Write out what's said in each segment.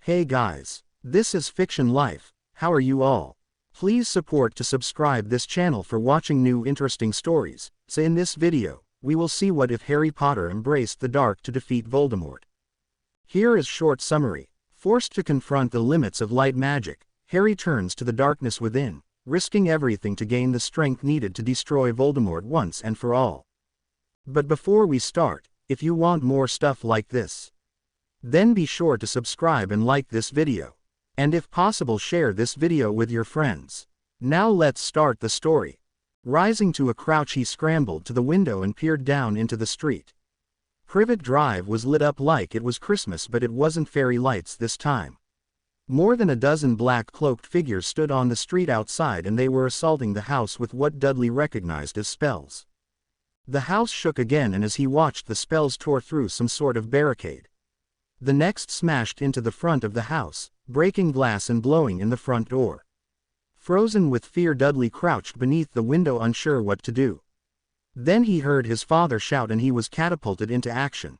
Hey guys, this is Fiction Life. How are you all? Please support to subscribe this channel for watching new interesting stories. So in this video, we will see what if Harry Potter embraced the dark to defeat Voldemort. Here is short summary. Forced to confront the limits of light magic, Harry turns to the darkness within, risking everything to gain the strength needed to destroy Voldemort once and for all. But before we start, if you want more stuff like this, then be sure to subscribe and like this video. And if possible, share this video with your friends. Now let's start the story. Rising to a crouch, he scrambled to the window and peered down into the street. Privet Drive was lit up like it was Christmas, but it wasn't fairy lights this time. More than a dozen black-cloaked figures stood on the street outside, and they were assaulting the house with what Dudley recognized as spells. The house shook again, and as he watched, the spells tore through some sort of barricade. The next smashed into the front of the house, breaking glass and blowing in the front door. Frozen with fear, Dudley crouched beneath the window, unsure what to do. Then he heard his father shout, and he was catapulted into action.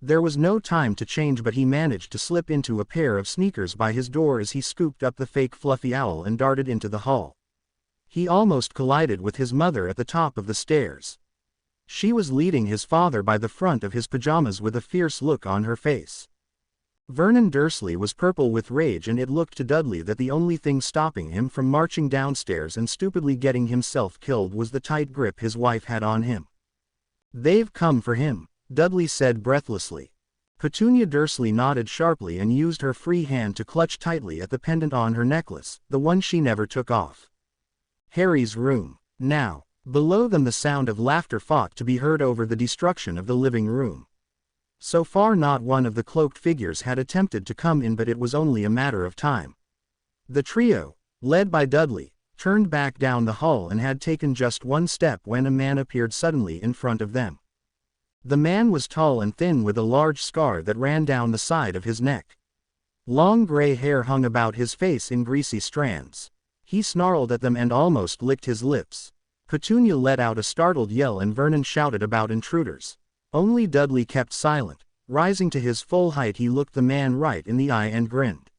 There was no time to change, but he managed to slip into a pair of sneakers by his door as he scooped up the fake fluffy owl and darted into the hall. He almost collided with his mother at the top of the stairs. She was leading his father by the front of his pajamas with a fierce look on her face. Vernon Dursley was purple with rage, and it looked to Dudley that the only thing stopping him from marching downstairs and stupidly getting himself killed was the tight grip his wife had on him. "They've come for him," Dudley said breathlessly. Petunia Dursley nodded sharply and used her free hand to clutch tightly at the pendant on her necklace, the one she never took off. Harry's room. Now, below them the sound of laughter fought to be heard over the destruction of the living room. So far not one of the cloaked figures had attempted to come in, but it was only a matter of time. The trio, led by Dudley, turned back down the hall and had taken just one step when a man appeared suddenly in front of them. The man was tall and thin, with a large scar that ran down the side of his neck. Long gray hair hung about his face in greasy strands. He snarled at them and almost licked his lips. Petunia let out a startled yell, and Vernon shouted about intruders. Only Dudley kept silent. Rising to his full height, he looked the man right in the eye and grinned.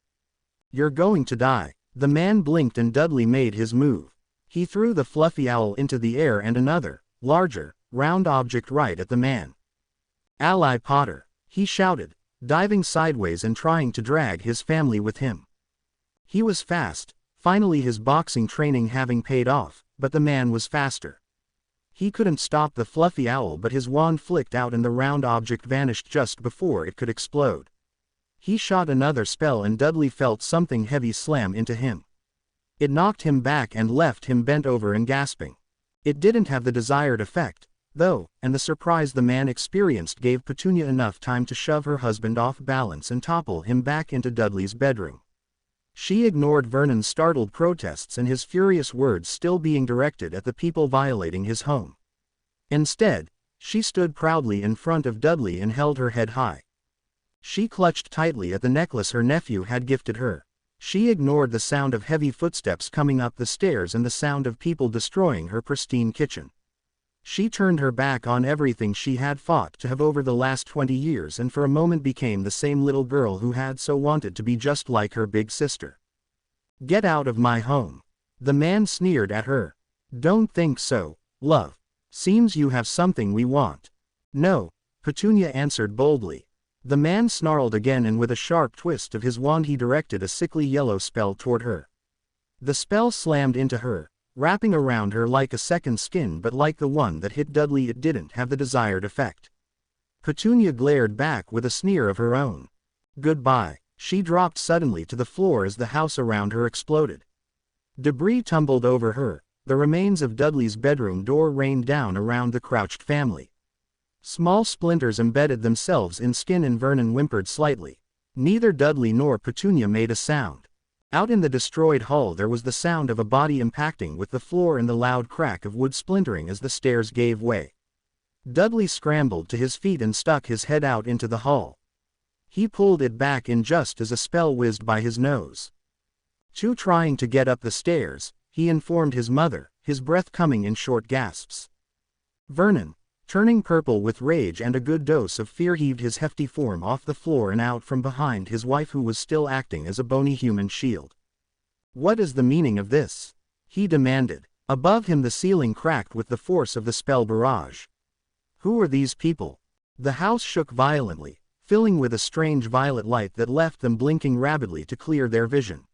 "You're going to die." The man blinked, and Dudley made his move. He threw the fluffy owl into the air and another, larger, round object right at the man. "Ally Potter," he shouted, diving sideways and trying to drag his family with him. He was fast, finally his boxing training having paid off, but the man was faster. He couldn't stop the fluffy owl, but his wand flicked out and the round object vanished just before it could explode. He shot another spell, and Dudley felt something heavy slam into him. It knocked him back and left him bent over and gasping. It didn't have the desired effect, though, and the surprise the man experienced gave Petunia enough time to shove her husband off balance and topple him back into Dudley's bedroom. She ignored Vernon's startled protests and his furious words still being directed at the people violating his home. Instead, she stood proudly in front of Dudley and held her head high. She clutched tightly at the necklace her nephew had gifted her. She ignored the sound of heavy footsteps coming up the stairs and the sound of people destroying her pristine kitchen. She turned her back on everything she had fought to have over the last 20 years and for a moment became the same little girl who had so wanted to be just like her big sister. "Get out of my home." The man sneered at her. "Don't think so, love. Seems you have something we want." "No," Petunia answered boldly. The man snarled again, and with a sharp twist of his wand he directed a sickly yellow spell toward her. The spell slammed into her, wrapping around her like a second skin, but like the one that hit Dudley it didn't have the desired effect. Petunia glared back with a sneer of her own. "Goodbye." She dropped suddenly to the floor as the house around her exploded. Debris tumbled over her. The remains of Dudley's bedroom door rained down around the crouched family. Small splinters embedded themselves in skin, and Vernon whimpered slightly. Neither Dudley nor Petunia made a sound. Out in the destroyed hall there was the sound of a body impacting with the floor and the loud crack of wood splintering as the stairs gave way. Dudley scrambled to his feet and stuck his head out into the hall. He pulled it back in just as a spell whizzed by his nose. Trying to get up the stairs, he informed his mother, his breath coming in short gasps. "Vernon, Turning purple with rage and a good dose of fear, heaved his hefty form off the floor and out from behind his wife, who was still acting as a bony human shield. "What is the meaning of this?" he demanded. Above him the ceiling cracked with the force of the spell barrage. "Who are these people?" The house shook violently, filling with a strange violet light that left them blinking rapidly to clear their vision.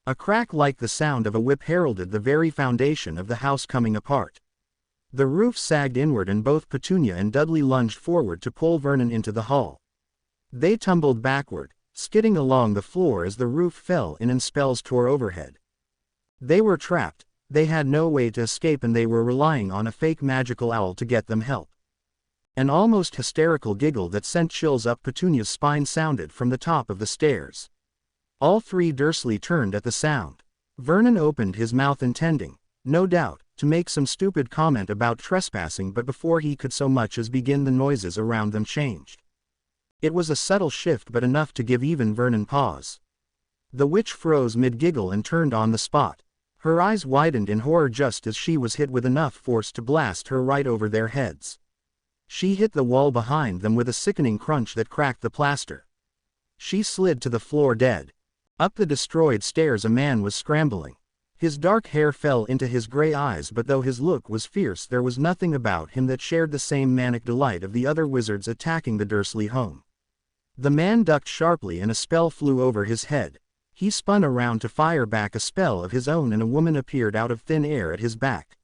A crack like the sound of a whip heralded the very foundation of the house coming apart. The roof sagged inward and both Petunia and Dudley lunged forward to pull Vernon into the hall. They tumbled backward, skidding along the floor as the roof fell in and spells tore overhead. They were trapped, they had no way to escape, and they were relying on a fake magical owl to get them help. An almost hysterical giggle that sent chills up Petunia's spine sounded from the top of the stairs. All three Dursley turned at the sound. Vernon opened his mouth intending, no doubt, to make some stupid comment about trespassing, but before he could so much as begin, the noises around them changed. It was a subtle shift, but enough to give even Vernon pause. The witch froze mid-giggle and turned on the spot. Her eyes widened in horror just as she was hit with enough force to blast her right over their heads. She hit the wall behind them with a sickening crunch that cracked the plaster. She slid to the floor dead. Up the destroyed stairs a man was scrambling. His dark hair fell into his gray eyes, but though his look was fierce, there was nothing about him that shared the same manic delight of the other wizards attacking the Dursley home. The man ducked sharply and a spell flew over his head. He spun around to fire back a spell of his own and a woman appeared out of thin air at his back.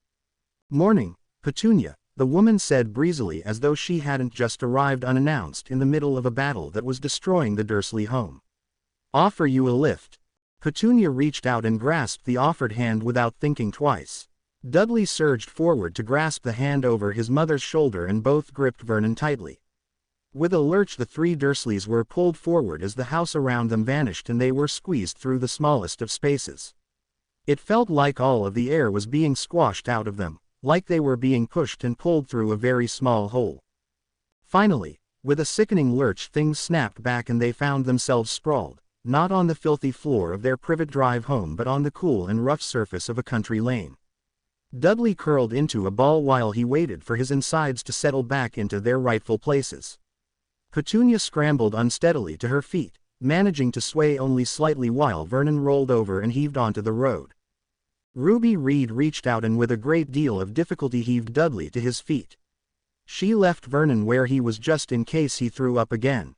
"Morning, Petunia," the woman said breezily, as though she hadn't just arrived unannounced in the middle of a battle that was destroying the Dursley home. "Offer you a lift." Petunia reached out and grasped the offered hand without thinking twice. Dudley surged forward to grasp the hand over his mother's shoulder and both gripped Vernon tightly. With a lurch the three Dursleys were pulled forward as the house around them vanished and they were squeezed through the smallest of spaces. It felt like all of the air was being squashed out of them, like they were being pushed and pulled through a very small hole. Finally, with a sickening lurch, things snapped back and they found themselves sprawled, not on the filthy floor of their Privet Drive home but on the cool and rough surface of a country lane. Dudley curled into a ball while he waited for his insides to settle back into their rightful places. Petunia scrambled unsteadily to her feet, managing to sway only slightly while Vernon rolled over and heaved onto the road. Ruby Reed reached out and with a great deal of difficulty heaved Dudley to his feet. She left Vernon where he was just in case he threw up again.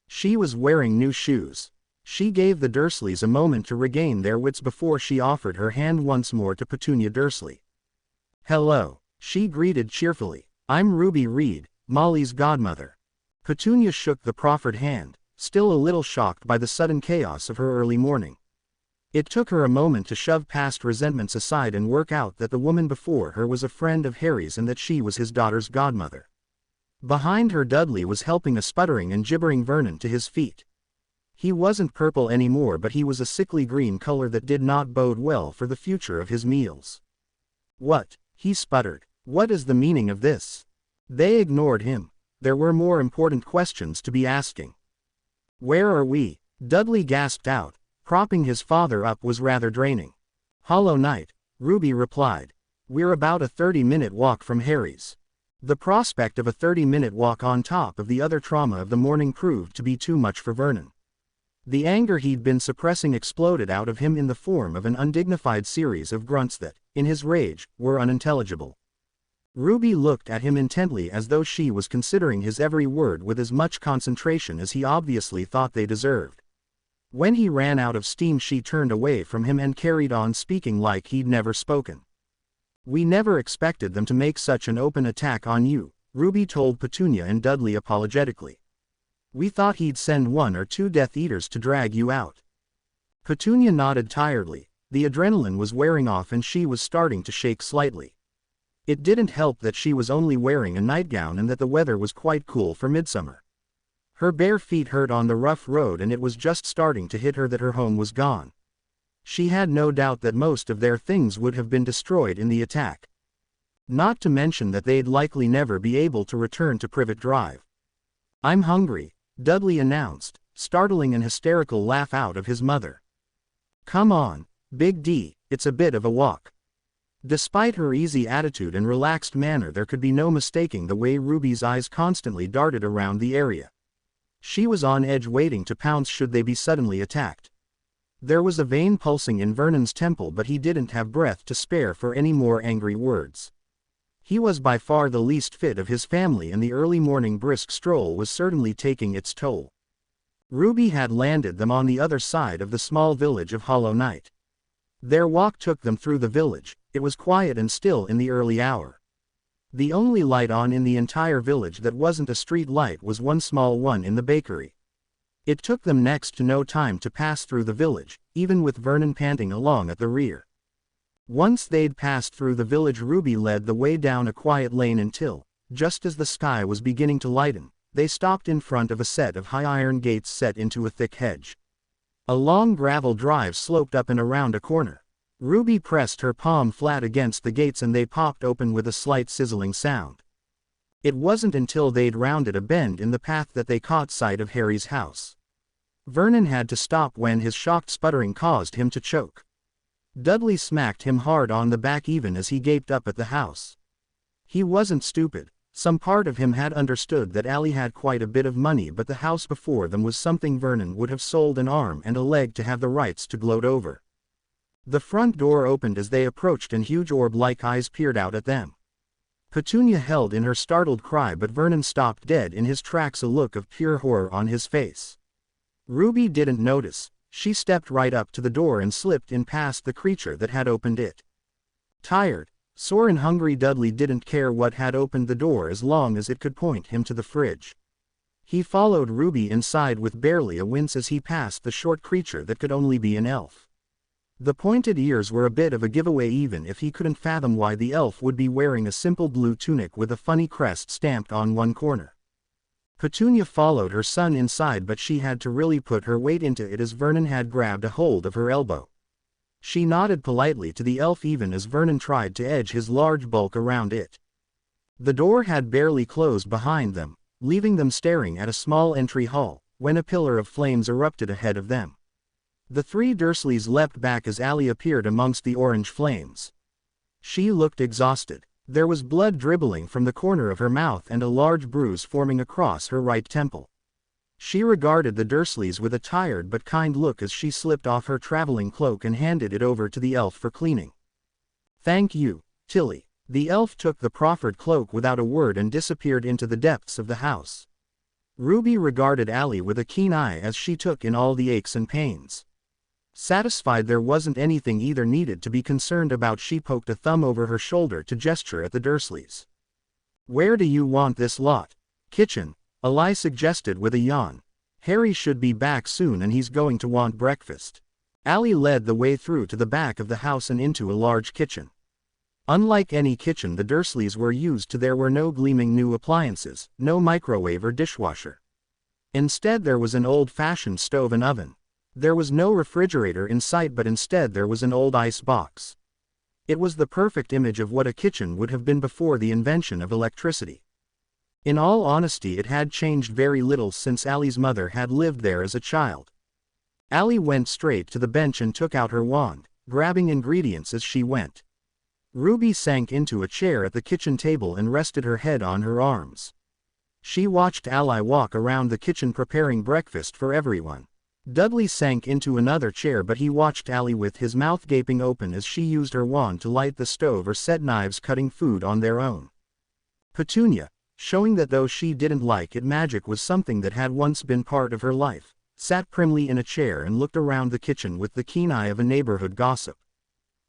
She was wearing new shoes. She gave the Dursleys a moment to regain their wits before she offered her hand once more to Petunia Dursley. "Hello," she greeted cheerfully. "I'm Ruby Reed, Molly's godmother." Petunia shook the proffered hand, still a little shocked by the sudden chaos of her early morning. It took her a moment to shove past resentments aside and work out that the woman before her was a friend of Harry's and that she was his daughter's godmother. Behind her Dudley was helping a sputtering and gibbering Vernon to his feet. He wasn't purple anymore, but he was a sickly green color that did not bode well for the future of his meals. "What?" he sputtered. "What is the meaning of this?" They ignored him. There were more important questions to be asking. "Where are we?" Dudley gasped out. Propping his father up was rather draining. "Hollow Night," Ruby replied. "We're about a 30-minute walk from Harry's." The prospect of a 30-minute walk on top of the other trauma of the morning proved to be too much for Vernon. The anger he'd been suppressing exploded out of him in the form of an undignified series of grunts that, in his rage, were unintelligible. Ruby looked at him intently as though she was considering his every word with as much concentration as he obviously thought they deserved. When he ran out of steam she turned away from him and carried on speaking like he'd never spoken. "We never expected them to make such an open attack on you," Ruby told Petunia and Dudley apologetically. "We thought he'd send 1 or 2 Death Eaters to drag you out." Petunia nodded tiredly. The adrenaline was wearing off and she was starting to shake slightly. It didn't help that she was only wearing a nightgown and that the weather was quite cool for midsummer. Her bare feet hurt on the rough road and it was just starting to hit her that her home was gone. She had no doubt that most of their things would have been destroyed in the attack. Not to mention that they'd likely never be able to return to Privet Drive. "I'm hungry," Dudley announced, startling an hysterical laugh out of his mother. "Come on, Big D, it's a bit of a walk." Despite her easy attitude and relaxed manner, there could be no mistaking the way Ruby's eyes constantly darted around the area. She was on edge, waiting to pounce should they be suddenly attacked. There was a vein pulsing in Vernon's temple, but he didn't have breath to spare for any more angry words. He was by far the least fit of his family, and the early morning brisk stroll was certainly taking its toll. Ruby had landed them on the other side of the small village of Hollow Knight. Their walk took them through the village. It was quiet and still in the early hour. The only light on in the entire village that wasn't a street light was one small one in the bakery. It took them next to no time to pass through the village, even with Vernon panting along at the rear. Once they'd passed through the village, Ruby led the way down a quiet lane until, just as the sky was beginning to lighten, they stopped in front of a set of high iron gates set into a thick hedge. A long gravel drive sloped up and around a corner. Ruby pressed her palm flat against the gates and they popped open with a slight sizzling sound. It wasn't until they'd rounded a bend in the path that they caught sight of Harry's house. Vernon had to stop when his shocked sputtering caused him to choke. Dudley smacked him hard on the back even as he gaped up at the house. He wasn't stupid. Some part of him had understood that Allie had quite a bit of money, but the house before them was something Vernon would have sold an arm and a leg to have the rights to gloat over. The front door opened as they approached and huge orb-like eyes peered out at them. Petunia held in her startled cry, but Vernon stopped dead in his tracks, a look of pure horror on his face. Ruby didn't notice. She stepped right up to the door and slipped in past the creature that had opened it. Tired, sore and hungry, Dudley didn't care what had opened the door as long as it could point him to the fridge. He followed Ruby inside with barely a wince as he passed the short creature that could only be an elf. The pointed ears were a bit of a giveaway, even if he couldn't fathom why the elf would be wearing a simple blue tunic with a funny crest stamped on one corner. Petunia followed her son inside, but she had to really put her weight into it as Vernon had grabbed a hold of her elbow. She nodded politely to the elf even as Vernon tried to edge his large bulk around it. The door had barely closed behind them, leaving them staring at a small entry hall, when a pillar of flames erupted ahead of them. The three Dursleys leapt back as Allie appeared amongst the orange flames. She looked exhausted. There was blood dribbling from the corner of her mouth and a large bruise forming across her right temple. She regarded the Dursleys with a tired but kind look as she slipped off her traveling cloak and handed it over to the elf for cleaning. "Thank you, Tilly." The elf took the proffered cloak without a word and disappeared into the depths of the house. Ruby regarded Allie with a keen eye as she took in all the aches and pains. Satisfied there wasn't anything either needed to be concerned about, she poked a thumb over her shoulder to gesture at the Dursleys. "Where do you want this lot?" "Kitchen," Eli suggested with a yawn. "Harry should be back soon and he's going to want breakfast." Allie led the way through to the back of the house and into a large kitchen. Unlike any kitchen the Dursleys were used to, there were no gleaming new appliances, no microwave or dishwasher. Instead there was an old-fashioned stove and oven. There was no refrigerator in sight, but instead there was an old ice box. It was the perfect image of what a kitchen would have been before the invention of electricity. In all honesty, it had changed very little since Allie's mother had lived there as a child. Allie went straight to the bench and took out her wand, grabbing ingredients as she went. Ruby sank into a chair at the kitchen table and rested her head on her arms. She watched Allie walk around the kitchen preparing breakfast for everyone. Dudley sank into another chair, but he watched Allie with his mouth gaping open as she used her wand to light the stove or set knives cutting food on their own. Petunia, showing that though she didn't like it, magic was something that had once been part of her life, sat primly in a chair and looked around the kitchen with the keen eye of a neighborhood gossip.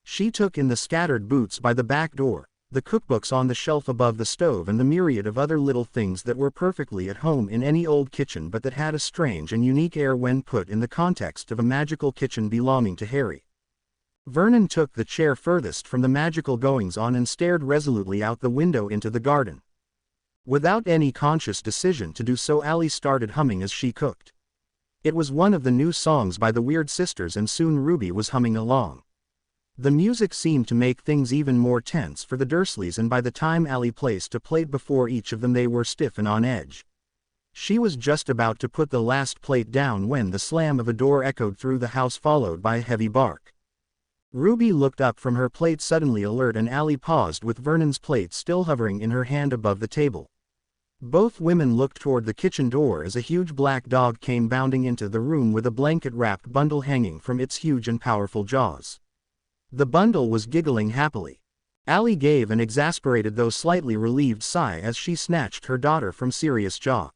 She took in the scattered boots by the back door, the cookbooks on the shelf above the stove, and the myriad of other little things that were perfectly at home in any old kitchen but that had a strange and unique air when put in the context of a magical kitchen belonging to Harry. Vernon took the chair furthest from the magical goings-on and stared resolutely out the window into the garden. Without any conscious decision to do so, Allie started humming as she cooked. It was one of the new songs by the Weird Sisters, and soon Ruby was humming along. The music seemed to make things even more tense for the Dursleys, and by the time Allie placed a plate before each of them they were stiff and on edge. She was just about to put the last plate down when the slam of a door echoed through the house, followed by a heavy bark. Ruby looked up from her plate suddenly alert, and Allie paused with Vernon's plate still hovering in her hand above the table. Both women looked toward the kitchen door as a huge black dog came bounding into the room with a blanket-wrapped bundle hanging from its huge and powerful jaws. The bundle was giggling happily. Allie gave an exasperated though slightly relieved sigh as she snatched her daughter from Sirius' jaw.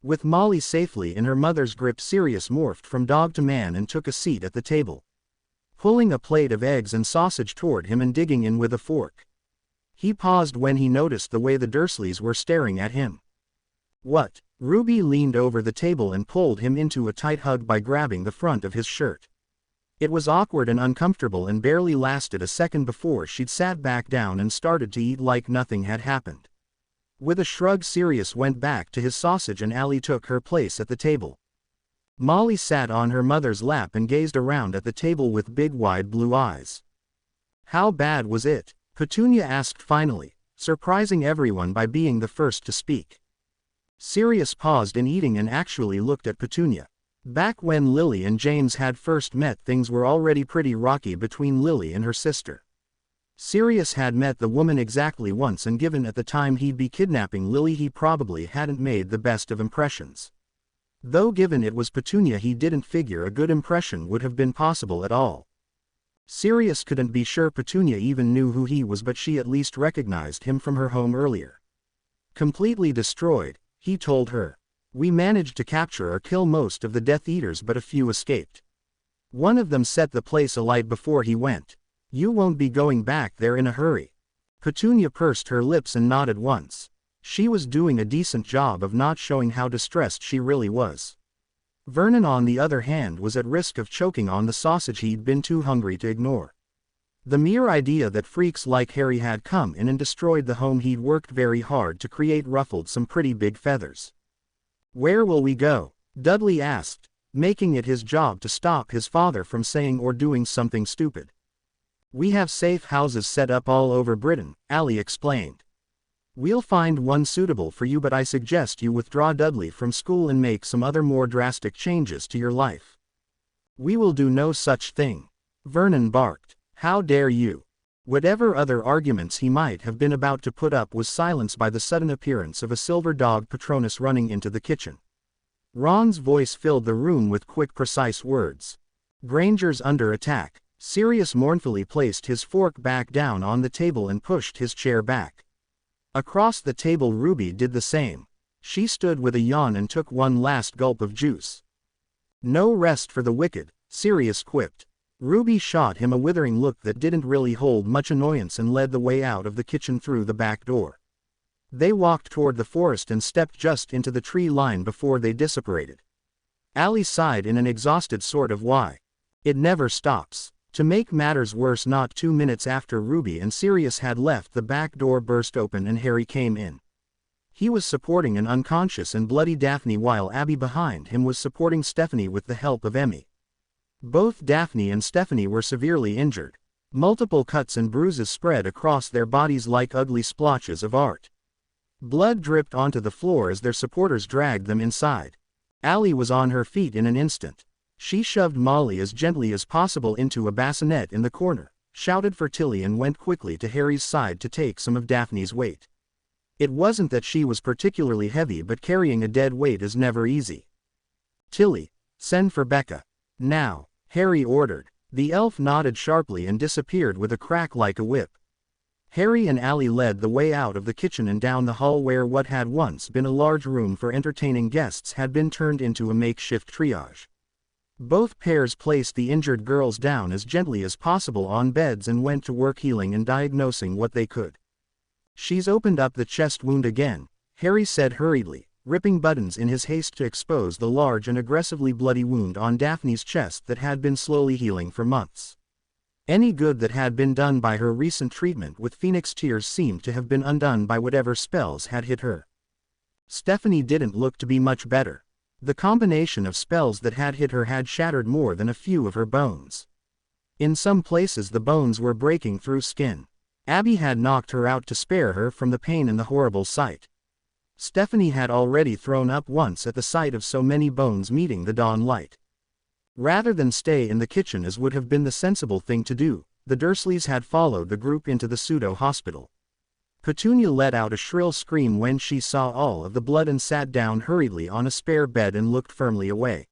With Molly safely in her mother's grip, Sirius morphed from dog to man and took a seat at the table, pulling a plate of eggs and sausage toward him and digging in with a fork. He paused when he noticed the way the Dursleys were staring at him. "What?" Ruby leaned over the table and pulled him into a tight hug by grabbing the front of his shirt. It was awkward and uncomfortable and barely lasted a second before she'd sat back down and started to eat like nothing had happened. With a shrug, Sirius went back to his sausage and Allie took her place at the table. Molly sat on her mother's lap and gazed around at the table with big wide blue eyes. "How bad was it?" Petunia asked finally, surprising everyone by being the first to speak. Sirius paused in eating and actually looked at Petunia. Back when Lily and James had first met, things were already pretty rocky between Lily and her sister. Sirius had met the woman exactly once, and given at the time he'd be kidnapping Lily, he probably hadn't made the best of impressions. Though given it was Petunia, he didn't figure a good impression would have been possible at all. Sirius couldn't be sure Petunia even knew who he was, but she at least recognized him from her home earlier. Completely destroyed, he told her. "We managed to capture or kill most of the Death Eaters, but a few escaped. One of them set the place alight before he went. You won't be going back there in a hurry." Petunia pursed her lips and nodded once. She was doing a decent job of not showing how distressed she really was. Vernon, on the other hand, was at risk of choking on the sausage he'd been too hungry to ignore. The mere idea that freaks like Harry had come in and destroyed the home he'd worked very hard to create ruffled some pretty big feathers. "Where will we go?" Dudley asked, making it his job to stop his father from saying or doing something stupid. "We have safe houses set up all over Britain," Allie explained. "We'll find one suitable for you, but I suggest you withdraw Dudley from school and make some other more drastic changes to your life." "We will do no such thing," Vernon barked. "How dare you?" Whatever other arguments he might have been about to put up was silenced by the sudden appearance of a silver dog Patronus running into the kitchen. Ron's voice filled the room with quick, precise words. "Granger's under attack." Sirius mournfully placed his fork back down on the table and pushed his chair back. Across the table, Ruby did the same. She stood with a yawn and took one last gulp of juice. "No rest for the wicked," Sirius quipped. Ruby shot him a withering look that didn't really hold much annoyance and led the way out of the kitchen through the back door. They walked toward the forest and stepped just into the tree line before they disapparated. Allie sighed in an exhausted sort of why. It never stops. To make matters worse, not 2 minutes after Ruby and Sirius had left, the back door burst open and Harry came in. He was supporting an unconscious and bloody Daphne, while Abby behind him was supporting Stephanie with the help of Emmy. Both Daphne and Stephanie were severely injured. Multiple cuts and bruises spread across their bodies like ugly splotches of art. Blood dripped onto the floor as their supporters dragged them inside. Allie was on her feet in an instant. She shoved Molly as gently as possible into a bassinet in the corner, shouted for Tilly, and went quickly to Harry's side to take some of Daphne's weight. It wasn't that she was particularly heavy, but carrying a dead weight is never easy. "Tilly, send for Becca. Now," Harry ordered. The elf nodded sharply and disappeared with a crack like a whip. Harry and Allie led the way out of the kitchen and down the hall, where what had once been a large room for entertaining guests had been turned into a makeshift triage. Both pairs placed the injured girls down as gently as possible on beds and went to work healing and diagnosing what they could. "She's opened up the chest wound again," Harry said hurriedly, ripping buttons in his haste to expose the large and aggressively bloody wound on Daphne's chest that had been slowly healing for months. Any good that had been done by her recent treatment with Phoenix Tears seemed to have been undone by whatever spells had hit her. Stephanie didn't look to be much better. The combination of spells that had hit her had shattered more than a few of her bones. In some places the bones were breaking through skin. Abby had knocked her out to spare her from the pain and the horrible sight. Stephanie had already thrown up once at the sight of so many bones meeting the dawn light. Rather than stay in the kitchen as would have been the sensible thing to do, the Dursleys had followed the group into the pseudo-hospital. Petunia let out a shrill scream when she saw all of the blood and sat down hurriedly on a spare bed and looked firmly away.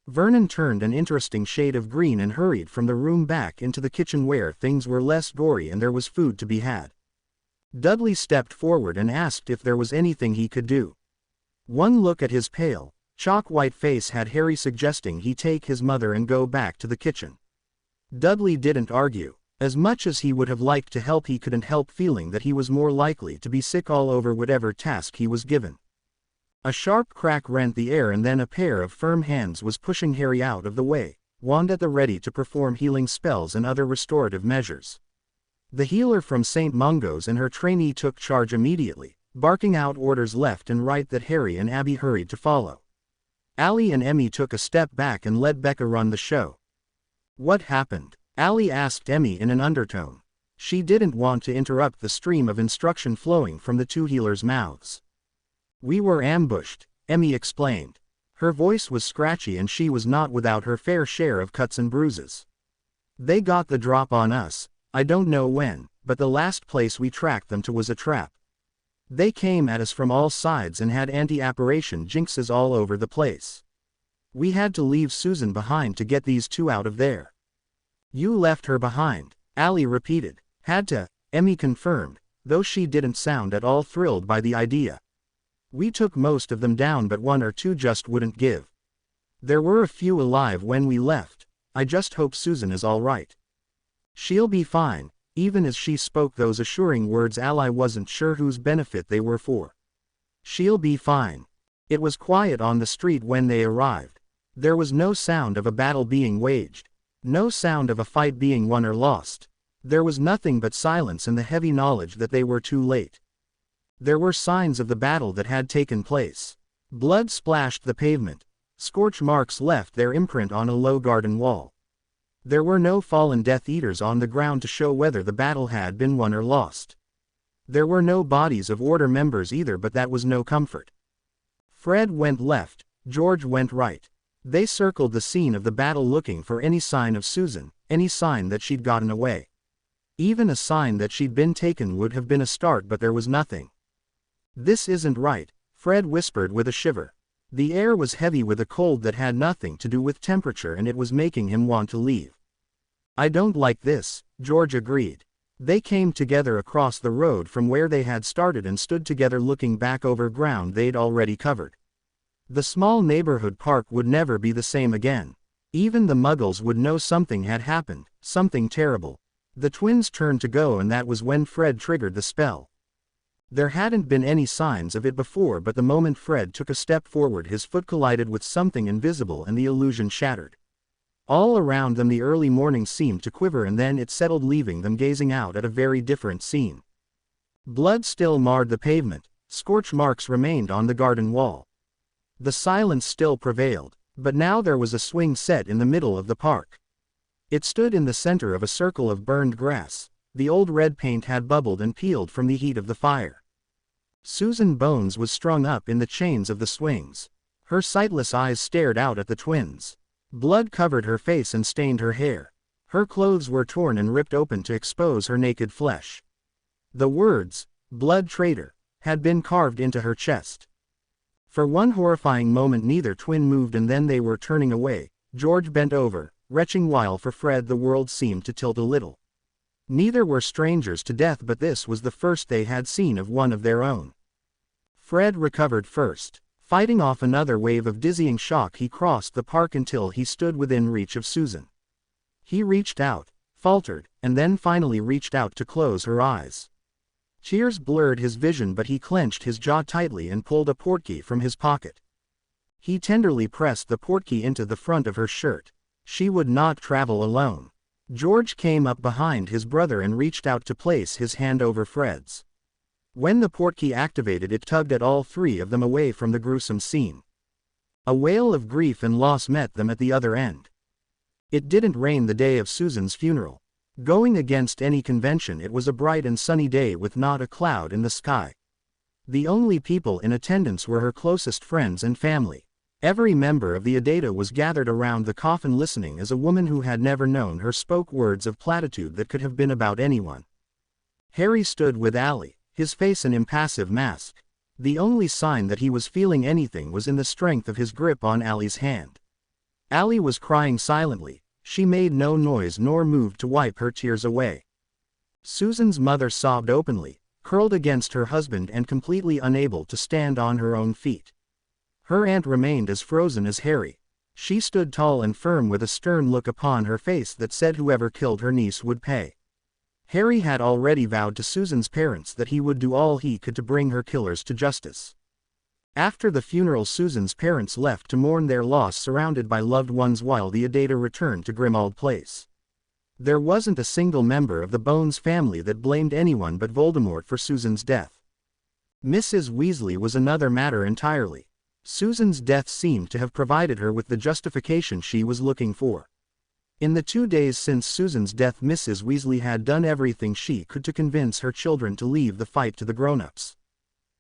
Vernon turned an interesting shade of green and hurried from the room back into the kitchen where things were less gory and there was food to be had. Dudley stepped forward and asked if there was anything he could do. One look at his pale, chalk-white face had Harry suggesting he take his mother and go back to the kitchen. Dudley didn't argue. As much as he would have liked to help, he couldn't help feeling that he was more likely to be sick all over whatever task he was given. A sharp crack rent the air and then a pair of firm hands was pushing Harry out of the way, wand at the ready to perform healing spells and other restorative measures. The healer from St. Mungo's and her trainee took charge immediately, barking out orders left and right that Harry and Abby hurried to follow. Allie and Emmy took a step back and let Becca run the show. "What happened?" Allie asked Emmy in an undertone. She didn't want to interrupt the stream of instruction flowing from the two healers' mouths. "We were ambushed," Emmy explained. Her voice was scratchy and she was not without her fair share of cuts and bruises. "They got the drop on us, I don't know when, but the last place we tracked them to was a trap. They came at us from all sides and had anti-apparition jinxes all over the place. We had to leave Susan behind to get these two out of there." "You left her behind," Allie repeated. "Had to," Emmy confirmed, though she didn't sound at all thrilled by the idea. "We took most of them down but one or two just wouldn't give. There were a few alive when we left. I just hope Susan is all right." "She'll be fine." Even as she spoke those assuring words, Allie wasn't sure whose benefit they were for. "She'll be fine." It was quiet on the street when they arrived. There was no sound of a battle being waged. No sound of a fight being won or lost. There was nothing but silence and the heavy knowledge that they were too late. There were signs of the battle that had taken place. Blood splashed the pavement. Scorch marks left their imprint on a low garden wall. There were no fallen Death Eaters on the ground to show whether the battle had been won or lost. There were no bodies of Order members either, but that was no comfort. Fred went left, George went right. They circled the scene of the battle looking for any sign of Susan, any sign that she'd gotten away. Even a sign that she'd been taken would have been a start, but there was nothing. "This isn't right," Fred whispered with a shiver. The air was heavy with a cold that had nothing to do with temperature and it was making him want to leave. "I don't like this," George agreed. They came together across the road from where they had started and stood together looking back over ground they'd already covered. The small neighborhood park would never be the same again. Even the Muggles would know something had happened, something terrible. The twins turned to go and that was when Fred triggered the spell. There hadn't been any signs of it before, but the moment Fred took a step forward his foot collided with something invisible and the illusion shattered. All around them the early morning seemed to quiver and then it settled, leaving them gazing out at a very different scene. Blood still marred the pavement, scorch marks remained on the garden wall. The silence still prevailed, but now there was a swing set in the middle of the park. It stood in the center of a circle of burned grass. The old red paint had bubbled and peeled from the heat of the fire. Susan Bones was strung up in the chains of the swings. Her sightless eyes stared out at the twins. Blood covered her face and stained her hair. Her clothes were torn and ripped open to expose her naked flesh. The words, "Blood Traitor," had been carved into her chest. For one horrifying moment neither twin moved and then they were turning away. George bent over, retching, while for Fred the world seemed to tilt a little. Neither were strangers to death, but this was the first they had seen of one of their own. Fred recovered first. Fighting off another wave of dizzying shock he crossed the park until he stood within reach of Susan. He reached out, faltered, and then finally reached out to close her eyes. Tears blurred his vision but he clenched his jaw tightly and pulled a portkey from his pocket. He tenderly pressed the portkey into the front of her shirt. She would not travel alone. George came up behind his brother and reached out to place his hand over Fred's. When the portkey activated it tugged at all three of them away from the gruesome scene. A wail of grief and loss met them at the other end. It didn't rain the day of Susan's funeral. Going against any convention, it was a bright and sunny day with not a cloud in the sky. The only people in attendance were her closest friends and family. Every member of the Adata was gathered around the coffin listening as a woman who had never known her spoke words of platitude that could have been about anyone. Harry stood with Allie, his face an impassive mask. The only sign that he was feeling anything was in the strength of his grip on Allie's hand. Allie was crying silently. She made no noise nor moved to wipe her tears away. Susan's mother sobbed openly, curled against her husband and completely unable to stand on her own feet. Her aunt remained as frozen as Harry. She stood tall and firm with a stern look upon her face that said whoever killed her niece would pay. Harry had already vowed to Susan's parents that he would do all he could to bring her killers to justice. After the funeral, Susan's parents left to mourn their loss surrounded by loved ones while the Adata returned to Grimmauld Place. There wasn't a single member of the Bones family that blamed anyone but Voldemort for Susan's death. Mrs. Weasley was another matter entirely. Susan's death seemed to have provided her with the justification she was looking for. In the 2 days since Susan's death, Mrs. Weasley had done everything she could to convince her children to leave the fight to the grown-ups.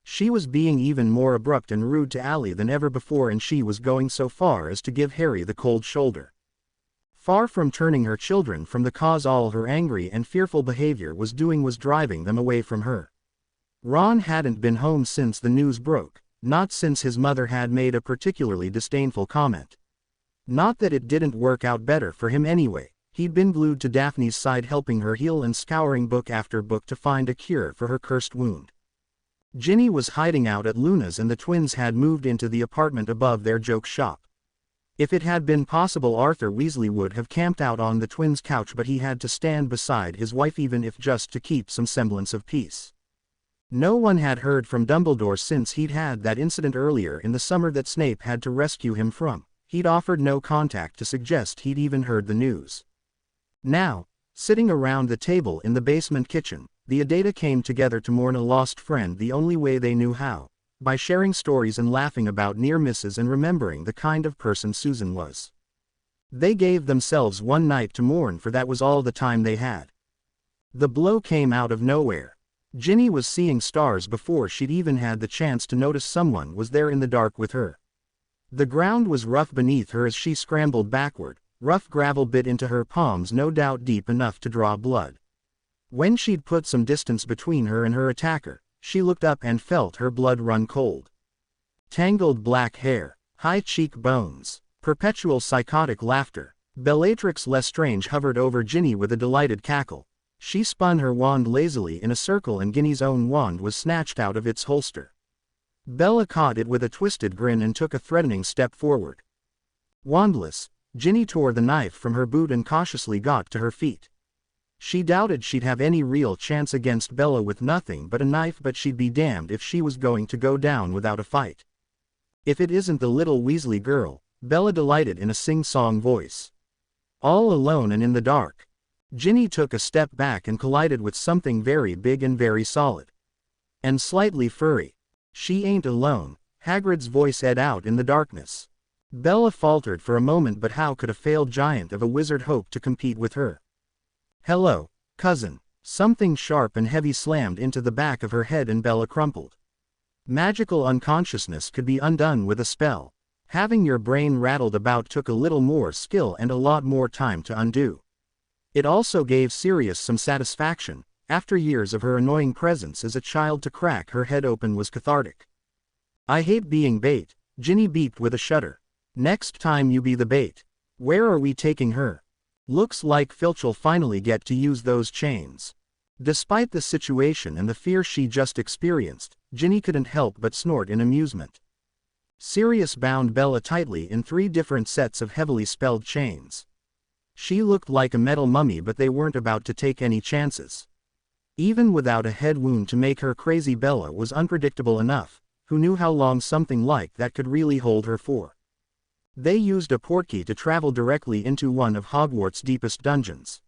She was being even more abrupt and rude to Allie than ever before, and she was going so far as to give Harry the cold shoulder. Far from turning her children from the cause, all her angry and fearful behavior was doing was driving them away from her. Ron hadn't been home since the news broke, not since his mother had made a particularly disdainful comment. Not that it didn't work out better for him anyway. He'd been glued to Daphne's side, helping her heal and scouring book after book to find a cure for her cursed wound. Ginny was hiding out at Luna's and the twins had moved into the apartment above their joke shop. If it had been possible, Arthur Weasley would have camped out on the twins' couch, but he had to stand beside his wife, even if just to keep some semblance of peace. No one had heard from Dumbledore since he'd had that incident earlier in the summer that Snape had to rescue him from. He'd offered no contact to suggest he'd even heard the news. Now, sitting around the table in the basement kitchen, the Adata came together to mourn a lost friend the only way they knew how, by sharing stories and laughing about near misses and remembering the kind of person Susan was. They gave themselves one night to mourn, for that was all the time they had. The blow came out of nowhere. Ginny was seeing stars before she'd even had the chance to notice someone was there in the dark with her. The ground was rough beneath her as she scrambled backward. Rough gravel bit into her palms, no doubt deep enough to draw blood. When she'd put some distance between her and her attacker, she looked up and felt her blood run cold. Tangled black hair, high cheekbones, perpetual psychotic laughter. Bellatrix Lestrange hovered over Ginny with a delighted cackle. She spun her wand lazily in a circle and Ginny's own wand was snatched out of its holster. Bella caught it with a twisted grin and took a threatening step forward. Wandless, Ginny tore the knife from her boot and cautiously got to her feet. She doubted she'd have any real chance against Bella with nothing but a knife, but she'd be damned if she was going to go down without a fight. If it isn't the little Weasley girl, Bella delighted in a sing-song voice. All alone and in the dark. Ginny took a step back and collided with something very big and very solid. And slightly furry. She ain't alone, Hagrid's voice echoed out in the darkness. Bella faltered for a moment, but how could a failed giant of a wizard hope to compete with her? Hello, cousin. Something sharp and heavy slammed into the back of her head and Bella crumpled. Magical unconsciousness could be undone with a spell. Having your brain rattled about took a little more skill and a lot more time to undo. It also gave Sirius some satisfaction. After years of her annoying presence as a child, to crack her head open was cathartic. I hate being bait, Ginny beeped with a shudder. Next time you be the bait. Where are we taking her? Looks like Filch'll finally get to use those chains. Despite the situation and the fear she just experienced, Ginny couldn't help but snort in amusement. Sirius bound Bella tightly in 3 different sets of heavily spelled chains. She looked like a metal mummy, but they weren't about to take any chances. Even without a head wound to make her crazy, Bella was unpredictable enough. Who knew how long something like that could really hold her for? They used a portkey to travel directly into one of Hogwarts' deepest dungeons.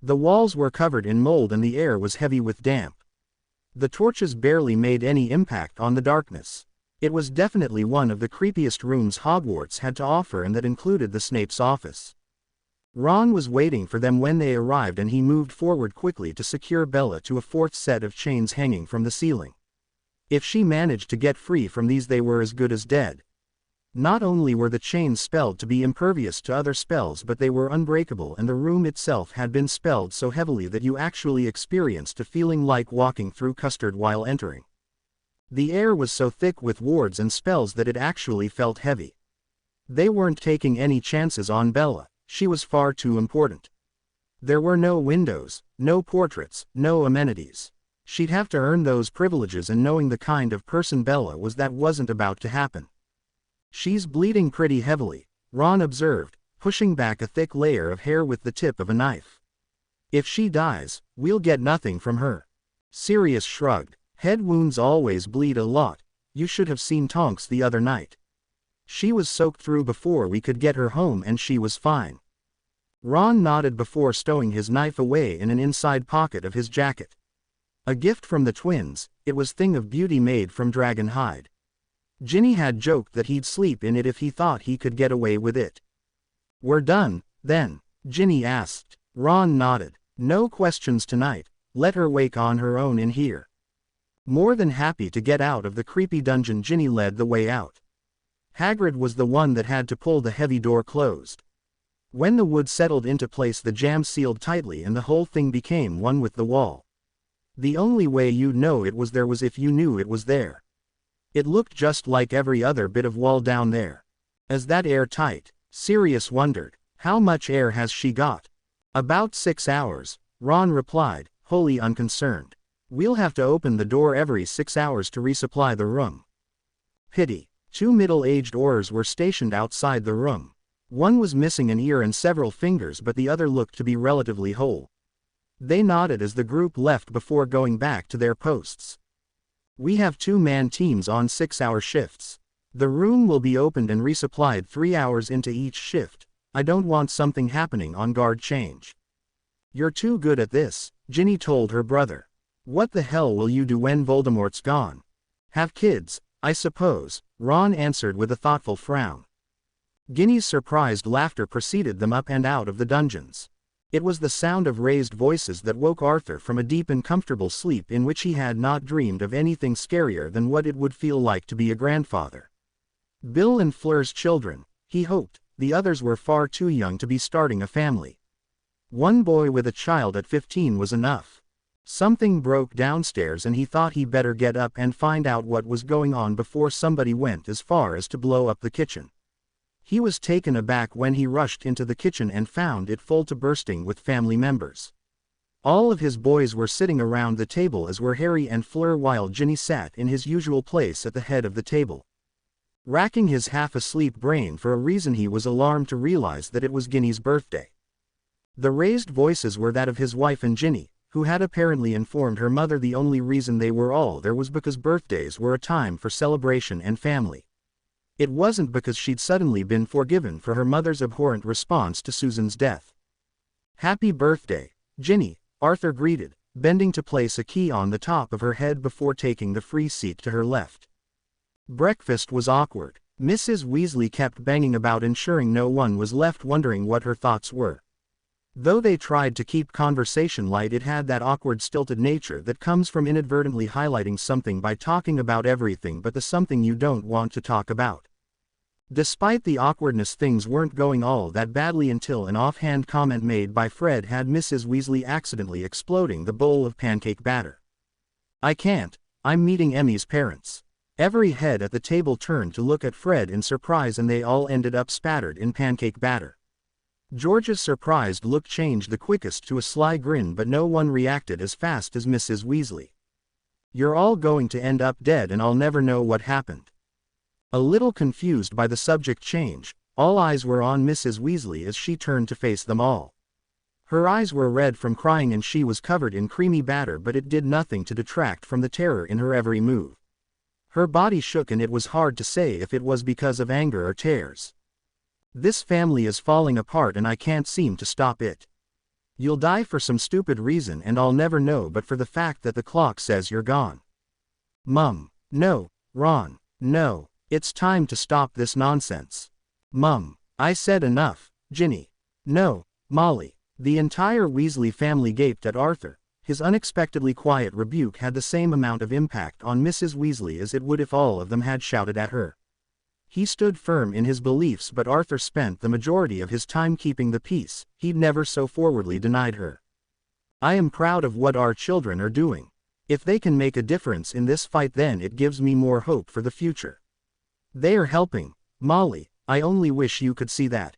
The walls were covered in mold and the air was heavy with damp. The torches barely made any impact on the darkness. It was definitely one of the creepiest rooms Hogwarts had to offer, and that included the Snape's office. Ron was waiting for them when they arrived, and he moved forward quickly to secure Bella to a 4th set of chains hanging from the ceiling. If she managed to get free from these, they were as good as dead. Not only were the chains spelled to be impervious to other spells, but they were unbreakable, and the room itself had been spelled so heavily that you actually experienced a feeling like walking through custard while entering. The air was so thick with wards and spells that it actually felt heavy. They weren't taking any chances on Bella, she was far too important. There were no windows, no portraits, no amenities. She'd have to earn those privileges, and knowing the kind of person Bella was, that wasn't about to happen. "She's bleeding pretty heavily," Ron observed, pushing back a thick layer of hair with the tip of a knife. "If she dies, we'll get nothing from her." Sirius shrugged. "Head wounds always bleed a lot. You should have seen Tonks the other night. She was soaked through before we could get her home, and she was fine." Ron nodded before stowing his knife away in an inside pocket of his jacket. A gift from the twins, it was thing of beauty made from dragon hide. Ginny had joked that he'd sleep in it if he thought he could get away with it. "We're done, then?" Ginny asked. Ron nodded. "No questions tonight, let her wake on her own in here." More than happy to get out of the creepy dungeon, Ginny led the way out. Hagrid was the one that had to pull the heavy door closed. When the wood settled into place, the jam sealed tightly and the whole thing became one with the wall. The only way you'd know it was there was if you knew it was there. It looked just like every other bit of wall down there. "Is that air tight?" Sirius wondered. "How much air has she got?" "About 6 hours, Ron replied, wholly unconcerned. "We'll have to open the door every 6 hours to resupply the room." Pity. 2 middle-aged Aurors were stationed outside the room. One was missing an ear and several fingers, but the other looked to be relatively whole. They nodded as the group left before going back to their posts. "We have 2-man teams on 6-hour shifts. The room will be opened and resupplied 3 hours into each shift. I don't want something happening on guard change." "You're too good at this," Ginny told her brother. "What the hell will you do when Voldemort's gone?" "Have kids, I suppose," Ron answered with a thoughtful frown. Ginny's surprised laughter preceded them up and out of the dungeons. It was the sound of raised voices that woke Arthur from a deep and comfortable sleep in which he had not dreamed of anything scarier than what it would feel like to be a grandfather. Bill and Fleur's children, he hoped. The others were far too young to be starting a family. One boy with a child at 15 was enough. Something broke downstairs and he thought he better get up and find out what was going on before somebody went as far as to blow up the kitchen. He was taken aback when he rushed into the kitchen and found it full to bursting with family members. All of his boys were sitting around the table, as were Harry and Fleur, while Ginny sat in his usual place at the head of the table. Racking his half-asleep brain for a reason, he was alarmed to realize that it was Ginny's birthday. The raised voices were that of his wife and Ginny, who had apparently informed her mother the only reason they were all there was because birthdays were a time for celebration and family. It wasn't because she'd suddenly been forgiven for her mother's abhorrent response to Susan's death. "Happy birthday, Ginny," Arthur greeted, bending to place a key on the top of her head before taking the free seat to her left. Breakfast was awkward. Mrs. Weasley kept banging about, ensuring no one was left wondering what her thoughts were. Though they tried to keep conversation light, it had that awkward, stilted nature that comes from inadvertently highlighting something by talking about everything but the something you don't want to talk about. Despite the awkwardness, things weren't going all that badly until an offhand comment made by Fred had Mrs. Weasley accidentally exploding the bowl of pancake batter. "I can't, I'm meeting Emmy's parents." Every head at the table turned to look at Fred in surprise, and they all ended up spattered in pancake batter. George's surprised look changed the quickest to a sly grin, but no one reacted as fast as Mrs. Weasley. "You're all going to end up dead and I'll never know what happened." A little confused by the subject change, all eyes were on Mrs. Weasley as she turned to face them all. Her eyes were red from crying and she was covered in creamy batter, but it did nothing to detract from the terror in her every move. Her body shook and it was hard to say if it was because of anger or tears. "This family is falling apart and I can't seem to stop it. You'll die for some stupid reason and I'll never know, but for the fact that the clock says you're gone." "Mum." "No, Ron. No. It's time to stop this nonsense." "Mum, I said enough." "Ginny." "No, Molly." The entire Weasley family gaped at Arthur. His unexpectedly quiet rebuke had the same amount of impact on Mrs. Weasley as it would if all of them had shouted at her. He stood firm in his beliefs, but Arthur spent the majority of his time keeping the peace. He'd never so forwardly denied her. I am proud of what our children are doing. If they can make a difference in this fight, then it gives me more hope for the future. They are helping. Molly, I only wish you could see that.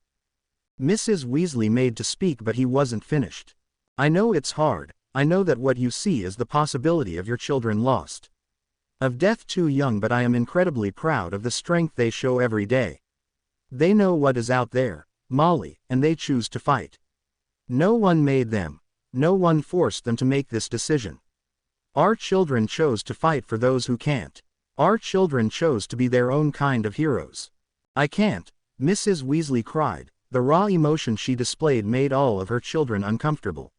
Mrs. Weasley made to speak, but he wasn't finished. I know it's hard. I know that what you see is the possibility of your children lost. Of death too young, but I am incredibly proud of the strength they show every day. They know what is out there, Molly, and they choose to fight. No one made them. No one forced them to make this decision. Our children chose to fight for those who can't. Our children chose to be their own kind of heroes. I can't, Mrs. Weasley cried. The raw emotion she displayed made all of her children uncomfortable.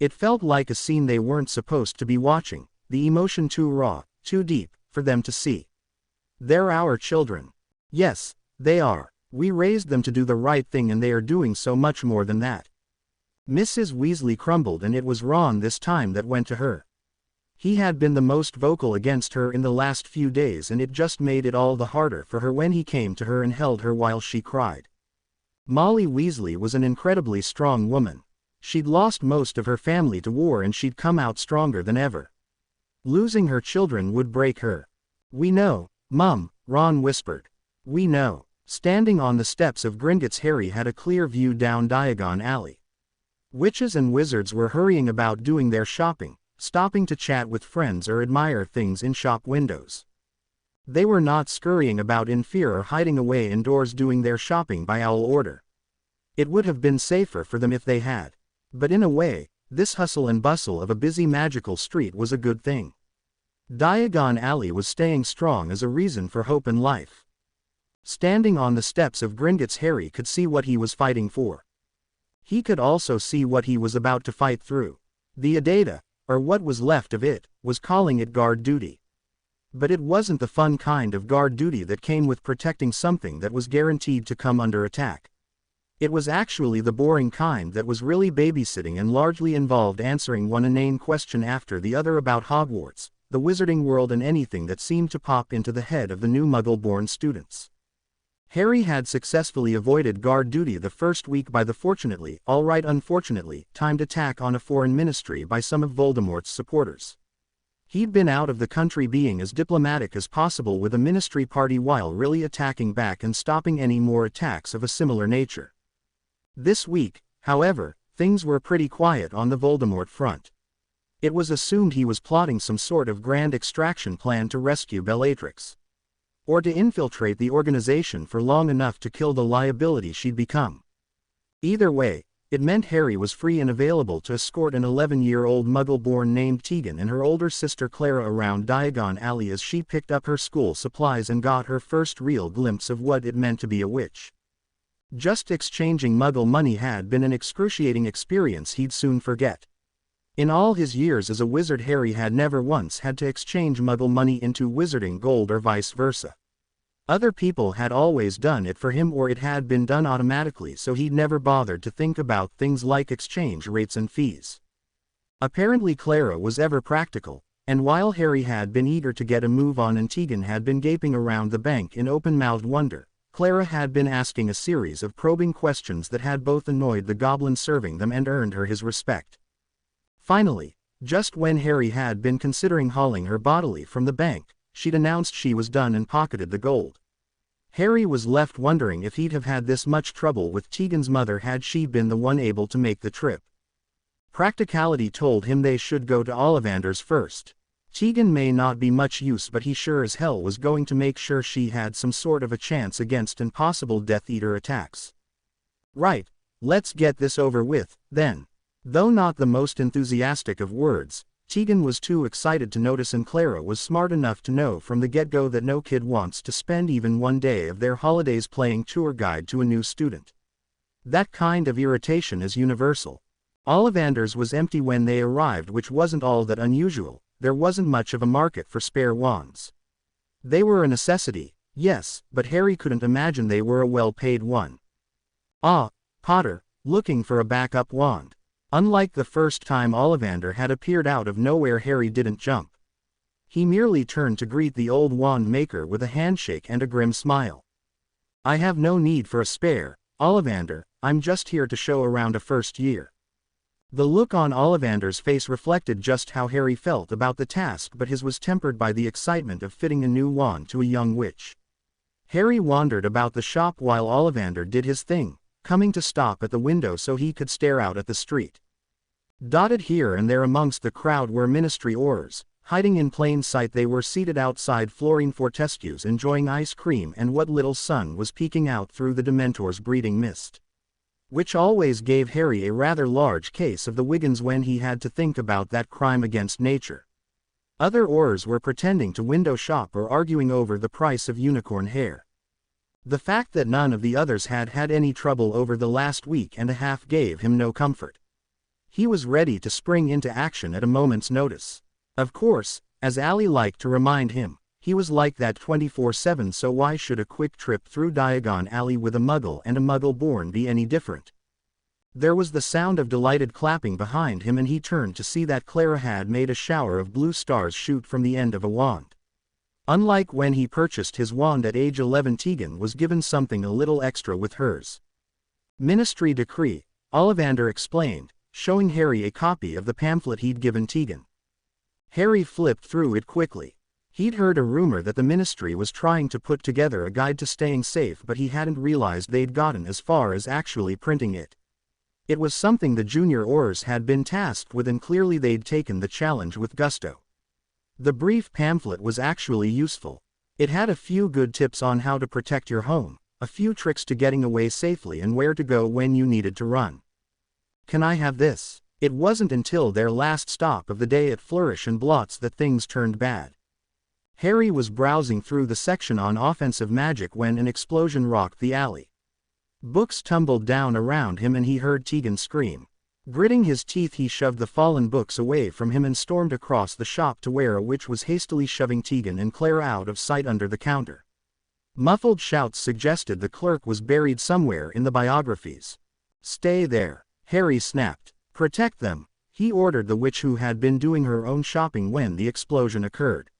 It felt like a scene they weren't supposed to be watching, the emotion too raw, too deep, for them to see. They're our children. Yes, they are. We raised them to do the right thing, and they are doing so much more than that. Mrs. Weasley crumbled, and it was Ron this time that went to her. He had been the most vocal against her in the last few days, and it just made it all the harder for her when he came to her and held her while she cried. Molly Weasley was an incredibly strong woman. She'd lost most of her family to war, and she'd come out stronger than ever. Losing her children would break her. We know, Mum, Ron whispered. We know. Standing on the steps of Gringotts, Harry had a clear view down Diagon Alley. Witches and wizards were hurrying about doing their shopping, stopping to chat with friends or admire things in shop windows. They were not scurrying about in fear or hiding away indoors doing their shopping by owl order. It would have been safer for them if they had. But in a way, this hustle and bustle of a busy magical street was a good thing. Diagon Alley was staying strong as a reason for hope in life. Standing on the steps of Gringotts, Harry could see what he was fighting for. He could also see what he was about to fight through. The Adada, or what was left of it, was calling it guard duty. But it wasn't the fun kind of guard duty that came with protecting something that was guaranteed to come under attack. It was actually the boring kind that was really babysitting and largely involved answering one inane question after the other about Hogwarts, the wizarding world, and anything that seemed to pop into the head of the new Muggle-born students. Harry had successfully avoided guard duty the first week by the fortunately, alright unfortunately, timed attack on a foreign ministry by some of Voldemort's supporters. He'd been out of the country being as diplomatic as possible with a ministry party while really attacking back and stopping any more attacks of a similar nature. This week, however, things were pretty quiet on the Voldemort front. It was assumed he was plotting some sort of grand extraction plan to rescue Bellatrix. Or to infiltrate the organization for long enough to kill the liability she'd become. Either way, it meant Harry was free and available to escort an 11-year-old Muggle-born named Tegan and her older sister Clara around Diagon Alley as she picked up her school supplies and got her first real glimpse of what it meant to be a witch. Just exchanging Muggle money had been an excruciating experience he'd soon forget. In all his years as a wizard, Harry had never once had to exchange Muggle money into wizarding gold or vice versa. Other people had always done it for him, or it had been done automatically, so he'd never bothered to think about things like exchange rates and fees. Apparently Clara was ever practical, and while Harry had been eager to get a move on and Tegan had been gaping around the bank in open-mouthed wonder, Clara had been asking a series of probing questions that had both annoyed the goblin serving them and earned her his respect. Finally, just when Harry had been considering hauling her bodily from the bank, she'd announced she was done and pocketed the gold. Harry was left wondering if he'd have had this much trouble with Tegan's mother had she been the one able to make the trip. Practicality told him they should go to Ollivander's first. Tegan may not be much use, but he sure as hell was going to make sure she had some sort of a chance against impossible Death Eater attacks. Right, let's get this over with, then. Though not the most enthusiastic of words, Tegan was too excited to notice, and Clara was smart enough to know from the get-go that no kid wants to spend even one day of their holidays playing tour guide to a new student. That kind of irritation is universal. Ollivander's was empty when they arrived, which wasn't all that unusual. There wasn't much of a market for spare wands. They were a necessity, yes, but Harry couldn't imagine they were a well-paid one. Ah, Potter, looking for a backup wand. Unlike the first time Ollivander had appeared out of nowhere, Harry didn't jump. He merely turned to greet the old wand maker with a handshake and a grim smile. I have no need for a spare, Ollivander, I'm just here to show around a first year. The look on Ollivander's face reflected just how Harry felt about the task, but his was tempered by the excitement of fitting a new wand to a young witch. Harry wandered about the shop while Ollivander did his thing, coming to stop at the window so he could stare out at the street. Dotted here and there amongst the crowd were Ministry Aurors. Hiding in plain sight they were seated outside Florine Fortescue's enjoying ice cream and what little sun was peeking out through the Dementor's breeding mist. Which always gave Harry a rather large case of the Wiggins when he had to think about that crime against nature. Other Aurors were pretending to window shop or arguing over the price of unicorn hair. The fact that none of the others had had any trouble over the last week and a half gave him no comfort. He was ready to spring into action at a moment's notice. Of course, as Allie liked to remind him, he was like that 24/7, so why should a quick trip through Diagon Alley with a Muggle and a Muggle-born be any different? There was the sound of delighted clapping behind him and he turned to see that Clara had made a shower of blue stars shoot from the end of a wand. Unlike when he purchased his wand at age 11, Tegan was given something a little extra with hers. Ministry Decree, Ollivander explained, showing Harry a copy of the pamphlet he'd given Tegan. Harry flipped through it quickly. He'd heard a rumor that the ministry was trying to put together a guide to staying safe, but he hadn't realized they'd gotten as far as actually printing it. It was something the junior Aurors had been tasked with, and clearly they'd taken the challenge with gusto. The brief pamphlet was actually useful. It had a few good tips on how to protect your home, a few tricks to getting away safely, and where to go when you needed to run. Can I have this? It wasn't until their last stop of the day at Flourish and Blots that things turned bad. Harry was browsing through the section on offensive magic when an explosion rocked the alley. Books tumbled down around him and he heard Tegan scream. Gritting his teeth, he shoved the fallen books away from him and stormed across the shop to where a witch was hastily shoving Tegan and Clara out of sight under the counter. Muffled shouts suggested the clerk was buried somewhere in the biographies. Stay there, Harry snapped. Protect them, he ordered the witch, who had been doing her own shopping when the explosion occurred.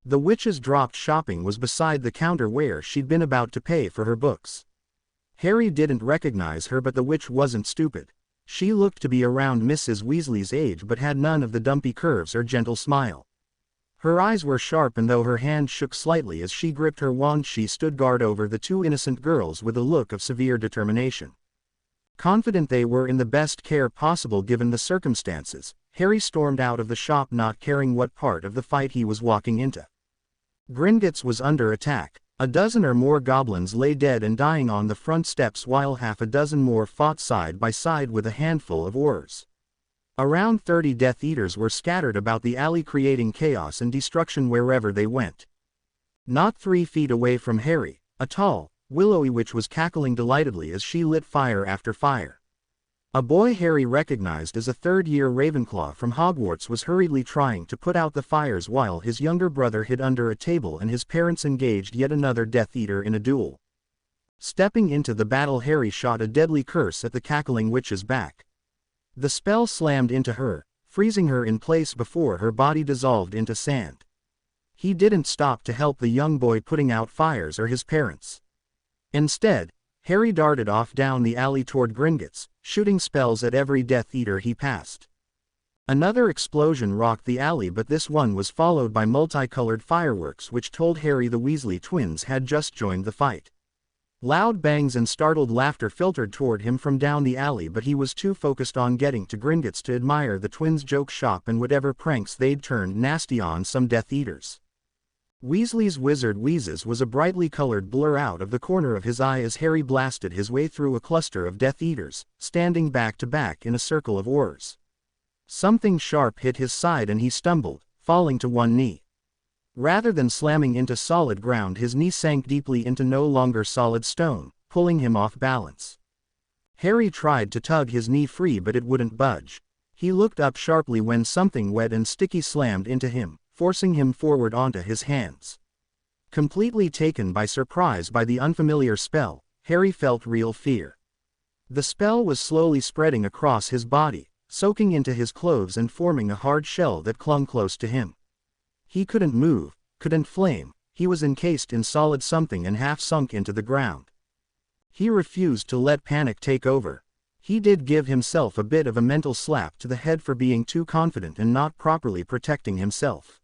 The witch's dropped shopping was beside the counter where she'd been about to pay for her books. Harry didn't recognize her, but the witch wasn't stupid. She looked to be around Mrs. Weasley's age but had none of the dumpy curves or gentle smile. Her eyes were sharp, and though her hand shook slightly as she gripped her wand, she stood guard over the two innocent girls with a look of severe determination. Confident they were in the best care possible given the circumstances, Harry stormed out of the shop, not caring what part of the fight he was walking into. Gringotts was under attack. A dozen or more goblins lay dead and dying on the front steps, while half a dozen more fought side by side with a handful of Aurors. Around 30 Death Eaters were scattered about the alley, creating chaos and destruction wherever they went. Not 3 feet away from Harry, a tall, willowy witch was cackling delightedly as she lit fire after fire. A boy Harry recognized as a third-year Ravenclaw from Hogwarts was hurriedly trying to put out the fires while his younger brother hid under a table and his parents engaged yet another Death Eater in a duel. Stepping into the battle, Harry shot a deadly curse at the cackling witch's back. The spell slammed into her, freezing her in place before her body dissolved into sand. He didn't stop to help the young boy putting out fires or his parents. Instead, Harry darted off down the alley toward Gringotts, shooting spells at every Death Eater he passed. Another explosion rocked the alley, but this one was followed by multicolored fireworks which told Harry the Weasley twins had just joined the fight. Loud bangs and startled laughter filtered toward him from down the alley, but he was too focused on getting to Gringotts to admire the twins' joke shop and whatever pranks they'd turned nasty on some Death Eaters. Weasley's Wizard Wheezes was a brightly colored blur out of the corner of his eye as Harry blasted his way through a cluster of Death Eaters, standing back to back in a circle of Aurors. Something sharp hit his side and he stumbled, falling to one knee. Rather than slamming into solid ground, his knee sank deeply into no longer solid stone, pulling him off balance. Harry tried to tug his knee free, but it wouldn't budge. He looked up sharply when something wet and sticky slammed into him, forcing him forward onto his hands. Completely taken by surprise by the unfamiliar spell, Harry felt real fear. The spell was slowly spreading across his body, soaking into his clothes and forming a hard shell that clung close to him. He couldn't move, couldn't flame, he was encased in solid something and half sunk into the ground. He refused to let panic take over. He did give himself a bit of a mental slap to the head for being too confident and not properly protecting himself.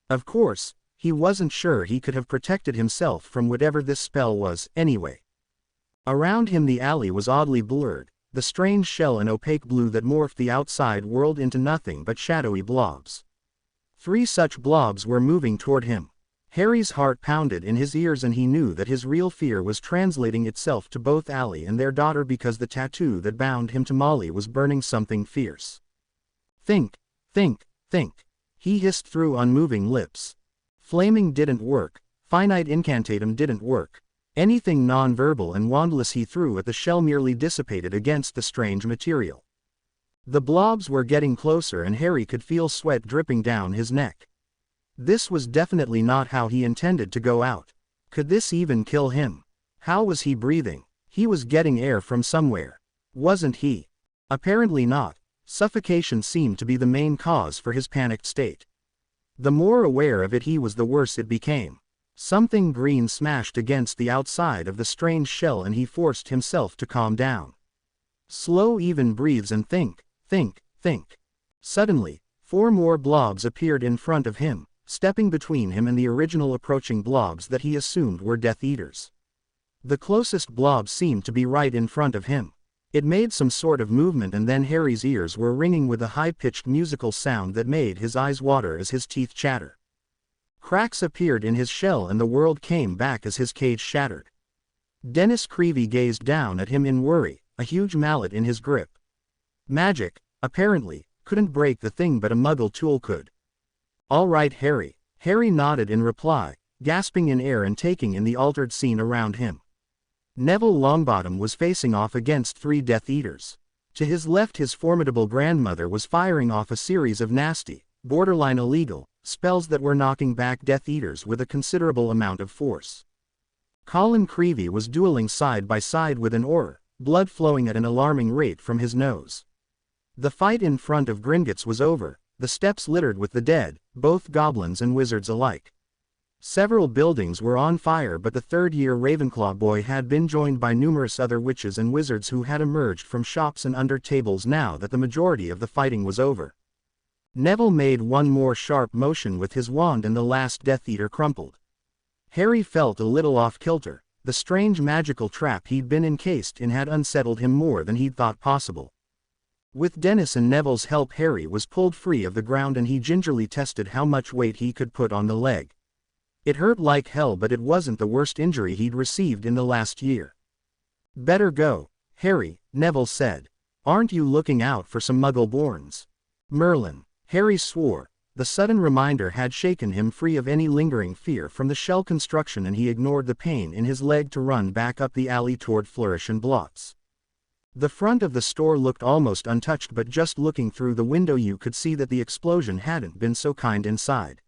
Of course, he wasn't sure he could have protected himself from whatever this spell was, anyway. Around him the alley was oddly blurred, the strange shell an opaque blue that morphed the outside world into nothing but shadowy blobs. 3 such blobs were moving toward him. Harry's heart pounded in his ears and he knew that his real fear was translating itself to both Allie and their daughter because the tattoo that bound him to Molly was burning something fierce. Think, think, think, he hissed through unmoving lips. Flaming didn't work, finite incantatum didn't work. Anything non-verbal and wandless he threw at the shell merely dissipated against the strange material. The blobs were getting closer and Harry could feel sweat dripping down his neck. This was definitely not how he intended to go out. Could this even kill him? How was he breathing? He was getting air from somewhere. Wasn't he? Apparently not. Suffocation seemed to be the main cause for his panicked state. The more aware of it he was, the worse it became. Something green smashed against the outside of the strange shell and he forced himself to calm down. Slow even breathes and think, think, think. Suddenly, 4 more blobs appeared in front of him, stepping between him and the original approaching blobs that he assumed were Death Eaters. The closest blob seemed to be right in front of him. It made some sort of movement and then Harry's ears were ringing with a high-pitched musical sound that made his eyes water as his teeth chatter. Cracks appeared in his shell and the world came back as his cage shattered. Dennis Creevy gazed down at him in worry, a huge mallet in his grip. Magic, apparently, couldn't break the thing but a Muggle tool could. "All right, Harry." Harry nodded in reply, gasping in air and taking in the altered scene around him. Neville Longbottom was facing off against 3 Death Eaters. To his left his formidable grandmother was firing off a series of nasty, borderline illegal, spells that were knocking back Death Eaters with a considerable amount of force. Colin Creevy was dueling side by side with an Auror, blood flowing at an alarming rate from his nose. The fight in front of Gringotts was over, the steps littered with the dead, both goblins and wizards alike. Several buildings were on fire but the third-year Ravenclaw boy had been joined by numerous other witches and wizards who had emerged from shops and under tables now that the majority of the fighting was over. Neville made one more sharp motion with his wand and the last Death Eater crumpled. Harry felt a little off-kilter. The strange magical trap he'd been encased in had unsettled him more than he'd thought possible. With Dennis and Neville's help Harry was pulled free of the ground and he gingerly tested how much weight he could put on the leg. It hurt like hell but it wasn't the worst injury he'd received in the last year. "Better go, Harry," Neville said. "Aren't you looking out for some Muggle-borns?" "Merlin." Harry swore. The sudden reminder had shaken him free of any lingering fear from the shell construction and he ignored the pain in his leg to run back up the alley toward Flourish and Blotts. The front of the store looked almost untouched but just looking through the window you could see that the explosion hadn't been so kind inside.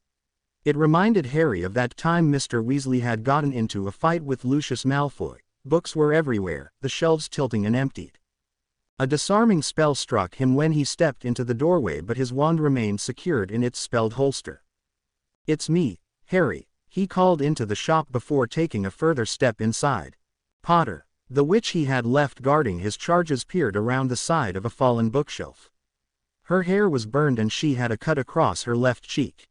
It reminded Harry of that time Mr. Weasley had gotten into a fight with Lucius Malfoy. Books were everywhere, the shelves tilting and emptied. A disarming spell struck him when he stepped into the doorway but his wand remained secured in its spelled holster. "It's me, Harry," he called into the shop before taking a further step inside. "Potter." The witch he had left guarding his charges peered around the side of a fallen bookshelf. Her hair was burned and she had a cut across her left cheek.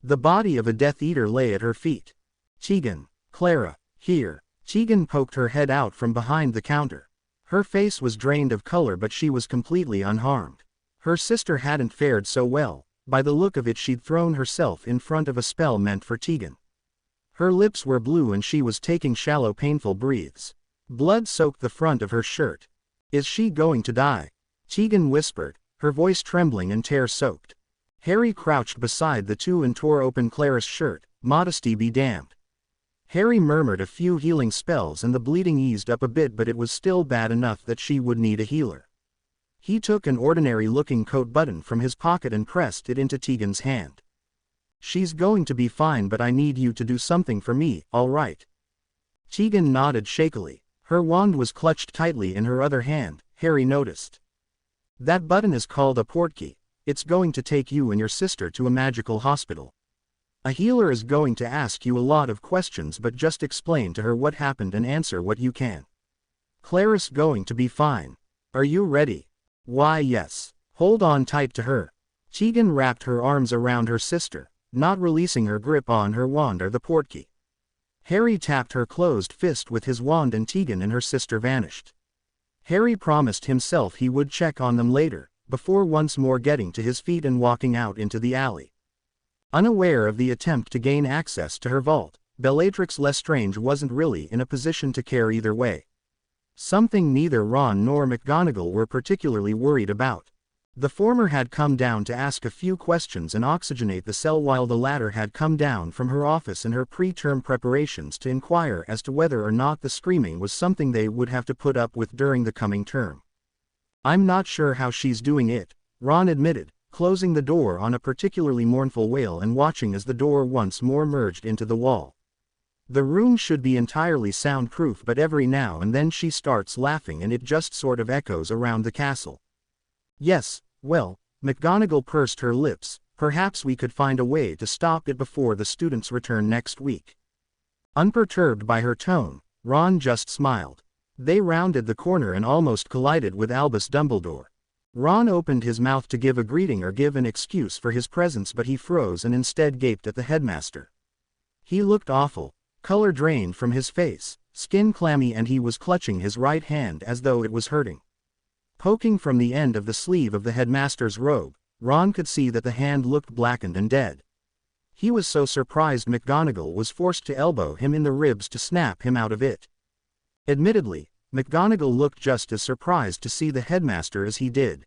The body of a Death Eater lay at her feet. "Tegan, Clara, here." Tegan poked her head out from behind the counter. Her face was drained of color but she was completely unharmed. Her sister hadn't fared so well. By the look of it she'd thrown herself in front of a spell meant for Tegan. Her lips were blue and she was taking shallow painful breaths. Blood soaked the front of her shirt. "Is she going to die?" Tegan whispered, her voice trembling and tear-soaked. Harry crouched beside the two and tore open Clara's shirt. Modesty be damned. Harry murmured a few healing spells and the bleeding eased up a bit but it was still bad enough that she would need a healer. He took an ordinary-looking coat button from his pocket and pressed it into Tegan's hand. "She's going to be fine but I need you to do something for me, all right?" Tegan nodded shakily. Her wand was clutched tightly in her other hand, Harry noticed. "That button is called a portkey. It's going to take you and your sister to a magical hospital." A healer is going to ask you a lot of questions, but just explain to her what happened and answer what you can. Clarice going to be fine. Are you ready? Why yes. Hold on tight to her. Tegan wrapped her arms around her sister, not releasing her grip on her wand or the portkey. Harry tapped her closed fist with his wand and Tegan and her sister vanished. Harry promised himself he would check on them later, before once more getting to his feet and walking out into the alley. Unaware of the attempt to gain access to her vault, Bellatrix Lestrange wasn't really in a position to care either way. Something neither Ron nor McGonagall were particularly worried about. The former had come down to ask a few questions and oxygenate the cell, while the latter had come down from her office in her pre-term preparations to inquire as to whether or not the screaming was something they would have to put up with during the coming term. "I'm not sure how she's doing it," Ron admitted, closing the door on a particularly mournful wail and watching as the door once more merged into the wall. "The room should be entirely soundproof, but every now and then she starts laughing and it just sort of echoes around the castle." "Yes, well," McGonagall pursed her lips, "perhaps we could find a way to stop it before the students return next week." Unperturbed by her tone, Ron just smiled. They rounded the corner and almost collided with Albus Dumbledore. Ron opened his mouth to give a greeting or give an excuse for his presence, but he froze and instead gaped at the headmaster. He looked awful, color drained from his face, skin clammy, and he was clutching his right hand as though it was hurting. Poking from the end of the sleeve of the headmaster's robe, Ron could see that the hand looked blackened and dead. He was so surprised McGonagall was forced to elbow him in the ribs to snap him out of it. Admittedly, McGonagall looked just as surprised to see the headmaster as he did.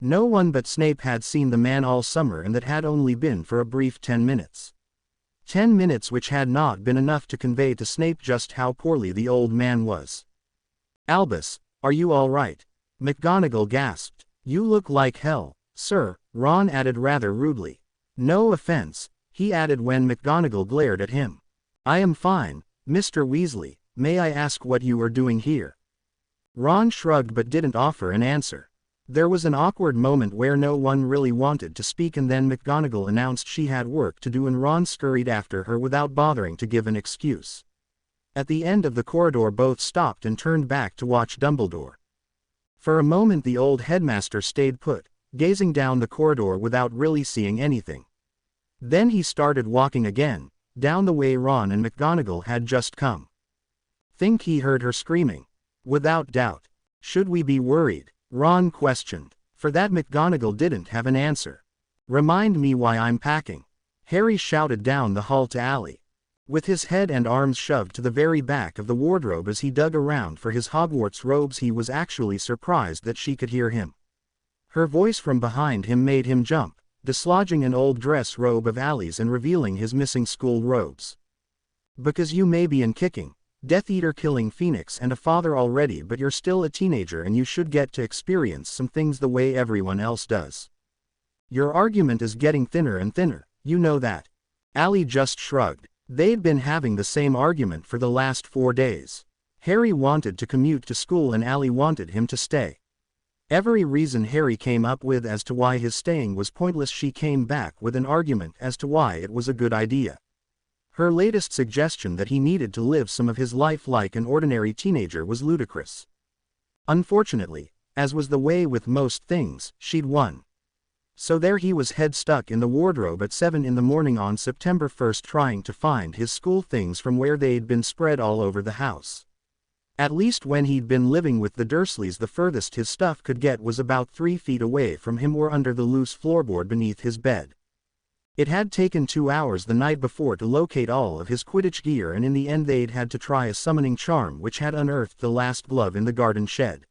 No one but Snape had seen the man all summer, and that had only been for a brief 10 minutes. 10 minutes which had not been enough to convey to Snape just how poorly the old man was. "Albus, are you all right?" McGonagall gasped. "You look like hell, sir," Ron added rather rudely. "No offense," he added when McGonagall glared at him. "I am fine, Mr. Weasley. May I ask what you are doing here?" Ron shrugged but didn't offer an answer. There was an awkward moment where no one really wanted to speak, and then McGonagall announced she had work to do and Ron scurried after her without bothering to give an excuse. At the end of the corridor both stopped and turned back to watch Dumbledore. For a moment the old headmaster stayed put, gazing down the corridor without really seeing anything. Then he started walking again, down the way Ron and McGonagall had just come. "Think he heard her screaming?" "Without doubt." "Should we be worried?" Ron questioned. For that McGonagall didn't have an answer. "Remind me why I'm packing," Harry shouted down the hall to Allie. With his head and arms shoved to the very back of the wardrobe as he dug around for his Hogwarts robes, he was actually surprised that she could hear him. Her voice from behind him made him jump, dislodging an old dress robe of Allie's and revealing his missing school robes. "Because you may be in kicking, Death Eater killing Phoenix and a father already, but you're still a teenager and you should get to experience some things the way everyone else does. Your argument is getting thinner and thinner, you know that." Allie just shrugged. They'd been having the same argument for the last 4 days. Harry wanted to commute to school and Allie wanted him to stay. Every reason Harry came up with as to why his staying was pointless, she came back with an argument as to why it was a good idea. Her latest suggestion that he needed to live some of his life like an ordinary teenager was ludicrous. Unfortunately, as was the way with most things, she'd won. So there he was, head stuck in the wardrobe at 7 in the morning on September 1st, trying to find his school things from where they'd been spread all over the house. At least when he'd been living with the Dursleys, the furthest his stuff could get was about 3 feet away from him or under the loose floorboard beneath his bed. It had taken 2 hours the night before to locate all of his Quidditch gear, and in the end they'd had to try a summoning charm which had unearthed the last glove in the garden shed.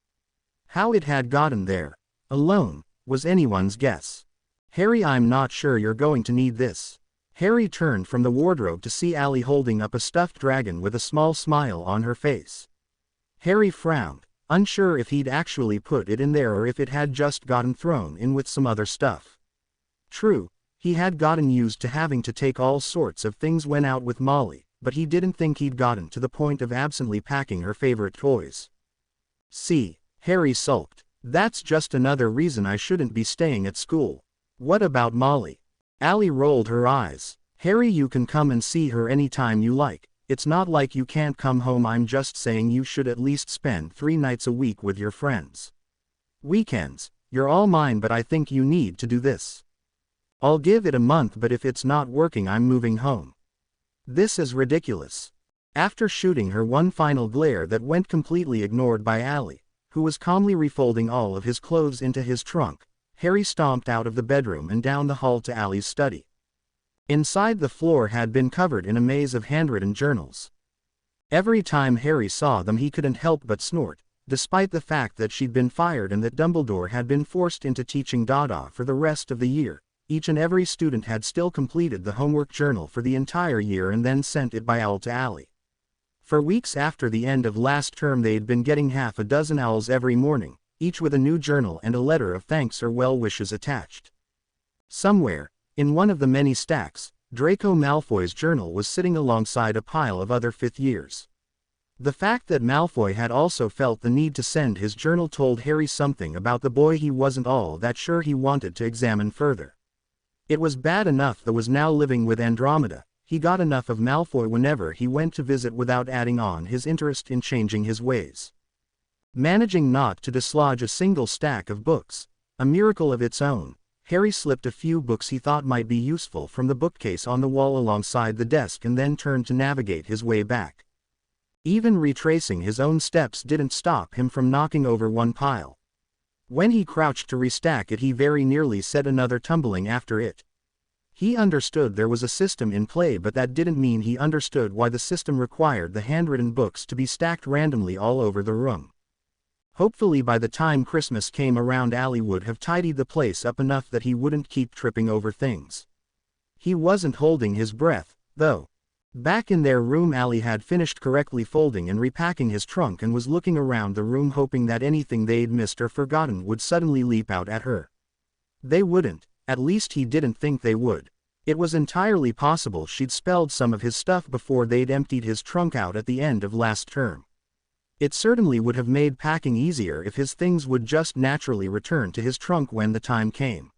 How it had gotten there, alone, was anyone's guess. "Harry, I'm not sure you're going to need this." Harry turned from the wardrobe to see Allie holding up a stuffed dragon with a small smile on her face. Harry frowned, unsure if he'd actually put it in there or if it had just gotten thrown in with some other stuff. True, he had gotten used to having to take all sorts of things when out with Molly, but he didn't think he'd gotten to the point of absently packing her favorite toys. "See," Harry sulked, "that's just another reason I shouldn't be staying at school." "What about Molly?" Allie rolled her eyes. Harry, you can come and see her anytime you like. It's not like you can't come home. I'm just saying you should at least spend 3 nights a week with your friends. Weekends, you're all mine, but I think you need to do this. I'll give it a month, but if it's not working, I'm moving home. This is ridiculous. After shooting her one final glare that went completely ignored by Allie, who was calmly refolding all of his clothes into his trunk, Harry stomped out of the bedroom and down the hall to Allie's study. Inside, the floor had been covered in a maze of handwritten journals. Every time Harry saw them, he couldn't help but snort, despite the fact that she'd been fired and that Dumbledore had been forced into teaching Dada for the rest of the year. Each and every student had still completed the homework journal for the entire year and then sent it by owl to Allie. For weeks after the end of last term, they'd been getting half a dozen owls every morning, each with a new journal and a letter of thanks or well wishes attached. Somewhere, in one of the many stacks, Draco Malfoy's journal was sitting alongside a pile of other fifth years. The fact that Malfoy had also felt the need to send his journal told Harry something about the boy he wasn't all that sure he wanted to examine further. It was bad enough that was now living with Andromeda. He got enough of Malfoy whenever he went to visit without adding on his interest in changing his ways. Managing not to dislodge a single stack of books, a miracle of its own, Harry slipped a few books he thought might be useful from the bookcase on the wall alongside the desk and then turned to navigate his way back. Even retracing his own steps didn't stop him from knocking over one pile. When he crouched to restack it, he very nearly set another tumbling after it. He understood there was a system in play, but that didn't mean he understood why the system required the handwritten books to be stacked randomly all over the room. Hopefully by the time Christmas came around, Allie would have tidied the place up enough that he wouldn't keep tripping over things. He wasn't holding his breath, though. Back in their room, Allie had finished correctly folding and repacking his trunk and was looking around the room, hoping that anything they'd missed or forgotten would suddenly leap out at her. They wouldn't, at least he didn't think they would. It was entirely possible she'd spelled some of his stuff before they'd emptied his trunk out at the end of last term. It certainly would have made packing easier if his things would just naturally return to his trunk when the time came.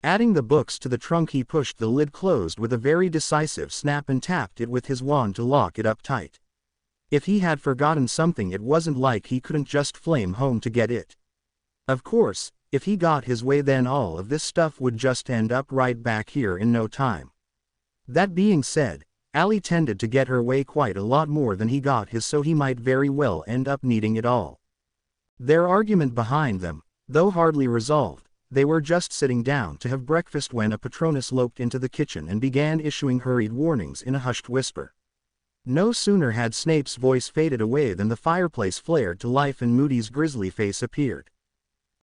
Adding the books to the trunk, he pushed the lid closed with a very decisive snap and tapped it with his wand to lock it up tight. If he had forgotten something, it wasn't like he couldn't just flame home to get it. Of course, if he got his way, then all of this stuff would just end up right back here in no time. That being said, Allie tended to get her way quite a lot more than he got his, so he might very well end up needing it all. Their argument behind them, though hardly resolved, they were just sitting down to have breakfast when a Patronus loped into the kitchen and began issuing hurried warnings in a hushed whisper. No sooner had Snape's voice faded away than the fireplace flared to life and Moody's grisly face appeared.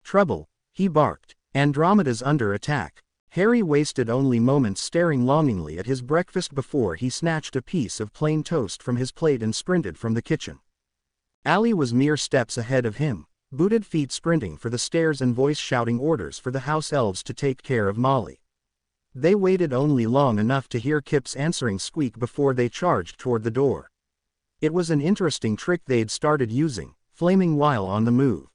"Trouble," he barked. "Andromeda's under attack." Harry wasted only moments staring longingly at his breakfast before he snatched a piece of plain toast from his plate and sprinted from the kitchen. Allie was mere steps ahead of him, booted feet sprinting for the stairs and voice shouting orders for the house elves to take care of Molly. They waited only long enough to hear Kip's answering squeak before they charged toward the door. It was an interesting trick they'd started using, flaming while on the move.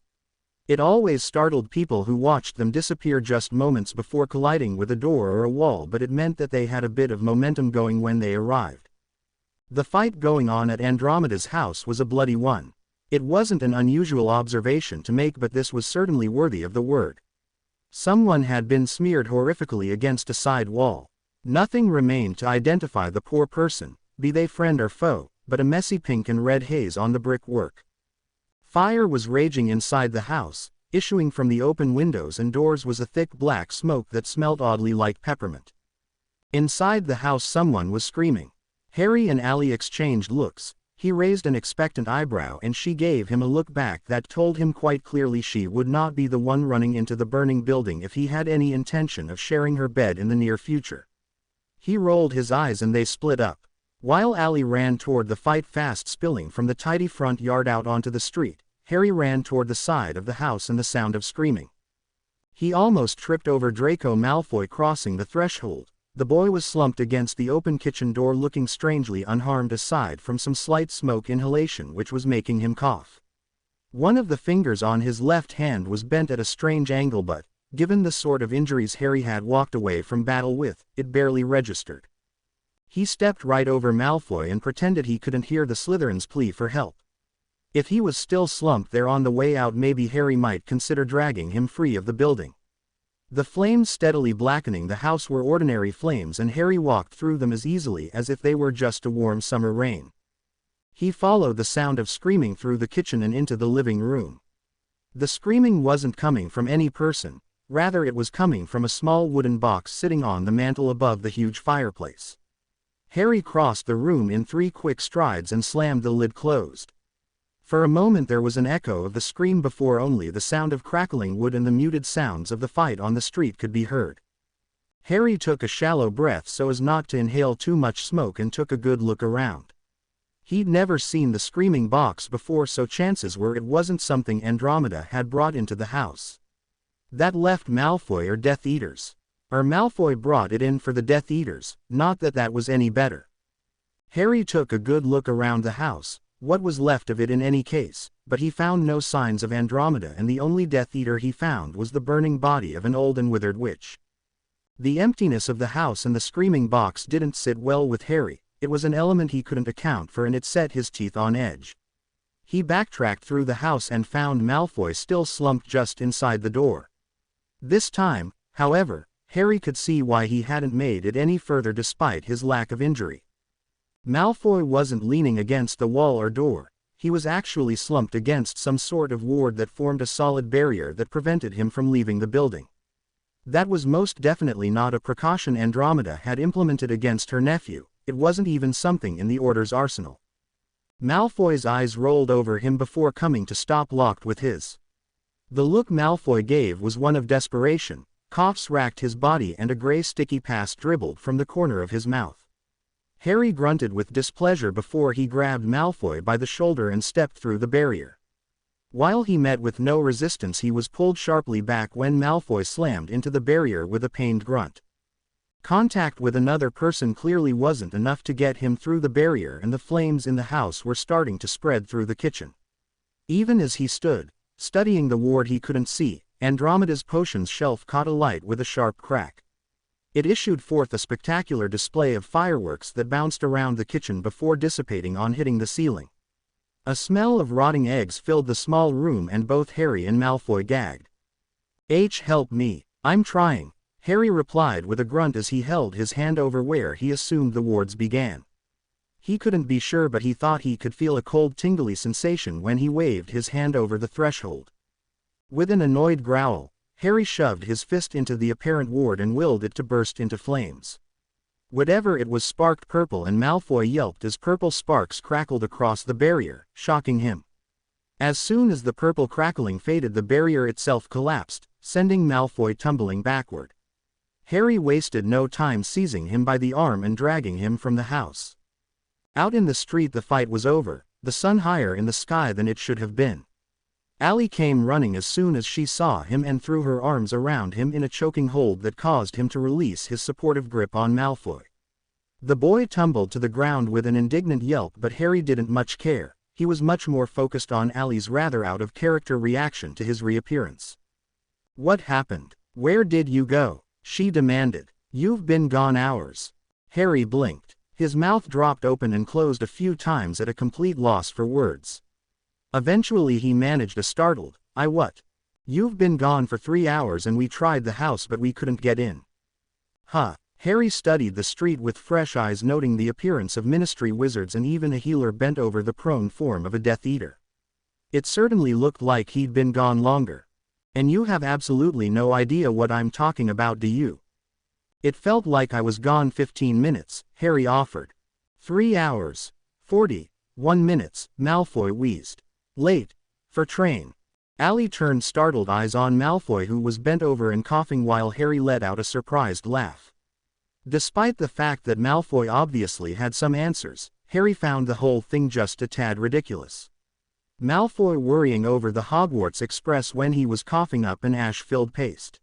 It always startled people who watched them disappear just moments before colliding with a door or a wall, but it meant that they had a bit of momentum going when they arrived. The fight going on at Andromeda's house was a bloody one. It wasn't an unusual observation to make, but this was certainly worthy of the word. Someone had been smeared horrifically against a side wall. Nothing remained to identify the poor person, be they friend or foe, but a messy pink and red haze on the brickwork. Fire was raging inside the house. Issuing from the open windows and doors was a thick black smoke that smelled oddly like peppermint. Inside the house someone was screaming. Harry and Allie exchanged looks. He raised an expectant eyebrow and she gave him a look back that told him quite clearly she would not be the one running into the burning building if he had any intention of sharing her bed in the near future. He rolled his eyes and they split up. While Allie ran toward the fight, fast spilling from the tidy front yard out onto the street, Harry ran toward the side of the house and the sound of screaming. He almost tripped over Draco Malfoy crossing the threshold. The boy was slumped against the open kitchen door, looking strangely unharmed aside from some slight smoke inhalation which was making him cough. One of the fingers on his left hand was bent at a strange angle, but, given the sort of injuries Harry had walked away from battle with, it barely registered. He stepped right over Malfoy and pretended he couldn't hear the Slytherin's plea for help. If he was still slumped there on the way out, maybe Harry might consider dragging him free of the building. The flames steadily blackening the house were ordinary flames, and Harry walked through them as easily as if they were just a warm summer rain. He followed the sound of screaming through the kitchen and into the living room. The screaming wasn't coming from any person, rather it was coming from a small wooden box sitting on the mantel above the huge fireplace. Harry crossed the room in 3 quick strides and slammed the lid closed. For a moment there was an echo of the scream before only the sound of crackling wood and the muted sounds of the fight on the street could be heard. Harry took a shallow breath so as not to inhale too much smoke and took a good look around. He'd never seen the screaming box before, so chances were it wasn't something Andromeda had brought into the house. That left Malfoy or Death Eaters. Or Malfoy brought it in for the Death Eaters, not that that was any better. Harry took a good look around the house, what was left of it in any case, but he found no signs of Andromeda, and the only Death Eater he found was the burning body of an old and withered witch. The emptiness of the house and the screaming box didn't sit well with Harry. It was an element he couldn't account for, and it set his teeth on edge. He backtracked through the house and found Malfoy still slumped just inside the door. This time, however, Harry could see why he hadn't made it any further despite his lack of injury. Malfoy wasn't leaning against the wall or door, he was actually slumped against some sort of ward that formed a solid barrier that prevented him from leaving the building. That was most definitely not a precaution Andromeda had implemented against her nephew. It wasn't even something in the Order's arsenal. Malfoy's eyes rolled over him before coming to stop locked with his. The look Malfoy gave was one of desperation, coughs racked his body and a gray sticky pus dribbled from the corner of his mouth. Harry grunted with displeasure before he grabbed Malfoy by the shoulder and stepped through the barrier. While he met with no resistance, he was pulled sharply back when Malfoy slammed into the barrier with a pained grunt. Contact with another person clearly wasn't enough to get him through the barrier, and the flames in the house were starting to spread through the kitchen. Even as he stood, studying the ward, he couldn't see. Andromeda's potions shelf caught alight with a sharp crack. It issued forth a spectacular display of fireworks that bounced around the kitchen before dissipating on hitting the ceiling. A smell of rotting eggs filled the small room, and both Harry and Malfoy gagged. Help me, I'm trying," Harry replied with a grunt as he held his hand over where he assumed the wards began. He couldn't be sure, but he thought he could feel a cold tingly sensation when he waved his hand over the threshold. With an annoyed growl, Harry shoved his fist into the apparent ward and willed it to burst into flames. Whatever it was sparked purple, and Malfoy yelped as purple sparks crackled across the barrier, shocking him. As soon as the purple crackling faded, the barrier itself collapsed, sending Malfoy tumbling backward. Harry wasted no time seizing him by the arm and dragging him from the house. Out in the street the fight was over, the sun higher in the sky than it should have been. Allie came running as soon as she saw him and threw her arms around him in a choking hold that caused him to release his supportive grip on Malfoy. The boy tumbled to the ground with an indignant yelp, but Harry didn't much care. He was much more focused on Allie's rather out-of-character reaction to his reappearance. "What happened? Where did you go?" she demanded. "You've been gone hours." Harry blinked. His mouth dropped open and closed a few times at a complete loss for words. Eventually he managed a startled, "I what? You've been gone for 3 hours and we tried the house but we couldn't get in." "Huh." Harry studied the street with fresh eyes, noting the appearance of ministry wizards and even a healer bent over the prone form of a Death Eater. It certainly looked like he'd been gone longer. "And you have absolutely no idea what I'm talking about, do you?" "It felt like I was gone 15 minutes, Harry offered. 3 hours. 41 minutes, Malfoy wheezed. "Late. For train." Allie turned startled eyes on Malfoy, who was bent over and coughing, while Harry let out a surprised laugh. Despite the fact that Malfoy obviously had some answers, Harry found the whole thing just a tad ridiculous. Malfoy worrying over the Hogwarts Express when he was coughing up an ash-filled paste.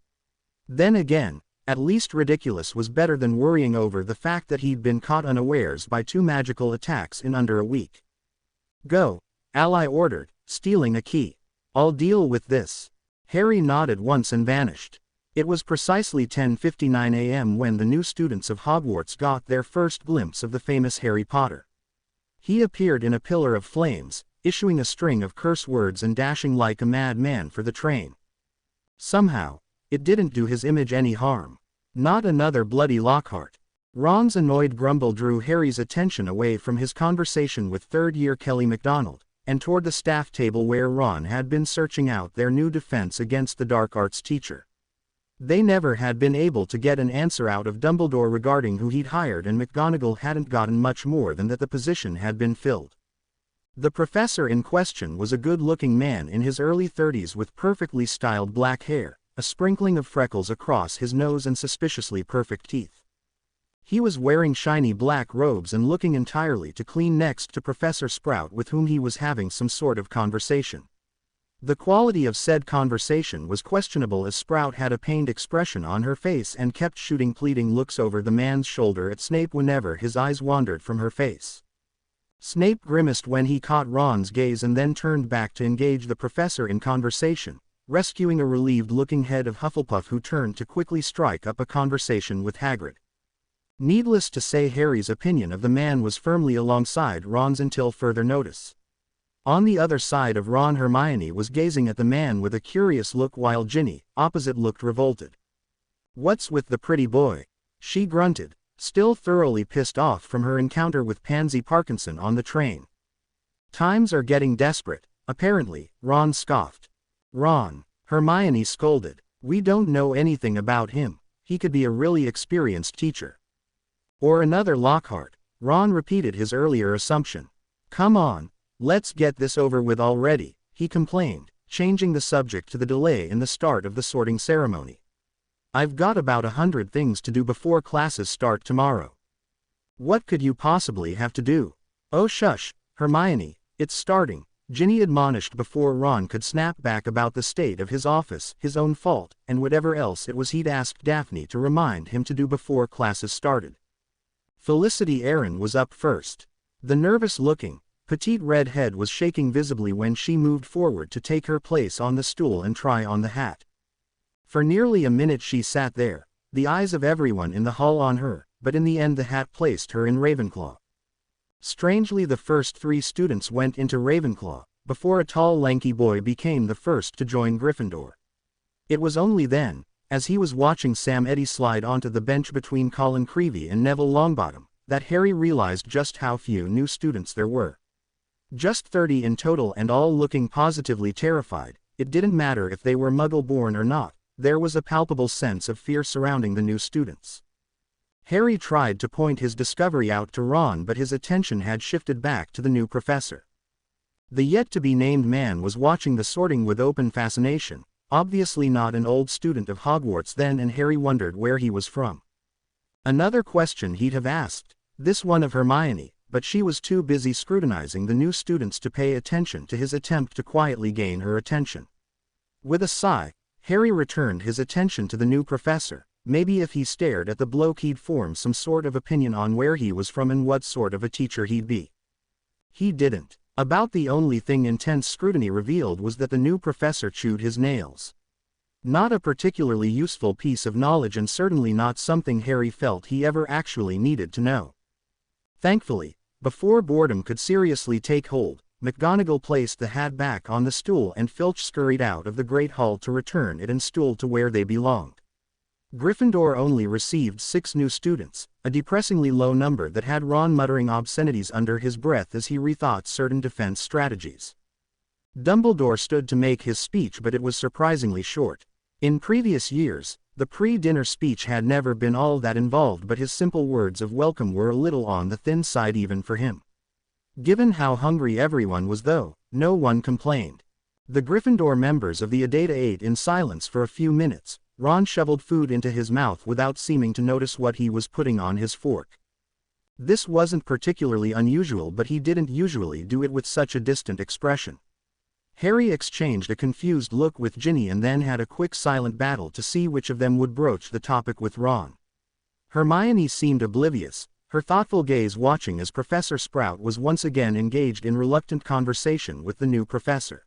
Then again, at least ridiculous was better than worrying over the fact that he'd been caught unawares by 2 magical attacks in under a week. "Go," Ally ordered, stealing a key. "I'll deal with this." Harry nodded once and vanished. It was precisely 10:59 a.m. when the new students of Hogwarts got their first glimpse of the famous Harry Potter. He appeared in a pillar of flames, issuing a string of curse words and dashing like a madman for the train. Somehow, it didn't do his image any harm. Not another bloody Lockhart. Ron's annoyed grumble drew Harry's attention away from his conversation with third-year Kelly MacDonald, and toward the staff table where Ron had been searching out their new defense against the dark arts teacher. They never had been able to get an answer out of Dumbledore regarding who he'd hired, and McGonagall hadn't gotten much more than that the position had been filled. The professor in question was a good-looking man in his early 30s with perfectly styled black hair, a sprinkling of freckles across his nose and suspiciously perfect teeth. He was wearing shiny black robes and looking entirely too clean next to Professor Sprout, with whom he was having some sort of conversation. The quality of said conversation was questionable, as Sprout had a pained expression on her face and kept shooting pleading looks over the man's shoulder at Snape whenever his eyes wandered from her face. Snape grimaced when he caught Ron's gaze and then turned back to engage the professor in conversation, rescuing a relieved-looking head of Hufflepuff who turned to quickly strike up a conversation with Hagrid. Needless to say, Harry's opinion of the man was firmly alongside Ron's until further notice. On the other side of Ron, Hermione was gazing at the man with a curious look while Ginny, opposite, looked revolted. "What's with the pretty boy?" she grunted, still thoroughly pissed off from her encounter with Pansy Parkinson on the train. "Times are getting desperate, apparently," Ron scoffed. "Ron," Hermione scolded, "we don't know anything about him. He could be a really experienced teacher. Or another Lockhart." Ron repeated his earlier assumption. "Come on, let's get this over with already," he complained, changing the subject to the delay in the start of the sorting ceremony. "I've got about 100 things to do before classes start tomorrow." "What could you possibly have to do?" "Oh shush, Hermione, it's starting," Ginny admonished before Ron could snap back about the state of his office, his own fault, and whatever else it was he'd asked Daphne to remind him to do before classes started. Felicity Aaron was up first. The nervous-looking, petite redhead was shaking visibly when she moved forward to take her place on the stool and try on the hat. For nearly a minute she sat there, the eyes of everyone in the hall on her, but in the end the hat placed her in Ravenclaw. Strangely, the first 3 students went into Ravenclaw, before a tall lanky boy became the first to join Gryffindor. It was only then, as he was watching Sam Eddy slide onto the bench between Colin Creevey and Neville Longbottom, that Harry realized just how few new students there were. Just 30 in total, and all looking positively terrified. It didn't matter if they were Muggle-born or not, there was a palpable sense of fear surrounding the new students. Harry tried to point his discovery out to Ron, but his attention had shifted back to the new professor. The yet-to-be-named man was watching the sorting with open fascination, obviously not an old student of Hogwarts then, and Harry wondered where he was from. Another question he'd have asked, this one of Hermione, but she was too busy scrutinizing the new students to pay attention to his attempt to quietly gain her attention. With a sigh, Harry returned his attention to the new professor. Maybe if he stared at the bloke he'd form some sort of opinion on where he was from and what sort of a teacher he'd be. He didn't. About the only thing intense scrutiny revealed was that the new professor chewed his nails. Not a particularly useful piece of knowledge, and certainly not something Harry felt he ever actually needed to know. Thankfully, before boredom could seriously take hold, McGonagall placed the hat back on the stool and Filch scurried out of the Great Hall to return it and stool to where they belonged. Gryffindor only received 6 new students, a depressingly low number that had Ron muttering obscenities under his breath as he rethought certain defense strategies. Dumbledore stood to make his speech, but it was surprisingly short. In previous years, the pre-dinner speech had never been all that involved, but his simple words of welcome were a little on the thin side even for him. Given how hungry everyone was, though, no one complained. The Gryffindor members of the Adata ate in silence for a few minutes. Ron shoveled food into his mouth without seeming to notice what he was putting on his fork. This wasn't particularly unusual, but he didn't usually do it with such a distant expression. Harry exchanged a confused look with Ginny and then had a quick silent battle to see which of them would broach the topic with Ron. Hermione seemed oblivious, her thoughtful gaze watching as Professor Sprout was once again engaged in reluctant conversation with the new professor.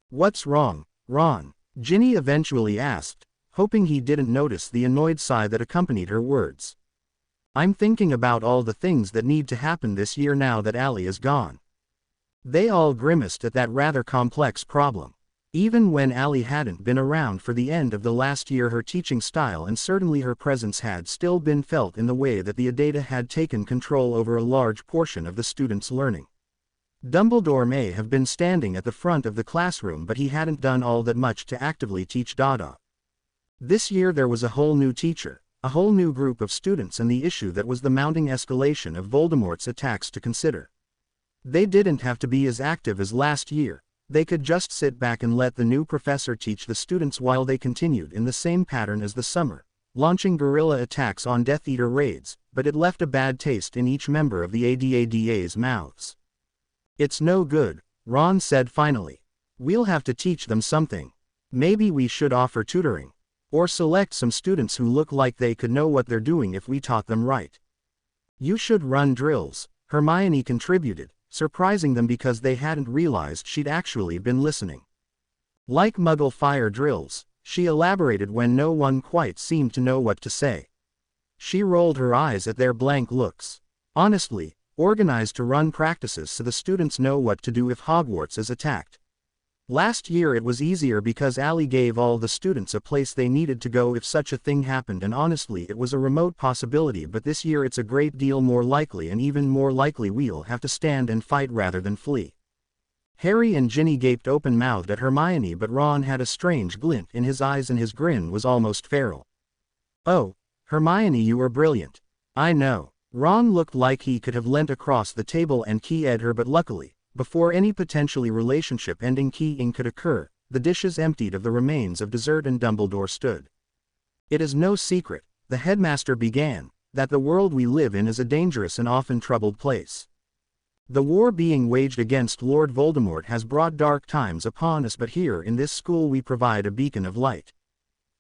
"What's wrong, Ron?" Ginny eventually asked, hoping he didn't notice the annoyed sigh that accompanied her words. I'm thinking about all the things that need to happen this year now that Allie is gone. They all grimaced at that rather complex problem. Even when Allie hadn't been around for the end of the last year, her teaching style and certainly her presence had still been felt in the way that the Adata had taken control over a large portion of the students' learning. Dumbledore may have been standing at the front of the classroom, but he hadn't done all that much to actively teach Dada. This year there was a whole new teacher, a whole new group of students, and the issue that was the mounting escalation of Voldemort's attacks to consider. They didn't have to be as active as last year. They could just sit back and let the new professor teach the students while they continued in the same pattern as the summer, launching guerrilla attacks on Death Eater raids, but it left a bad taste in each member of the ADADA's mouths. It's no good, Ron said finally. We'll have to teach them something. Maybe we should offer tutoring. Or select some students who look like they could know what they're doing if we taught them right. You should run drills, Hermione contributed, surprising them because they hadn't realized she'd actually been listening. Like Muggle fire drills, she elaborated when no one quite seemed to know what to say. She rolled her eyes at their blank looks. Honestly, organized to run practices so the students know what to do if Hogwarts is attacked. Last year it was easier because Allie gave all the students a place they needed to go if such a thing happened, and honestly it was a remote possibility, but this year it's a great deal more likely, and even more likely we'll have to stand and fight rather than flee. Harry and Ginny gaped open-mouthed at Hermione, but Ron had a strange glint in his eyes and his grin was almost feral. Oh, Hermione, you were brilliant. I know. Ron looked like he could have leant across the table and keyed her, but luckily, before any potentially relationship-ending keying could occur, the dishes emptied of the remains of dessert and Dumbledore stood. It is no secret, the headmaster began, that the world we live in is a dangerous and often troubled place. The war being waged against Lord Voldemort has brought dark times upon us, but here in this school we provide a beacon of light.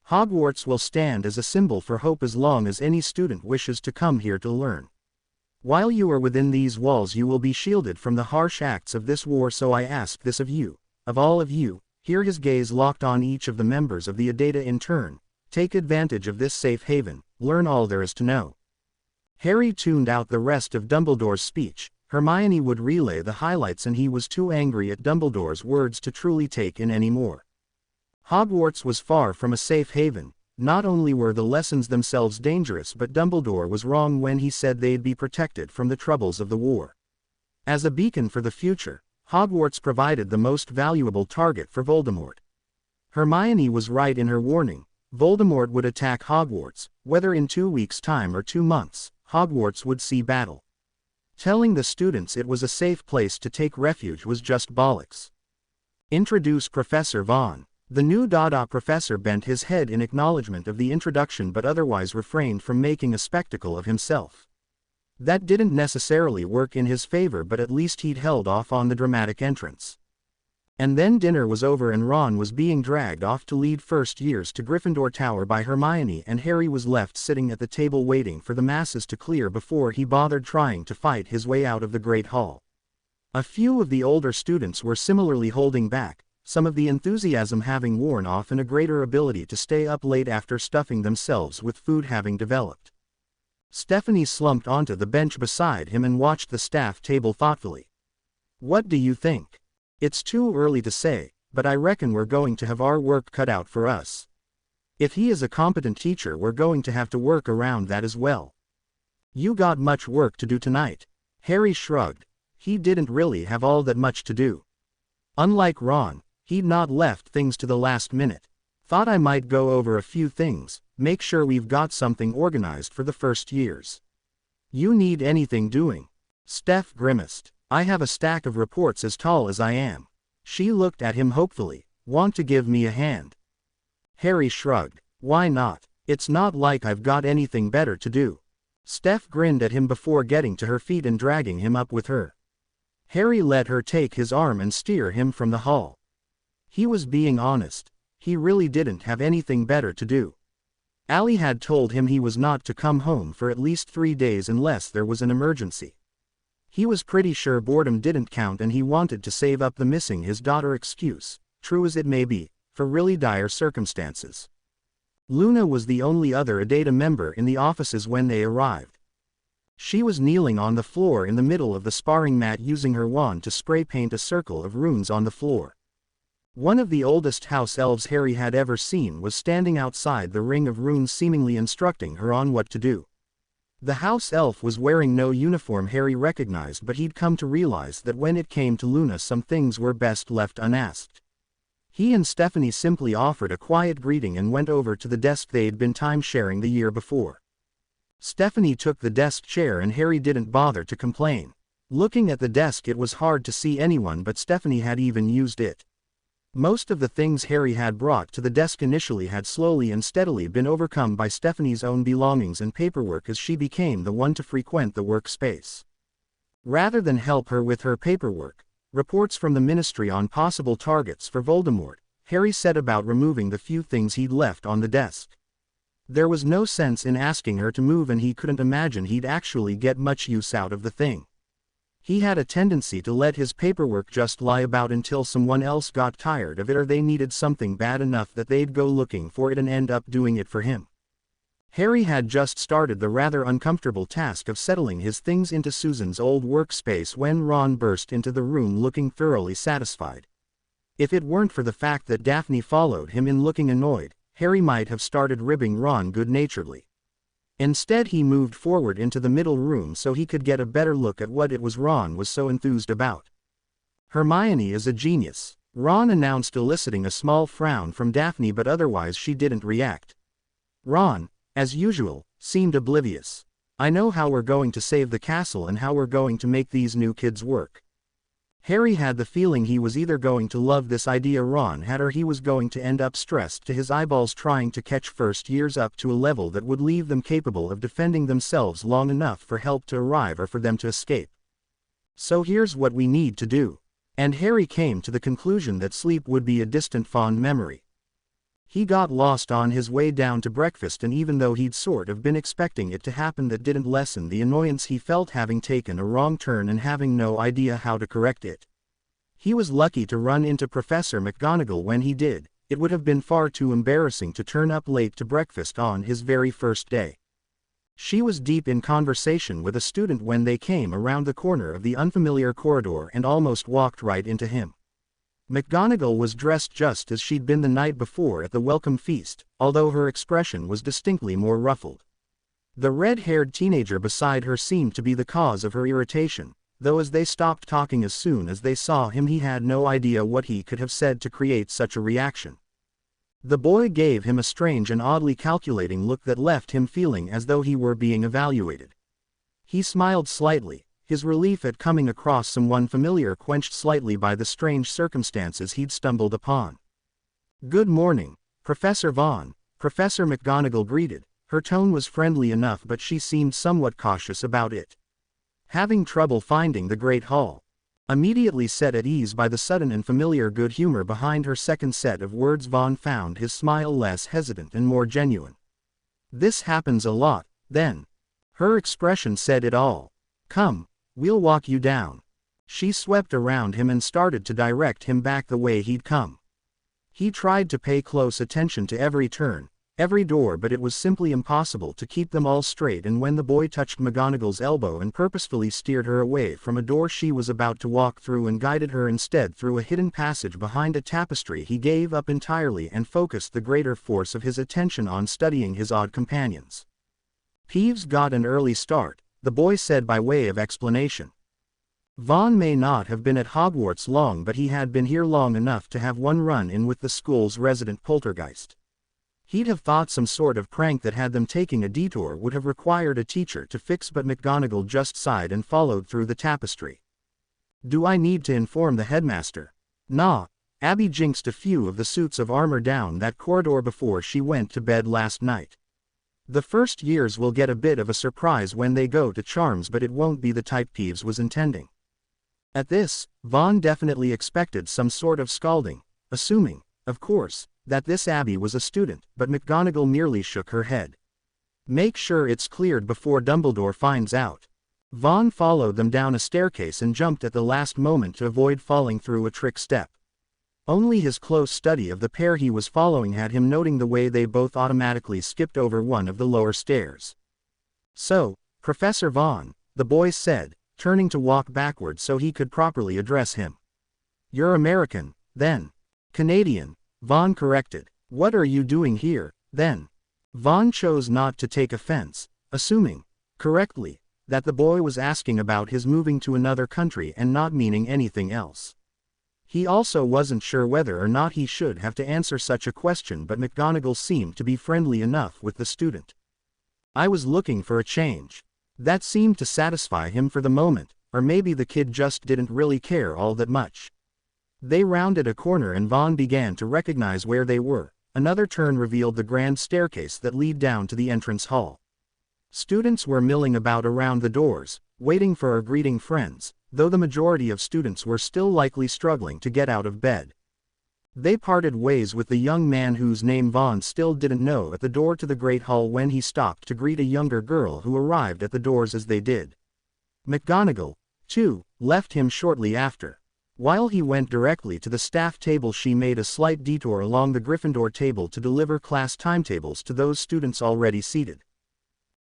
Hogwarts will stand as a symbol for hope as long as any student wishes to come here to learn. While you are within these walls you will be shielded from the harsh acts of this war, so I ask this of you, of all of you. Here his gaze locked on each of the members of the Adata in turn. Take advantage of this safe haven, learn all there is to know. Harry tuned out the rest of Dumbledore's speech. Hermione would relay the highlights and he was too angry at Dumbledore's words to truly take in any more. Hogwarts was far from a safe haven. Not only were the lessons themselves dangerous, but Dumbledore was wrong when he said they'd be protected from the troubles of the war. As a beacon for the future, Hogwarts provided the most valuable target for Voldemort. Hermione was right in her warning. Voldemort would attack Hogwarts, whether in 2 weeks' time or 2 months, Hogwarts would see battle. Telling the students it was a safe place to take refuge was just bollocks. Introduce Professor Vaughn. The new Dada professor bent his head in acknowledgement of the introduction but otherwise refrained from making a spectacle of himself. That didn't necessarily work in his favor, but at least he'd held off on the dramatic entrance. And then dinner was over and Ron was being dragged off to lead first years to Gryffindor Tower by Hermione, and Harry was left sitting at the table waiting for the masses to clear before he bothered trying to fight his way out of the Great Hall. A few of the older students were similarly holding back, some of the enthusiasm having worn off and a greater ability to stay up late after stuffing themselves with food having developed. Stephanie slumped onto the bench beside him and watched the staff table thoughtfully. What do you think? It's too early to say, but I reckon we're going to have our work cut out for us. If he is a competent teacher, we're going to have to work around that as well. You got much work to do tonight. Harry shrugged. He didn't really have all that much to do. Unlike Ron, he'd not left things to the last minute. Thought I might go over a few things, make sure we've got something organized for the first years. You need anything doing? Steph grimaced. I have a stack of reports as tall as I am. She looked at him hopefully. Want to give me a hand? Harry shrugged. Why not? It's not like I've got anything better to do. Steph grinned at him before getting to her feet and dragging him up with her. Harry let her take his arm and steer him from the hall. He was being honest. He really didn't have anything better to do. Allie had told him he was not to come home for at least 3 days unless there was an emergency. He was pretty sure boredom didn't count, and he wanted to save up the missing his daughter excuse, true as it may be, for really dire circumstances. Luna was the only other Adata member in the offices when they arrived. She was kneeling on the floor in the middle of the sparring mat using her wand to spray paint a circle of runes on the floor. One of the oldest house elves Harry had ever seen was standing outside the ring of runes seemingly instructing her on what to do. The house elf was wearing no uniform Harry recognized, but he'd come to realize that when it came to Luna some things were best left unasked. He and Stephanie simply offered a quiet greeting and went over to the desk they'd been time-sharing the year before. Stephanie took the desk chair and Harry didn't bother to complain. Looking at the desk it was hard to see anyone, but Stephanie had even used it. Most of the things Harry had brought to the desk initially had slowly and steadily been overcome by Stephanie's own belongings and paperwork as she became the one to frequent the workspace. Rather than help her with her paperwork, reports from the Ministry on possible targets for Voldemort, Harry set about removing the few things he'd left on the desk. There was no sense in asking her to move, and he couldn't imagine he'd actually get much use out of the thing. He had a tendency to let his paperwork just lie about until someone else got tired of it or they needed something bad enough that they'd go looking for it and end up doing it for him. Harry had just started the rather uncomfortable task of settling his things into Susan's old workspace when Ron burst into the room looking thoroughly satisfied. If it weren't for the fact that Daphne followed him in looking annoyed, Harry might have started ribbing Ron good-naturedly. Instead he moved forward into the middle room so he could get a better look at what it was Ron was so enthused about. "Hermione is a genius," Ron announced, eliciting a small frown from Daphne, but otherwise she didn't react. Ron, as usual, seemed oblivious. "I know how we're going to save the castle and how we're going to make these new kids work." Harry had the feeling he was either going to love this idea Ron had or he was going to end up stressed to his eyeballs trying to catch first years up to a level that would leave them capable of defending themselves long enough for help to arrive or for them to escape. "So here's what we need to do." And Harry came to the conclusion that sleep would be a distant fond memory. He got lost on his way down to breakfast, and even though he'd sort of been expecting it to happen, that didn't lessen the annoyance he felt having taken a wrong turn and having no idea how to correct it. He was lucky to run into Professor McGonagall when he did. It would have been far too embarrassing to turn up late to breakfast on his very first day. She was deep in conversation with a student when they came around the corner of the unfamiliar corridor and almost walked right into him. McGonagall was dressed just as she'd been the night before at the welcome feast, although her expression was distinctly more ruffled. The red-haired teenager beside her seemed to be the cause of her irritation, though as they stopped talking as soon as they saw him he had no idea what he could have said to create such a reaction. The boy gave him a strange and oddly calculating look that left him feeling as though he were being evaluated. He smiled slightly, his relief at coming across someone familiar quenched slightly by the strange circumstances he'd stumbled upon. "Good morning, Professor Vaughn," Professor McGonagall greeted. Her tone was friendly enough, but she seemed somewhat cautious about it. "Having trouble finding the Great Hall?" Immediately set at ease by the sudden and familiar good humor behind her second set of words, Vaughn found his smile less hesitant and more genuine. "This happens a lot, then." Her expression said it all. "Come, we'll walk you down." She swept around him and started to direct him back the way he'd come. He tried to pay close attention to every turn, every door, but it was simply impossible to keep them all straight, and when the boy touched McGonagall's elbow and purposefully steered her away from a door she was about to walk through and guided her instead through a hidden passage behind a tapestry, he gave up entirely and focused the greater force of his attention on studying his odd companions. "Peeves got an early start," the boy said by way of explanation. Vaughn may not have been at Hogwarts long, but he had been here long enough to have one run-in with the school's resident poltergeist. He'd have thought some sort of prank that had them taking a detour would have required a teacher to fix, but McGonagall just sighed and followed through the tapestry. "Do I need to inform the headmaster?" "Nah, Abby jinxed a few of the suits of armor down that corridor before she went to bed last night. The first years will get a bit of a surprise when they go to Charms, but it won't be the type Peeves was intending." At this, Vaughn definitely expected some sort of scalding, assuming, of course, that this Abby was a student, but McGonagall merely shook her head. "Make sure it's cleared before Dumbledore finds out." Vaughn followed them down a staircase and jumped at the last moment to avoid falling through a trick step. Only his close study of the pair he was following had him noting the way they both automatically skipped over one of the lower stairs. "So, Professor Vaughn," the boy said, turning to walk backward so he could properly address him. "You're American, then." "Canadian," Vaughn corrected. "What are you doing here, then?" Vaughn chose not to take offense, assuming, correctly, that the boy was asking about his moving to another country and not meaning anything else. He also wasn't sure whether or not he should have to answer such a question, but McGonagall seemed to be friendly enough with the student. "I was looking for a change." That seemed to satisfy him for the moment, or maybe the kid just didn't really care all that much. They rounded a corner and Vaughn began to recognize where they were. Another turn revealed the grand staircase that led down to the entrance hall. Students were milling about around the doors, waiting for or greeting friends, though the majority of students were still likely struggling to get out of bed. They parted ways with the young man whose name Vaughn still didn't know at the door to the Great Hall when he stopped to greet a younger girl who arrived at the doors as they did. McGonagall, too, left him shortly after. While he went directly to the staff table, she made a slight detour along the Gryffindor table to deliver class timetables to those students already seated.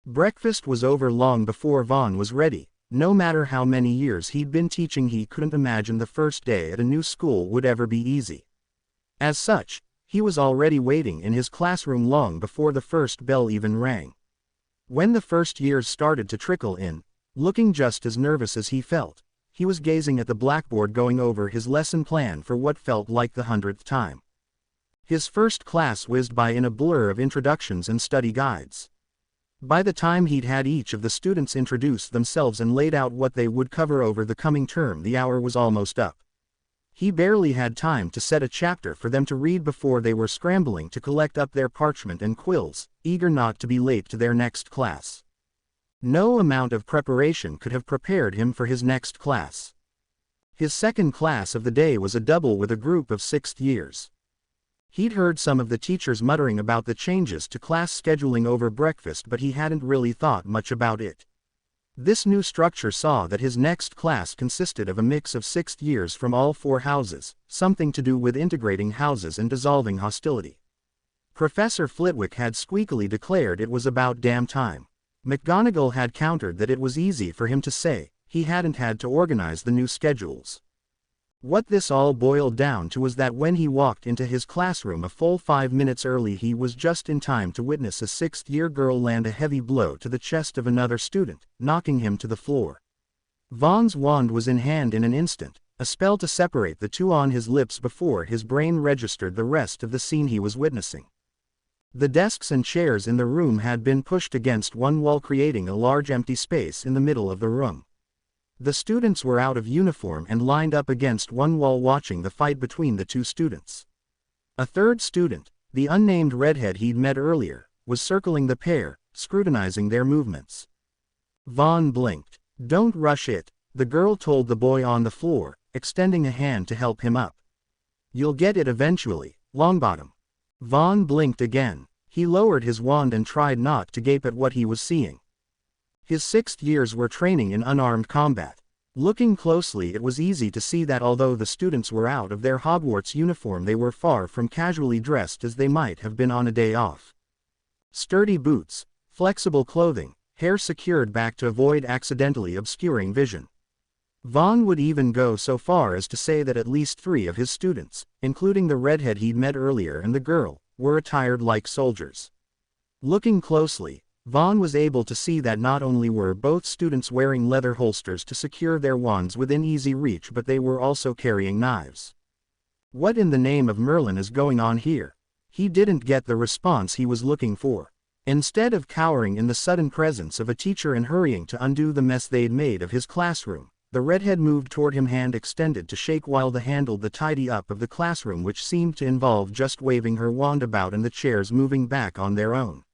Breakfast was over long before Vaughn was ready. No matter how many years he'd been teaching, he couldn't imagine the first day at a new school would ever be easy. As such, he was already waiting in his classroom long before the first bell even rang. When the first years started to trickle in, looking just as nervous as he felt, he was gazing at the blackboard going over his lesson plan for what felt like the 100th time. His first class whizzed by in a blur of introductions and study guides. By the time he'd had each of the students introduce themselves and laid out what they would cover over the coming term, the hour was almost up. He barely had time to set a chapter for them to read before they were scrambling to collect up their parchment and quills, eager not to be late to their next class. No amount of preparation could have prepared him for his next class. His second class of the day was a double with a group of 6th years. He'd heard some of the teachers muttering about the changes to class scheduling over breakfast, but he hadn't really thought much about it. This new structure saw that his next class consisted of a mix of 6th years from all 4 houses, something to do with integrating houses and dissolving hostility. Professor Flitwick had squeakily declared it was about damn time. McGonagall had countered that it was easy for him to say, he hadn't had to organize the new schedules. What this all boiled down to was that when he walked into his classroom a full 5 minutes early, he was just in time to witness a 6th-year girl land a heavy blow to the chest of another student, knocking him to the floor. Vaughn's wand was in hand in an instant, a spell to separate the two on his lips before his brain registered the rest of the scene he was witnessing. The desks and chairs in the room had been pushed against one wall, creating a large empty space in the middle of the room. The students were out of uniform and lined up against one wall watching the fight between the two students. A third student, the unnamed redhead he'd met earlier, was circling the pair, scrutinizing their movements. Vaughn blinked. "Don't rush it," the girl told the boy on the floor, extending a hand to help him up. "You'll get it eventually, Longbottom." Vaughn blinked again. He lowered his wand and tried not to gape at what he was seeing. His 6th years were training in unarmed combat. Looking closely, it was easy to see that although the students were out of their Hogwarts uniform, they were far from casually dressed as they might have been on a day off. Sturdy boots, flexible clothing, hair secured back to avoid accidentally obscuring vision. Vaughn would even go so far as to say that at least 3 of his students, including the redhead he'd met earlier and the girl, were attired like soldiers. Looking closely, Vaughn was able to see that not only were both students wearing leather holsters to secure their wands within easy reach, but they were also carrying knives. What in the name of Merlin is going on here? He didn't get the response he was looking for. Instead of cowering in the sudden presence of a teacher and hurrying to undo the mess they'd made of his classroom, the redhead moved toward him, hand extended to shake while the handled the tidy up of the classroom, which seemed to involve just waving her wand about and the chairs moving back on their own.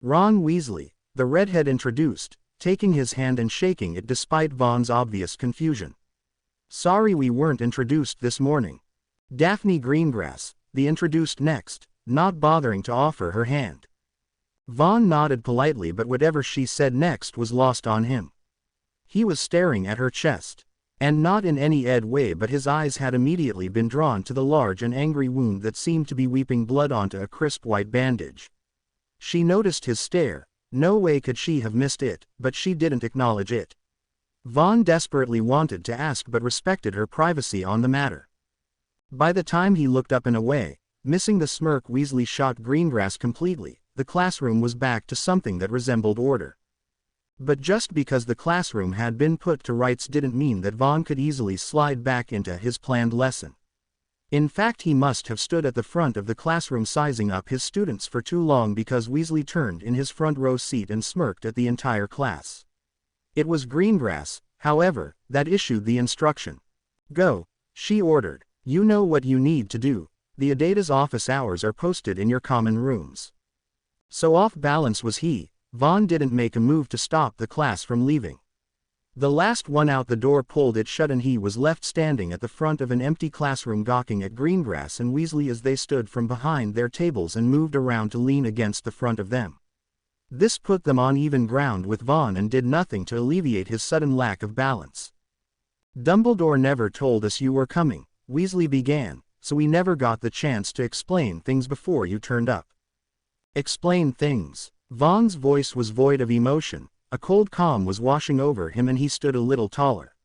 "Ron Weasley," the redhead introduced, taking his hand and shaking it despite Vaughn's obvious confusion. "Sorry we weren't introduced this morning." Daphne Greengrass, the introduced next, not bothering to offer her hand. Vaughn nodded politely, but whatever she said next was lost on him. He was staring at her chest. And not in any odd way, but his eyes had immediately been drawn to the large and angry wound that seemed to be weeping blood onto a crisp white bandage. She noticed his stare. No way could she have missed it, but she didn't acknowledge it. Vaughn desperately wanted to ask but respected her privacy on the matter. By the time he looked up and away, missing the smirk Weasley shot Greengrass completely, the classroom was back to something that resembled order. But just because the classroom had been put to rights didn't mean that Vaughn could easily slide back into his planned lesson. In fact, he must have stood at the front of the classroom sizing up his students for too long, because Weasley turned in his front row seat and smirked at the entire class. It was Greengrass, however, that issued the instruction. "Go," she ordered. "You know what you need to do. The Adata's office hours are posted in your common rooms." So off balance was he, Vaughn didn't make a move to stop the class from leaving. The last one out the door pulled it shut and he was left standing at the front of an empty classroom gawking at Greengrass and Weasley as they stood from behind their tables and moved around to lean against the front of them. This put them on even ground with Vaughn and did nothing to alleviate his sudden lack of balance. "Dumbledore never told us you were coming," Weasley began, "so we never got the chance to explain things before you turned up." "Explain things?" Vaughn's voice was void of emotion. A cold calm was washing over him and he stood a little taller.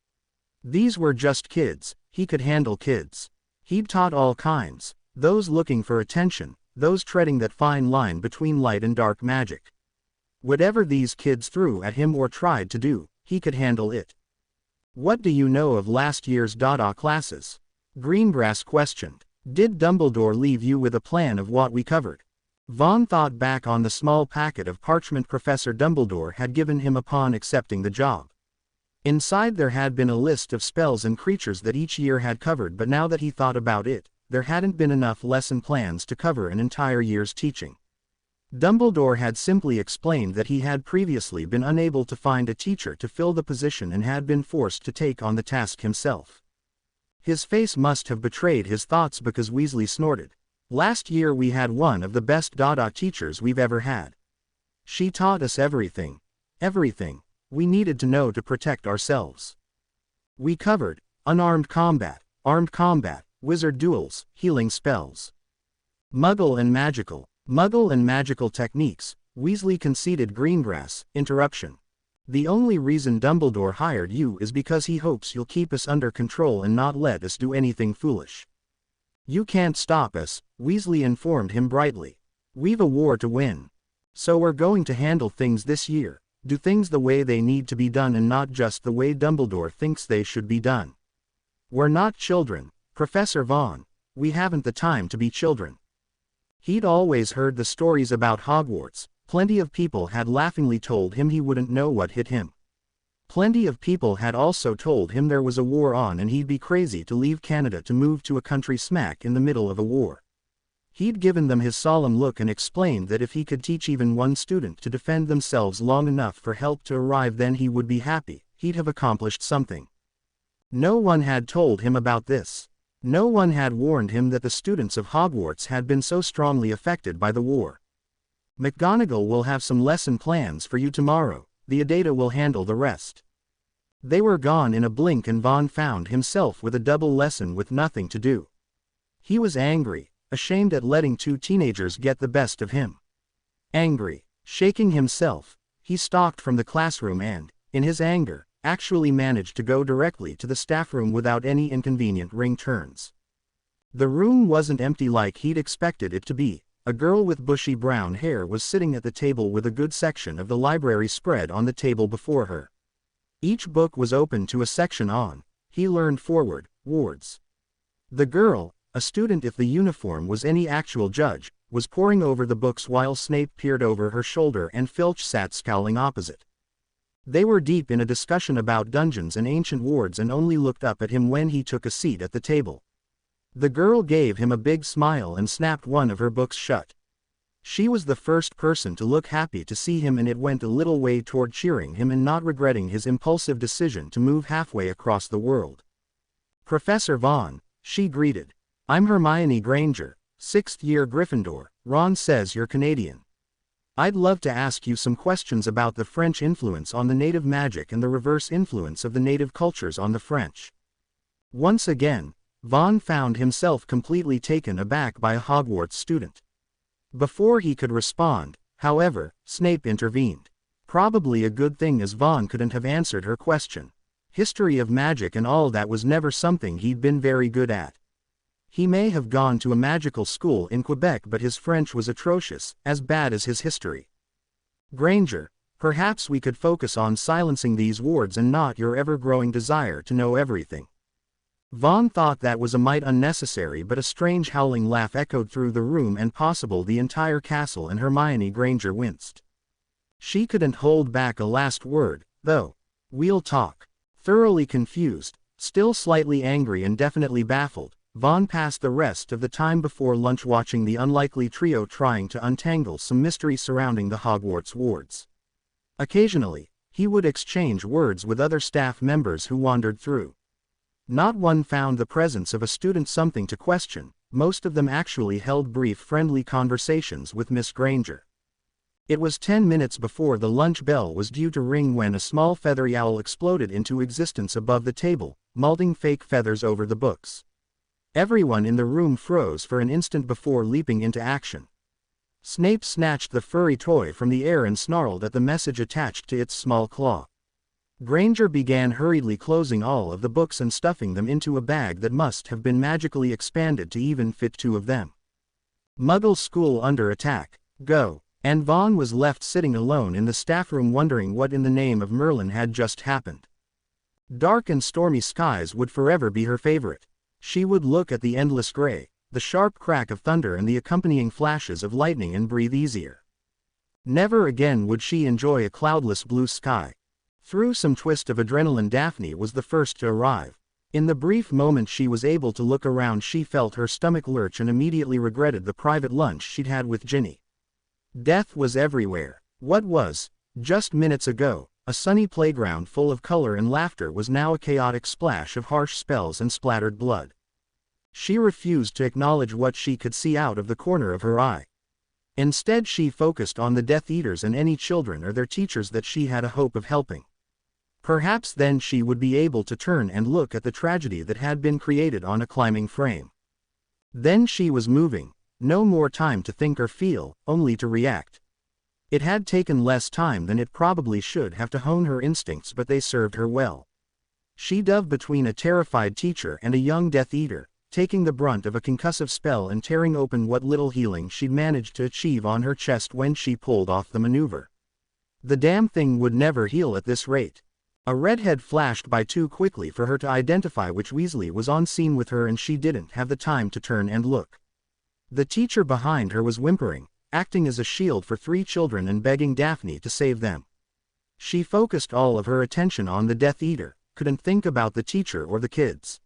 These were just kids. He could handle kids. He'd taught all kinds, those looking for attention, those treading that fine line between light and dark magic. Whatever these kids threw at him or tried to do, he could handle it. "What do you know of last year's Dada classes?" Greengrass questioned. "Did Dumbledore leave you with a plan of what we covered?" Vaughn thought back on the small packet of parchment Professor Dumbledore had given him upon accepting the job. Inside there had been a list of spells and creatures that each year had covered, but now that he thought about it, there hadn't been enough lesson plans to cover an entire year's teaching. Dumbledore had simply explained that he had previously been unable to find a teacher to fill the position and had been forced to take on the task himself. His face must have betrayed his thoughts because Weasley snorted. "Last year we had one of the best Dada teachers we've ever had. She taught us everything. Everything we needed to know to protect ourselves. We covered unarmed combat, armed combat, wizard duels, healing spells. Muggle and magical techniques," Weasley conceded. Greengrass, interruption. "The only reason Dumbledore hired you is because he hopes you'll keep us under control and not let us do anything foolish." "You can't stop us," Weasley informed him brightly. "We've a war to win. So we're going to handle things this year, do things the way they need to be done and not just the way Dumbledore thinks they should be done. We're not children, Professor Vaughn. We haven't the time to be children." He'd always heard the stories about Hogwarts. Plenty of people had laughingly told him he wouldn't know what hit him. Plenty of people had also told him there was a war on and he'd be crazy to leave Canada to move to a country smack in the middle of a war. He'd given them his solemn look and explained that if he could teach even one student to defend themselves long enough for help to arrive, then he would be happy. He'd have accomplished something. No one had told him about this. No one had warned him that the students of Hogwarts had been so strongly affected by the war. "McGonagall will have some lesson plans for you tomorrow. The Adata will handle the rest." They were gone in a blink and Vaughn found himself with a double lesson with nothing to do. He was angry, ashamed at letting two teenagers get the best of him. Angry, shaking himself, he stalked from the classroom and, in his anger, actually managed to go directly to the staff room without any inconvenient ring turns. The room wasn't empty like he'd expected it to be. A girl with bushy brown hair was sitting at the table with a good section of the library spread on the table before her. Each book was open to a section on, he learned forward, wards. The girl, a student if the uniform was any actual judge, was poring over the books while Snape peered over her shoulder and Filch sat scowling opposite. They were deep in a discussion about dungeons and ancient wards and only looked up at him when he took a seat at the table. The girl gave him a big smile and snapped one of her books shut. She was the first person to look happy to see him, and it went a little way toward cheering him and not regretting his impulsive decision to move halfway across the world. "Professor Vaughn," she greeted. "I'm Hermione Granger, 6th year Gryffindor. Ron says you're Canadian." I'd love to ask you some questions about the French influence on the native magic and the reverse influence of the native cultures on the French. Once again, Vaughn found himself completely taken aback by a Hogwarts student. Before he could respond, however, Snape intervened. Probably a good thing, as Vaughn couldn't have answered her question. History of magic and all that was never something he'd been very good at. He may have gone to a magical school in Quebec, but his French was atrocious, as bad as his history. Granger, perhaps we could focus on silencing these wards and not your ever-growing desire to know everything. Vaughn thought that was a mite unnecessary, but a strange howling laugh echoed through the room and possible the entire castle, and Hermione Granger winced. She couldn't hold back a last word, though. We'll talk. Thoroughly confused, still slightly angry and definitely baffled, Vaughn passed the rest of the time before lunch watching the unlikely trio trying to untangle some mystery surrounding the Hogwarts wards. Occasionally, he would exchange words with other staff members who wandered through. Not one found the presence of a student something to question. Most of them actually held brief friendly conversations with Miss Granger. It was 10 minutes before the lunch bell was due to ring when a small feathery owl exploded into existence above the table, molding fake feathers over the books. Everyone in the room froze for an instant before leaping into action. Snape snatched the furry toy from the air and snarled at the message attached to its small claw. Granger began hurriedly closing all of the books and stuffing them into a bag that must have been magically expanded to even fit 2 of them. Muggle school under attack. Go. And Vaughn was left sitting alone in the staff room wondering what in the name of Merlin had just happened. Dark and stormy skies would forever be her favorite. She would look at the endless gray, the sharp crack of thunder and the accompanying flashes of lightning and breathe easier. Never again would she enjoy a cloudless blue sky. Through some twist of adrenaline, Daphne was the first to arrive. In the brief moment she was able to look around, she felt her stomach lurch and immediately regretted the private lunch she'd had with Ginny. Death was everywhere. What was, just minutes ago, a sunny playground full of color and laughter was now a chaotic splash of harsh spells and splattered blood. She refused to acknowledge what she could see out of the corner of her eye. Instead she focused on the Death Eaters and any children or their teachers that she had a hope of helping. Perhaps then she would be able to turn and look at the tragedy that had been created on a climbing frame. Then she was moving. No more time to think or feel, only to react. It had taken less time than it probably should have to hone her instincts, but they served her well. She dove between a terrified teacher and a young Death Eater, taking the brunt of a concussive spell and tearing open what little healing she'd managed to achieve on her chest when she pulled off the maneuver. The damn thing would never heal at this rate. A redhead flashed by too quickly for her to identify which Weasley was on scene with her, and she didn't have the time to turn and look. The teacher behind her was whimpering, acting as a shield for 3 children and begging Daphne to save them. She focused all of her attention on the Death Eater, couldn't think about the teacher or the kids.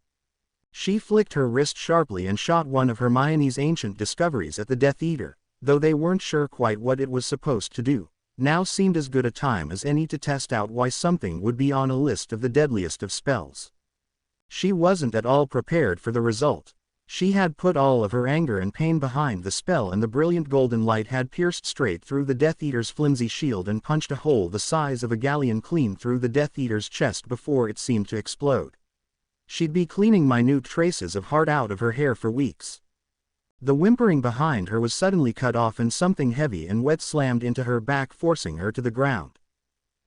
She flicked her wrist sharply and shot one of Hermione's ancient discoveries at the Death Eater, though they weren't sure quite what it was supposed to do. Now seemed as good a time as any to test out why something would be on a list of the deadliest of spells. She wasn't at all prepared for the result. She had put all of her anger and pain behind the spell, and the brilliant golden light had pierced straight through the Death Eater's flimsy shield and punched a hole the size of a galleon clean through the Death Eater's chest before it seemed to explode. She'd be cleaning minute traces of heart out of her hair for weeks. The whimpering behind her was suddenly cut off and something heavy and wet slammed into her back, forcing her to the ground.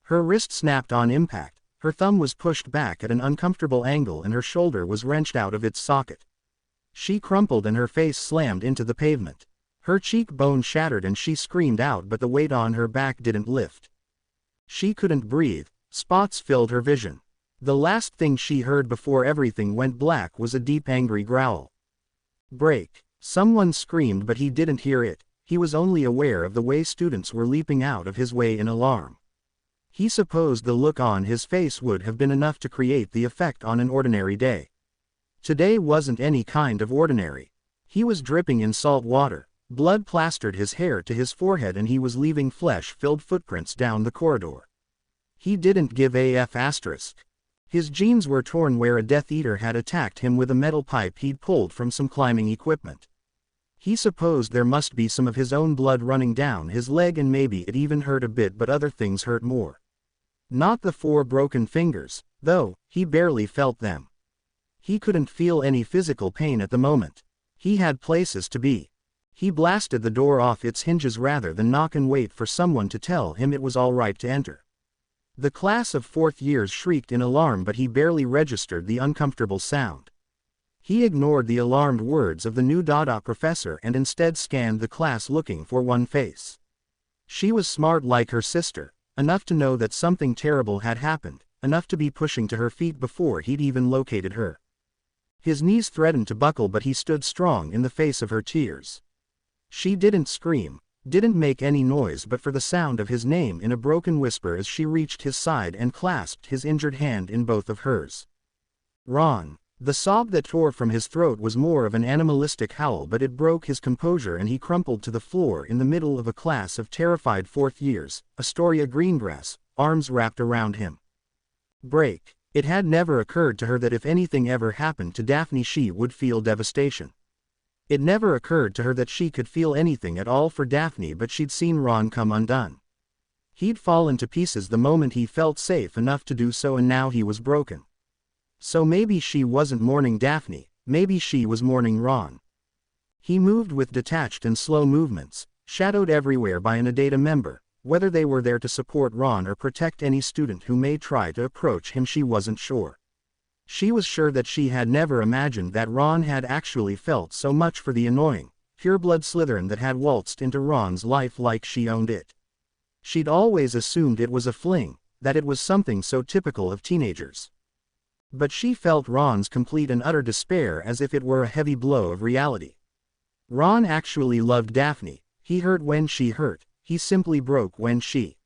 Her wrist snapped on impact, her thumb was pushed back at an uncomfortable angle and her shoulder was wrenched out of its socket. She crumpled and her face slammed into the pavement. Her cheekbone shattered and she screamed out, but the weight on her back didn't lift. She couldn't breathe, spots filled her vision. The last thing she heard before everything went black was a deep angry growl. Break. Someone screamed, but he didn't hear it. He was only aware of the way students were leaping out of his way in alarm. He supposed the look on his face would have been enough to create the effect on an ordinary day. Today wasn't any kind of ordinary. He was dripping in salt water, blood plastered his hair to his forehead, and he was leaving flesh-filled footprints down the corridor. He didn't give AF asterisk. His jeans were torn where a Death Eater had attacked him with a metal pipe he'd pulled from some climbing equipment. He supposed there must be some of his own blood running down his leg, and maybe it even hurt a bit, but other things hurt more. Not the 4 broken fingers, though. He barely felt them. He couldn't feel any physical pain at the moment. He had places to be. He blasted the door off its hinges rather than knock and wait for someone to tell him it was all right to enter. The class of 4th years shrieked in alarm, but he barely registered the uncomfortable sound. He ignored the alarmed words of the new Dada professor and instead scanned the class looking for one face. She was smart like her sister, enough to know that something terrible had happened, enough to be pushing to her feet before he'd even located her. His knees threatened to buckle, but he stood strong in the face of her tears. She didn't scream, didn't make any noise but for the sound of his name in a broken whisper as she reached his side and clasped his injured hand in both of hers. Ron. The sob that tore from his throat was more of an animalistic howl, but it broke his composure and he crumpled to the floor in the middle of a class of terrified 4th years, Astoria Greengrass, arms wrapped around him. Break. It had never occurred to her that if anything ever happened to Daphne she would feel devastation. It never occurred to her that she could feel anything at all for Daphne, but she'd seen Ron come undone. He'd fallen to pieces the moment he felt safe enough to do so, and now he was broken. So maybe she wasn't mourning Daphne, maybe she was mourning Ron. He moved with detached and slow movements, shadowed everywhere by an Adata member. Whether they were there to support Ron or protect any student who may try to approach him, she wasn't sure. She was sure that she had never imagined that Ron had actually felt so much for the annoying, pureblood Slytherin that had waltzed into Ron's life like she owned it. She'd always assumed it was a fling, that it was something so typical of teenagers. But she felt Ron's complete and utter despair as if it were a heavy blow of reality. Ron actually loved Daphne. He hurt when she hurt, he simply broke when she.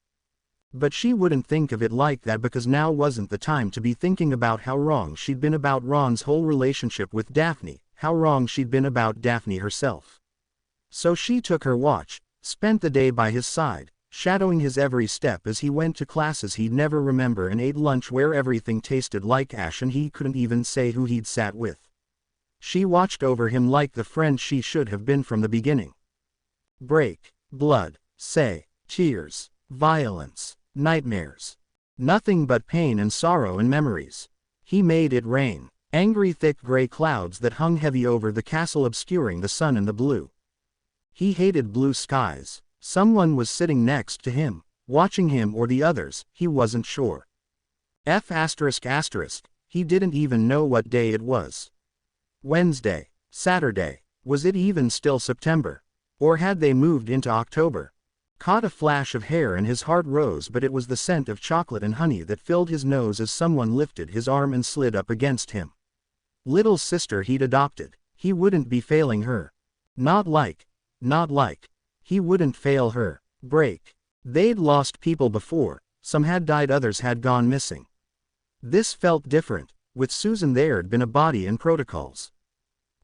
But she wouldn't think of it like that, because now wasn't the time to be thinking about how wrong she'd been about Ron's whole relationship with Daphne, how wrong she'd been about Daphne herself. So she took her watch, spent the day by his side, shadowing his every step as he went to classes he'd never remember and ate lunch where everything tasted like ash and he couldn't even say who he'd sat with. She watched over him like the friend she should have been from the beginning. Break, blood, say, tears, violence, nightmares. Nothing but pain and sorrow and memories. He made it rain, angry thick gray clouds that hung heavy over the castle obscuring the sun and the blue. He hated blue skies. Someone was sitting next to him, watching him or the others, he wasn't sure. He didn't even know what day it was. Wednesday, Saturday, was it even still September? Or had they moved into October? Caught a flash of hair and his heart rose, but it was the scent of chocolate and honey that filled his nose as someone lifted his arm and slid up against him. Little sister he'd adopted, he wouldn't be failing her. Not like. He wouldn't fail her. Break. They'd lost people before, some had died, others had gone missing. This felt different. With Susan there'd been a body and protocols.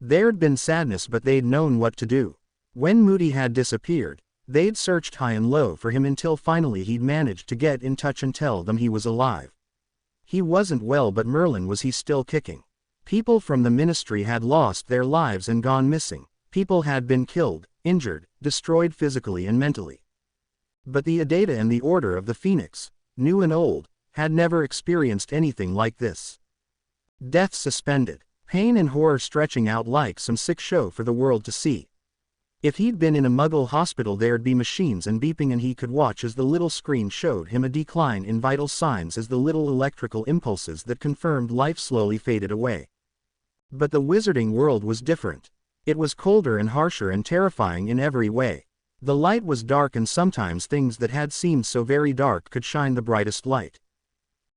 There'd been sadness, but they'd known what to do. When Moody had disappeared, they'd searched high and low for him until finally he'd managed to get in touch and tell them he was alive. He wasn't well, but Merlin was. He still kicking. People from the ministry had lost their lives and gone missing. People had been killed, injured, destroyed physically and mentally. But the Adata and the Order of the Phoenix, new and old, had never experienced anything like this. Death suspended, pain and horror stretching out like some sick show for the world to see. If he'd been in a Muggle hospital, there'd be machines and beeping, and he could watch as the little screen showed him a decline in vital signs as the little electrical impulses that confirmed life slowly faded away. But the wizarding world was different. It was colder and harsher and terrifying in every way. The light was dark, and sometimes things that had seemed so very dark could shine the brightest light.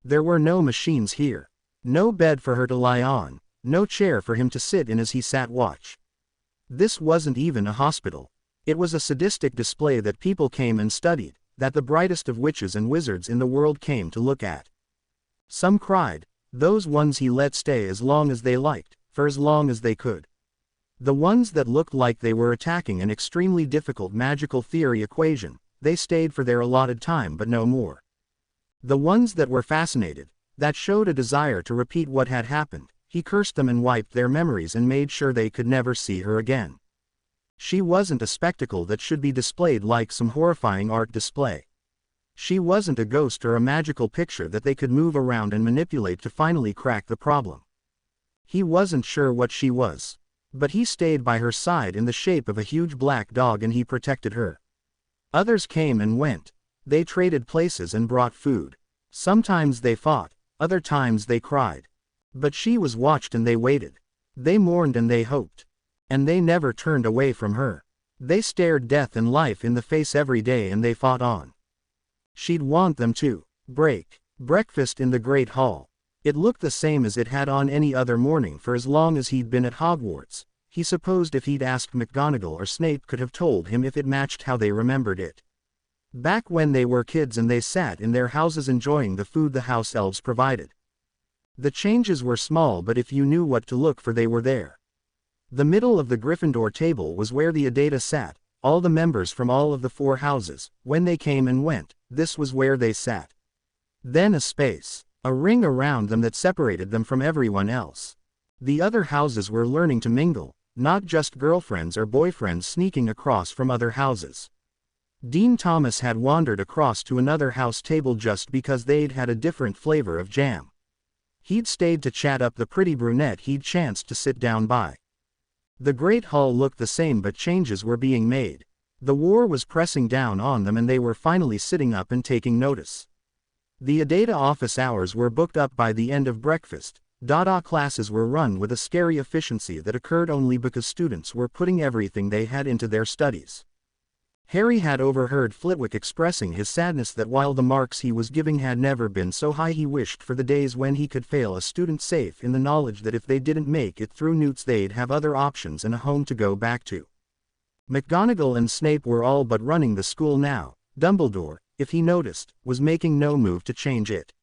There were no machines here. No bed for her to lie on, no chair for him to sit in as he sat watch. This wasn't even a hospital. It was a sadistic display that people came and studied, that the brightest of witches and wizards in the world came to look at. Some cried, those ones he let stay as long as they liked, for as long as they could. The ones that looked like they were attacking an extremely difficult magical theory equation, they stayed for their allotted time but no more. The ones that were fascinated, that showed a desire to repeat what had happened, he cursed them and wiped their memories and made sure they could never see her again. She wasn't a spectacle that should be displayed like some horrifying art display. She wasn't a ghost or a magical picture that they could move around and manipulate to finally crack the problem. He wasn't sure what she was. But he stayed by her side in the shape of a huge black dog, and he protected her. Others came and went. They traded places and brought food. Sometimes they fought, other times they cried. But she was watched and they waited. They mourned and they hoped. And they never turned away from her. They stared death and life in the face every day, and they fought on. She'd want them to break breakfast in the Great Hall. It looked the same as it had on any other morning for as long as he'd been at Hogwarts. He supposed if he'd asked McGonagall or Snape could have told him if it matched how they remembered it. Back when they were kids and they sat in their houses enjoying the food the house elves provided. The changes were small, but if you knew what to look for they were there. The middle of the Gryffindor table was where the Adata sat, all the members from all of the 4 houses. When they came and went, this was where they sat. Then a space. A ring around them that separated them from everyone else. The other houses were learning to mingle, not just girlfriends or boyfriends sneaking across from other houses. Dean Thomas had wandered across to another house table just because they'd had a different flavor of jam. He'd stayed to chat up the pretty brunette he'd chanced to sit down by. The Great Hall looked the same, but changes were being made. The war was pressing down on them and they were finally sitting up and taking notice. The Adata office hours were booked up by the end of breakfast. Dada classes were run with a scary efficiency that occurred only because students were putting everything they had into their studies. Harry had overheard Flitwick expressing his sadness that while the marks he was giving had never been so high, he wished for the days when he could fail a student safe in the knowledge that if they didn't make it through Newts they'd have other options and a home to go back to. McGonagall and Snape were all but running the school now. Dumbledore, if he noticed, was making no move to change it.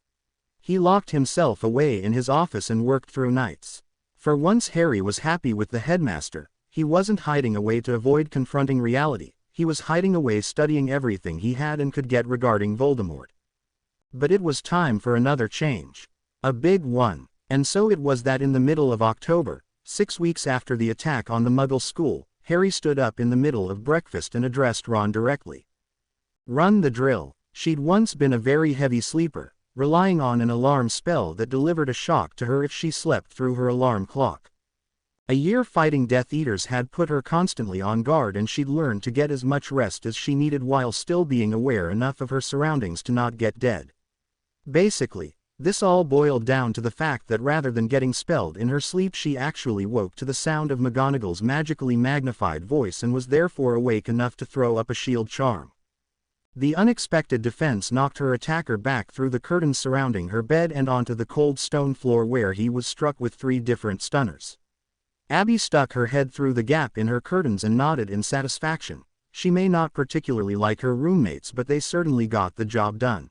He locked himself away in his office and worked through nights. For once Harry was happy with the headmaster. He wasn't hiding away to avoid confronting reality. He was hiding away studying everything he had and could get regarding Voldemort. But it was time for another change. A big one. And so it was that in the middle of October, 6 weeks after the attack on the Muggle school, Harry stood up in the middle of breakfast and addressed Ron directly. Run the drill. She'd once been a very heavy sleeper, relying on an alarm spell that delivered a shock to her if she slept through her alarm clock. A year fighting Death Eaters had put her constantly on guard, and she'd learned to get as much rest as she needed while still being aware enough of her surroundings to not get dead. Basically, this all boiled down to the fact that rather than getting spelled in her sleep, she actually woke to the sound of McGonagall's magically magnified voice and was therefore awake enough to throw up a shield charm. The unexpected defense knocked her attacker back through the curtains surrounding her bed and onto the cold stone floor where he was struck with 3 different stunners. Abby stuck her head through the gap in her curtains and nodded in satisfaction. She may not particularly like her roommates, but they certainly got the job done.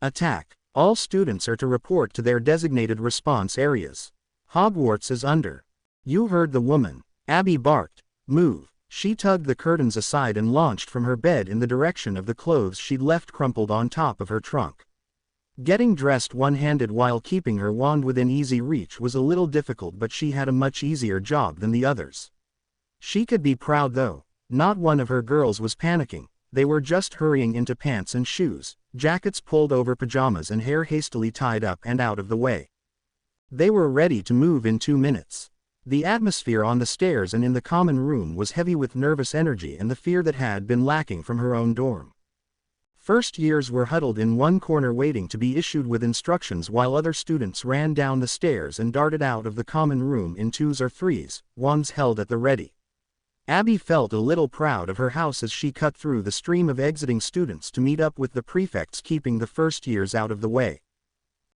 Attack. All students are to report to their designated response areas. Hogwarts is under. You heard the woman. Abby barked. Move. She tugged the curtains aside and launched from her bed in the direction of the clothes she'd left crumpled on top of her trunk. Getting dressed one-handed while keeping her wand within easy reach was a little difficult, but she had a much easier job than the others. She could be proud though. Not one of her girls was panicking. They were just hurrying into pants and shoes, jackets pulled over pajamas and hair hastily tied up and out of the way. They were ready to move in 2 minutes. The atmosphere on the stairs and in the common room was heavy with nervous energy and the fear that had been lacking from her own dorm. First years were huddled in one corner waiting to be issued with instructions while other students ran down the stairs and darted out of the common room in 2s or 3s, wands held at the ready. Abby felt a little proud of her house as she cut through the stream of exiting students to meet up with the prefects, keeping the first years out of the way.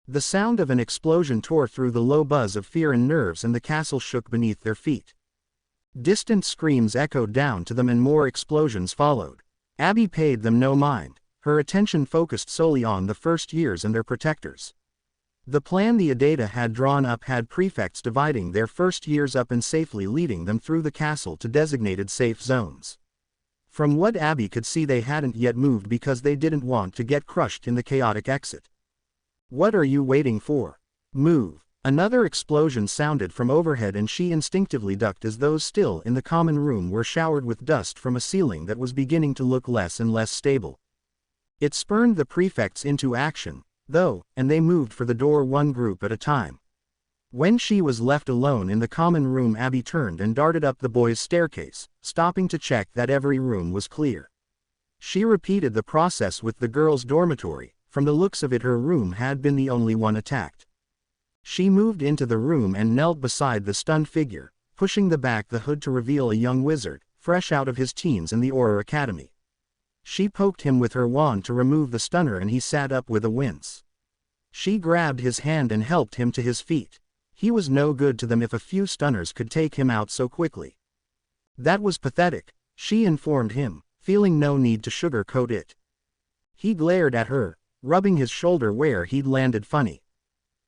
The sound of an explosion tore through the low buzz of fear and nerves, and the castle shook beneath their feet. Distant screams echoed down to them and more explosions followed. Abby paid them no mind. Her attention focused solely on the first years and their protectors. The plan the Adata had drawn up had prefects dividing their first years up and safely leading them through the castle to designated safe zones. From what Abby could see, they hadn't yet moved because they didn't want to get crushed in the chaotic exit. What are you waiting for? Move. Another explosion sounded from overhead and she instinctively ducked as those still in the common room were showered with dust from a ceiling that was beginning to look less and less stable. It spurred the prefects into action, though, and they moved for the door one group at a time. When she was left alone in the common room, Abby turned and darted up the boys' staircase, stopping to check that every room was clear. She repeated the process with the girls' dormitory. From the looks of it, her room had been the only one attacked. She moved into the room and knelt beside the stunned figure, pushing back the hood to reveal a young wizard, fresh out of his teens in the Auror Academy. She poked him with her wand to remove the stunner and he sat up with a wince. She grabbed his hand and helped him to his feet. He was no good to them if a few stunners could take him out so quickly. That was pathetic, she informed him, feeling no need to sugarcoat it. He glared at her, rubbing his shoulder where he'd landed funny.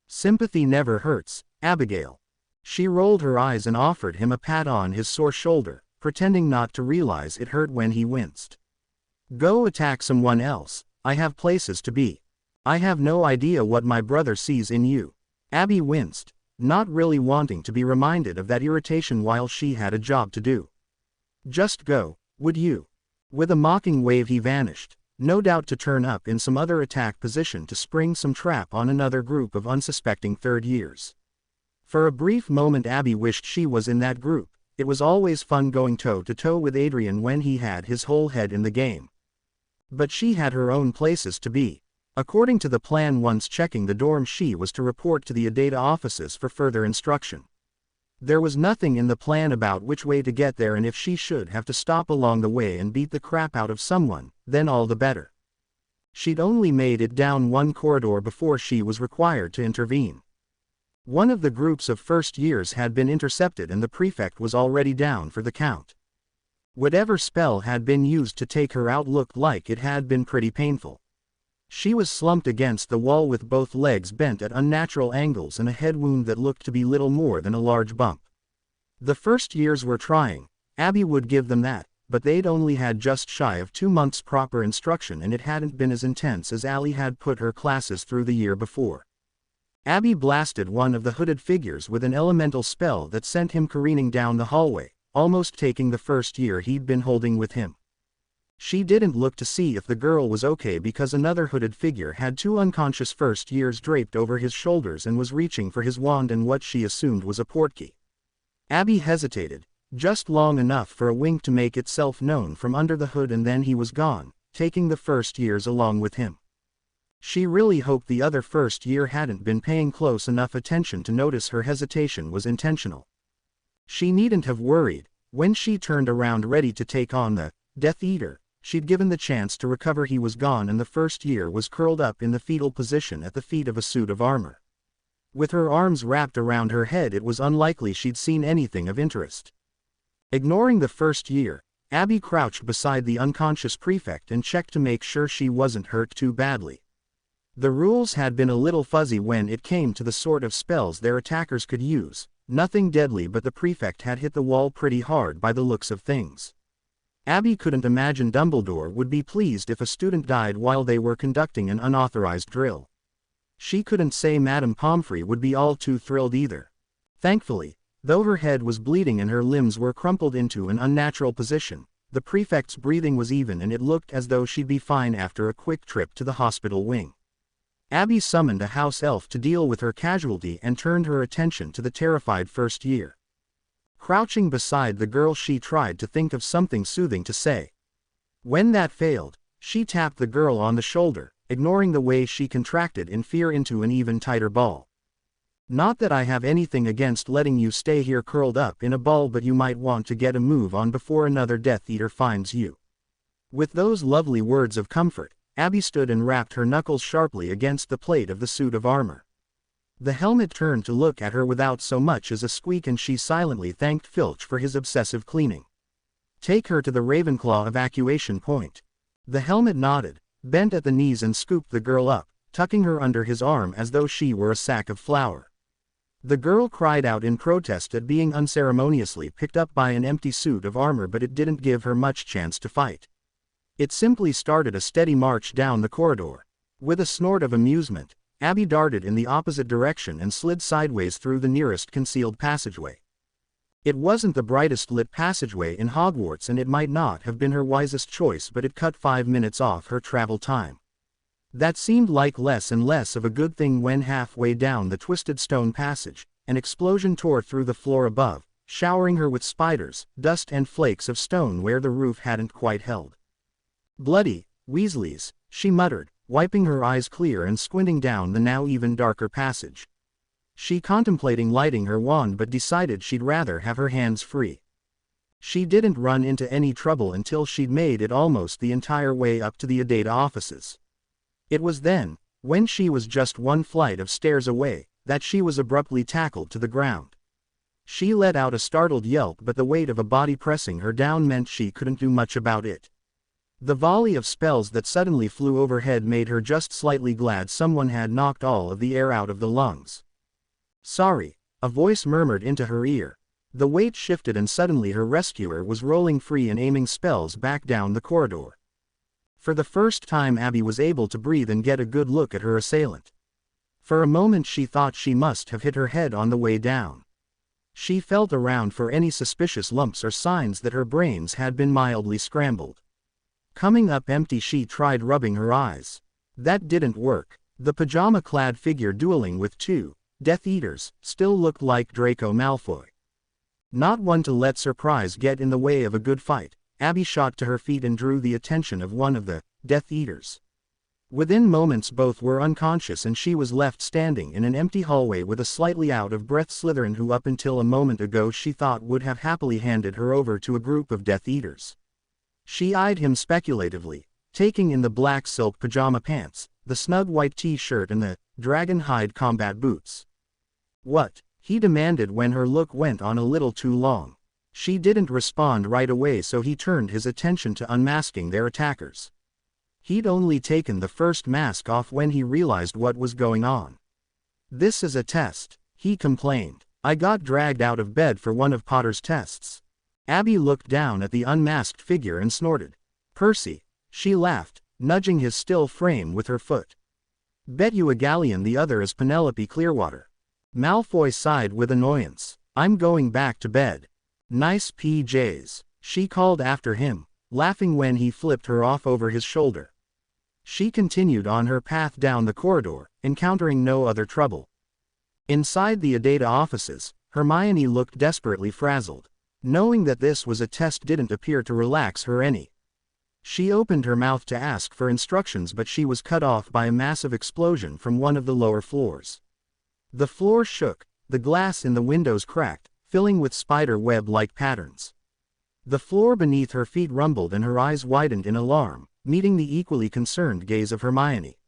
Sympathy never hurts, Abigail. She rolled her eyes and offered him a pat on his sore shoulder, pretending not to realize it hurt when he winced. Go attack someone else, I have places to be. I have no idea what my brother sees in you. Abby winced, not really wanting to be reminded of that irritation while she had a job to do. Just go, would you? With a mocking wave he vanished, no doubt to turn up in some other attack position to spring some trap on another group of unsuspecting third years. For a brief moment Abby wished she was in that group. It was always fun going toe-to-toe with Adrian when he had his whole head in the game. But she had her own places to be. According to the plan, once checking the dorm, she was to report to the Adata offices for further instruction. There was nothing in the plan about which way to get there, and if she should have to stop along the way and beat the crap out of someone, then all the better. She'd only made it down one corridor before she was required to intervene. One of the groups of first years had been intercepted and the prefect was already down for the count. Whatever spell had been used to take her out looked like it had been pretty painful. She was slumped against the wall with both legs bent at unnatural angles and a head wound that looked to be little more than a large bump. The first years were trying, Abby would give them that, but they'd only had just shy of 2 months proper instruction and it hadn't been as intense as Allie had put her classes through the year before. Abby blasted one of the hooded figures with an elemental spell that sent him careening down the hallway, almost taking the first year he'd been holding with him. She didn't look to see if the girl was okay because another hooded figure had 2 unconscious first years draped over his shoulders and was reaching for his wand and what she assumed was a portkey. Abby hesitated, just long enough for a wink to make itself known from under the hood, and then he was gone, taking the first years along with him. She really hoped the other first year hadn't been paying close enough attention to notice her hesitation was intentional. She needn't have worried. When she turned around ready to take on the Death Eater, she'd given the chance to recover. He was gone and the first year was curled up in the fetal position at the feet of a suit of armor. With her arms wrapped around her head, it was unlikely she'd seen anything of interest. Ignoring the first year, Abby crouched beside the unconscious prefect and checked to make sure she wasn't hurt too badly. The rules had been a little fuzzy when it came to the sort of spells their attackers could use, nothing deadly, but the prefect had hit the wall pretty hard by the looks of things. Abby couldn't imagine Dumbledore would be pleased if a student died while they were conducting an unauthorized drill. She couldn't say Madame Pomfrey would be all too thrilled either. Thankfully, though her head was bleeding and her limbs were crumpled into an unnatural position, the prefect's breathing was even and it looked as though she'd be fine after a quick trip to the hospital wing. Abby summoned a house elf to deal with her casualty and turned her attention to the terrified first year. Crouching beside the girl, she tried to think of something soothing to say. When that failed, she tapped the girl on the shoulder, ignoring the way she contracted in fear into an even tighter ball. Not that I have anything against letting you stay here curled up in a ball, but you might want to get a move on before another Death Eater finds you. With those lovely words of comfort, Abby stood and rapped her knuckles sharply against the plate of the suit of armor. The helmet turned to look at her without so much as a squeak, and she silently thanked Filch for his obsessive cleaning. Take her to the Ravenclaw evacuation point. The helmet nodded, bent at the knees and scooped the girl up, tucking her under his arm as though she were a sack of flour. The girl cried out in protest at being unceremoniously picked up by an empty suit of armor, but it didn't give her much chance to fight. It simply started a steady march down the corridor. With a snort of amusement, Abby darted in the opposite direction and slid sideways through the nearest concealed passageway. It wasn't the brightest lit passageway in Hogwarts and it might not have been her wisest choice, but it cut 5 minutes off her travel time. That seemed like less and less of a good thing when halfway down the twisted stone passage, an explosion tore through the floor above, showering her with spiders, dust and flakes of stone where the roof hadn't quite held. "Bloody Weasleys," she muttered, wiping her eyes clear and squinting down the now even darker passage. She contemplating lighting her wand but decided she'd rather have her hands free. She didn't run into any trouble until she'd made it almost the entire way up to the Adata offices. It was then, when she was just one flight of stairs away, that she was abruptly tackled to the ground. She let out a startled yelp, but the weight of a body pressing her down meant she couldn't do much about it. The volley of spells that suddenly flew overhead made her just slightly glad someone had knocked all of the air out of the lungs. "Sorry," a voice murmured into her ear. The weight shifted and suddenly her rescuer was rolling free and aiming spells back down the corridor. For the first time Abby was able to breathe and get a good look at her assailant. For a moment she thought she must have hit her head on the way down. She felt around for any suspicious lumps or signs that her brains had been mildly scrambled. Coming up empty, she tried rubbing her eyes. That didn't work. The pajama-clad figure dueling with two Death Eaters still looked like Draco Malfoy. Not one to let surprise get in the way of a good fight, Abby shot to her feet and drew the attention of one of the Death Eaters. Within moments both were unconscious and she was left standing in an empty hallway with a slightly out-of-breath Slytherin who up until a moment ago she thought would have happily handed her over to a group of Death Eaters. She eyed him speculatively, taking in the black silk pajama pants, the snug white t-shirt and the dragon hide combat boots. "What?" he demanded when her look went on a little too long. She didn't respond right away, so he turned his attention to unmasking their attackers. He'd only taken the first mask off when he realized what was going on. "This is a test," he complained. "I got dragged out of bed for one of Potter's tests." Abby looked down at the unmasked figure and snorted. "Percy," she laughed, nudging his still frame with her foot. "Bet you a galleon the other is Penelope Clearwater." Malfoy sighed with annoyance. "I'm going back to bed." "Nice PJs," she called after him, laughing when he flipped her off over his shoulder. She continued on her path down the corridor, encountering no other trouble. Inside the Adata offices, Hermione looked desperately frazzled. Knowing that this was a test didn't appear to relax her any. She opened her mouth to ask for instructions, but she was cut off by a massive explosion from one of the lower floors. The floor shook, the glass in the windows cracked, filling with spider web-like patterns. The floor beneath her feet rumbled and her eyes widened in alarm, meeting the equally concerned gaze of Hermione.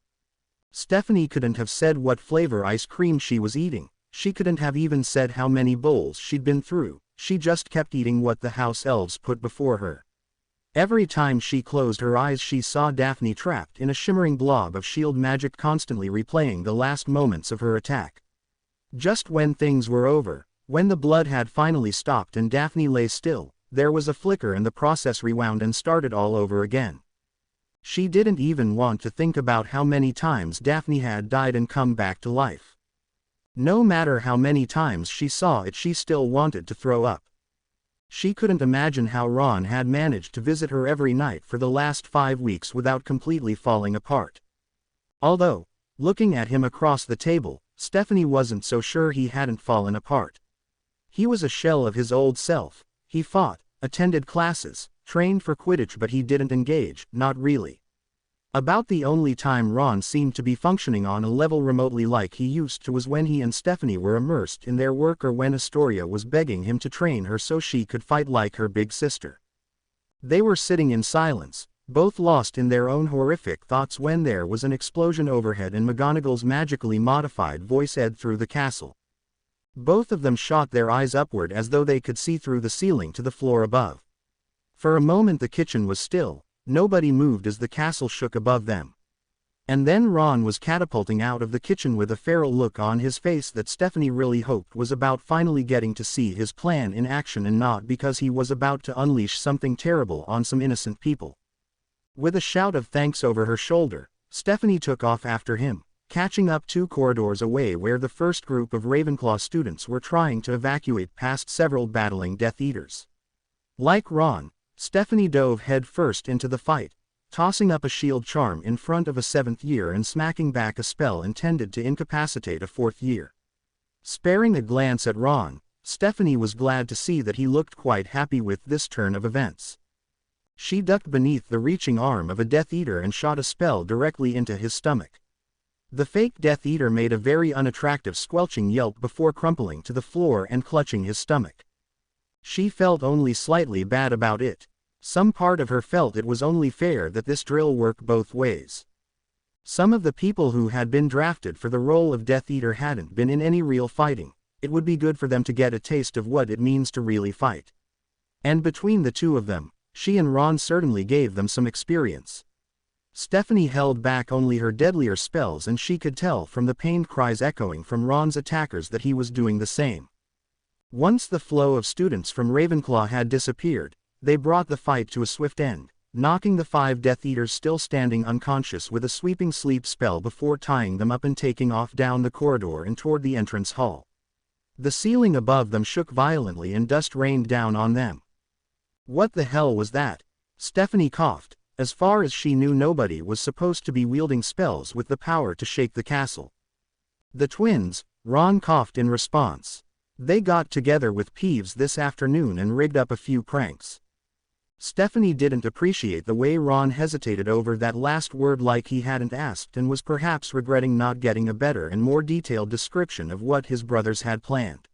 Stephanie couldn't have said what flavor ice cream she was eating, she couldn't have even said how many bowls she'd been through, she just kept eating what the house elves put before her. Every time she closed her eyes she saw Daphne trapped in a shimmering blob of shield magic, constantly replaying the last moments of her attack. Just when things were over, when the blood had finally stopped and Daphne lay still, there was a flicker and the process rewound and started all over again. She didn't even want to think about how many times Daphne had died and come back to life. No matter how many times she saw it, she still wanted to throw up. She couldn't imagine how Ron had managed to visit her every night for the last 5 weeks without completely falling apart. Although, looking at him across the table, Stephanie wasn't so sure he hadn't fallen apart. He was a shell of his old self. He fought, attended classes, trained for Quidditch, but he didn't engage, not really. About the only time Ron seemed to be functioning on a level remotely like he used to was when he and Stephanie were immersed in their work, or when Astoria was begging him to train her so she could fight like her big sister. They were sitting in silence, both lost in their own horrific thoughts, when there was an explosion overhead and McGonagall's magically modified voice echoed through the castle. Both of them shot their eyes upward as though they could see through the ceiling to the floor above. For a moment the kitchen was still. Nobody moved as the castle shook above them. And then Ron was catapulting out of the kitchen with a feral look on his face that Stephanie really hoped was about finally getting to see his plan in action, and not because he was about to unleash something terrible on some innocent people. With a shout of thanks over her shoulder, Stephanie took off after him, catching up 2 corridors away where the first group of Ravenclaw students were trying to evacuate past several battling Death Eaters. Like Ron, Stephanie dove headfirst into the fight, tossing up a shield charm in front of a 7th year and smacking back a spell intended to incapacitate a 4th year. Sparing a glance at Ron, Stephanie was glad to see that he looked quite happy with this turn of events. She ducked beneath the reaching arm of a Death Eater and shot a spell directly into his stomach. The fake Death Eater made a very unattractive squelching yelp before crumpling to the floor and clutching his stomach. She felt only slightly bad about it. Some part of her felt it was only fair that this drill work both ways. Some of the people who had been drafted for the role of Death Eater hadn't been in any real fighting. It would be good for them to get a taste of what it means to really fight. And between the two of them, she and Ron certainly gave them some experience. Stephanie held back only her deadlier spells, and she could tell from the pained cries echoing from Ron's attackers that he was doing the same. Once the flow of students from Ravenclaw had disappeared, they brought the fight to a swift end, knocking the 5 Death Eaters still standing unconscious with a sweeping sleep spell before tying them up and taking off down the corridor and toward the entrance hall. The ceiling above them shook violently and dust rained down on them. What the hell was that? Stephanie coughed. As far as she knew, nobody was supposed to be wielding spells with the power to shake the castle. The twins, Ron coughed in response. They got together with Peeves this afternoon and rigged up a few pranks. Stephanie didn't appreciate the way Ron hesitated over that last word, like he hadn't asked and was perhaps regretting not getting a better and more detailed description of what his brothers had planned.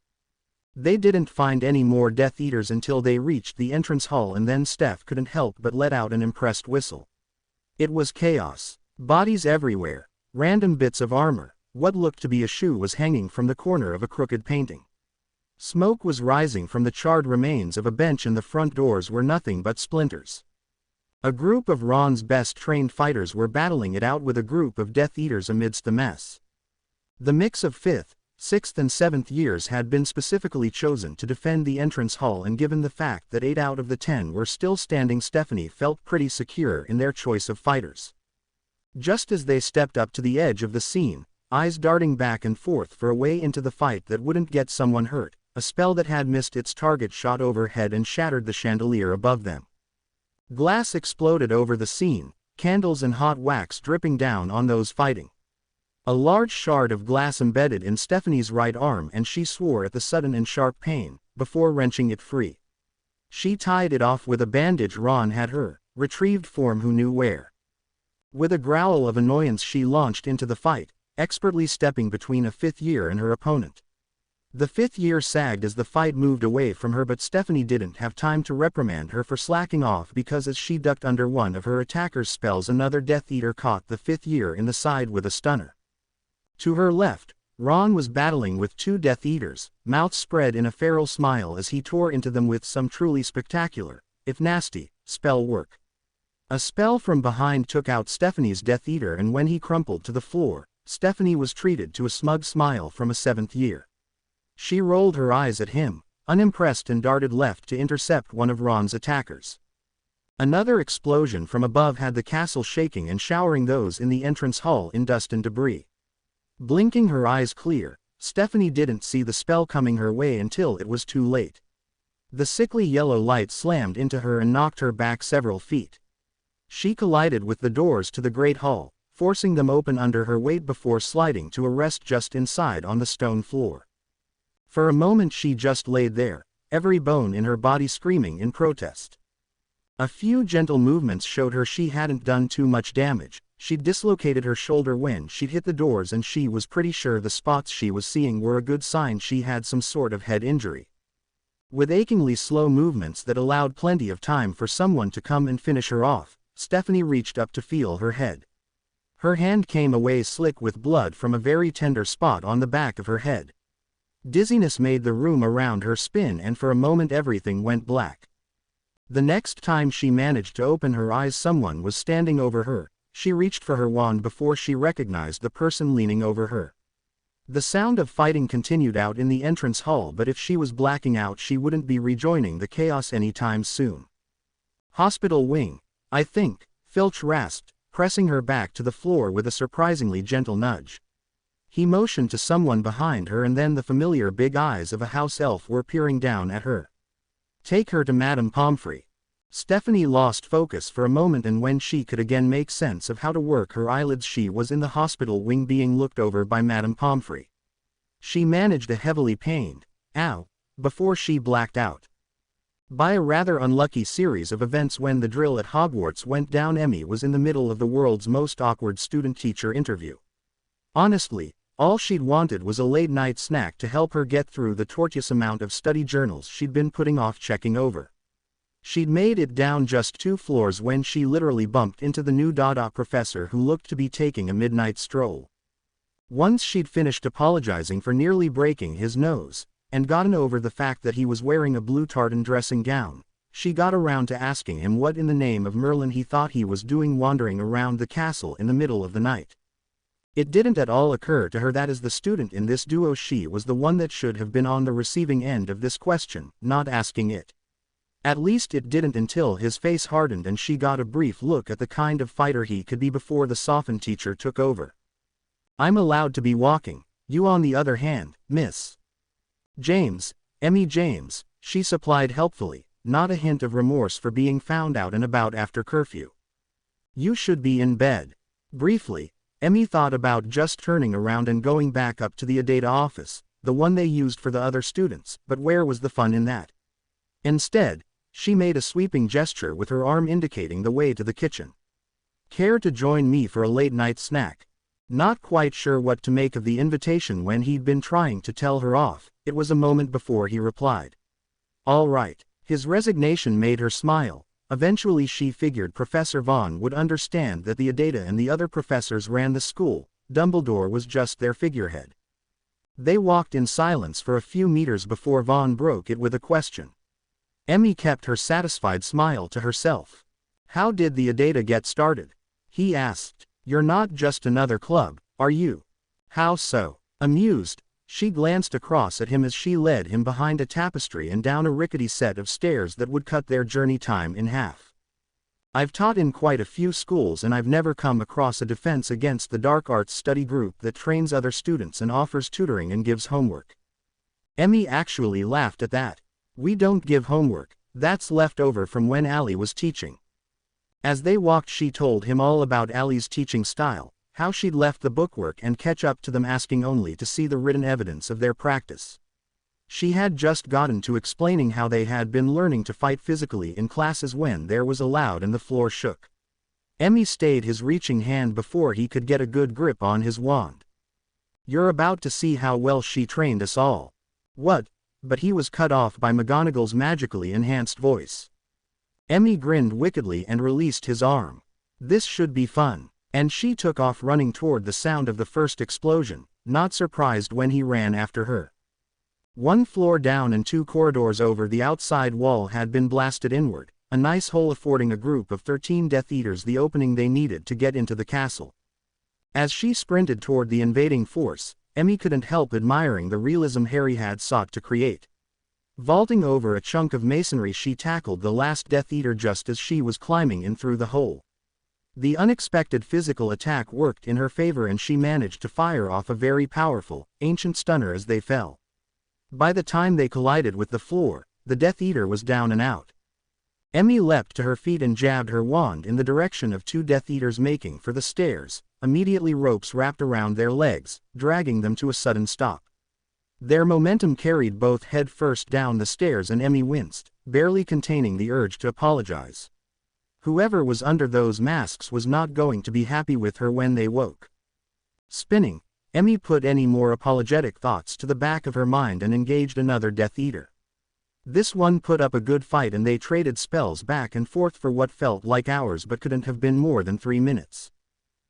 They didn't find any more Death Eaters until they reached the entrance hall, and then Steph couldn't help but let out an impressed whistle. It was chaos. Bodies everywhere. Random bits of armor. What looked to be a shoe was hanging from the corner of a crooked painting. Smoke was rising from the charred remains of a bench, and the front doors were nothing but splinters. A group of Ron's best trained fighters were battling it out with a group of Death Eaters amidst the mess. The mix of 5th, 6th and 7th years had been specifically chosen to defend the entrance hall, and given the fact that 8 out of the 10 were still standing, Stephanie felt pretty secure in their choice of fighters. Just as they stepped up to the edge of the scene, eyes darting back and forth for a way into the fight that wouldn't get someone hurt, a spell that had missed its target shot overhead and shattered the chandelier above them. Glass exploded over the scene, candles and hot wax dripping down on those fighting. A large shard of glass embedded in Stephanie's right arm, and she swore at the sudden and sharp pain, before wrenching it free. She tied it off with a bandage Ron had her, retrieved from who knew where. With a growl of annoyance, she launched into the fight, expertly stepping between a 5th year and her opponent. The 5th year sagged as the fight moved away from her, but Stephanie didn't have time to reprimand her for slacking off, because as she ducked under one of her attacker's spells, another Death Eater caught the 5th year in the side with a stunner. To her left, Ron was battling with 2 Death Eaters, mouth spread in a feral smile as he tore into them with some truly spectacular, if nasty, spell work. A spell from behind took out Stephanie's Death Eater, and when he crumpled to the floor, Stephanie was treated to a smug smile from a 7th year. She rolled her eyes at him, unimpressed, and darted left to intercept one of Ron's attackers. Another explosion from above had the castle shaking and showering those in the entrance hall in dust and debris. Blinking her eyes clear, Stephanie didn't see the spell coming her way until it was too late. The sickly yellow light slammed into her and knocked her back several feet. She collided with the doors to the Great Hall, forcing them open under her weight before sliding to a rest just inside on the stone floor. For a moment she just laid there, every bone in her body screaming in protest. A few gentle movements showed her she hadn't done too much damage. She'd dislocated her shoulder when she'd hit the doors, and she was pretty sure the spots she was seeing were a good sign she had some sort of head injury. With achingly slow movements that allowed plenty of time for someone to come and finish her off, Stephanie reached up to feel her head. Her hand came away slick with blood from a very tender spot on the back of her head. Dizziness made the room around her spin, and for a moment everything went black. The next time she managed to open her eyes, someone was standing over her. She reached for her wand before she recognized the person leaning over her. The sound of fighting continued out in the entrance hall, but if she was blacking out, she wouldn't be rejoining the chaos anytime soon. Hospital wing, I think, Filch rasped, pressing her back to the floor with a surprisingly gentle nudge. He motioned to someone behind her, and then the familiar big eyes of a house elf were peering down at her. "Take her to Madame Pomfrey." Stephanie lost focus for a moment, and when she could again make sense of how to work her eyelids, she was in the hospital wing being looked over by Madame Pomfrey. She managed a heavily pained, "Ow," before she blacked out. By a rather unlucky series of events, when the drill at Hogwarts went down, Emmy was in the middle of the world's most awkward student-teacher interview. Honestly, all she'd wanted was a late-night snack to help her get through the tortuous amount of study journals she'd been putting off checking over. She'd made it down just 2 floors when she literally bumped into the new Dada professor, who looked to be taking a midnight stroll. Once she'd finished apologizing for nearly breaking his nose, and gotten over the fact that he was wearing a blue tartan dressing gown, she got around to asking him what in the name of Merlin he thought he was doing wandering around the castle in the middle of the night. It didn't at all occur to her that as the student in this duo, she was the one that should have been on the receiving end of this question, not asking it. At least it didn't until his face hardened and she got a brief look at the kind of fighter he could be before the softened teacher took over. "I'm allowed to be walking. You on the other hand, Miss James, Emmy James," she supplied helpfully, not a hint of remorse for being found out and about after curfew. "You should be in bed." Briefly, Emmy thought about just turning around and going back up to the Adata office, the one they used for the other students, but where was the fun in that? Instead, she made a sweeping gesture with her arm indicating the way to the kitchen. "Care to join me for a late-night snack?" Not quite sure what to make of the invitation when he'd been trying to tell her off, it was a moment before he replied. "All right." His resignation made her smile. Eventually she figured Professor Vaughn would understand that the Adata and the other professors ran the school, Dumbledore was just their figurehead. They walked in silence for a few meters before Vaughn broke it with a question. Emmy kept her satisfied smile to herself. "How did the Adata get started?" he asked. "You're not just another club, are you?" "How so?" Amused, she glanced across at him as she led him behind a tapestry and down a rickety set of stairs that would cut their journey time in half. "I've taught in quite a few schools and I've never come across a Defense Against the Dark Arts study group that trains other students and offers tutoring and gives homework." Emmy actually laughed at that. "We don't give homework, that's left over from when Allie was teaching." As they walked she told him all about Allie's teaching style, how she'd left the bookwork and catch up to them, asking only to see the written evidence of their practice. She had just gotten to explaining how they had been learning to fight physically in classes when there was a loud and the floor shook. Emmy stayed his reaching hand before he could get a good grip on his wand. "You're about to see how well she trained us all." "What?" But he was cut off by McGonagall's magically enhanced voice. Emmy grinned wickedly and released his arm. "This should be fun." And she took off running toward the sound of the first explosion, not surprised when he ran after her. 1 floor down and 2 corridors over, the outside wall had been blasted inward, a nice hole affording a group of 13 Death Eaters the opening they needed to get into the castle. As she sprinted toward the invading force, Emmy couldn't help admiring the realism Harry had sought to create. Vaulting over a chunk of masonry, she tackled the last Death Eater just as she was climbing in through the hole. The unexpected physical attack worked in her favor and she managed to fire off a very powerful, ancient stunner as they fell. By the time they collided with the floor, the Death Eater was down and out. Emmy leapt to her feet and jabbed her wand in the direction of 2 Death Eaters making for the stairs. Immediately ropes wrapped around their legs, dragging them to a sudden stop. Their momentum carried both head first down the stairs and Emmy winced, barely containing the urge to apologize. Whoever was under those masks was not going to be happy with her when they woke. Spinning, Emmy put any more apologetic thoughts to the back of her mind and engaged another Death Eater. This one put up a good fight and they traded spells back and forth for what felt like hours but couldn't have been more than 3 minutes.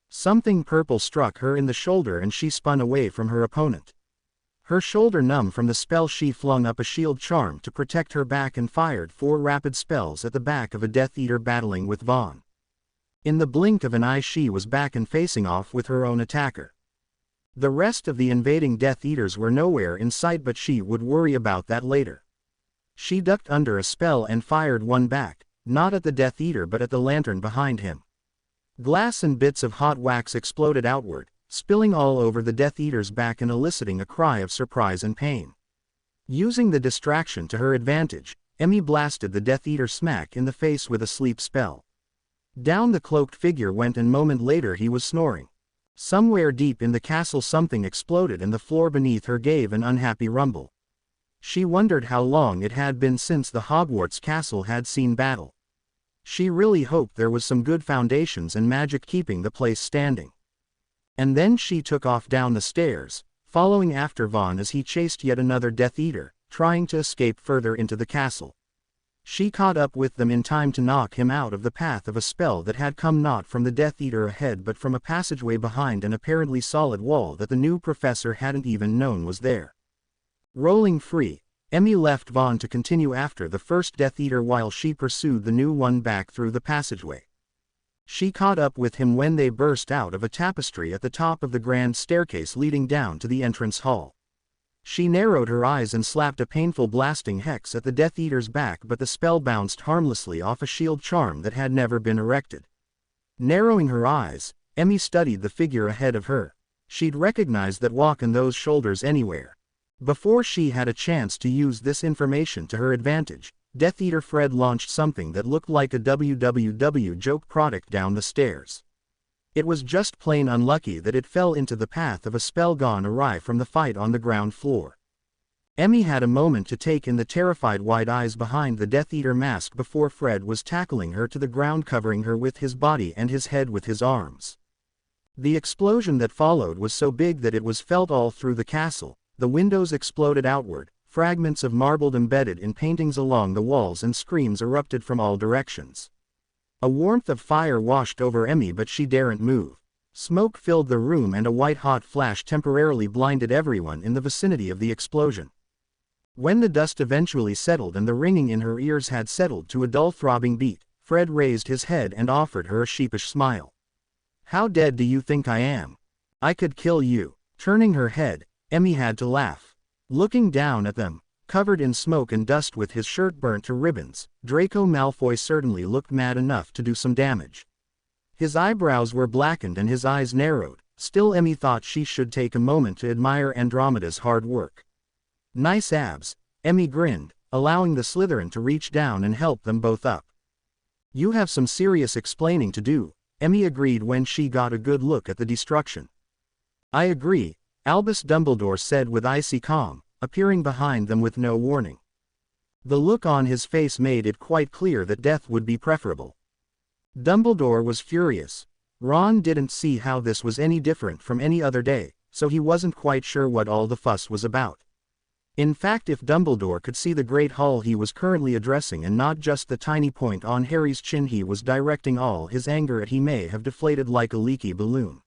Something purple struck her in the shoulder and she spun away from her opponent. Her shoulder numb from the spell, she flung up a shield charm to protect her back and fired 4 rapid spells at the back of a Death Eater battling with Vaughn. In the blink of an eye she was back and facing off with her own attacker. The rest of the invading Death Eaters were nowhere in sight, but she would worry about that later. She ducked under a spell and fired one back, not at the Death Eater but at the lantern behind him. Glass and bits of hot wax exploded outward, spilling all over the Death Eater's back and eliciting a cry of surprise and pain. Using the distraction to her advantage, Emmy blasted the Death Eater smack in the face with a sleep spell. Down the cloaked figure went, and a moment later he was snoring. Somewhere deep in the castle something exploded and the floor beneath her gave an unhappy rumble. She wondered how long it had been since the Hogwarts castle had seen battle. She really hoped there was some good foundations and magic keeping the place standing. And then she took off down the stairs, following after Vaughn as he chased yet another Death Eater, trying to escape further into the castle. She caught up with them in time to knock him out of the path of a spell that had come not from the Death Eater ahead but from a passageway behind an apparently solid wall that the new professor hadn't even known was there. Rolling free, Emmy left Vaughn to continue after the first Death Eater while she pursued the new one back through the passageway. She caught up with him when they burst out of a tapestry at the top of the grand staircase leading down to the entrance hall. She narrowed her eyes and slapped a painful blasting hex at the Death Eater's back, but the spell bounced harmlessly off a shield charm that had never been erected. Narrowing her eyes, Emmy studied the figure ahead of her. She'd recognize that walk and those shoulders anywhere. Before she had a chance to use this information to her advantage, Death Eater Fred launched something that looked like a WWW joke product down the stairs. It was just plain unlucky that it fell into the path of a spell gone awry from the fight on the ground floor. Emmy had a moment to take in the terrified wide eyes behind the Death Eater mask before Fred was tackling her to the ground, covering her with his body and his head with his arms. The explosion that followed was so big that it was felt all through the castle. The windows exploded outward, fragments of marble embedded in paintings along the walls, and screams erupted from all directions. A warmth of fire washed over Emmy, but she daren't move. Smoke filled the room and a white-hot flash temporarily blinded everyone in the vicinity of the explosion. When the dust eventually settled and the ringing in her ears had settled to a dull throbbing beat, Fred raised his head and offered her a sheepish smile. "How dead do you think I am? I could kill you." Turning her head, Emmy had to laugh. Looking down at them, covered in smoke and dust with his shirt burnt to ribbons, Draco Malfoy certainly looked mad enough to do some damage. His eyebrows were blackened and his eyes narrowed. Still, Emmy thought she should take a moment to admire Andromeda's hard work. "Nice abs," Emmy grinned, allowing the Slytherin to reach down and help them both up. "You have some serious explaining to do," Emmy agreed when she got a good look at the destruction. "I agree," Albus Dumbledore said with icy calm, appearing behind them with no warning. The look on his face made it quite clear that death would be preferable. Dumbledore was furious. Ron didn't see how this was any different from any other day, so he wasn't quite sure what all the fuss was about. In fact, if Dumbledore could see the great hall he was currently addressing and not just the tiny point on Harry's chin he was directing all his anger at, he may have deflated like a leaky balloon.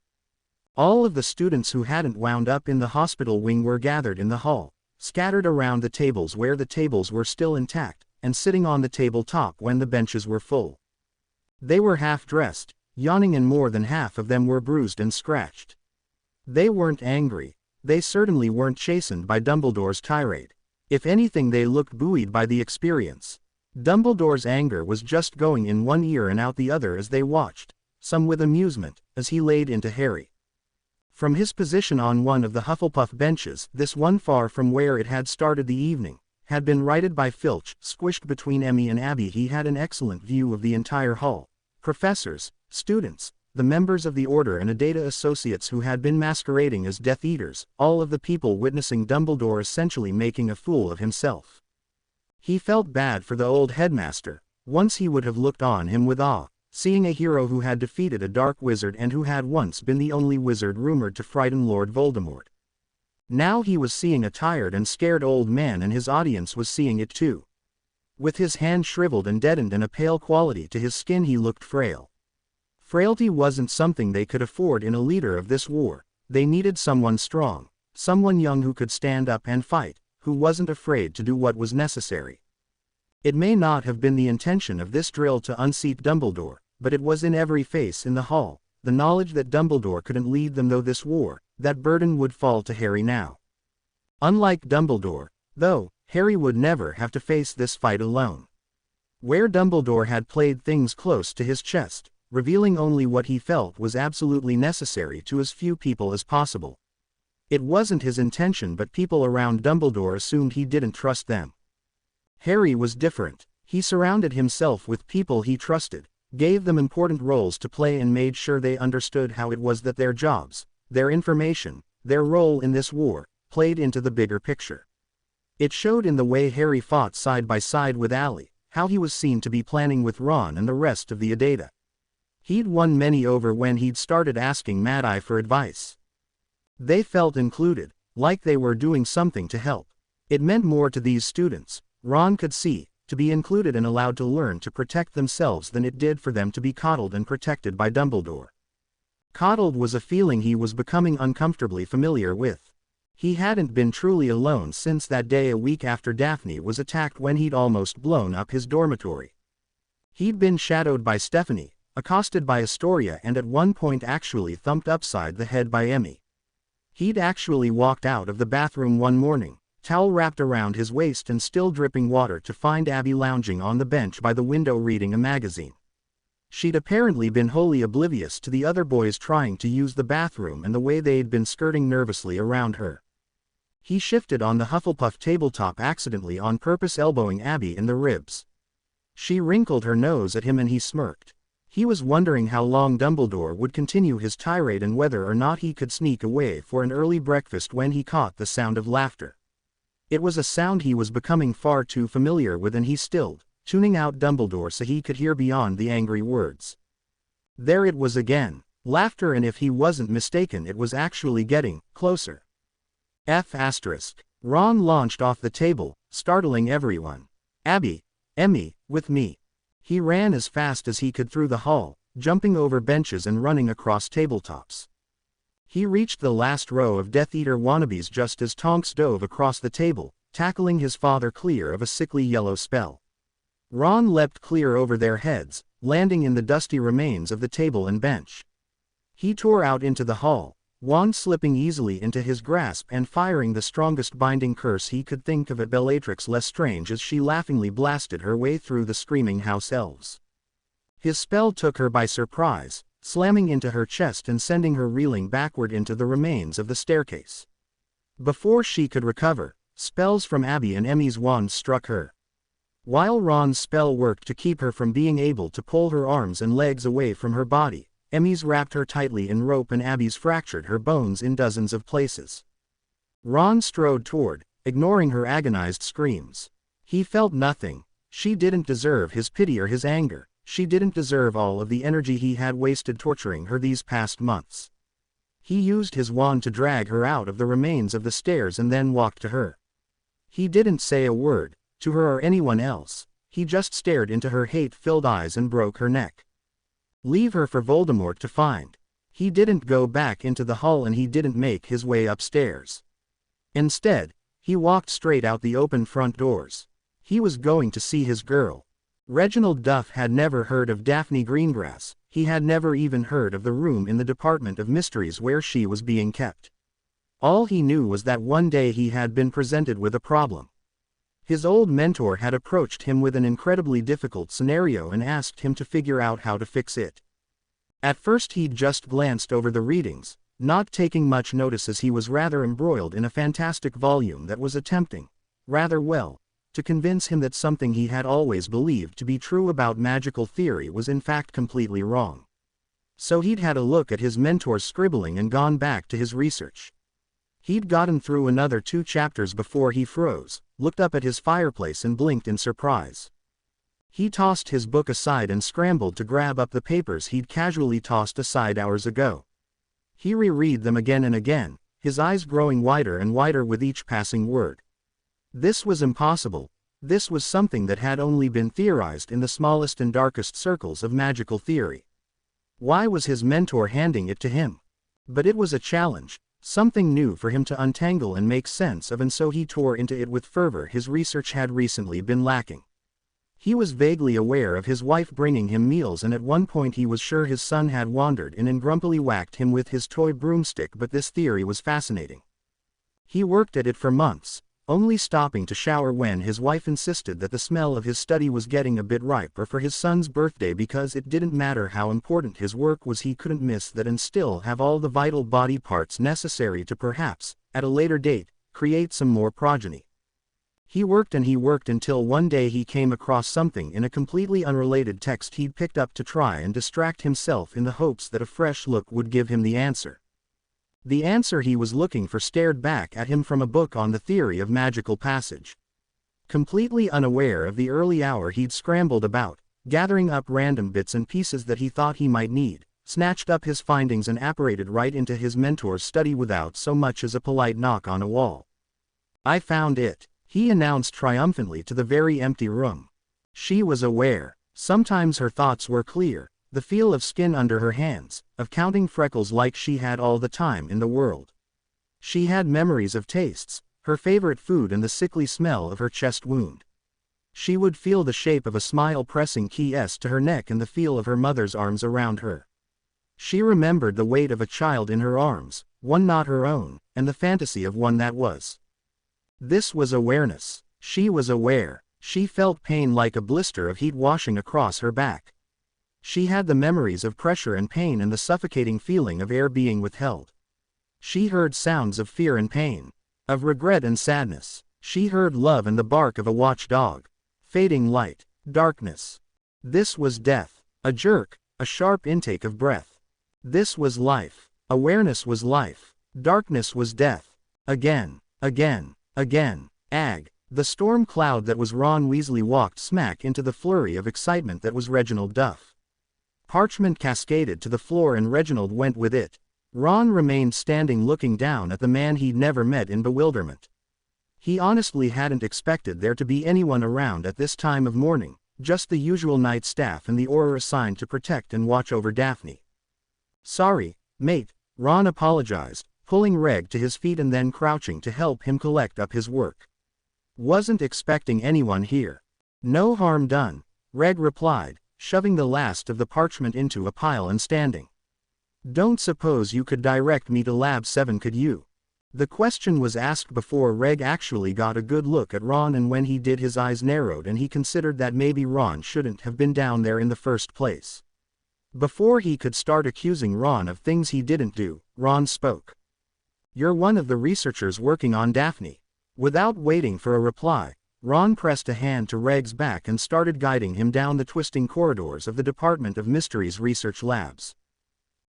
All of the students who hadn't wound up in the hospital wing were gathered in the hall, scattered around the tables where the tables were still intact, and sitting on the tabletop when the benches were full. They were half-dressed, yawning, and more than half of them were bruised and scratched. They weren't angry. They certainly weren't chastened by Dumbledore's tirade. If anything, they looked buoyed by the experience. Dumbledore's anger was just going in one ear and out the other as they watched, some with amusement, as he laid into Harry. From his position on one of the Hufflepuff benches, this one far from where it had started the evening, had been righted by Filch, squished between Emmy and Abby, he had an excellent view of the entire hall. Professors, students, the members of the Order and Adata associates who had been masquerading as Death Eaters, all of the people witnessing Dumbledore essentially making a fool of himself. He felt bad for the old headmaster. Once he would have looked on him with awe, seeing a hero who had defeated a dark wizard and who had once been the only wizard rumored to frighten Lord Voldemort. Now he was seeing a tired and scared old man, and his audience was seeing it too. With his hand shriveled and deadened and a pale quality to his skin, he looked frail. Frailty wasn't something they could afford in a leader of this war. They needed someone strong, someone young who could stand up and fight, who wasn't afraid to do what was necessary. It may not have been the intention of this drill to unseat Dumbledore, but it was in every face in the hall, the knowledge that Dumbledore couldn't lead them through this war. That burden would fall to Harry now. Unlike Dumbledore, though, Harry would never have to face this fight alone. Where Dumbledore had played things close to his chest, revealing only what he felt was absolutely necessary to as few people as possible. It wasn't his intention, but people around Dumbledore assumed he didn't trust them. Harry was different. He surrounded himself with people he trusted, gave them important roles to play and made sure they understood how it was that their jobs, their information, their role in this war, played into the bigger picture. It showed in the way Harry fought side by side with Ali, how he was seen to be planning with Ron and the rest of the Adata. He'd won many over when he'd started asking Mad-Eye for advice. They felt included, like they were doing something to help. It meant more to these students, Ron could see, to be included and allowed to learn to protect themselves than it did for them to be coddled and protected by Dumbledore. Coddled was a feeling he was becoming uncomfortably familiar with. He hadn't been truly alone since that day a week after Daphne was attacked when he'd almost blown up his dormitory. He'd been shadowed by Stephanie, accosted by Astoria, and at one point actually thumped upside the head by Emmy. He'd actually walked out of the bathroom one morning, towel wrapped around his waist and still dripping water, to find Abby lounging on the bench by the window reading a magazine. She'd apparently been wholly oblivious to the other boys trying to use the bathroom and the way they'd been skirting nervously around her. He shifted on the Hufflepuff tabletop accidentally on purpose, elbowing Abby in the ribs. She wrinkled her nose at him and he smirked. He was wondering how long Dumbledore would continue his tirade and whether or not he could sneak away for an early breakfast when he caught the sound of laughter. It was a sound he was becoming far too familiar with, and he stilled, tuning out Dumbledore so he could hear beyond the angry words. There it was again, laughter, and if he wasn't mistaken it was actually getting closer. Ron launched off the table, startling everyone. Abby, Emmy, with me. He ran as fast as he could through the hall, jumping over benches and running across tabletops. He reached the last row of Death Eater wannabes just as Tonks dove across the table, tackling his father clear of a sickly yellow spell. Ron leapt clear over their heads, landing in the dusty remains of the table and bench. He tore out into the hall, wand slipping easily into his grasp and firing the strongest binding curse he could think of at Bellatrix Lestrange as she laughingly blasted her way through the screaming house elves. His spell took her by surprise, slamming into her chest and sending her reeling backward into the remains of the staircase. Before she could recover, spells from Abby and Emmy's wands struck her. While Ron's spell worked to keep her from being able to pull her arms and legs away from her body, Emmy's wrapped her tightly in rope and Abby's fractured her bones in dozens of places. Ron strode toward, ignoring her agonized screams. He felt nothing. She didn't deserve his pity or his anger. She didn't deserve all of the energy he had wasted torturing her these past months. He used his wand to drag her out of the remains of the stairs and then walked to her. He didn't say a word, to her or anyone else. He just stared into her hate-filled eyes and broke her neck. Leave her for Voldemort to find. He didn't go back into the hall and he didn't make his way upstairs. Instead, he walked straight out the open front doors. He was going to see his girl. Reginald Duff had never heard of Daphne Greengrass. He had never even heard of the room in the Department of Mysteries where she was being kept. All he knew was that one day he had been presented with a problem. His old mentor had approached him with an incredibly difficult scenario and asked him to figure out how to fix it. At first he'd just glanced over the readings, not taking much notice as he was rather embroiled in a fantastic volume that was attempting, rather well, to convince him that something he had always believed to be true about magical theory was in fact completely wrong. So he'd had a look at his mentor's scribbling and gone back to his research. He'd gotten through another 2 chapters before he froze, looked up at his fireplace and blinked in surprise. He tossed his book aside and scrambled to grab up the papers he'd casually tossed aside hours ago. He reread them again and again, his eyes growing wider and wider with each passing word. This was impossible. This was something that had only been theorized in the smallest and darkest circles of magical theory. Why was his mentor handing it to him? But it was a challenge. Something new for him to untangle and make sense of, and so he tore into it with fervor his research had recently been lacking. He was vaguely aware of his wife bringing him meals, and at one point he was sure his son had wandered in and grumpily whacked him with his toy broomstick, but this theory was fascinating. He worked at it for months, only stopping to shower when his wife insisted that the smell of his study was getting a bit ripe, or for his son's birthday, because it didn't matter how important his work was, he couldn't miss that and still have all the vital body parts necessary to perhaps, at a later date, create some more progeny. He worked until one day he came across something in a completely unrelated text he'd picked up to try and distract himself in the hopes that a fresh look would give him the answer. The answer he was looking for stared back at him from a book on the theory of magical passage. Completely unaware of the early hour, he'd scrambled about, gathering up random bits and pieces that he thought he might need, snatched up his findings and apparated right into his mentor's study without so much as a polite knock on a wall. "I found it," he announced triumphantly to the very empty room. She was aware. Sometimes her thoughts were clear, the feel of skin under her hands, of counting freckles like she had all the time in the world. She had memories of tastes, her favorite food and the sickly smell of her chest wound. She would feel the shape of a smile pressing keys to her neck and the feel of her mother's arms around her. She remembered the weight of a child in her arms, one not her own, and the fantasy of one that was. This was awareness. She was aware. She felt pain like a blister of heat washing across her back. She had the memories of pressure and pain and the suffocating feeling of air being withheld. She heard sounds of fear and pain, of regret and sadness. She heard love and the bark of a watchdog. Fading light, darkness. This was death. A jerk, a sharp intake of breath. This was life. Awareness was life. Darkness was death. Again, again. Again. The storm cloud that was Ron Weasley walked smack into the flurry of excitement that was Reginald Duff. Parchment cascaded to the floor and Reginald went with it. Ron remained standing looking down at the man he'd never met in bewilderment. He honestly hadn't expected there to be anyone around at this time of morning, just the usual night staff and the Auror assigned to protect and watch over Daphne. "Sorry, mate," Ron apologized, pulling Reg to his feet and then crouching to help him collect up his work. "Wasn't expecting anyone here." "No harm done," Reg replied, shoving the last of the parchment into a pile and standing. "Don't suppose you could direct me to Lab 7, could you?" The question was asked before Reg actually got a good look at Ron, and when he did his eyes narrowed and he considered that maybe Ron shouldn't have been down there in the first place. Before he could start accusing Ron of things he didn't do, Ron spoke. "You're one of the researchers working on Daphne." Without waiting for a reply, Ron pressed a hand to Reg's back and started guiding him down the twisting corridors of the Department of Mysteries research labs.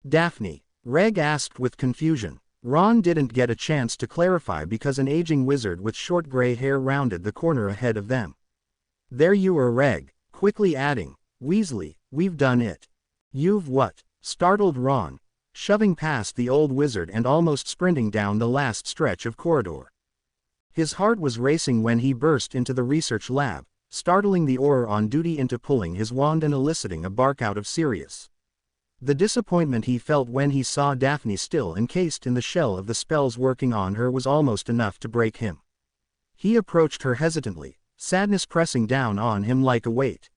"Daphne?" Reg asked with confusion. Ron didn't get a chance to clarify because an aging wizard with short gray hair rounded the corner ahead of them. "There you are," Reg, quickly adding, "Weasley, we've done it." "You've what?" startled Ron, shoving past the old wizard and almost sprinting down the last stretch of corridor. His heart was racing when he burst into the research lab, startling the Auror on duty into pulling his wand and eliciting a bark out of Sirius. The disappointment he felt when he saw Daphne still encased in the shell of the spells working on her was almost enough to break him. He approached her hesitantly, sadness pressing down on him like a weight.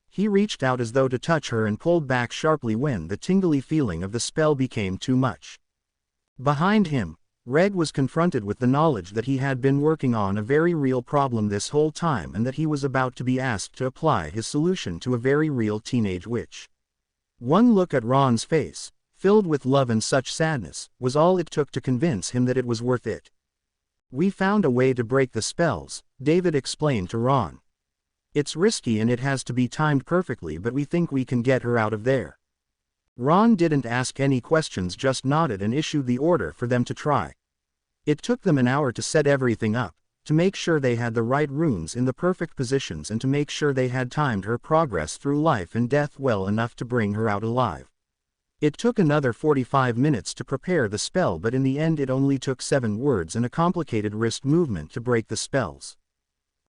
He reached out as though to touch her and pulled back sharply when the tingly feeling of the spell became too much. Behind him, Reg was confronted with the knowledge that he had been working on a very real problem this whole time and that he was about to be asked to apply his solution to a very real teenage witch. One look at Ron's face, filled with love and such sadness, was all it took to convince him that it was worth it. "We found a way to break the spells," David explained to Ron. "It's risky and it has to be timed perfectly, but we think we can get her out of there." Ron didn't ask any questions, just nodded and issued the order for them to try. It took them an hour to set everything up, to make sure they had the right runes in the perfect positions and to make sure they had timed her progress through life and death well enough to bring her out alive. It took another 45 minutes to prepare the spell, but in the end it only took 7 words and a complicated wrist movement to break the spells.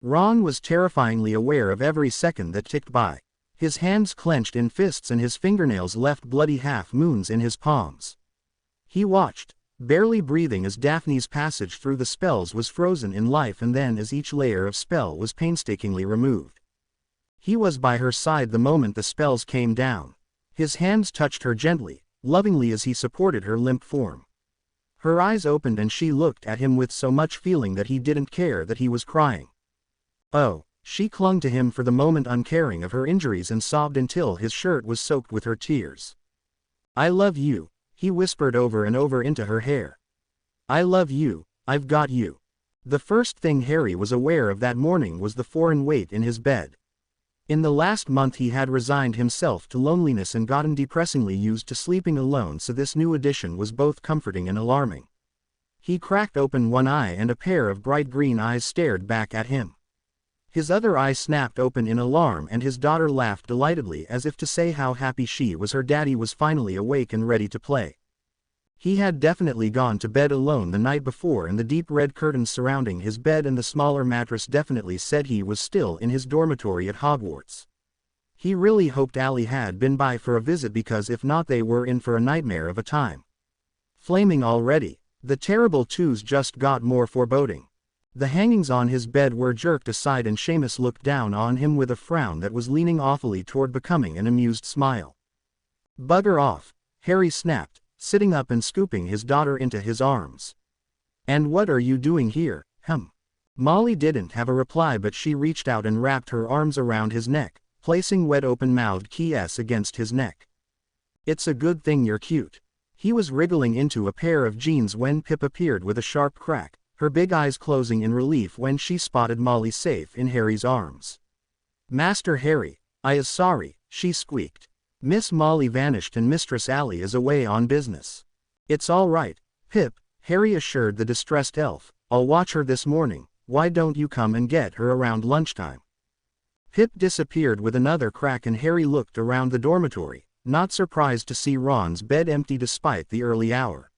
Ron was terrifyingly aware of every second that ticked by. His hands clenched in fists and his fingernails left bloody half-moons in his palms. He watched, barely breathing, as Daphne's passage through the spells was frozen in life and then as each layer of spell was painstakingly removed. He was by her side the moment the spells came down. His hands touched her gently, lovingly as he supported her limp form. Her eyes opened and she looked at him with so much feeling that he didn't care that he was crying. Oh, she clung to him for the moment, uncaring of her injuries, and sobbed until his shirt was soaked with her tears. "I love you," he whispered over and over into her hair. "I love you, I've got you." The first thing Harry was aware of that morning was the foreign weight in his bed. In the last month he had resigned himself to loneliness and gotten depressingly used to sleeping alone, so this new addition was both comforting and alarming. He cracked open one eye and a pair of bright green eyes stared back at him. His other eye snapped open in alarm and his daughter laughed delightedly as if to say how happy she was her daddy was finally awake and ready to play. He had definitely gone to bed alone the night before, and the deep red curtains surrounding his bed and the smaller mattress definitely said he was still in his dormitory at Hogwarts. He really hoped Allie had been by for a visit, because if not they were in for a nightmare of a time. Flaming already, the terrible twos just got more foreboding. The hangings on his bed were jerked aside and Seamus looked down on him with a frown that was leaning awfully toward becoming an amused smile. "Bugger off," Harry snapped, sitting up and scooping his daughter into his arms. "And what are you doing here, Molly didn't have a reply, but she reached out and wrapped her arms around his neck, placing wet open-mouthed kisses against his neck. "It's a good thing you're cute." He was wriggling into a pair of jeans when Pip appeared with a sharp crack, her big eyes closing in relief when she spotted Molly safe in Harry's arms. "Master Harry, I is sorry," she squeaked. "Miss Molly vanished and Mistress Allie is away on business." "It's all right, Pip," Harry assured the distressed elf. "I'll watch her this morning. Why don't you come and get her around lunchtime?" Pip disappeared with another crack and Harry looked around the dormitory, not surprised to see Ron's bed empty despite the early hour.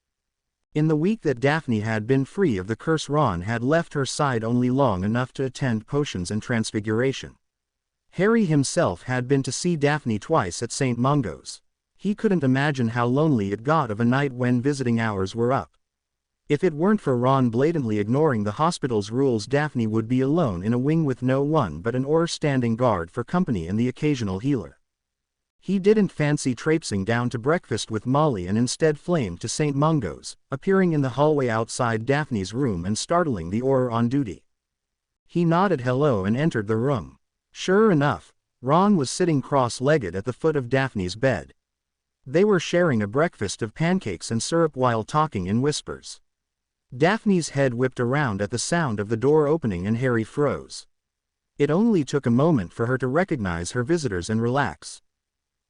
In the week that Daphne had been free of the curse, Ron had left her side only long enough to attend potions and transfiguration. Harry himself had been to see Daphne twice at St. Mungo's. He couldn't imagine how lonely it got of a night when visiting hours were up. If it weren't for Ron blatantly ignoring the hospital's rules, Daphne would be alone in a wing with no one but an Auror standing guard for company and the occasional healer. He didn't fancy traipsing down to breakfast with Molly and instead flamed to St. Mungo's, appearing in the hallway outside Daphne's room and startling the Auror on duty. He nodded hello and entered the room. Sure enough, Ron was sitting cross-legged at the foot of Daphne's bed. They were sharing a breakfast of pancakes and syrup while talking in whispers. Daphne's head whipped around at the sound of the door opening and Harry froze. It only took a moment for her to recognize her visitors and relax.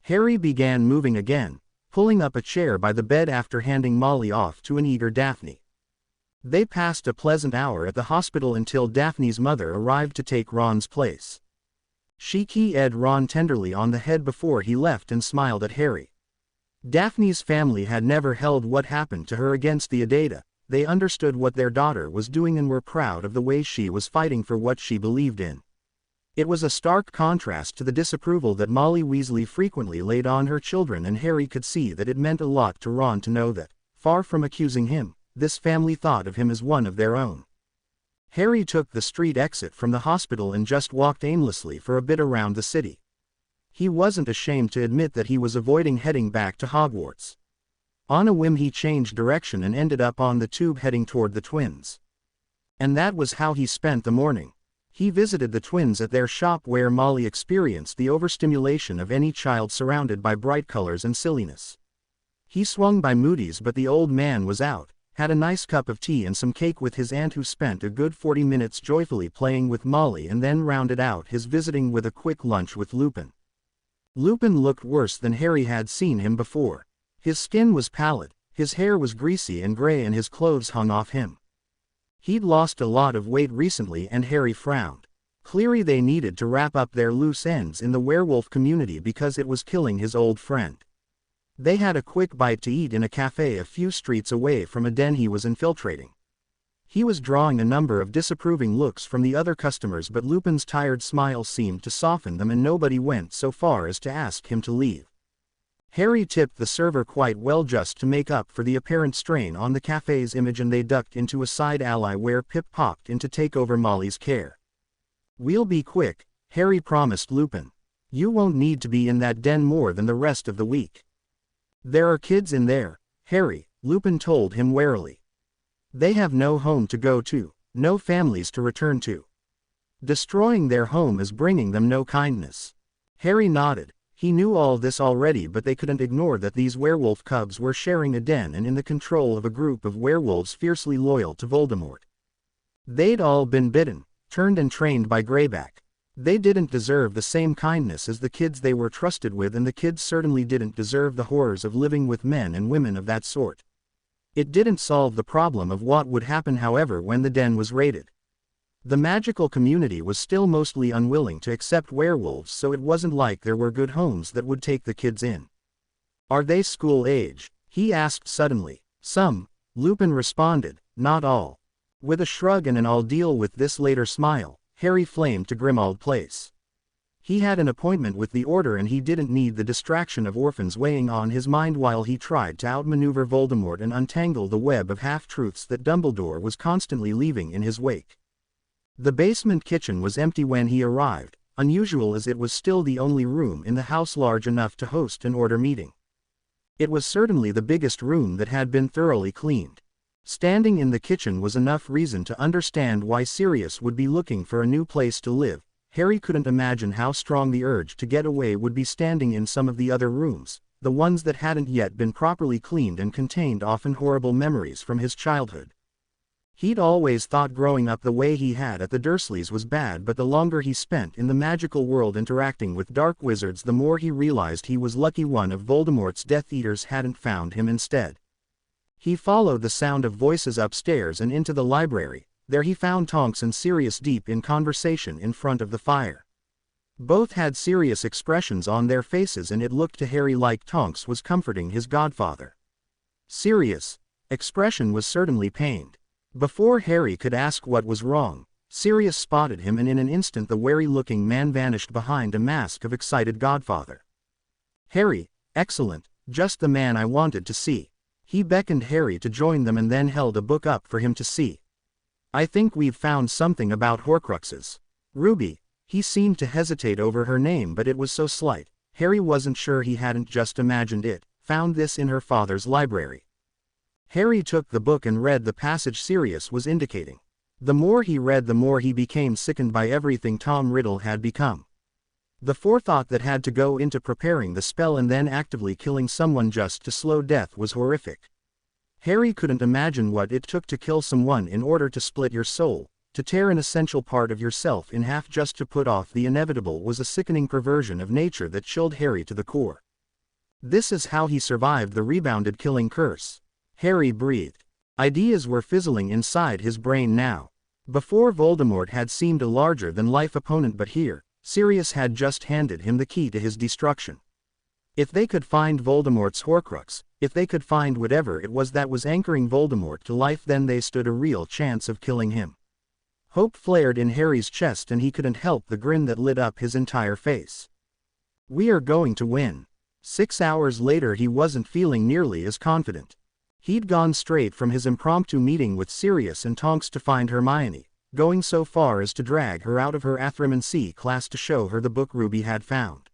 Harry began moving again, pulling up a chair by the bed after handing Molly off to an eager Daphne. They passed a pleasant hour at the hospital until Daphne's mother arrived to take Ron's place. She kissed Ron tenderly on the head before he left and smiled at Harry. Daphne's family had never held what happened to her against the Adada. They understood what their daughter was doing and were proud of the way she was fighting for what she believed in. It was a stark contrast to the disapproval that Molly Weasley frequently laid on her children, and Harry could see that it meant a lot to Ron to know that, far from accusing him, this family thought of him as one of their own. Harry took the street exit from the hospital and just walked aimlessly for a bit around the city. He wasn't ashamed to admit that he was avoiding heading back to Hogwarts. On a whim he changed direction and ended up on the tube heading toward the twins. And that was how he spent the morning. He visited the twins at their shop where Molly experienced the overstimulation of any child surrounded by bright colors and silliness. He swung by Moody's, but the old man was out, had a nice cup of tea and some cake with his aunt, who spent a good 40 minutes joyfully playing with Molly and then rounded out his visiting with a quick lunch with Lupin. Lupin looked worse than Harry had seen him before. His skin was pallid, his hair was greasy and gray and his clothes hung off him. He'd lost a lot of weight recently and Harry frowned. Clearly they needed to wrap up their loose ends in the werewolf community because it was killing his old friend. They had a quick bite to eat in a cafe a few streets away from a den he was infiltrating. He was drawing a number of disapproving looks from the other customers, but Lupin's tired smile seemed to soften them and nobody went so far as to ask him to leave. Harry tipped the server quite well just to make up for the apparent strain on the cafe's image, and they ducked into a side alley where Pip popped in to take over Molly's care. "We'll be quick," Harry promised Lupin. "You won't need to be in that den more than the rest of the week." "There are kids in there, Harry," Lupin told him warily. They have no home to go to, no families to return to. Destroying their home is bringing them no kindness. Harry nodded. He knew all this already, but they couldn't ignore that these werewolf cubs were sharing a den and in the control of a group of werewolves fiercely loyal to Voldemort. They'd all been bitten, turned and trained by Greyback. They didn't deserve the same kindness as the kids they were trusted with, and the kids certainly didn't deserve the horrors of living with men and women of that sort. It didn't solve the problem of what would happen, however, when the den was raided. The magical community was still mostly unwilling to accept werewolves, so it wasn't like there were good homes that would take the kids in. Are they school age? He asked suddenly. Some, Lupin responded, not all. With a shrug and an I'll deal with this later smile, Harry flamed to Grimmauld Place. He had an appointment with the Order and he didn't need the distraction of orphans weighing on his mind while he tried to outmaneuver Voldemort and untangle the web of half-truths that Dumbledore was constantly leaving in his wake. The basement kitchen was empty when he arrived, unusual as it was still the only room in the house large enough to host an Order meeting. It was certainly the biggest room that had been thoroughly cleaned. Standing in the kitchen was enough reason to understand why Sirius would be looking for a new place to live. Harry couldn't imagine how strong the urge to get away would be standing in some of the other rooms, the ones that hadn't yet been properly cleaned and contained often horrible memories from his childhood. He'd always thought growing up the way he had at the Dursleys was bad, but the longer he spent in the magical world interacting with dark wizards, the more he realized he was lucky one of Voldemort's Death Eaters hadn't found him instead. He followed the sound of voices upstairs and into the library. There he found Tonks and Sirius deep in conversation in front of the fire. Both had serious expressions on their faces, and it looked to Harry like Tonks was comforting his godfather. Sirius' expression was certainly pained. Before Harry could ask what was wrong, Sirius spotted him, and in an instant the wary-looking man vanished behind a mask of excited godfather. Harry, excellent, just the man I wanted to see. He beckoned Harry to join them and then held a book up for him to see. I think we've found something about Horcruxes. Ruby, he seemed to hesitate over her name, but it was so slight, Harry wasn't sure he hadn't just imagined it, found this in her father's library. Harry took the book and read the passage Sirius was indicating. The more he read, the more he became sickened by everything Tom Riddle had become. The forethought that had to go into preparing the spell and then actively killing someone just to slow death was horrific. Harry couldn't imagine what it took to kill someone in order to split your soul, to tear an essential part of yourself in half just to put off the inevitable was a sickening perversion of nature that chilled Harry to the core. This is how he survived the rebounded killing curse. Harry breathed. Ideas were fizzling inside his brain now. Before, Voldemort had seemed a larger-than-life opponent, but here, Sirius had just handed him the key to his destruction. If they could find Voldemort's Horcrux, if they could find whatever it was that was anchoring Voldemort to life, then they stood a real chance of killing him. Hope flared in Harry's chest and he couldn't help the grin that lit up his entire face. We are going to win. 6 hours later he wasn't feeling nearly as confident. He'd gone straight from his impromptu meeting with Sirius and Tonks to find Hermione, going so far as to drag her out of her Athramancy class to show her the book Ruby had found.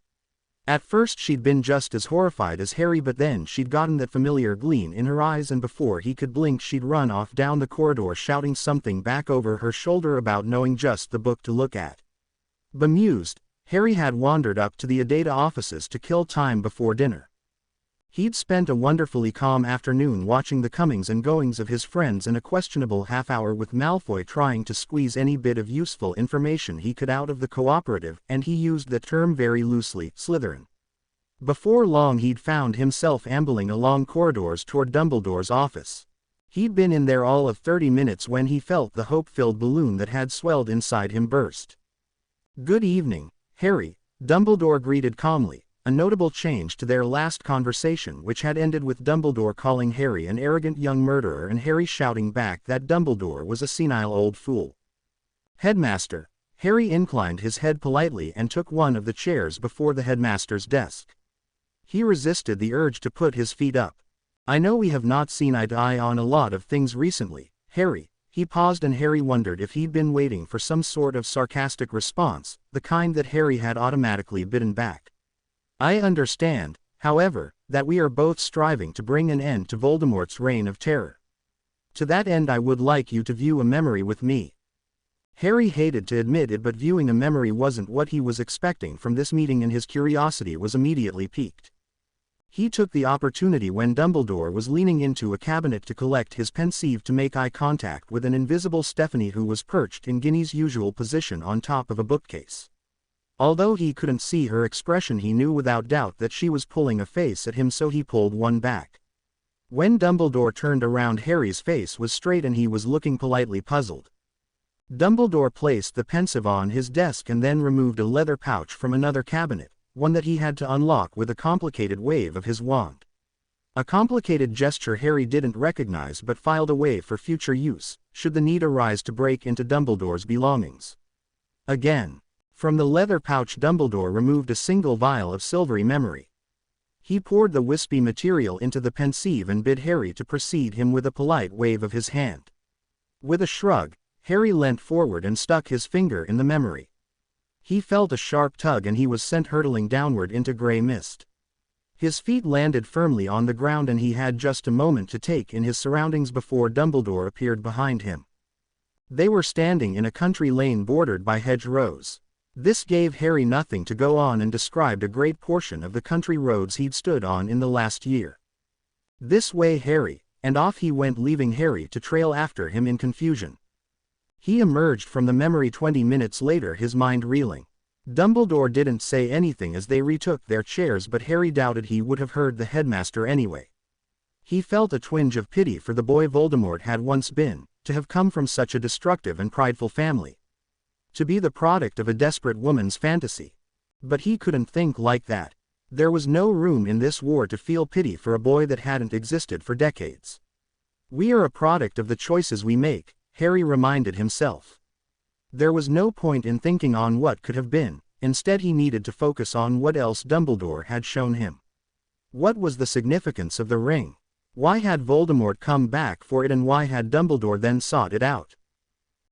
At first she'd been just as horrified as Harry, but then she'd gotten that familiar gleam in her eyes, and before he could blink she'd run off down the corridor shouting something back over her shoulder about knowing just the book to look at. Bemused, Harry had wandered up to the Adata offices to kill time before dinner. He'd spent a wonderfully calm afternoon watching the comings and goings of his friends and a questionable half-hour with Malfoy trying to squeeze any bit of useful information he could out of the cooperative, and he used the term very loosely, Slytherin. Before long he'd found himself ambling along corridors toward Dumbledore's office. He'd been in there all of 30 minutes when he felt the hope-filled balloon that had swelled inside him burst. "Good evening, Harry," Dumbledore greeted calmly. A notable change to their last conversation, which had ended with Dumbledore calling Harry an arrogant young murderer and Harry shouting back that Dumbledore was a senile old fool. "Headmaster." Harry inclined his head politely and took one of the chairs before the headmaster's desk. He resisted the urge to put his feet up. "I know we have not seen eye to eye on a lot of things recently, Harry." He paused and Harry wondered if he'd been waiting for some sort of sarcastic response, the kind that Harry had automatically bitten back. "I understand, however, that we are both striving to bring an end to Voldemort's reign of terror." To that end I would like you to view a memory with me." Harry hated to admit it, but viewing a memory wasn't what he was expecting from this meeting, and his curiosity was immediately piqued. He took the opportunity when Dumbledore was leaning into a cabinet to collect his pensieve to make eye contact with an invisible Stephanie who was perched in Ginny's usual position on top of a bookcase. Although he couldn't see her expression, he knew without doubt that she was pulling a face at him, so he pulled one back. When Dumbledore turned around, Harry's face was straight and he was looking politely puzzled. Dumbledore placed the pensieve on his desk and then removed a leather pouch from another cabinet, one that he had to unlock with a complicated wave of his wand. A complicated gesture Harry didn't recognize but filed away for future use, should the need arise to break into Dumbledore's belongings. Again. From the leather pouch Dumbledore removed a single vial of silvery memory. He poured the wispy material into the pensieve and bid Harry to precede him with a polite wave of his hand. With a shrug, Harry leant forward and stuck his finger in the memory. He felt a sharp tug and he was sent hurtling downward into gray mist. His feet landed firmly on the ground and he had just a moment to take in his surroundings before Dumbledore appeared behind him. They were standing in a country lane bordered by hedgerows. This gave Harry nothing to go on and described a great portion of the country roads he'd stood on in the last year. "This way, Harry," and off he went, leaving Harry to trail after him in confusion. He emerged from the memory 20 minutes later, his mind reeling. Dumbledore didn't say anything as they retook their chairs, but Harry doubted he would have heard the headmaster anyway. He felt a twinge of pity for the boy Voldemort had once been, to have come from such a destructive and prideful family. To be the product of a desperate woman's fantasy. But he couldn't think like that. There was no room in this war to feel pity for a boy that hadn't existed for decades. "We are a product of the choices we make," Harry reminded himself. There was no point in thinking on what could have been, instead he needed to focus on what else Dumbledore had shown him. What was the significance of the ring? Why had Voldemort come back for it, and why had Dumbledore then sought it out?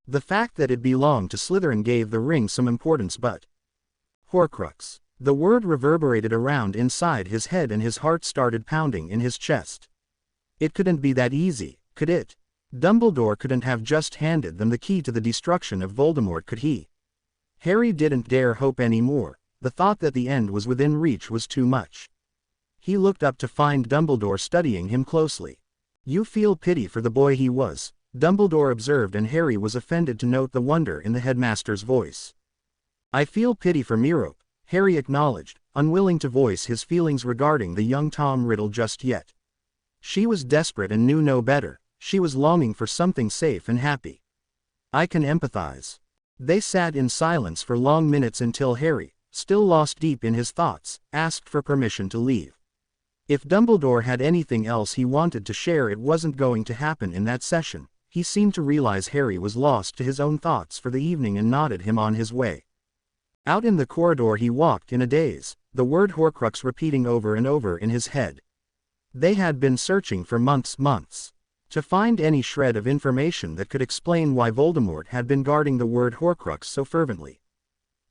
The fact that it belonged to Slytherin gave the ring some importance, but Horcrux. The word reverberated around inside his head and his heart started pounding in his chest. It couldn't be that easy, could it? Dumbledore couldn't have just handed them the key to the destruction of Voldemort, could he? Harry didn't dare hope anymore. The thought that the end was within reach was too much. He looked up to find Dumbledore studying him closely. "You feel pity for the boy," he was, Dumbledore observed, and Harry was offended to note the wonder in the headmaster's voice. "I feel pity for Merope," Harry acknowledged, unwilling to voice his feelings regarding the young Tom Riddle just yet. She was desperate and knew no better. She was longing for something safe and happy. "I can empathize." They sat in silence for long minutes until Harry, still lost deep in his thoughts, asked for permission to leave. If Dumbledore had anything else he wanted to share, it wasn't going to happen in that session. He seemed to realize Harry was lost to his own thoughts for the evening and nodded him on his way. Out in the corridor he walked in a daze, the word Horcrux repeating over and over in his head. They had been searching for months, to find any shred of information that could explain why Voldemort had been guarding the word Horcrux so fervently.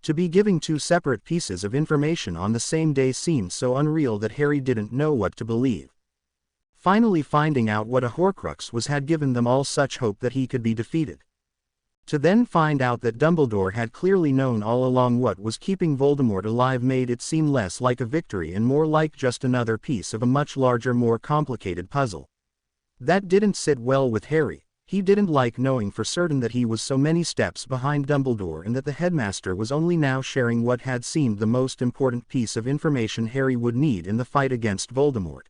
To be giving two separate pieces of information on the same day seemed so unreal that Harry didn't know what to believe. Finally finding out what a Horcrux was had given them all such hope that he could be defeated. To then find out that Dumbledore had clearly known all along what was keeping Voldemort alive made it seem less like a victory and more like just another piece of a much larger, more complicated puzzle. That didn't sit well with Harry. He didn't like knowing for certain that he was so many steps behind Dumbledore and that the headmaster was only now sharing what had seemed the most important piece of information Harry would need in the fight against Voldemort.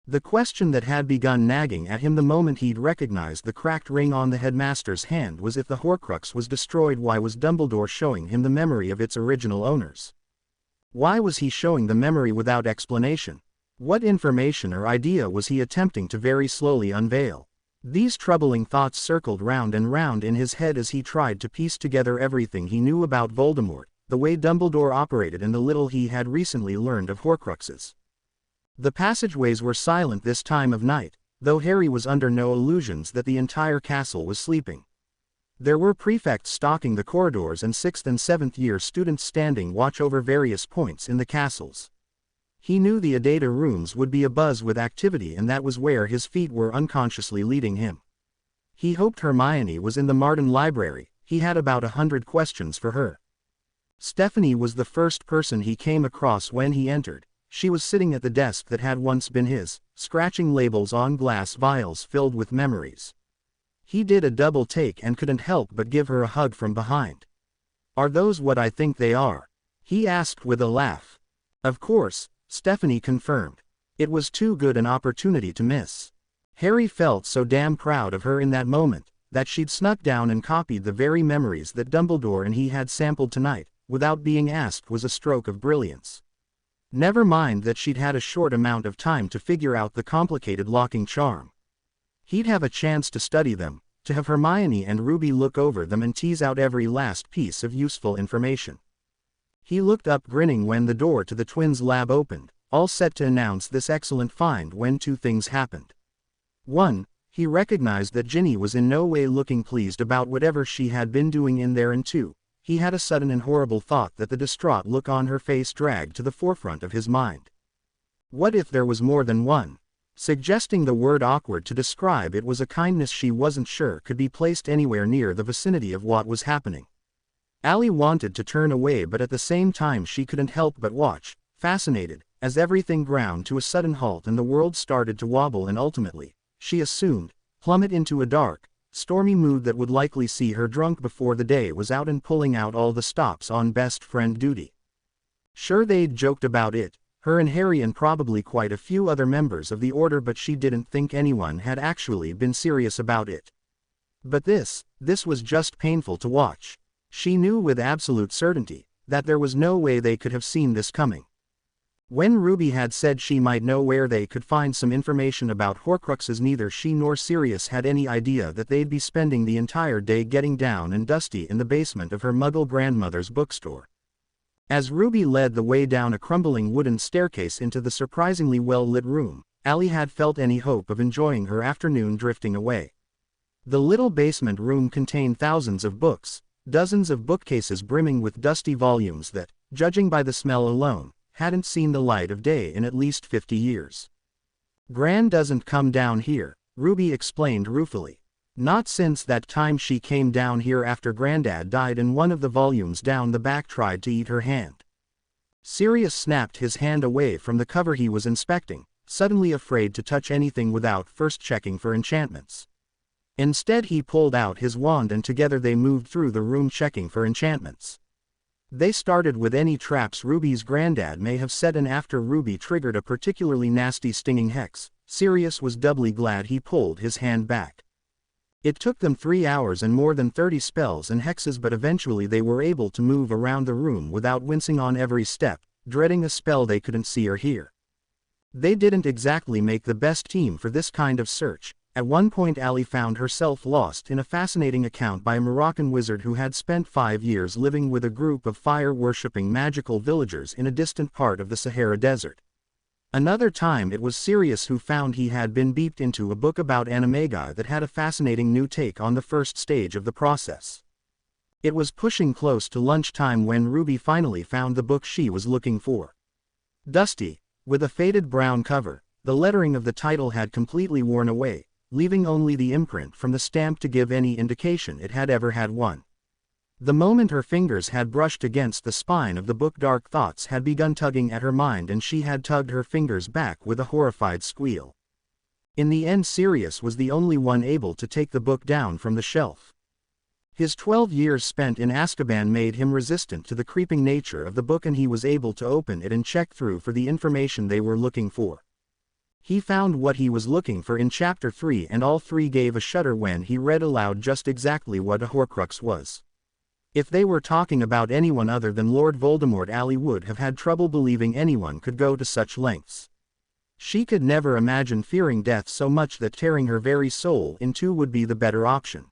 The question that had begun nagging at him the moment he'd recognized the cracked ring on the headmaster's hand was, if the Horcrux was destroyed, why was Dumbledore showing him the memory of its original owners? Why was he showing the memory without explanation? What information or idea was he attempting to very slowly unveil? These troubling thoughts circled round and round in his head as he tried to piece together everything he knew about Voldemort, the way Dumbledore operated and the little he had recently learned of Horcruxes. The passageways were silent this time of night, though Harry was under no illusions that the entire castle was sleeping. There were prefects stalking the corridors and 6th and 7th year students standing watch over various points in the castles. He knew the Adata rooms would be abuzz with activity, and that was where his feet were unconsciously leading him. He hoped Hermione was in the Martin Library. He had about 100 questions for her. Stephanie was the first person he came across when he entered. She was sitting at the desk that had once been his, scratching labels on glass vials filled with memories. He did a double take and couldn't help but give her a hug from behind. "Are those what I think they are?" he asked with a laugh. "Of course," Stephanie confirmed. It was too good an opportunity to miss. Harry felt so damn proud of her in that moment, that she'd snuck down and copied the very memories that Dumbledore and he had sampled tonight, without being asked, was a stroke of brilliance. Never mind that she'd had a short amount of time to figure out the complicated locking charm. He'd have a chance to study them, to have Hermione and Ruby look over them and tease out every last piece of useful information. He looked up grinning when the door to the twins' lab opened, all set to announce this excellent find when two things happened. 1. He recognized that Ginny was in no way looking pleased about whatever she had been doing in there, and 2. He had a sudden and horrible thought that the distraught look on her face dragged to the forefront of his mind. What if there was more than one? Suggesting the word awkward to describe it was a kindness she wasn't sure could be placed anywhere near the vicinity of what was happening. Allie wanted to turn away, but at the same time she couldn't help but watch, fascinated, as everything ground to a sudden halt and the world started to wobble and ultimately, she assumed, plummet into a dark, stormy mood that would likely see her drunk before the day was out and pulling out all the stops on best friend duty. Sure, they'd joked about it, her and Harry and probably quite a few other members of the Order, but she didn't think anyone had actually been serious about it. But this was just painful to watch. She knew with absolute certainty that there was no way they could have seen this coming. When Ruby had said she might know where they could find some information about Horcruxes, neither she nor Sirius had any idea that they'd be spending the entire day getting down and dusty in the basement of her Muggle grandmother's bookstore. As Ruby led the way down a crumbling wooden staircase into the surprisingly well-lit room, Allie had felt any hope of enjoying her afternoon drifting away. The little basement room contained thousands of books, dozens of bookcases brimming with dusty volumes that, judging by the smell alone, hadn't seen the light of day in at least 50 years. "Gran doesn't come down here," Ruby explained ruefully. "Not since that time she came down here after Grandad died and one of the volumes down the back tried to eat her hand." Sirius snapped his hand away from the cover he was inspecting, suddenly afraid to touch anything without first checking for enchantments. Instead he pulled out his wand and together they moved through the room checking for enchantments. They started with any traps Ruby's granddad may have set, and after Ruby triggered a particularly nasty stinging hex, Sirius was doubly glad he pulled his hand back. It took them 3 hours and more than 30 spells and hexes, but eventually they were able to move around the room without wincing on every step, dreading a spell they couldn't see or hear. They didn't exactly make the best team for this kind of search. At one point Allie found herself lost in a fascinating account by a Moroccan wizard who had spent 5 years living with a group of fire-worshipping magical villagers in a distant part of the Sahara Desert. Another time it was Sirius who found he had been beeped into a book about animagi that had a fascinating new take on the first stage of the process. It was pushing close to lunchtime when Ruby finally found the book she was looking for. Dusty, with a faded brown cover, the lettering of the title had completely worn away, leaving only the imprint from the stamp to give any indication it had ever had one. The moment her fingers had brushed against the spine of the book, dark thoughts had begun tugging at her mind and she had tugged her fingers back with a horrified squeal. In the end Sirius was the only one able to take the book down from the shelf. His 12 years spent in Azkaban made him resistant to the creeping nature of the book, and he was able to open it and check through for the information they were looking for. He found what he was looking for in Chapter 3, and all three gave a shudder when he read aloud just exactly what a Horcrux was. If they were talking about anyone other than Lord Voldemort, Allie would have had trouble believing anyone could go to such lengths. She could never imagine fearing death so much that tearing her very soul in two would be the better option.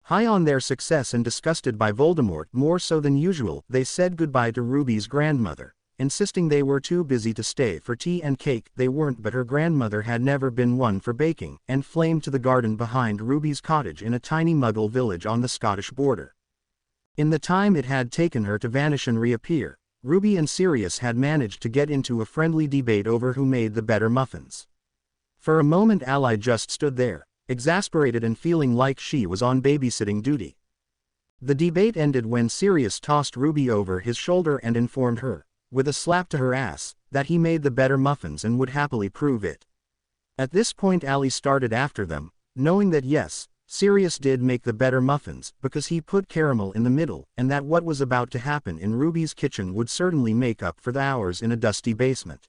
High on their success and disgusted by Voldemort more so than usual, they said goodbye to Ruby's grandmother, insisting they were too busy to stay for tea and cake. They weren't, but her grandmother had never been one for baking, and flamed to the garden behind Ruby's cottage in a tiny Muggle village on the Scottish border. In the time it had taken her to vanish and reappear, Ruby and Sirius had managed to get into a friendly debate over who made the better muffins. For a moment Ally just stood there, exasperated and feeling like she was on babysitting duty. The debate ended when Sirius tossed Ruby over his shoulder and informed her, with a slap to her ass, that he made the better muffins and would happily prove it. At this point Allie started after them, knowing that yes, Sirius did make the better muffins because he put caramel in the middle, and that what was about to happen in Ruby's kitchen would certainly make up for the hours in a dusty basement.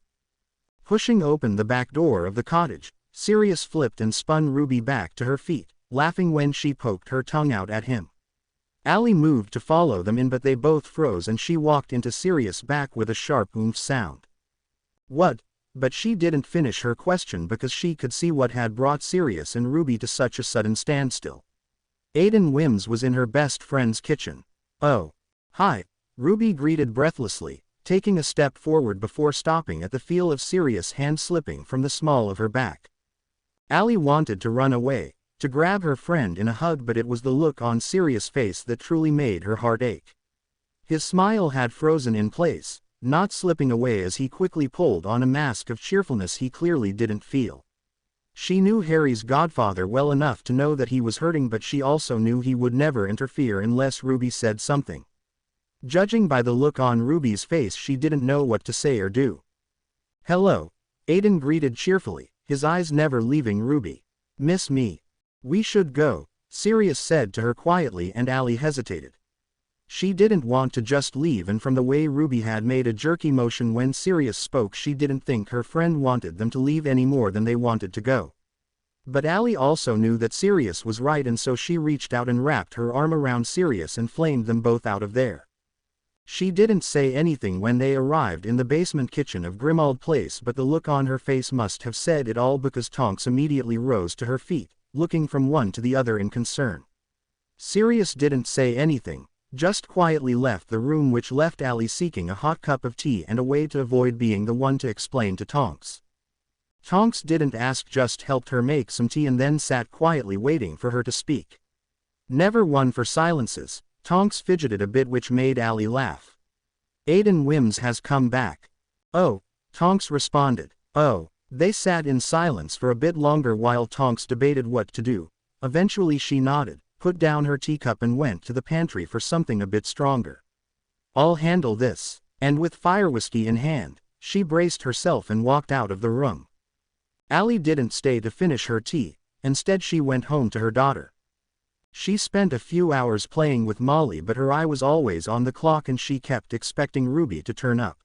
Pushing open the back door of the cottage, Sirius flipped and spun Ruby back to her feet, laughing when she poked her tongue out at him. Allie moved to follow them in, but they both froze and she walked into Sirius' back with a sharp oomph sound. What? But she didn't finish her question because she could see what had brought Sirius and Ruby to such a sudden standstill. Aiden Wims was in her best friend's kitchen. Oh. Hi. Ruby greeted breathlessly, taking a step forward before stopping at the feel of Sirius' hand slipping from the small of her back. Allie wanted to run away, to grab her friend in a hug, but it was the look on Sirius' face that truly made her heart ache. His smile had frozen in place, not slipping away as he quickly pulled on a mask of cheerfulness he clearly didn't feel. She knew Harry's godfather well enough to know that he was hurting, but she also knew he would never interfere unless Ruby said something. Judging by the look on Ruby's face, she didn't know what to say or do. Hello. Aiden greeted cheerfully, his eyes never leaving Ruby. Miss me? We should go, Sirius said to her quietly, and Allie hesitated. She didn't want to just leave, and from the way Ruby had made a jerky motion when Sirius spoke, she didn't think her friend wanted them to leave any more than they wanted to go. But Allie also knew that Sirius was right, and so she reached out and wrapped her arm around Sirius and flamed them both out of there. She didn't say anything when they arrived in the basement kitchen of Grimmauld Place, but the look on her face must have said it all, because Tonks immediately rose to her feet, looking from one to the other in concern. Sirius didn't say anything, just quietly left the room, which left Allie seeking a hot cup of tea and a way to avoid being the one to explain to Tonks. Tonks didn't ask, just helped her make some tea and then sat quietly waiting for her to speak. Never one for silences, Tonks fidgeted a bit, which made Allie laugh. Aiden Wims has come back. Oh, Tonks responded. Oh. They sat in silence for a bit longer while Tonks debated what to do. Eventually she nodded, put down her teacup and went to the pantry for something a bit stronger. I'll handle this. And with fire whiskey in hand, she braced herself and walked out of the room. Allie didn't stay to finish her tea, instead she went home to her daughter. She spent a few hours playing with Molly, but her eye was always on the clock and she kept expecting Ruby to turn up.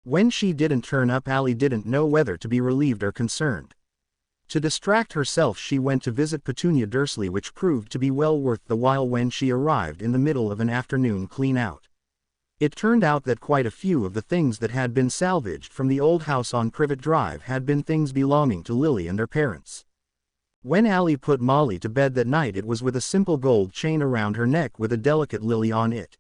When she didn't turn up, Allie didn't know whether to be relieved or concerned. To distract herself, she went to visit Petunia Dursley, which proved to be well worth the while when she arrived in the middle of an afternoon clean-out. It turned out that quite a few of the things that had been salvaged from the old house on Privet Drive had been things belonging to Lily and their parents. When Allie put Molly to bed that night, it was with a simple gold chain around her neck with a delicate lily on it.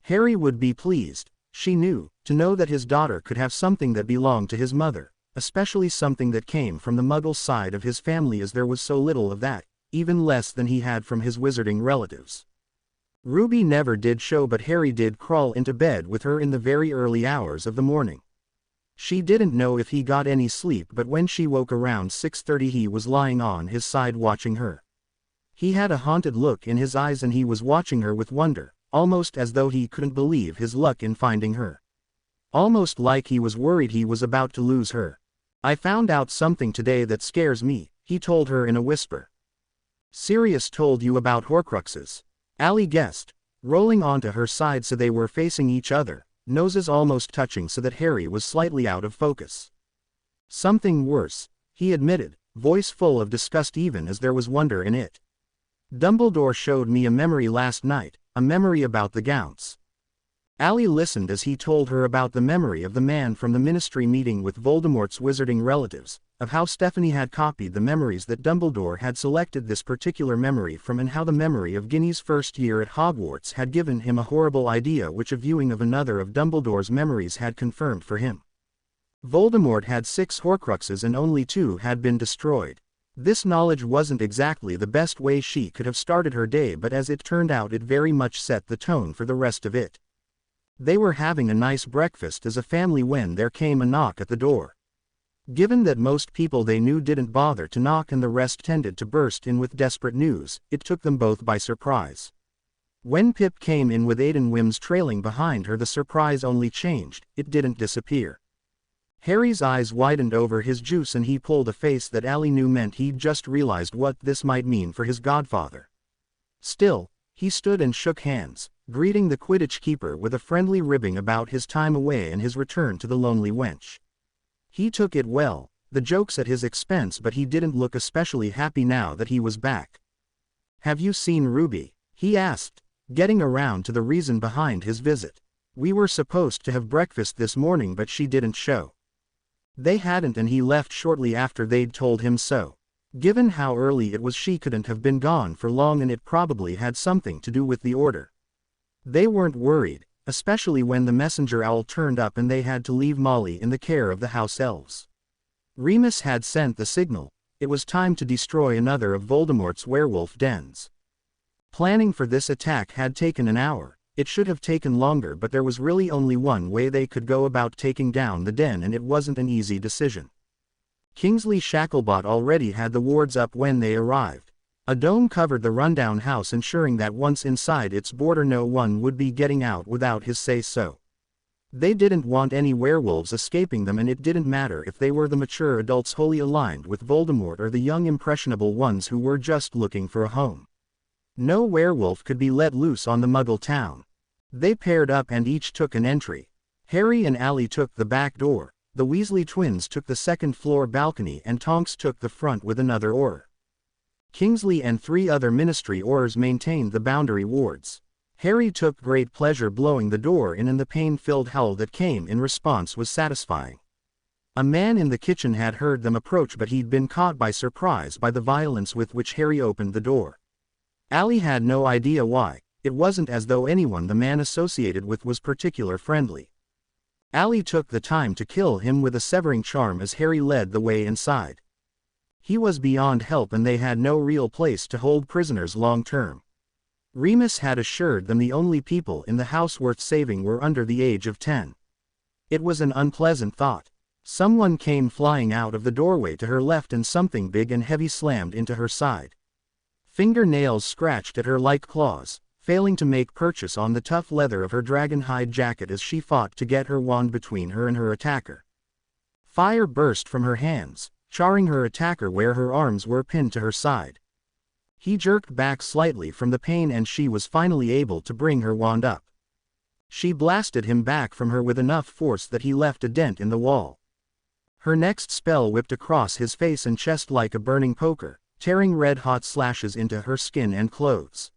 Harry would be pleased, she knew, to know that his daughter could have something that belonged to his mother, especially something that came from the Muggle side of his family, as there was so little of that, even less than he had from his wizarding relatives. Ruby never did show, but Harry did crawl into bed with her in the very early hours of the morning. She didn't know if he got any sleep, but when she woke around 6:30 he was lying on his side watching her. He had a haunted look in his eyes and he was watching her with wonder, almost as though he couldn't believe his luck in finding her. Almost like he was worried he was about to lose her. I found out something today that scares me, he told her in a whisper. Sirius told you about Horcruxes? Allie guessed, rolling onto her side so they were facing each other, noses almost touching so that Harry was slightly out of focus. Something worse, he admitted, voice full of disgust even as there was wonder in it. Dumbledore showed me a memory last night, a memory about the Gounts. Allie listened as he told her about the memory of the man from the Ministry meeting with Voldemort's wizarding relatives, of how Stephanie had copied the memories that Dumbledore had selected this particular memory from, and how the memory of Ginny's first year at Hogwarts had given him a horrible idea which a viewing of another of Dumbledore's memories had confirmed for him. Voldemort had 6 Horcruxes and only 2 had been destroyed. This knowledge wasn't exactly the best way she could have started her day, but as it turned out it very much set the tone for the rest of it. They were having a nice breakfast as a family when there came a knock at the door. Given that most people they knew didn't bother to knock and the rest tended to burst in with desperate news, it took them both by surprise. When Pip came in with Aiden Wims trailing behind her, the surprise only changed, it didn't disappear. Harry's eyes widened over his juice and he pulled a face that Allie knew meant he'd just realized what this might mean for his godfather. Still, he stood and shook hands, greeting the Quidditch keeper with a friendly ribbing about his time away and his return to the lonely wench. He took it well, the jokes at his expense, but he didn't look especially happy now that he was back. "Have you seen Ruby?" he asked, getting around to the reason behind his visit. "We were supposed to have breakfast this morning but she didn't show." They hadn't, and he left shortly after they'd told him so. Given how early it was, she couldn't have been gone for long, and it probably had something to do with the order. They weren't worried, especially when the messenger owl turned up and they had to leave Molly in the care of the house elves. Remus had sent the signal. It was time to destroy another of Voldemort's werewolf dens. Planning for this attack had taken an hour. It should have taken longer, but there was really only one way they could go about taking down the den, and it wasn't an easy decision. Kingsley Shacklebot already had the wards up when they arrived. A dome covered the rundown house, ensuring that once inside its border no one would be getting out without his say-so. They didn't want any werewolves escaping them, and it didn't matter if they were the mature adults wholly aligned with Voldemort or the young impressionable ones who were just looking for a home. No werewolf could be let loose on the Muggle town. They paired up and each took an entry. Harry and Allie took the back door, the Weasley twins took the second-floor balcony, and Tonks took the front with another Auror. Kingsley and 3 other Ministry Aurors maintained the boundary wards. Harry took great pleasure blowing the door in, and the pain-filled howl that came in response was satisfying. A man in the kitchen had heard them approach, but he'd been caught by surprise by the violence with which Harry opened the door. Allie had no idea why. It wasn't as though anyone the man associated with was particularly friendly. Allie took the time to kill him with a severing charm as Harry led the way inside. He was beyond help, and they had no real place to hold prisoners long term. Remus had assured them the only people in the house worth saving were under the age of 10. It was an unpleasant thought. Someone came flying out of the doorway to her left, and something big and heavy slammed into her side. Fingernails scratched at her like claws, failing to make purchase on the tough leather of her dragon-hide jacket as she fought to get her wand between her and her attacker. Fire burst from her hands, charring her attacker where her arms were pinned to her side. He jerked back slightly from the pain, and she was finally able to bring her wand up. She blasted him back from her with enough force that he left a dent in the wall. Her next spell whipped across his face and chest like a burning poker, tearing red-hot slashes into her skin and clothes.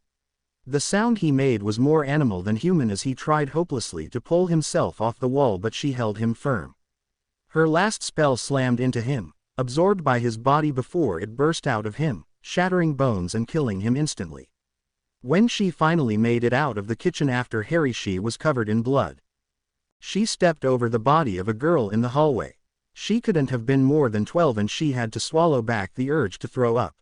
The sound he made was more animal than human as he tried hopelessly to pull himself off the wall, but she held him firm. Her last spell slammed into him, absorbed by his body before it burst out of him, shattering bones and killing him instantly. When she finally made it out of the kitchen after Harry, she was covered in blood. She stepped over the body of a girl in the hallway. She couldn't have been more than 12, and she had to swallow back the urge to throw up.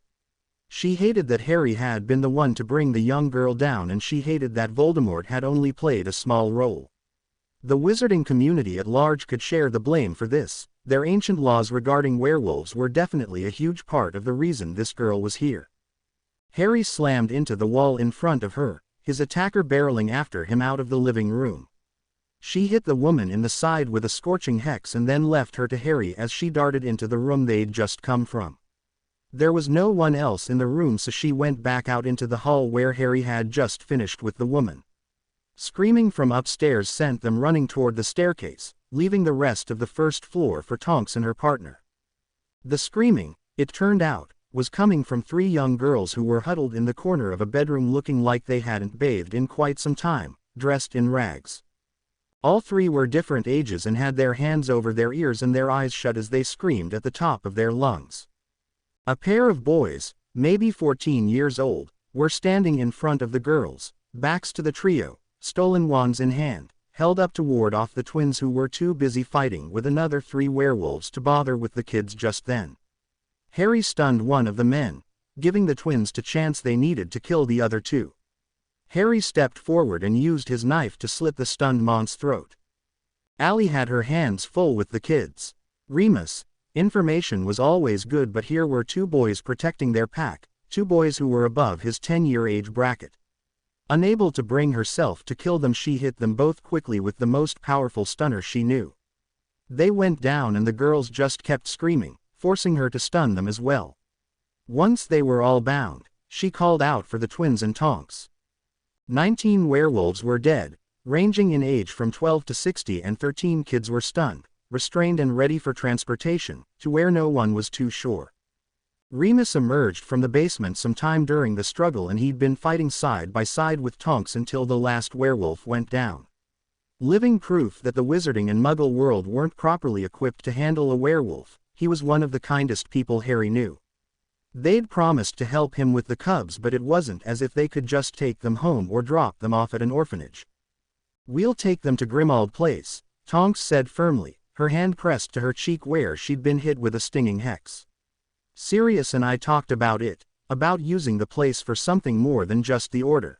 She hated that Harry had been the one to bring the young girl down, and she hated that Voldemort had only played a small role. The wizarding community at large could share the blame for this. Their ancient laws regarding werewolves were definitely a huge part of the reason this girl was here. Harry slammed into the wall in front of her, his attacker barreling after him out of the living room. She hit the woman in the side with a scorching hex and then left her to Harry as she darted into the room they'd just come from. There was no one else in the room, so she went back out into the hall where Harry had just finished with the woman. Screaming from upstairs sent them running toward the staircase, leaving the rest of the first floor for Tonks and her partner. The screaming, it turned out, was coming from 3 young girls who were huddled in the corner of a bedroom looking like they hadn't bathed in quite some time, dressed in rags. All 3 were different ages and had their hands over their ears and their eyes shut as they screamed at the top of their lungs. A pair of boys, maybe 14 years old, were standing in front of the girls, backs to the trio, stolen wands in hand, held up to ward off the twins who were too busy fighting with another 3 werewolves to bother with the kids just then. Harry stunned one of the men, giving the twins the chance they needed to kill the other 2. Harry stepped forward and used his knife to slit the stunned mon's throat. Allie had her hands full with the kids. Remus, Information was always good, but here were two boys protecting their pack, two boys who were above his 10-year age bracket. Unable to bring herself to kill them, she hit them both quickly with the most powerful stunner she knew. They went down and the girls just kept screaming, forcing her to stun them as well. Once they were all bound, she called out for the twins and Tonks. 19 werewolves were dead, ranging in age from 12 to 60, and 13 kids were stunned, restrained and ready for transportation, to where no one was too sure. Remus emerged from the basement sometime during the struggle, and he'd been fighting side by side with Tonks until the last werewolf went down. Living proof that the wizarding and muggle world weren't properly equipped to handle a werewolf, he was one of the kindest people Harry knew. They'd promised to help him with the cubs, but it wasn't as if they could just take them home or drop them off at an orphanage. "We'll take them to Grimmauld Place," Tonks said firmly, her hand pressed to her cheek where she'd been hit with a stinging hex. "Sirius and I talked about it, about using the place for something more than just the Order."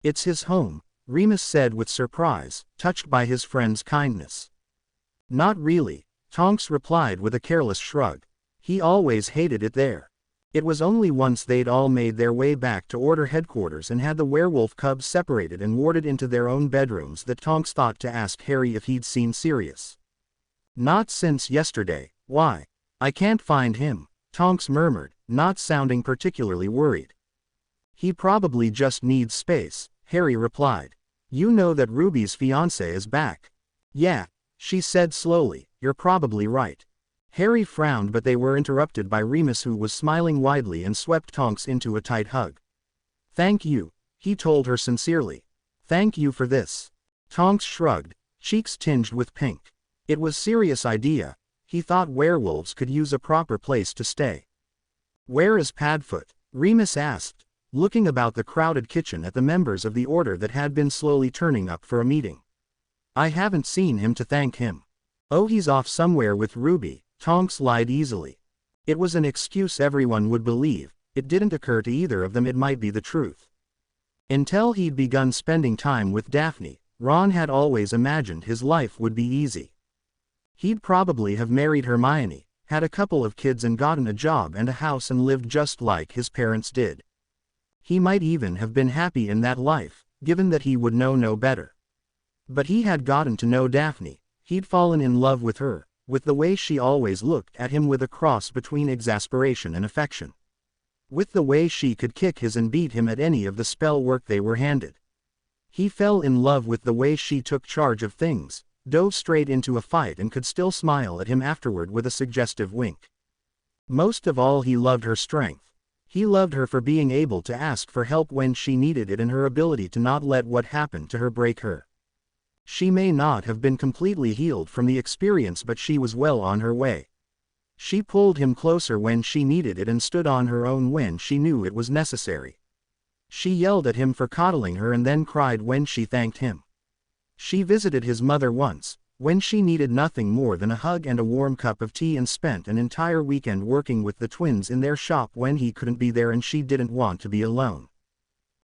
"It's his home," Remus said with surprise, touched by his friend's kindness. "Not really," Tonks replied with a careless shrug. "He always hated it there." It was only once they'd all made their way back to Order headquarters and had the werewolf cubs separated and warded into their own bedrooms that Tonks thought to ask Harry if he'd seen Sirius. "Not since yesterday." "Why?" "I can't find him," Tonks murmured, not sounding particularly worried. "He probably just needs space," Harry replied. "You know that Ruby's fiancé is back." "Yeah," she said slowly, "you're probably right." Harry frowned, but they were interrupted by Remus, who was smiling widely and swept Tonks into a tight hug. "Thank you," he told her sincerely. "Thank you for this." Tonks shrugged, cheeks tinged with pink. It was Sirius' idea. He thought werewolves could use a proper place to stay. "Where is Padfoot?" Remus asked, looking about the crowded kitchen at the members of the Order that had been slowly turning up for a meeting. "I haven't seen him to thank him." "Oh, he's off somewhere with Ruby," Tonks lied easily. It was an excuse everyone would believe. It didn't occur to either of them it might be the truth. Until he'd begun spending time with Daphne, Ron had always imagined his life would be easy. He'd probably have married Hermione, had a couple of kids and gotten a job and a house and lived just like his parents did. He might even have been happy in that life, given that he would know no better. But he had gotten to know Daphne. He'd fallen in love with her, with the way she always looked at him with a cross between exasperation and affection. With the way she could kick his and beat him at any of the spell work they were handed. He fell in love with the way she took charge of things, dove straight into a fight and could still smile at him afterward with a suggestive wink. Most of all, he loved her strength. He loved her for being able to ask for help when she needed it and her ability to not let what happened to her break her. She may not have been completely healed from the experience, but she was well on her way. She pulled him closer when she needed it and stood on her own when she knew it was necessary. She yelled at him for coddling her and then cried when she thanked him. She visited his mother once, when she needed nothing more than a hug and a warm cup of tea, and spent an entire weekend working with the twins in their shop when he couldn't be there and she didn't want to be alone.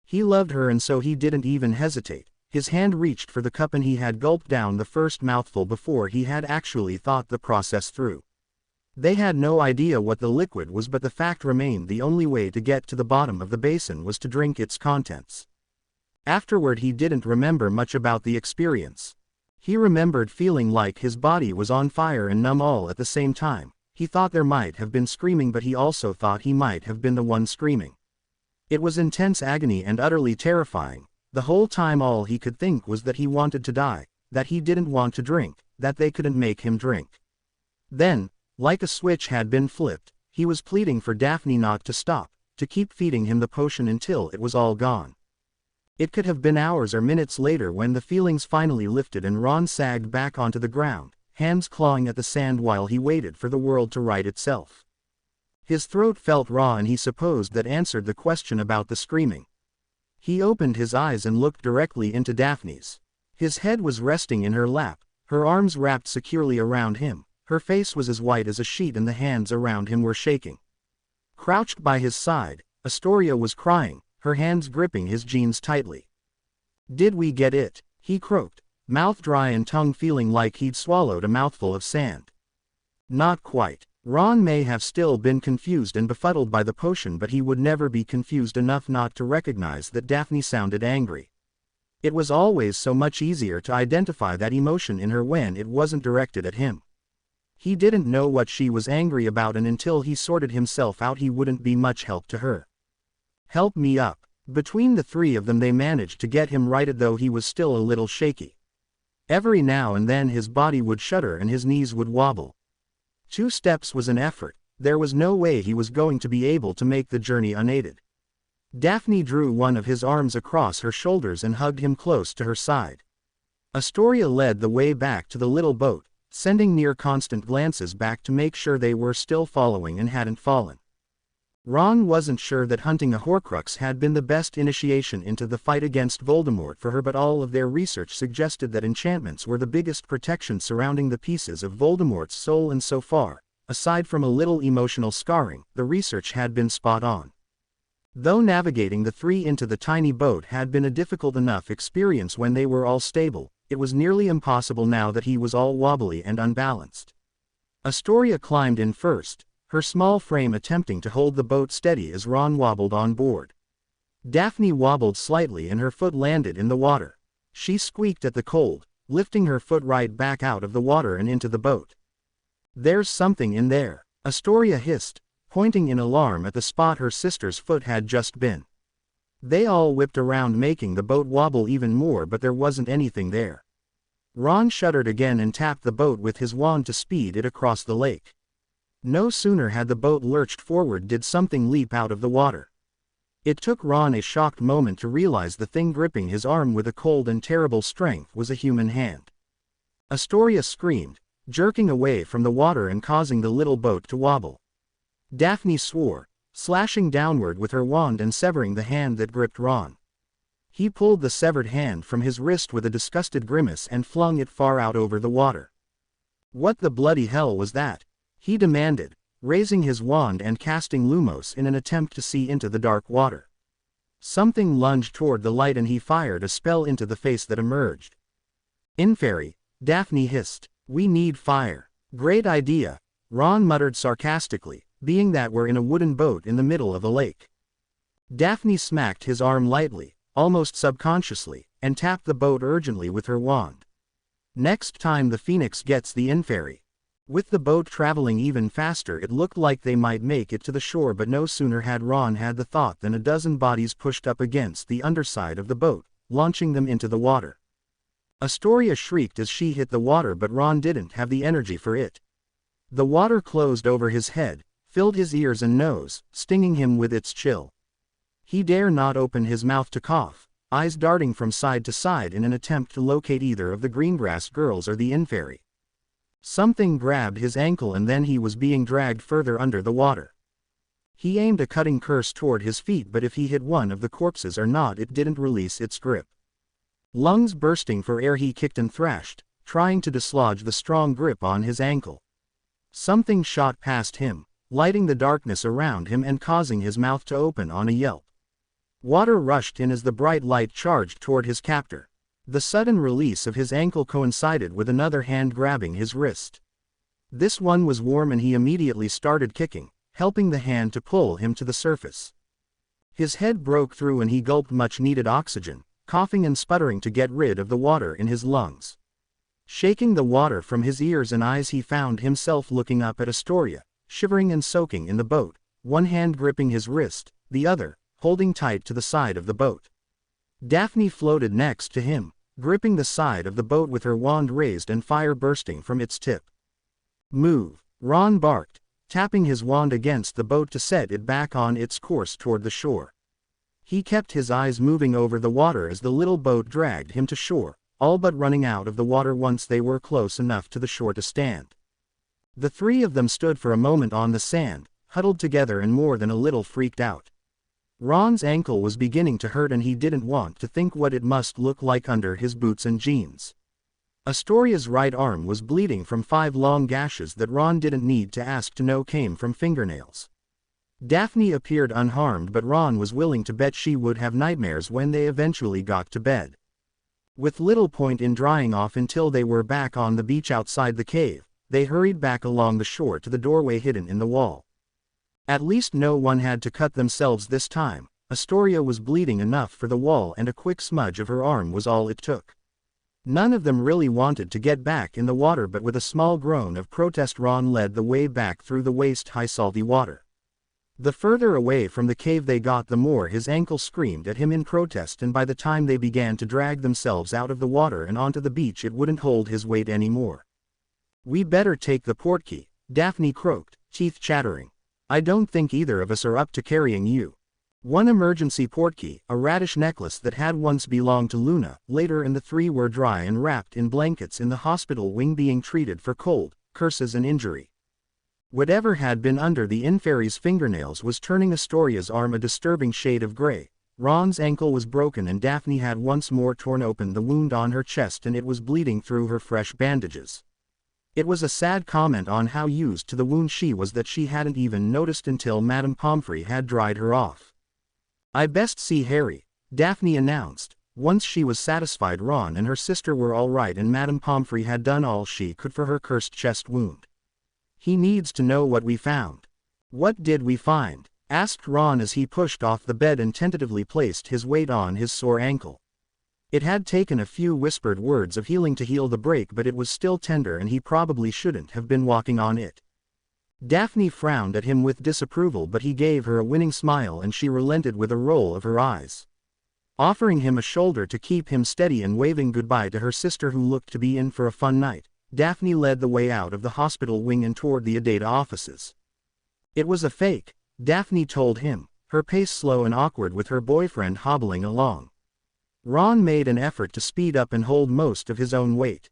He loved her, and so he didn't even hesitate. His hand reached for the cup and he had gulped down the first mouthful before he had actually thought the process through. They had no idea what the liquid was, but the fact remained the only way to get to the bottom of the basin was to drink its contents. Afterward he didn't remember much about the experience. He remembered feeling like his body was on fire and numb all at the same time. He thought there might have been screaming, but he also thought he might have been the one screaming. It was intense agony and utterly terrifying. The whole time all he could think was that he wanted to die, that he didn't want to drink, that they couldn't make him drink. Then, like a switch had been flipped, he was pleading for Daphne not to stop, to keep feeding him the potion until it was all gone. It could have been hours or minutes later when the feelings finally lifted and Ron sagged back onto the ground, hands clawing at the sand while he waited for the world to right itself. His throat felt raw and he supposed that answered the question about the screaming. He opened his eyes and looked directly into Daphne's. His head was resting in her lap, her arms wrapped securely around him, her face was as white as a sheet and the hands around him were shaking. Crouched by his side, Astoria was crying, her hands gripping his jeans tightly. "Did we get it?" he croaked, mouth dry and tongue feeling like he'd swallowed a mouthful of sand. Not quite. Ron may have still been confused and befuddled by the potion, but he would never be confused enough not to recognize that Daphne sounded angry. It was always so much easier to identify that emotion in her when it wasn't directed at him. He didn't know what she was angry about, and until he sorted himself out he wouldn't be much help to her. "Help me up." Between the three of them they managed to get him righted, though he was still a little shaky. Every now and then his body would shudder and his knees would wobble. 2 steps was an effort. There was no way he was going to be able to make the journey unaided. Daphne drew one of his arms across her shoulders and hugged him close to her side. Astoria led the way back to the little boat, sending near constant glances back to make sure they were still following and hadn't fallen. Ron wasn't sure that hunting a Horcrux had been the best initiation into the fight against Voldemort for her, but all of their research suggested that enchantments were the biggest protection surrounding the pieces of Voldemort's soul, and so far, aside from a little emotional scarring, the research had been spot on. Though navigating the three into the tiny boat had been a difficult enough experience when they were all stable, it was nearly impossible now that he was all wobbly and unbalanced. Astoria climbed in first, her small frame attempting to hold the boat steady as Ron wobbled on board. Daphne wobbled slightly and her foot landed in the water. She squeaked at the cold, lifting her foot right back out of the water and into the boat. "There's something in there," Astoria hissed, pointing in alarm at the spot her sister's foot had just been. They all whipped around, making the boat wobble even more, but there wasn't anything there. Ron shuddered again and tapped the boat with his wand to speed it across the lake. No sooner had the boat lurched forward did something leap out of the water. It took Ron a shocked moment to realize the thing gripping his arm with a cold and terrible strength was a human hand. Astoria screamed, jerking away from the water and causing the little boat to wobble. Daphne swore, slashing downward with her wand and severing the hand that gripped Ron. He pulled the severed hand from his wrist with a disgusted grimace and flung it far out over the water. "What the bloody hell was that?" he demanded, raising his wand and casting Lumos in an attempt to see into the dark water. Something lunged toward the light and he fired a spell into the face that emerged. "Inferi," Daphne hissed. "We need fire." "Great idea," Ron muttered sarcastically, being that we're in a wooden boat in the middle of a lake. Daphne smacked his arm lightly, almost subconsciously, and tapped the boat urgently with her wand. "Next time the Phoenix gets the Inferi." With the boat traveling even faster, it looked like they might make it to the shore, but no sooner had Ron had the thought than a dozen bodies pushed up against the underside of the boat, launching them into the water. Astoria shrieked as she hit the water, but Ron didn't have the energy for it. The water closed over his head, filled his ears and nose, stinging him with its chill. He dare not open his mouth to cough, eyes darting from side to side in an attempt to locate either of the Greengrass girls or the Inferi. Something grabbed his ankle and then he was being dragged further under the water. He aimed a cutting curse toward his feet, but if he hit one of the corpses or not, it didn't release its grip. Lungs bursting for air, he kicked and thrashed, trying to dislodge the strong grip on his ankle. Something shot past him, lighting the darkness around him and causing his mouth to open on a yelp. Water rushed in as the bright light charged toward his captor. The sudden release of his ankle coincided with another hand grabbing his wrist. This one was warm and he immediately started kicking, helping the hand to pull him to the surface. His head broke through and he gulped much needed oxygen, coughing and sputtering to get rid of the water in his lungs. Shaking the water from his ears and eyes, he found himself looking up at Astoria, shivering and soaking in the boat, one hand gripping his wrist, the other holding tight to the side of the boat. Daphne floated next to him, gripping the side of the boat with her wand raised and fire bursting from its tip. "Move," Ron barked, tapping his wand against the boat to set it back on its course toward the shore. He kept his eyes moving over the water as the little boat dragged him to shore, all but running out of the water once they were close enough to the shore to stand. The three of them stood for a moment on the sand, huddled together and more than a little freaked out. Ron's ankle was beginning to hurt and he didn't want to think what it must look like under his boots and jeans. Astoria's right arm was bleeding from 5 long gashes that Ron didn't need to ask to know came from fingernails. Daphne appeared unharmed, but Ron was willing to bet she would have nightmares when they eventually got to bed. With little point in drying off until they were back on the beach outside the cave, they hurried back along the shore to the doorway hidden in the wall. At least no one had to cut themselves this time. Astoria was bleeding enough for the wall, and a quick smudge of her arm was all it took. None of them really wanted to get back in the water, but with a small groan of protest Ron led the way back through the waist-high salty water. The further away from the cave they got, the more his ankle screamed at him in protest, and by the time they began to drag themselves out of the water and onto the beach, it wouldn't hold his weight anymore. "We better take the portkey," Daphne croaked, teeth chattering. "I don't think either of us are up to carrying you." One emergency portkey, a radish necklace that had once belonged to Luna, later, and the three were dry and wrapped in blankets in the hospital wing being treated for cold, curses and injury. Whatever had been under the infairy's fingernails was turning Astoria's arm a disturbing shade of gray. Ron's ankle was broken, and Daphne had once more torn open the wound on her chest, and it was bleeding through her fresh bandages. It was a sad comment on how used to the wound she was that she hadn't even noticed until Madame Pomfrey had dried her off. "I best see Harry," Daphne announced. Once she was satisfied Ron and her sister were all right and Madame Pomfrey had done all she could for her cursed chest wound. "He needs to know what we found." "What did we find?" asked Ron as he pushed off the bed and tentatively placed his weight on his sore ankle. It had taken a few whispered words of healing to heal the break, but it was still tender and he probably shouldn't have been walking on it. Daphne frowned at him with disapproval, but he gave her a winning smile and she relented with a roll of her eyes. Offering him a shoulder to keep him steady and waving goodbye to her sister, who looked to be in for a fun night, Daphne led the way out of the hospital wing and toward the Adata offices. It was a fake, Daphne told him, her pace slow and awkward with her boyfriend hobbling along. Ron made an effort to speed up and hold most of his own weight.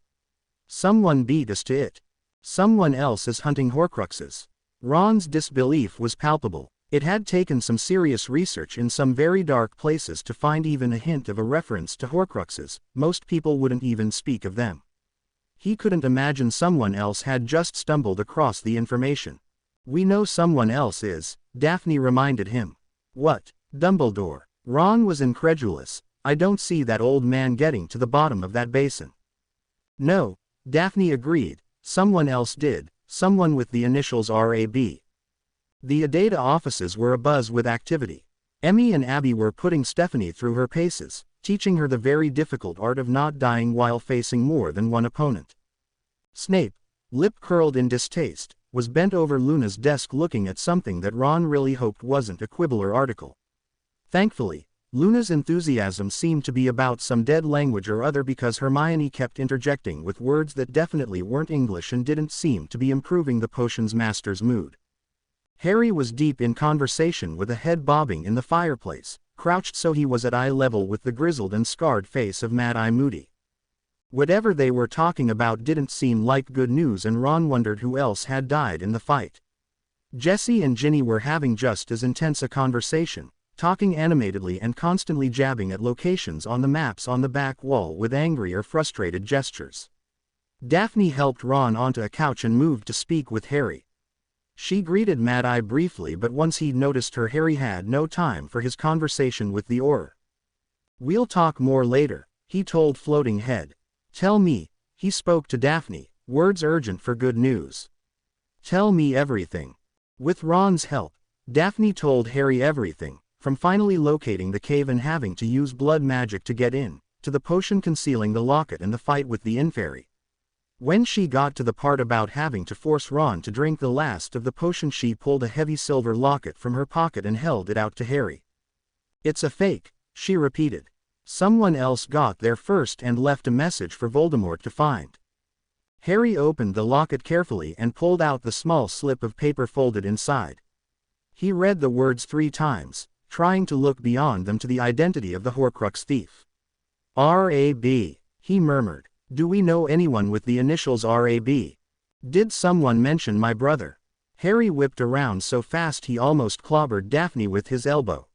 "Someone beat us to it. Someone else is hunting Horcruxes." Ron's disbelief was palpable. It had taken some serious research in some very dark places to find even a hint of a reference to Horcruxes. Most people wouldn't even speak of them. He couldn't imagine someone else had just stumbled across the information. "We know someone else is," Daphne reminded him. "What, Dumbledore?" Ron was incredulous. "I don't see that old man getting to the bottom of that basin." "No," Daphne agreed. "Someone else did, someone with the initials RAB." The Adata offices were abuzz with activity. Emmy and Abby were putting Stephanie through her paces, teaching her the very difficult art of not dying while facing more than one opponent. Snape, lip curled in distaste, was bent over Luna's desk looking at something that Ron really hoped wasn't a Quibbler article. Thankfully, Luna's enthusiasm seemed to be about some dead language or other, because Hermione kept interjecting with words that definitely weren't English and didn't seem to be improving the potions master's mood. Harry was deep in conversation with a head bobbing in the fireplace, crouched so he was at eye level with the grizzled and scarred face of Mad-Eye Moody. Whatever they were talking about didn't seem like good news, and Ron wondered who else had died in the fight. Jessie and Ginny were having just as intense a conversation, talking animatedly and constantly jabbing at locations on the maps on the back wall with angry or frustrated gestures. Daphne helped Ron onto a couch and moved to speak with Harry. She greeted Mad-Eye briefly, but once he'd noticed her, Harry had no time for his conversation with the Auror. "We'll talk more later," he told Floating Head. "Tell me," he spoke to Daphne, words urgent for good news. "Tell me everything." With Ron's help, Daphne told Harry everything, from finally locating the cave and having to use blood magic to get in, to the potion concealing the locket and the fight with the infairy. When she got to the part about having to force Ron to drink the last of the potion, she pulled a heavy silver locket from her pocket and held it out to Harry. "It's a fake," she repeated. "Someone else got there first and left a message for Voldemort to find." Harry opened the locket carefully and pulled out the small slip of paper folded inside. He read the words 3 times, trying to look beyond them to the identity of the Horcrux thief. "RAB, he murmured. "Do we know anyone with the initials RAB? Did someone mention my brother?" Harry whipped around so fast he almost clobbered Daphne with his elbow.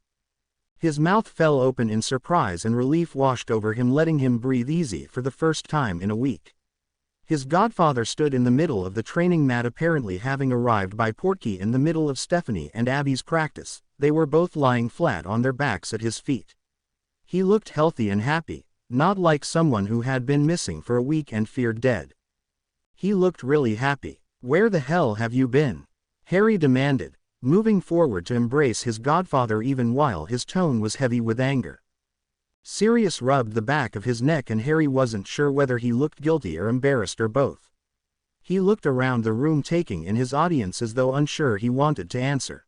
His mouth fell open in surprise and relief washed over him, letting him breathe easy for the first time in a week. His godfather stood in the middle of the training mat, apparently having arrived by portkey in the middle of Stephanie and Abby's practice. They were both lying flat on their backs at his feet. He looked healthy and happy, not like someone who had been missing for a week and feared dead. He looked really happy. "Where the hell have you been?" Harry demanded, moving forward to embrace his godfather even while his tone was heavy with anger. Sirius rubbed the back of his neck and Harry wasn't sure whether he looked guilty or embarrassed or both. He looked around the room taking in his audience as though unsure he wanted to answer.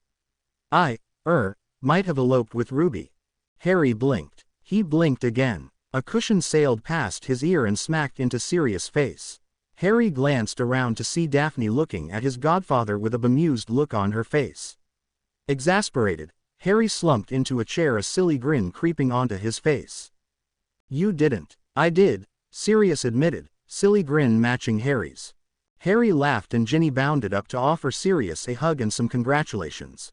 Might have eloped with Ruby." Harry blinked. He blinked again. A cushion sailed past his ear and smacked into Sirius' face. Harry glanced around to see Daphne looking at his godfather with a bemused look on her face. Exasperated, Harry slumped into a chair, a silly grin creeping onto his face. "You didn't." "I did," Sirius admitted, silly grin matching Harry's. Harry laughed and Ginny bounded up to offer Sirius a hug and some congratulations.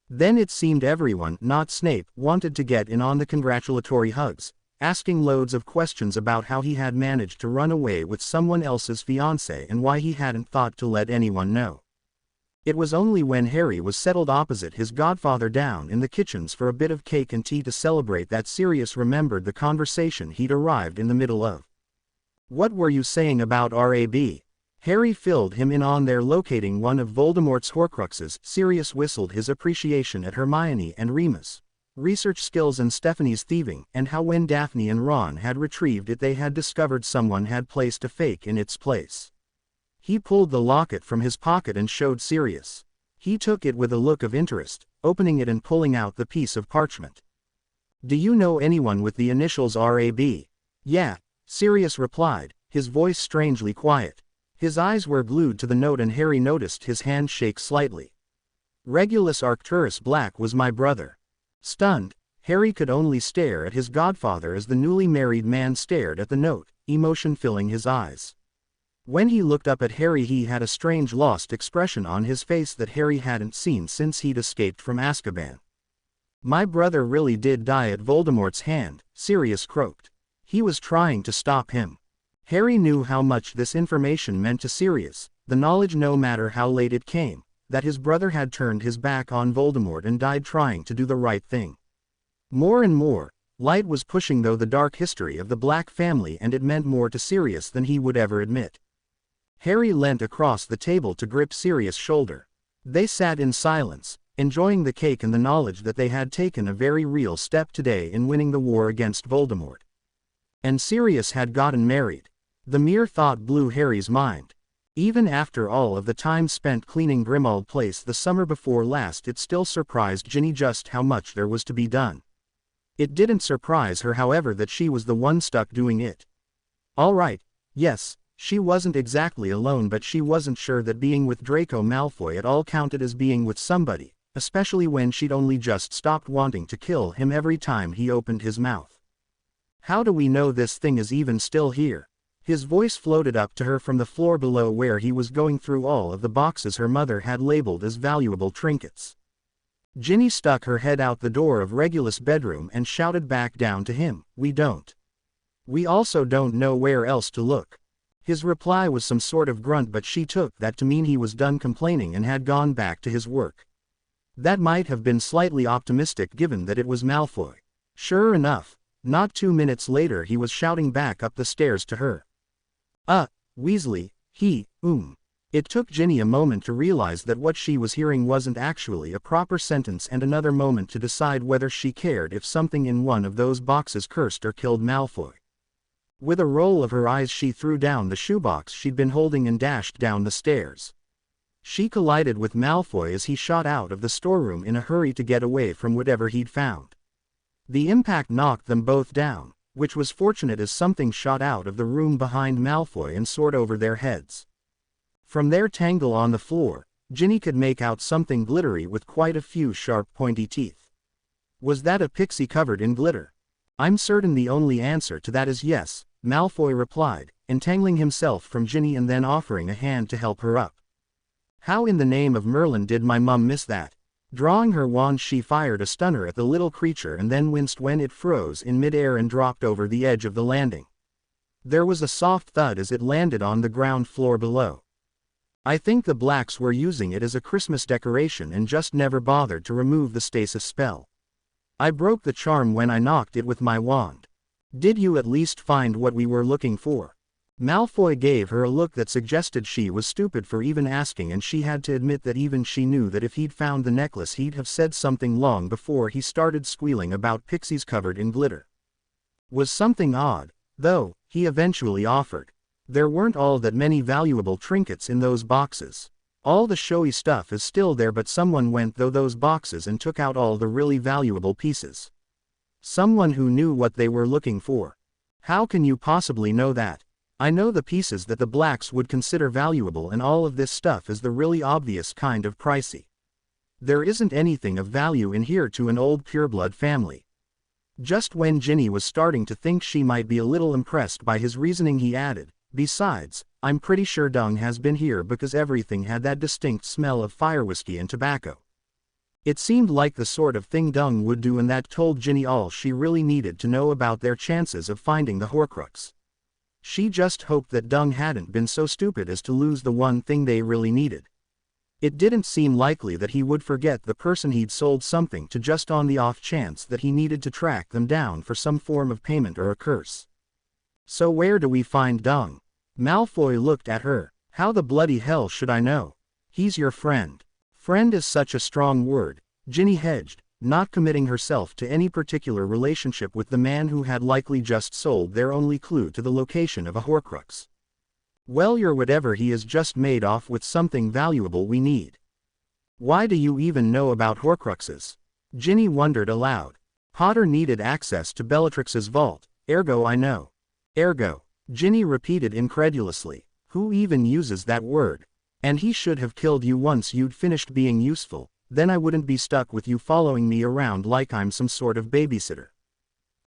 Then it seemed everyone, not Snape, wanted to get in on the congratulatory hugs, asking loads of questions about how he had managed to run away with someone else's fiancée and why he hadn't thought to let anyone know. It was only when Harry was settled opposite his godfather down in the kitchens for a bit of cake and tea to celebrate that Sirius remembered the conversation he'd arrived in the middle of. "What were you saying about RAB?" Harry filled him in on their locating one of Voldemort's Horcruxes. Sirius whistled his appreciation at Hermione and Remus' research skills and Stephanie's thieving, and how when Daphne and Ron had retrieved it they had discovered someone had placed a fake in its place. He pulled the locket from his pocket and showed Sirius. He took it with a look of interest, opening it and pulling out the piece of parchment. "Do you know anyone with the initials RAB?" "Yeah," Sirius replied, his voice strangely quiet. His eyes were glued to the note and Harry noticed his hand shake slightly. "Regulus Arcturus Black was my brother." Stunned, Harry could only stare at his godfather as the newly married man stared at the note, emotion filling his eyes. When he looked up at Harry he had a strange lost expression on his face that Harry hadn't seen since he'd escaped from Azkaban. "My brother really did die at Voldemort's hand," Sirius croaked. He was trying to stop him. Harry knew how much this information meant to Sirius, the knowledge, no matter how late it came, that his brother had turned his back on Voldemort and died trying to do the right thing. More and more, light was pushing through the dark history of the Black family, and it meant more to Sirius than he would ever admit. Harry leant across the table to grip Sirius' shoulder. They sat in silence, enjoying the cake and the knowledge that they had taken a very real step today in winning the war against Voldemort. And Sirius had gotten married. The mere thought blew Harry's mind. Even after all of the time spent cleaning Grimmauld Place the summer before last, it still surprised Ginny just how much there was to be done. It didn't surprise her, however, that she was the one stuck doing it. All right, yes, she wasn't exactly alone, but she wasn't sure that being with Draco Malfoy at all counted as being with somebody, especially when she'd only just stopped wanting to kill him every time he opened his mouth. "How do we know this thing is even still here?" His voice floated up to her from the floor below where he was going through all of the boxes her mother had labeled as valuable trinkets. Ginny stuck her head out the door of Regulus' bedroom and shouted back down to him, "We don't. We also don't know where else to look." His reply was some sort of grunt, but she took that to mean he was done complaining and had gone back to his work. That might have been slightly optimistic given that it was Malfoy. Sure enough, not 2 minutes later he was shouting back up the stairs to her. Weasley, It took Ginny a moment to realize that what she was hearing wasn't actually a proper sentence, and another moment to decide whether she cared if something in one of those boxes cursed or killed Malfoy. With a roll of her eyes she threw down the shoebox she'd been holding and dashed down the stairs. She collided with Malfoy as he shot out of the storeroom in a hurry to get away from whatever he'd found. The impact knocked them both down, which was fortunate as something shot out of the room behind Malfoy and soared over their heads. From their tangle on the floor, Ginny could make out something glittery with quite a few sharp pointy teeth. Was that a pixie covered in glitter? "I'm certain the only answer to that is yes," Malfoy replied, entangling himself from Ginny and then offering a hand to help her up. "How in the name of Merlin did my mum miss that?" Drawing her wand she fired a stunner at the little creature and then winced when it froze in midair and dropped over the edge of the landing. There was a soft thud as it landed on the ground floor below. "I think the Blacks were using it as a Christmas decoration and just never bothered to remove the stasis spell. I broke the charm when I knocked it with my wand. Did you at least find what we were looking for?" Malfoy gave her a look that suggested she was stupid for even asking, and she had to admit that even she knew that if he'd found the necklace he'd have said something long before he started squealing about pixies covered in glitter. Was something odd, though, he eventually offered. There weren't all that many valuable trinkets in those boxes. All the showy stuff is still there, but someone went through those boxes and took out all the really valuable pieces. Someone who knew what they were looking for. How can you possibly know that? I know the pieces that the Blacks would consider valuable, and all of this stuff is the really obvious kind of pricey. There isn't anything of value in here to an old pureblood family. Just when Ginny was starting to think she might be a little impressed by his reasoning, he added, "Besides, I'm pretty sure Dung has been here because everything had that distinct smell of fire whiskey and tobacco." It seemed like the sort of thing Dung would do, and that told Ginny all she really needed to know about their chances of finding the Horcrux. She just hoped that Dung hadn't been so stupid as to lose the one thing they really needed. It didn't seem likely that he would forget the person he'd sold something to just on the off chance that he needed to track them down for some form of payment or a curse. "So where do we find Dung?" Malfoy looked at her. "How the bloody hell should I know? He's your friend." Friend is such a strong word, Ginny hedged, not committing herself to any particular relationship with the man who had likely just sold their only clue to the location of a Horcrux. "Well, you're whatever he is just made off with something valuable we need." "Why do you even know about Horcruxes?" Ginny wondered aloud. "Potter needed access to Bellatrix's vault, ergo I know." "Ergo," Ginny repeated incredulously. "Who even uses that word? And he should have killed you once you'd finished being useful, then I wouldn't be stuck with you following me around like I'm some sort of babysitter."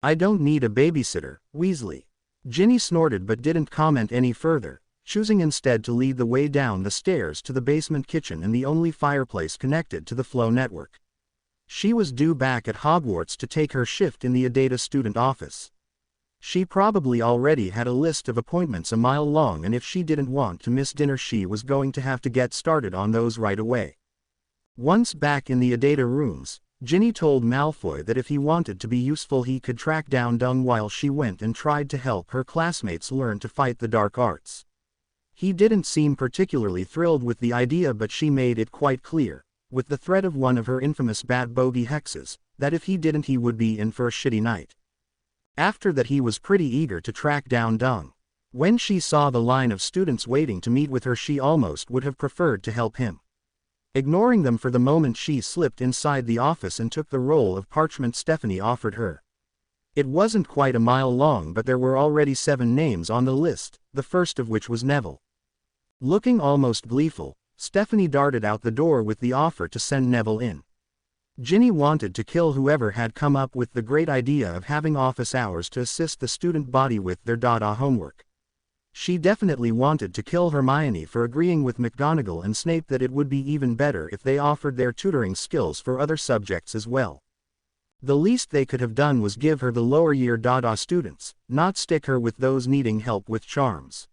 "I don't need a babysitter, Weasley." Ginny snorted but didn't comment any further, choosing instead to lead the way down the stairs to the basement kitchen and the only fireplace connected to the flow network. She was due back at Hogwarts to take her shift in the Adata student office. She probably already had a list of appointments a mile long, and if she didn't want to miss dinner she was going to have to get started on those right away. Once back in the Adata rooms, Ginny told Malfoy that if he wanted to be useful he could track down Dung while she went and tried to help her classmates learn to fight the dark arts. He didn't seem particularly thrilled with the idea, but she made it quite clear, with the threat of one of her infamous bat bogey hexes, that if he didn't he would be in for a shitty night. After that he was pretty eager to track down Dung. When she saw the line of students waiting to meet with her she almost would have preferred to help him. Ignoring them for the moment she slipped inside the office and took the roll of parchment Stephanie offered her. It wasn't quite a mile long, but there were already 7 names on the list, the first of which was Neville. Looking almost gleeful, Stephanie darted out the door with the offer to send Neville in. Ginny wanted to kill whoever had come up with the great idea of having office hours to assist the student body with their Dada homework. She definitely wanted to kill Hermione for agreeing with McGonagall and Snape that it would be even better if they offered their tutoring skills for other subjects as well. The least they could have done was give her the lower year Dada students, not stick her with those needing help with charms.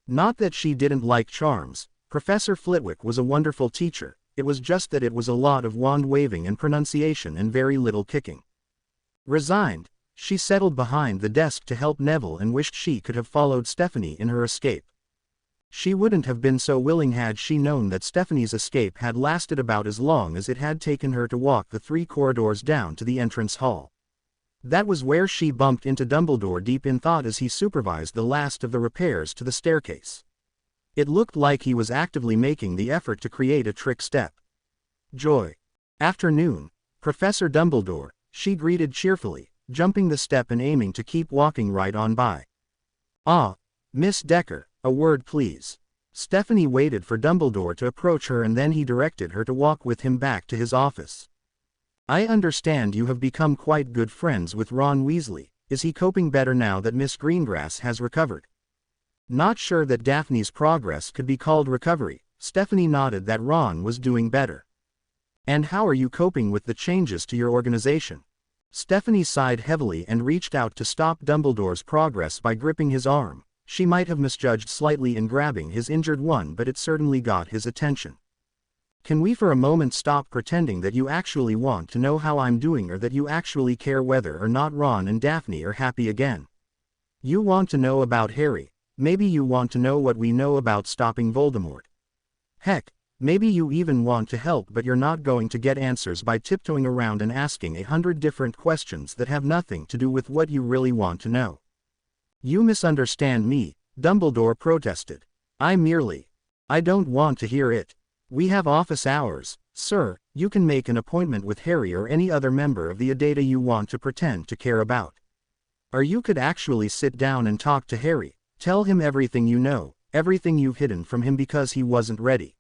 Not that she didn't like charms, Professor Flitwick was a wonderful teacher, it was just that it was a lot of wand waving and pronunciation and very little kicking. Resigned, she settled behind the desk to help Neville and wished she could have followed Stephanie in her escape. She wouldn't have been so willing had she known that Stephanie's escape had lasted about as long as it had taken her to walk the 3 corridors down to the entrance hall. That was where she bumped into Dumbledore deep in thought as he supervised the last of the repairs to the staircase. It looked like he was actively making the effort to create a trick step. "Joy. Afternoon, Professor Dumbledore," she greeted cheerfully, jumping the step and aiming to keep walking right on by. "Ah, Miss Decker, a word please." Stephanie waited for Dumbledore to approach her and then he directed her to walk with him back to his office. "I understand you have become quite good friends with Ron Weasley. Is he coping better now that Miss Greengrass has recovered?" Not sure that Daphne's progress could be called recovery, Stephanie nodded that Ron was doing better. "And how are you coping with the changes to your organization?" Stephanie sighed heavily and reached out to stop Dumbledore's progress by gripping his arm. She might have misjudged slightly in grabbing his injured one, but it certainly got his attention. "Can we for a moment stop pretending that you actually want to know how I'm doing or that you actually care whether or not Ron and Daphne are happy again? You want to know about Harry, Maybe you want to know what we know about stopping Voldemort. Heck, maybe you even want to help, but you're not going to get answers by tiptoeing around and asking 100 different questions that have nothing to do with what you really want to know. You misunderstand me, Dumbledore protested. I don't want to hear it. We have office hours, sir. You can make an appointment with Harry or any other member of the Adata you want to pretend to care about. Or you could actually sit down and talk to Harry, tell him everything you know, everything you've hidden from him because he wasn't ready.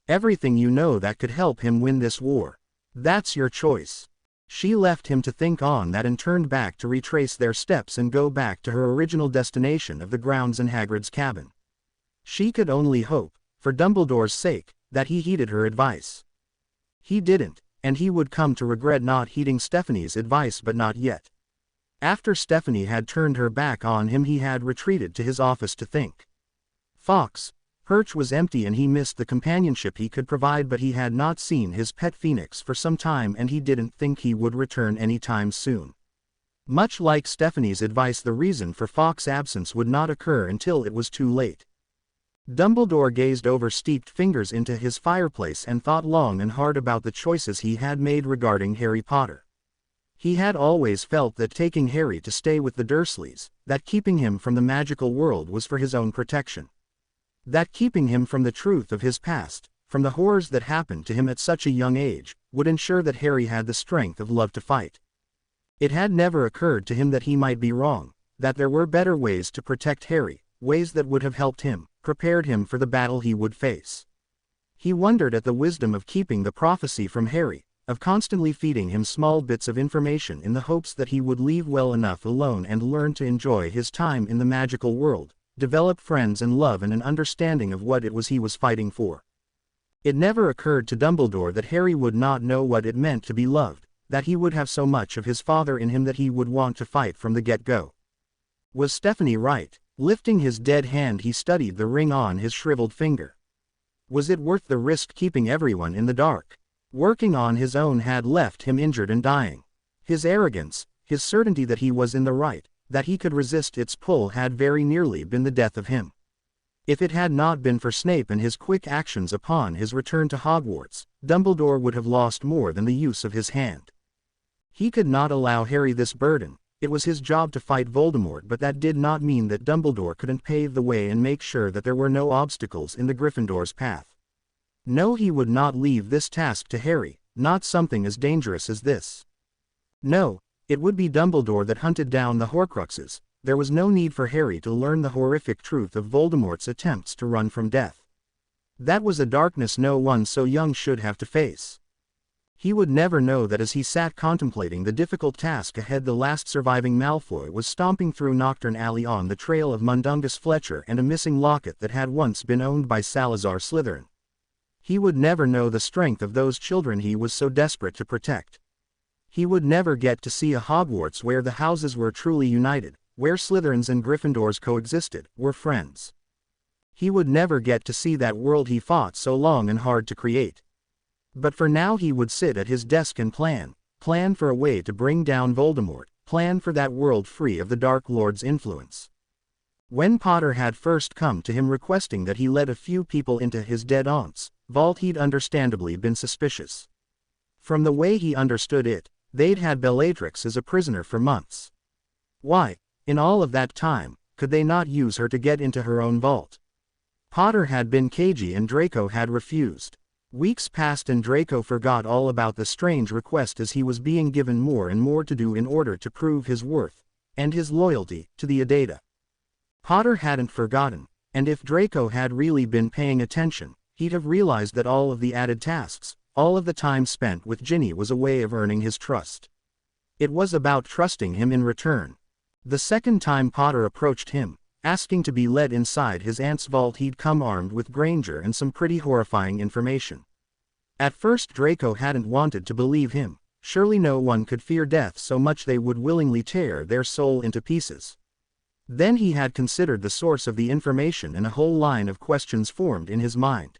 Everything you know that could help him win this war. That's your choice. She left him to think on that and turned back to retrace their steps and go back to her original destination of the grounds in Hagrid's cabin. She could only hope, for Dumbledore's sake, that he heeded her advice. He didn't, and he would come to regret not heeding Stephanie's advice, but not yet. After Stephanie had turned her back on him, he had retreated to his office to think. Fawkes Perch was empty and he missed the companionship he could provide, but he had not seen his pet Phoenix for some time and he didn't think he would return anytime soon. Much like Stephanie's advice, the reason for Fawkes' absence would not occur until it was too late. Dumbledore gazed over steeped fingers into his fireplace and thought long and hard about the choices he had made regarding Harry Potter. He had always felt that taking Harry to stay with the Dursleys, that keeping him from the magical world was for his own protection. That keeping him from the truth of his past, from the horrors that happened to him at such a young age, would ensure that Harry had the strength of love to fight. It had never occurred to him that he might be wrong, that there were better ways to protect Harry, ways that would have helped him, prepared him for the battle he would face. He wondered at the wisdom of keeping the prophecy from Harry, of constantly feeding him small bits of information in the hopes that he would leave well enough alone and learn to enjoy his time in the magical world, develop friends and love and an understanding of what it was he was fighting for. It never occurred to Dumbledore that Harry would not know what it meant to be loved, that he would have so much of his father in him that he would want to fight from the get-go. Was Stephanie right? Lifting his dead hand, he studied the ring on his shriveled finger. Was it worth the risk keeping everyone in the dark? Working on his own had left him injured and dying. His arrogance, his certainty that he was in the right, that he could resist its pull, had very nearly been the death of him. If it had not been for Snape and his quick actions upon his return to Hogwarts, Dumbledore would have lost more than the use of his hand. He could not allow Harry this burden. It was his job to fight Voldemort, but that did not mean that Dumbledore couldn't pave the way and make sure that there were no obstacles in the Gryffindor's path. No, he would not leave this task to Harry, not something as dangerous as this. No, it would be Dumbledore that hunted down the Horcruxes. There was no need for Harry to learn the horrific truth of Voldemort's attempts to run from death. That was a darkness no one so young should have to face. He would never know that as he sat contemplating the difficult task ahead, the last surviving Malfoy was stomping through Knockturn Alley on the trail of Mundungus Fletcher and a missing locket that had once been owned by Salazar Slytherin. He would never know the strength of those children he was so desperate to protect. He would never get to see a Hogwarts where the houses were truly united, where Slytherins and Gryffindors coexisted, were friends. He would never get to see that world he fought so long and hard to create. But for now he would sit at his desk and plan for a way to bring down Voldemort, plan for that world free of the Dark Lord's influence. When Potter had first come to him requesting that he let a few people into his dead aunt's vault, he'd understandably been suspicious. From the way he understood it, they'd had Bellatrix as a prisoner for months. Why, in all of that time, could they not use her to get into her own vault? Potter had been cagey and Draco had refused. Weeks passed and Draco forgot all about the strange request as he was being given more and more to do in order to prove his worth, and his loyalty, to the Adata. Potter hadn't forgotten, and if Draco had really been paying attention, he'd have realized that all of the added tasks, all of the time spent with Ginny was a way of earning his trust. It was about trusting him in return. The second time Potter approached him, asking to be let inside his aunt's vault, he'd come armed with Granger and some pretty horrifying information. At first Draco hadn't wanted to believe him. Surely no one could fear death so much they would willingly tear their soul into pieces. Then he had considered the source of the information and a whole line of questions formed in his mind.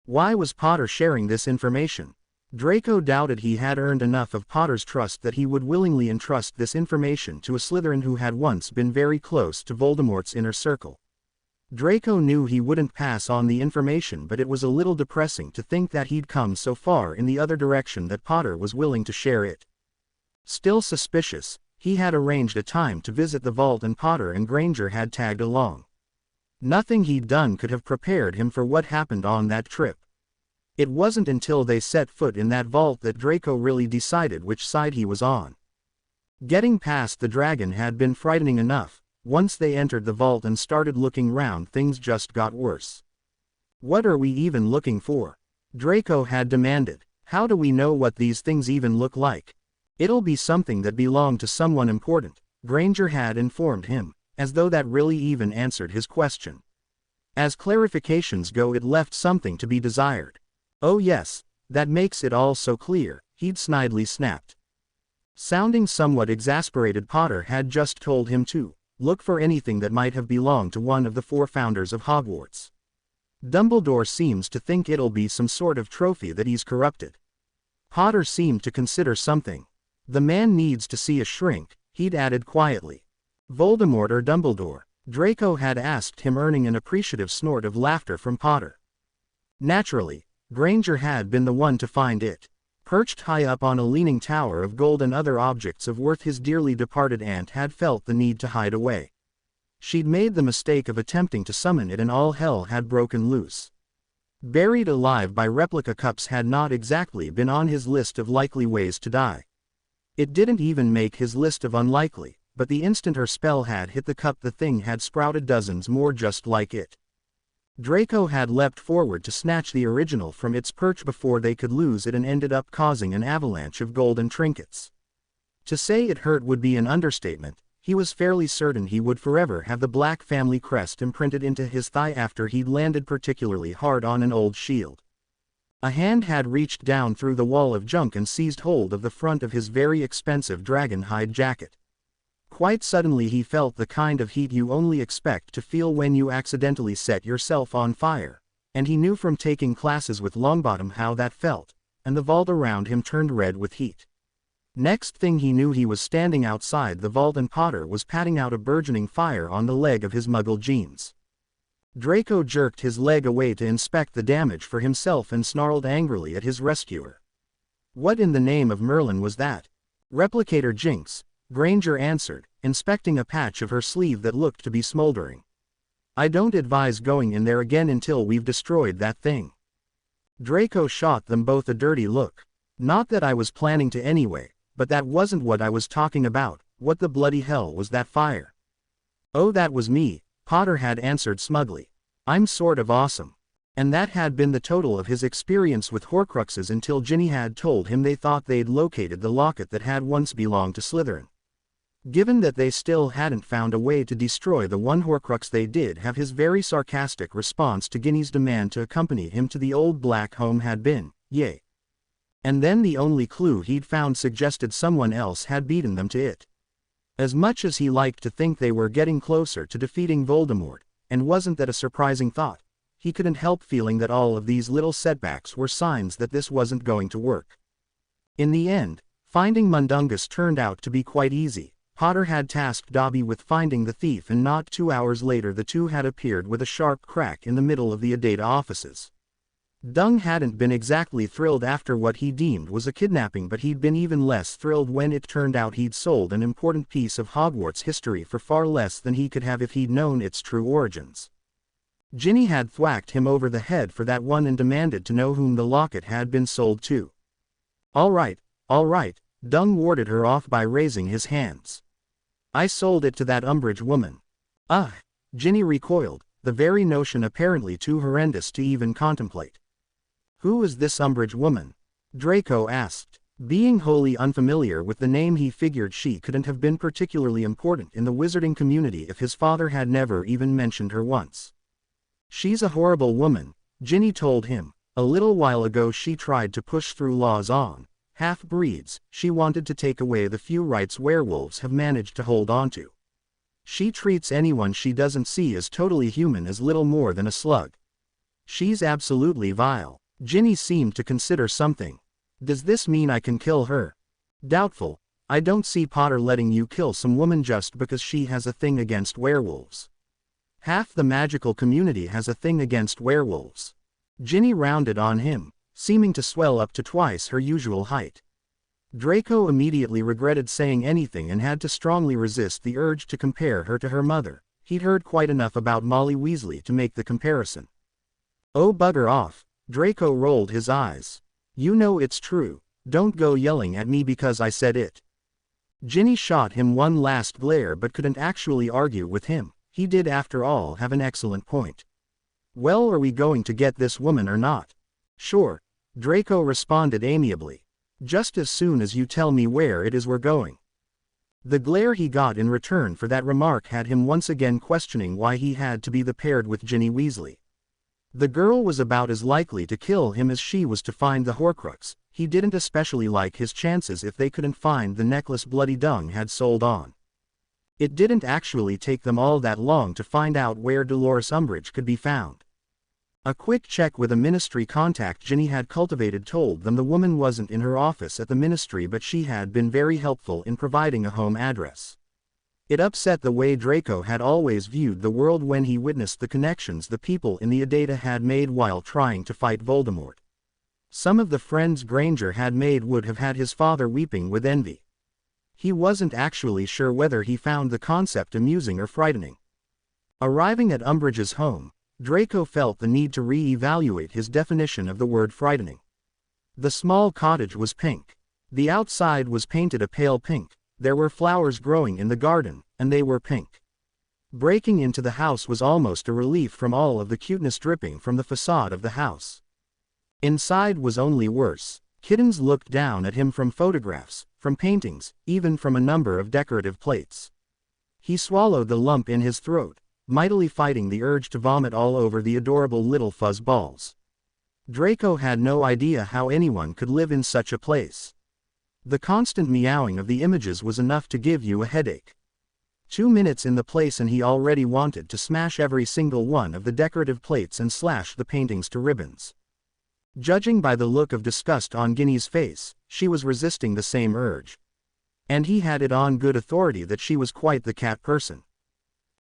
Why was Potter sharing this information? Draco doubted he had earned enough of Potter's trust that he would willingly entrust this information to a Slytherin who had once been very close to Voldemort's inner circle. Draco knew he wouldn't pass on the information, but it was a little depressing to think that he'd come so far in the other direction that Potter was willing to share it. Still suspicious, he had arranged a time to visit the vault and Potter and Granger had tagged along. Nothing he'd done could have prepared him for what happened on that trip. It wasn't until they set foot in that vault that Draco really decided which side he was on. Getting past the dragon had been frightening enough. Once they entered the vault and started looking round, things just got worse. "What are we even looking for?" Draco had demanded. "How do we know what these things even look like?" "It'll be something that belonged to someone important," Granger had informed him, as though that really even answered his question. As clarifications go, it left something to be desired. "Oh yes, that makes it all so clear," he'd snidely snapped. Sounding somewhat exasperated, Potter had just told him to look for anything that might have belonged to one of the 4 founders of Hogwarts. Dumbledore seems to think it'll be some sort of trophy that he's corrupted. Potter seemed to consider something. "The man needs to see a shrink," he'd added quietly. "Voldemort or Dumbledore?" Draco had asked him, earning an appreciative snort of laughter from Potter. Naturally, Granger had been the one to find it. Perched high up on a leaning tower of gold and other objects of worth, his dearly departed aunt had felt the need to hide away. She'd made the mistake of attempting to summon it and all hell had broken loose. Buried alive by replica cups had not exactly been on his list of likely ways to die. It didn't even make his list of unlikely, but the instant her spell had hit the cup, the thing had sprouted dozens more just like it. Draco had leapt forward to snatch the original from its perch before they could lose it and ended up causing an avalanche of golden trinkets. To say it hurt would be an understatement. He was fairly certain he would forever have the Black family crest imprinted into his thigh after he'd landed particularly hard on an old shield. A hand had reached down through the wall of junk and seized hold of the front of his very expensive dragon hide jacket. Quite suddenly he felt the kind of heat you only expect to feel when you accidentally set yourself on fire, and he knew from taking classes with Longbottom how that felt, and the vault around him turned red with heat. Next thing he knew, he was standing outside the vault and Potter was patting out a burgeoning fire on the leg of his Muggle jeans. Draco jerked his leg away to inspect the damage for himself and snarled angrily at his rescuer. "What in the name of Merlin was that?" "Replicator Jinx," Granger answered, inspecting a patch of her sleeve that looked to be smoldering. "I don't advise going in there again until we've destroyed that thing." Draco shot them both a dirty look. "Not that I was planning to anyway, but that wasn't what I was talking about. What the bloody hell was that fire?" "Oh, that was me," Potter had answered smugly. "I'm sort of awesome." And that had been the total of his experience with Horcruxes until Ginny had told him they thought they'd located the locket that had once belonged to Slytherin. Given that they still hadn't found a way to destroy the one Horcrux, they did have his very sarcastic response to Ginny's demand to accompany him to the old black home had been, "Yay." And then the only clue he'd found suggested someone else had beaten them to it. As much as he liked to think they were getting closer to defeating Voldemort, and wasn't that a surprising thought, he couldn't help feeling that all of these little setbacks were signs that this wasn't going to work. In the end, finding Mundungus turned out to be quite easy. Potter had tasked Dobby with finding the thief, and not 2 hours later the two had appeared with a sharp crack in the middle of the Adata offices. Dung hadn't been exactly thrilled after what he deemed was a kidnapping, but he'd been even less thrilled when it turned out he'd sold an important piece of Hogwarts history for far less than he could have if he'd known its true origins. Ginny had thwacked him over the head for that one and demanded to know whom the locket had been sold to. All right, Dung warded her off by raising his hands. "I sold it to that Umbridge woman." "Ugh," Ginny recoiled, the very notion apparently too horrendous to even contemplate. "Who is this Umbridge woman?" Draco asked. Being wholly unfamiliar with the name, he figured she couldn't have been particularly important in the wizarding community if his father had never even mentioned her once. "She's a horrible woman," Ginny told him. "A little while ago she tried to push through laws on half-breeds. She wanted to take away the few rights werewolves have managed to hold onto. She treats anyone she doesn't see as totally human, as little more than a slug. She's absolutely vile." Ginny seemed to consider something. "Does this mean I can kill her?" "Doubtful. I don't see Potter letting you kill some woman just because she has a thing against werewolves." Half the magical community has a thing against werewolves. Ginny rounded on him, seeming to swell up to twice her usual height. Draco immediately regretted saying anything and had to strongly resist the urge to compare her to her mother. He'd heard quite enough about Molly Weasley to make the comparison. Oh, bugger off, Draco rolled his eyes. You know it's true, don't go yelling at me because I said it. Ginny shot him one last glare but couldn't actually argue with him. He did after all have an excellent point. Well, are we going to get this woman or not? Sure, Draco responded amiably. Just as soon as you tell me where it is we're going. The glare he got in return for that remark had him once again questioning why he had to be paired with Ginny Weasley. The girl was about as likely to kill him as she was to find the Horcrux. He didn't especially like his chances if they couldn't find the necklace Bloody Dung had sold on. It didn't actually take them all that long to find out where Dolores Umbridge could be found. A quick check with a ministry contact Ginny had cultivated told them the woman wasn't in her office at the ministry, but she had been very helpful in providing a home address. It upset the way Draco had always viewed the world when he witnessed the connections the people in the Adata had made while trying to fight Voldemort. Some of the friends Granger had made would have had his father weeping with envy. He wasn't actually sure whether he found the concept amusing or frightening. Arriving at Umbridge's home, Draco felt the need to re-evaluate his definition of the word frightening. The small cottage was pink. The outside was painted a pale pink. There were flowers growing in the garden, and they were pink. Breaking into the house was almost a relief from all of the cuteness dripping from the facade of the house. Inside was only worse. Kittens looked down at him from photographs, from paintings, even from a number of decorative plates. He swallowed the lump in his throat, mightily fighting the urge to vomit all over the adorable little fuzz balls. Draco had no idea how anyone could live in such a place. The constant meowing of the images was enough to give you a headache. 2 minutes in the place and he already wanted to smash every single one of the decorative plates and slash the paintings to ribbons. Judging by the look of disgust on Ginny's face, she was resisting the same urge. And he had it on good authority that she was quite the cat person.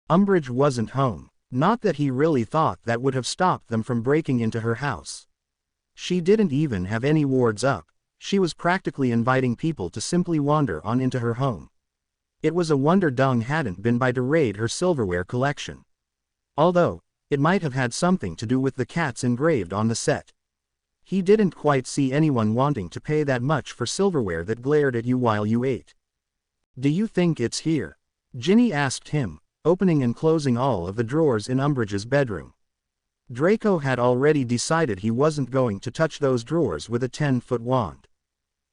Umbridge wasn't home. Not that he really thought that would have stopped them from breaking into her house. She didn't even have any wards up. She was practically inviting people to simply wander on into her home. It was a wonder Dung hadn't been by to raid her silverware collection. Although, it might have had something to do with the cats engraved on the set. He didn't quite see anyone wanting to pay that much for silverware that glared at you while you ate. Do you think it's here? Ginny asked him, opening and closing all of the drawers in Umbridge's bedroom. Draco had already decided he wasn't going to touch those drawers with a 10-foot wand.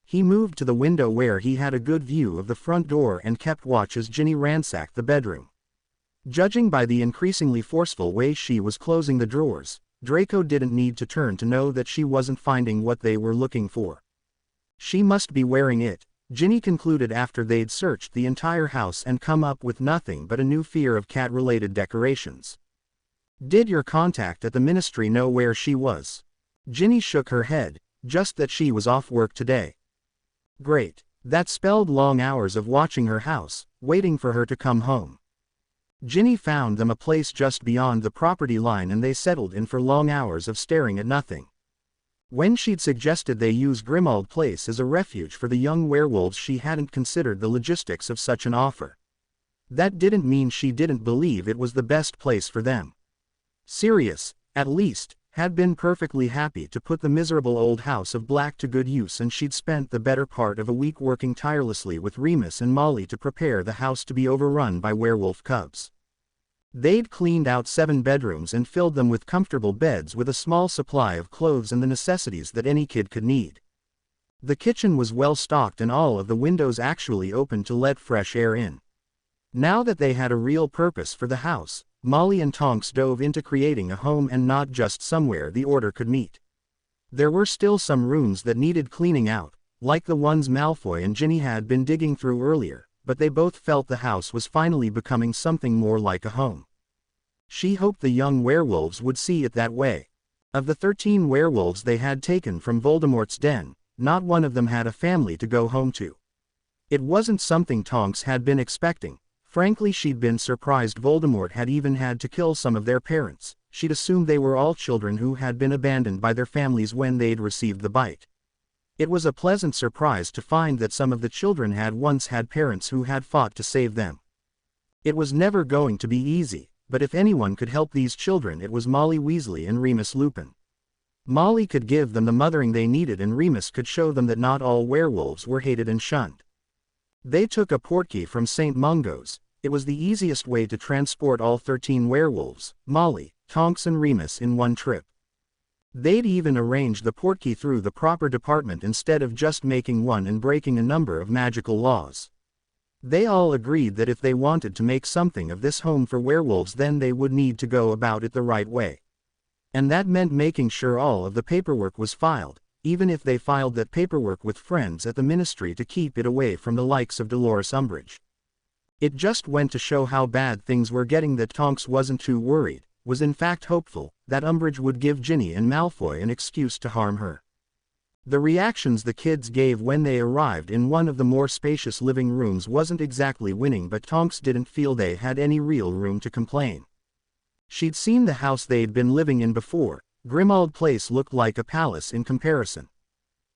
He moved to the window where he had a good view of the front door and kept watch as Ginny ransacked the bedroom. Judging by the increasingly forceful way she was closing the drawers, Draco didn't need to turn to know that she wasn't finding what they were looking for. She must be wearing it, Ginny concluded after they'd searched the entire house and come up with nothing but a new fear of cat-related decorations. Did your contact at the ministry know where she was? Ginny shook her head, just that she was off work today. Great. That spelled long hours of watching her house, waiting for her to come home. Ginny found them a place just beyond the property line and they settled in for long hours of staring at nothing. When she'd suggested they use Grimmauld Place as a refuge for the young werewolves, she hadn't considered the logistics of such an offer. That didn't mean she didn't believe it was the best place for them. Sirius, at least, had been perfectly happy to put the miserable old house of Black to good use, and she'd spent the better part of a week working tirelessly with Remus and Molly to prepare the house to be overrun by werewolf cubs. They'd cleaned out 7 bedrooms and filled them with comfortable beds with a small supply of clothes and the necessities that any kid could need. The kitchen was well stocked and all of the windows actually opened to let fresh air in. Now that they had a real purpose for the house, Molly and Tonks dove into creating a home and not just somewhere the order could meet. There were still some rooms that needed cleaning out, like the ones Malfoy and Ginny had been digging through earlier, but they both felt the house was finally becoming something more like a home. She hoped the young werewolves would see it that way. Of the 13 werewolves they had taken from Voldemort's den, not one of them had a family to go home to. It wasn't something Tonks had been expecting. Frankly, she'd been surprised Voldemort had even had to kill some of their parents. She'd assumed they were all children who had been abandoned by their families when they'd received the bite. It was a pleasant surprise to find that some of the children had once had parents who had fought to save them. It was never going to be easy, but if anyone could help these children, it was Molly Weasley and Remus Lupin. Molly could give them the mothering they needed, and Remus could show them that not all werewolves were hated and shunned. They took a portkey from St. Mungo's. It was the easiest way to transport all 13 werewolves, Molly, Tonks and Remus, in one trip. They'd even arranged the portkey through the proper department instead of just making one and breaking a number of magical laws. They all agreed that if they wanted to make something of this home for werewolves, then they would need to go about it the right way. And that meant making sure all of the paperwork was filed, even if they filed that paperwork with friends at the ministry to keep it away from the likes of Dolores Umbridge. It just went to show how bad things were getting that Tonks wasn't too worried, was in fact hopeful, that Umbridge would give Ginny and Malfoy an excuse to harm her. The reactions the kids gave when they arrived in one of the more spacious living rooms wasn't exactly winning, but Tonks didn't feel they had any real room to complain. She'd seen the house they'd been living in before. Grimmauld Place looked like a palace in comparison.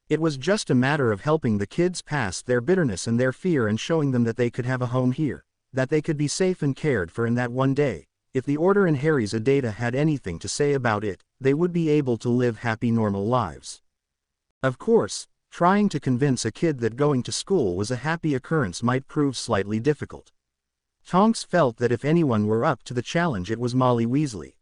It was just a matter of helping the kids past their bitterness and their fear and showing them that they could have a home here, that they could be safe and cared for, and that one day, if the Order and Harry's Adata had anything to say about it, they would be able to live happy normal lives. Of course, trying to convince a kid that going to school was a happy occurrence might prove slightly difficult. Tonks felt that if anyone were up to the challenge, it was Molly Weasley.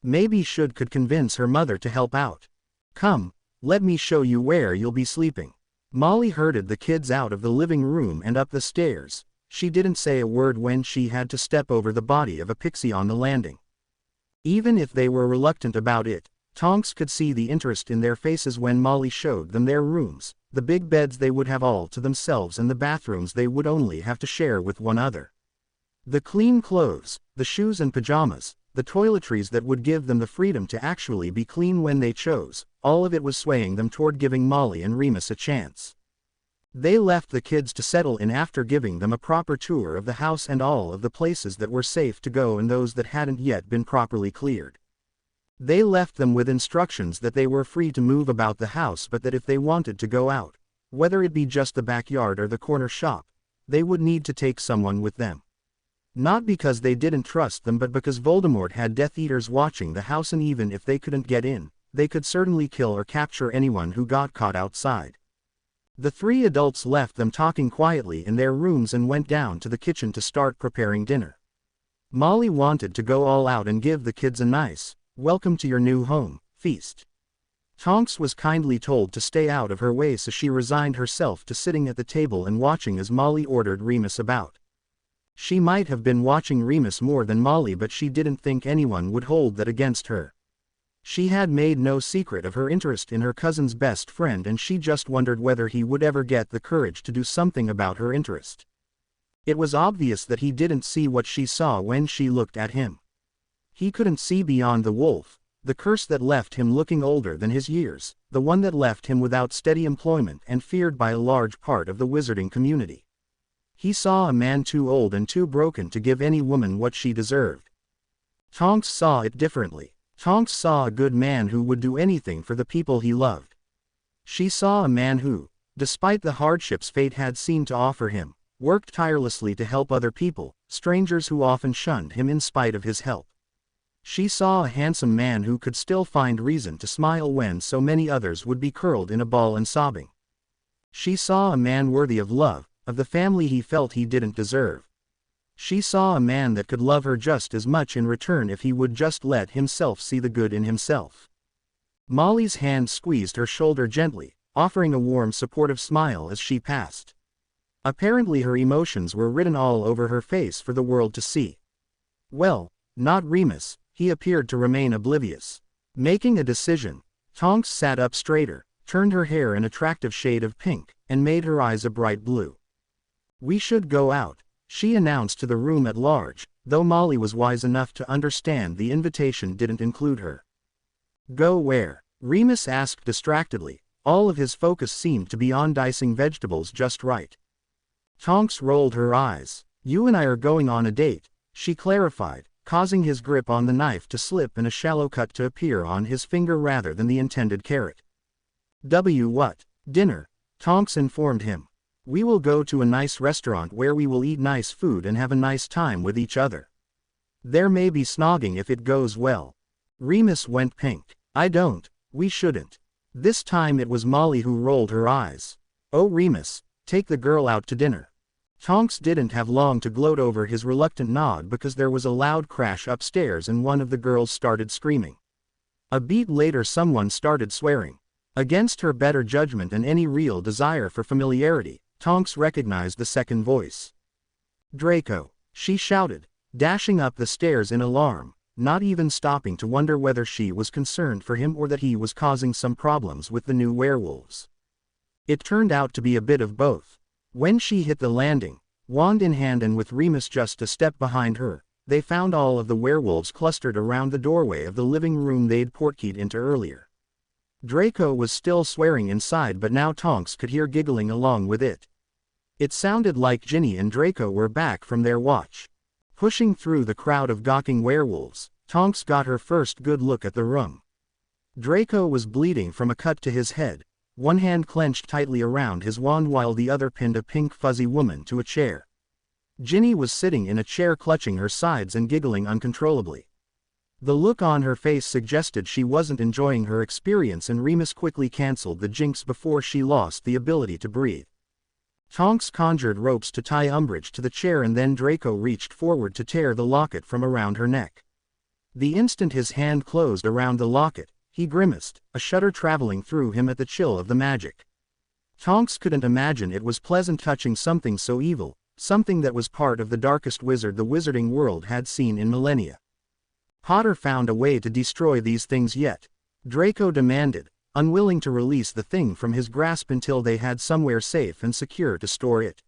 Maybe she could convince her mother to help out. "Come, let me show you where you'll be sleeping." Molly herded the kids out of the living room and up the stairs. She didn't say a word when she had to step over the body of a pixie on the landing. Even if they were reluctant about it, Tonks could see the interest in their faces when Molly showed them their rooms, the big beds they would have all to themselves and the bathrooms they would only have to share with one another. The clean clothes, the shoes and pajamas, the toiletries that would give them the freedom to actually be clean when they chose, all of it was swaying them toward giving Molly and Remus a chance. They left the kids to settle in after giving them a proper tour of the house and all of the places that were safe to go and those that hadn't yet been properly cleared. They left them with instructions that they were free to move about the house, but that if they wanted to go out, whether it be just the backyard or the corner shop, they would need to take someone with them. Not because they didn't trust them, but because Voldemort had Death Eaters watching the house, and even if they couldn't get in, they could certainly kill or capture anyone who got caught outside. The three adults left them talking quietly in their rooms and went down to the kitchen to start preparing dinner. Molly wanted to go all out and give the kids a nice, "Welcome to your new home" feast. Tonks was kindly told to stay out of her way, so she resigned herself to sitting at the table and watching as Molly ordered Remus about. She might have been watching Remus more than Molly, but she didn't think anyone would hold that against her. She had made no secret of her interest in her cousin's best friend, and she just wondered whether he would ever get the courage to do something about her interest. It was obvious that he didn't see what she saw when she looked at him. He couldn't see beyond the wolf, the curse that left him looking older than his years, the one that left him without steady employment and feared by a large part of the wizarding community. He saw a man too old and too broken to give any woman what she deserved. Tonks saw it differently. Tonks saw a good man who would do anything for the people he loved. She saw a man who, despite the hardships fate had seemed to offer him, worked tirelessly to help other people, strangers who often shunned him in spite of his help. She saw a handsome man who could still find reason to smile when so many others would be curled in a ball and sobbing. She saw a man worthy of love, of the family he felt he didn't deserve. She saw a man that could love her just as much in return if he would just let himself see the good in himself. Molly's hand squeezed her shoulder gently, offering a warm, supportive smile as she passed. Apparently her emotions were written all over her face for the world to see. Well, not Remus, he appeared to remain oblivious. Making a decision, Tonks sat up straighter, turned her hair an attractive shade of pink, and made her eyes a bright blue. "We should go out," she announced to the room at large, though Molly was wise enough to understand the invitation didn't include her. "Go where?" Remus asked distractedly. All of his focus seemed to be on dicing vegetables just right. Tonks rolled her eyes. You and I are going on a date, she clarified, causing his grip on the knife to slip and a shallow cut to appear on his finger rather than the intended carrot. What? Dinner, Tonks informed him. We will go to a nice restaurant where we will eat nice food and have a nice time with each other. There may be snogging if it goes well. Remus went pink. We shouldn't. This time it was Molly who rolled her eyes. Oh Remus, take the girl out to dinner. Tonks didn't have long to gloat over his reluctant nod because there was a loud crash upstairs and one of the girls started screaming. A beat later someone started swearing. Against her better judgment and any real desire for familiarity, Tonks recognized the second voice. Draco, she shouted, dashing up the stairs in alarm, not even stopping to wonder whether she was concerned for him or that he was causing some problems with the new werewolves. It turned out to be a bit of both. When she hit the landing, wand in hand and with Remus just a step behind her, they found all of the werewolves clustered around the doorway of the living room they'd portkeyed into earlier. Draco was still swearing inside, but now Tonks could hear giggling along with it. It sounded like Ginny and Draco were back from their watch. Pushing through the crowd of gawking werewolves, Tonks got her first good look at the room. Draco was bleeding from a cut to his head, one hand clenched tightly around his wand while the other pinned a pink fuzzy woman to a chair. Ginny was sitting in a chair clutching her sides and giggling uncontrollably. The look on her face suggested she wasn't enjoying her experience, and Remus quickly cancelled the jinx before she lost the ability to breathe. Tonks conjured ropes to tie Umbridge to the chair and then Draco reached forward to tear the locket from around her neck. The instant his hand closed around the locket, he grimaced, a shudder traveling through him at the chill of the magic. Tonks couldn't imagine it was pleasant touching something so evil, something that was part of the darkest wizard the wizarding world had seen in millennia. Potter found a way to destroy these things yet? Draco demanded, unwilling to release the thing from his grasp until they had somewhere safe and secure to store it.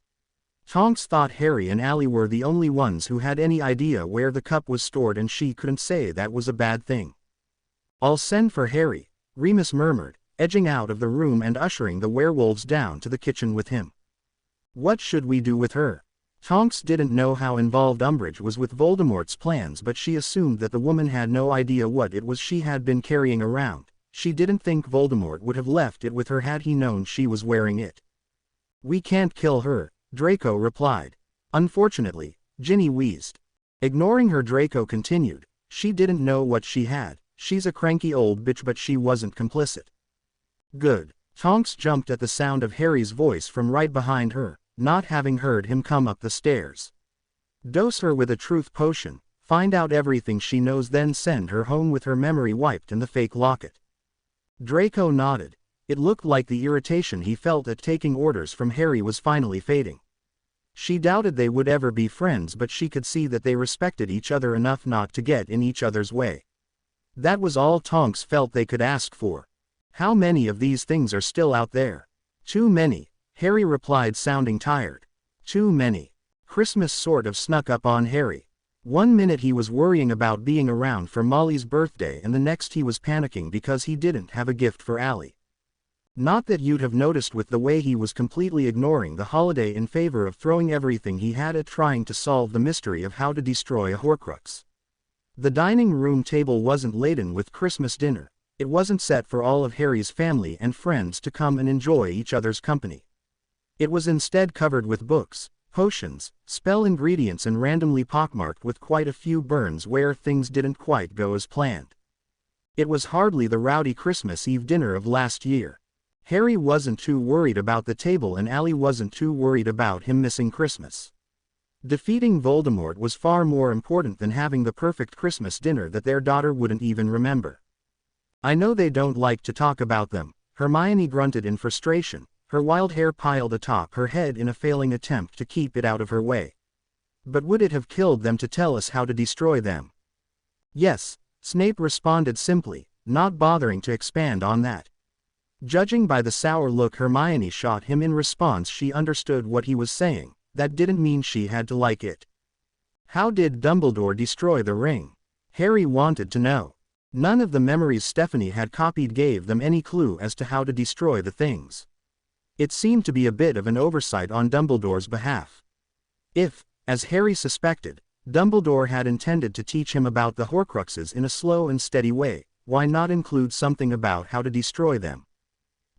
Tonks thought Harry and Ally were the only ones who had any idea where the cup was stored, and she couldn't say that was a bad thing. I'll send for Harry, Remus murmured, edging out of the room and ushering the werewolves down to the kitchen with him. What should we do with her? Tonks didn't know how involved Umbridge was with Voldemort's plans, but she assumed that the woman had no idea what it was she had been carrying around. She didn't think Voldemort would have left it with her had he known she was wearing it. We can't kill her, Draco replied. Unfortunately, Ginny wheezed. Ignoring her, Draco continued, she didn't know what she had. She's a cranky old bitch, but she wasn't complicit. Good. Tonks jumped at the sound of Harry's voice from right behind her, not having heard him come up the stairs. Dose her with a truth potion, find out everything she knows, then send her home with her memory wiped and the fake locket. Draco nodded. It looked like the irritation he felt at taking orders from Harry was finally fading. She doubted they would ever be friends, but she could see that they respected each other enough not to get in each other's way. That was all Tonks felt they could ask for. How many of these things are still out there? Too many, Harry replied, sounding tired. Too many. Christmas sort of snuck up on Harry. One minute he was worrying about being around for Molly's birthday, and the next he was panicking because he didn't have a gift for Ally. Not that you'd have noticed with the way he was completely ignoring the holiday in favor of throwing everything he had at trying to solve the mystery of how to destroy a Horcrux. The dining room table wasn't laden with Christmas dinner. It wasn't set for all of Harry's family and friends to come and enjoy each other's company. It was instead covered with books, potions, spell ingredients, and randomly pockmarked with quite a few burns where things didn't quite go as planned. It was hardly the rowdy Christmas Eve dinner of last year. Harry wasn't too worried about the table, and Ally wasn't too worried about him missing Christmas. Defeating Voldemort was far more important than having the perfect Christmas dinner that their daughter wouldn't even remember. I know they don't like to talk about them, Hermione grunted in frustration, her wild hair piled atop her head in a failing attempt to keep it out of her way. But would it have killed them to tell us how to destroy them? Yes, Snape responded simply, not bothering to expand on that. Judging by the sour look Hermione shot him in response, she understood what he was saying. That didn't mean she had to like it. How did Dumbledore destroy the ring? Harry wanted to know. None of the memories Stephanie had copied gave them any clue as to how to destroy the things. It seemed to be a bit of an oversight on Dumbledore's behalf. If, As Harry suspected, Dumbledore had intended to teach him about the Horcruxes in a slow and steady way. Why not include something about how to destroy them?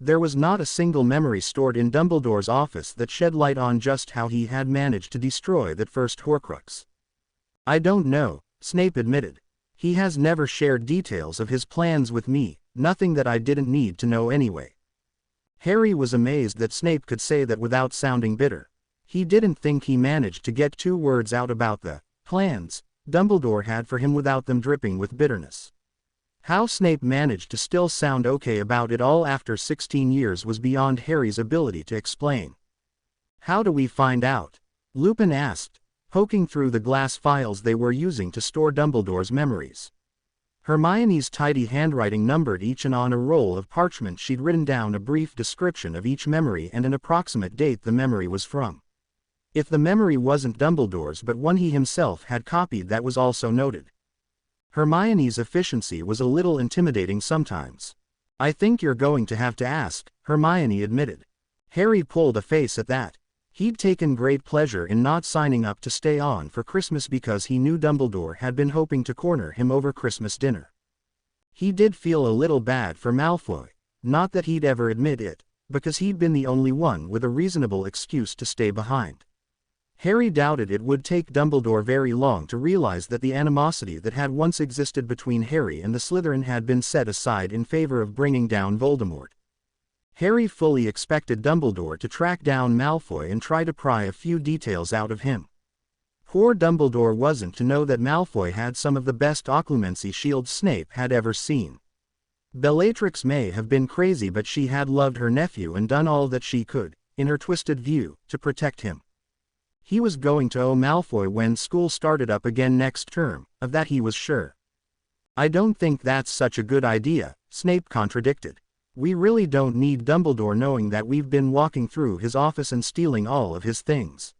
There was not a single memory stored in Dumbledore's office that shed light on just how he had managed to destroy that first Horcrux. I don't know, Snape admitted. He has never shared details of his plans with me, nothing that I didn't need to know anyway. Harry was amazed that Snape could say that without sounding bitter. He didn't think he managed to get 2 words out about the plans Dumbledore had for him without them dripping with bitterness. How Snape managed to still sound okay about it all after 16 years was beyond Harry's ability to explain. How do we find out? Lupin asked, poking through the glass files they were using to store Dumbledore's memories. Hermione's tidy handwriting numbered each, and on a roll of parchment she'd written down a brief description of each memory and an approximate date the memory was from. If the memory wasn't Dumbledore's but one he himself had copied, that was also noted. Hermione's efficiency was a little intimidating sometimes. I think you're going to have to ask, Hermione admitted. Harry pulled a face at that. He'd taken great pleasure in not signing up to stay on for Christmas because he knew Dumbledore had been hoping to corner him over Christmas dinner. He did feel a little bad for Malfoy, not that he'd ever admit it, because he'd been the only one with a reasonable excuse to stay behind. Harry doubted it would take Dumbledore very long to realize that the animosity that had once existed between Harry and the Slytherin had been set aside in favor of bringing down Voldemort. Harry fully expected Dumbledore to track down Malfoy and try to pry a few details out of him. Poor Dumbledore wasn't to know that Malfoy had some of the best occlumency shields Snape had ever seen. Bellatrix may have been crazy, but she had loved her nephew and done all that she could, in her twisted view, to protect him. He was going to owe Malfoy when school started up again next term, of that he was sure. I don't think that's such a good idea, Snape contradicted. We really don't need Dumbledore knowing that we've been walking through his office and stealing all of his things.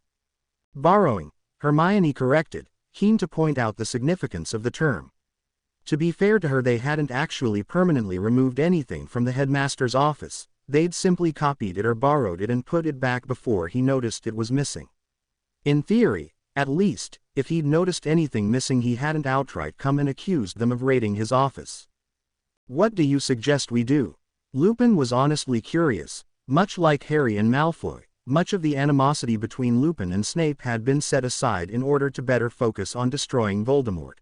Borrowing, Hermione corrected, keen to point out the significance of the term. To be fair to her, they hadn't actually permanently removed anything from the headmaster's office, they'd simply copied it or borrowed it and put it back before he noticed it was missing. In theory, at least, if he'd noticed anything missing he hadn't outright come and accused them of raiding his office. What do you suggest we do? Lupin was honestly curious. Much like Harry and Malfoy, much of the animosity between Lupin and Snape had been set aside in order to better focus on destroying Voldemort.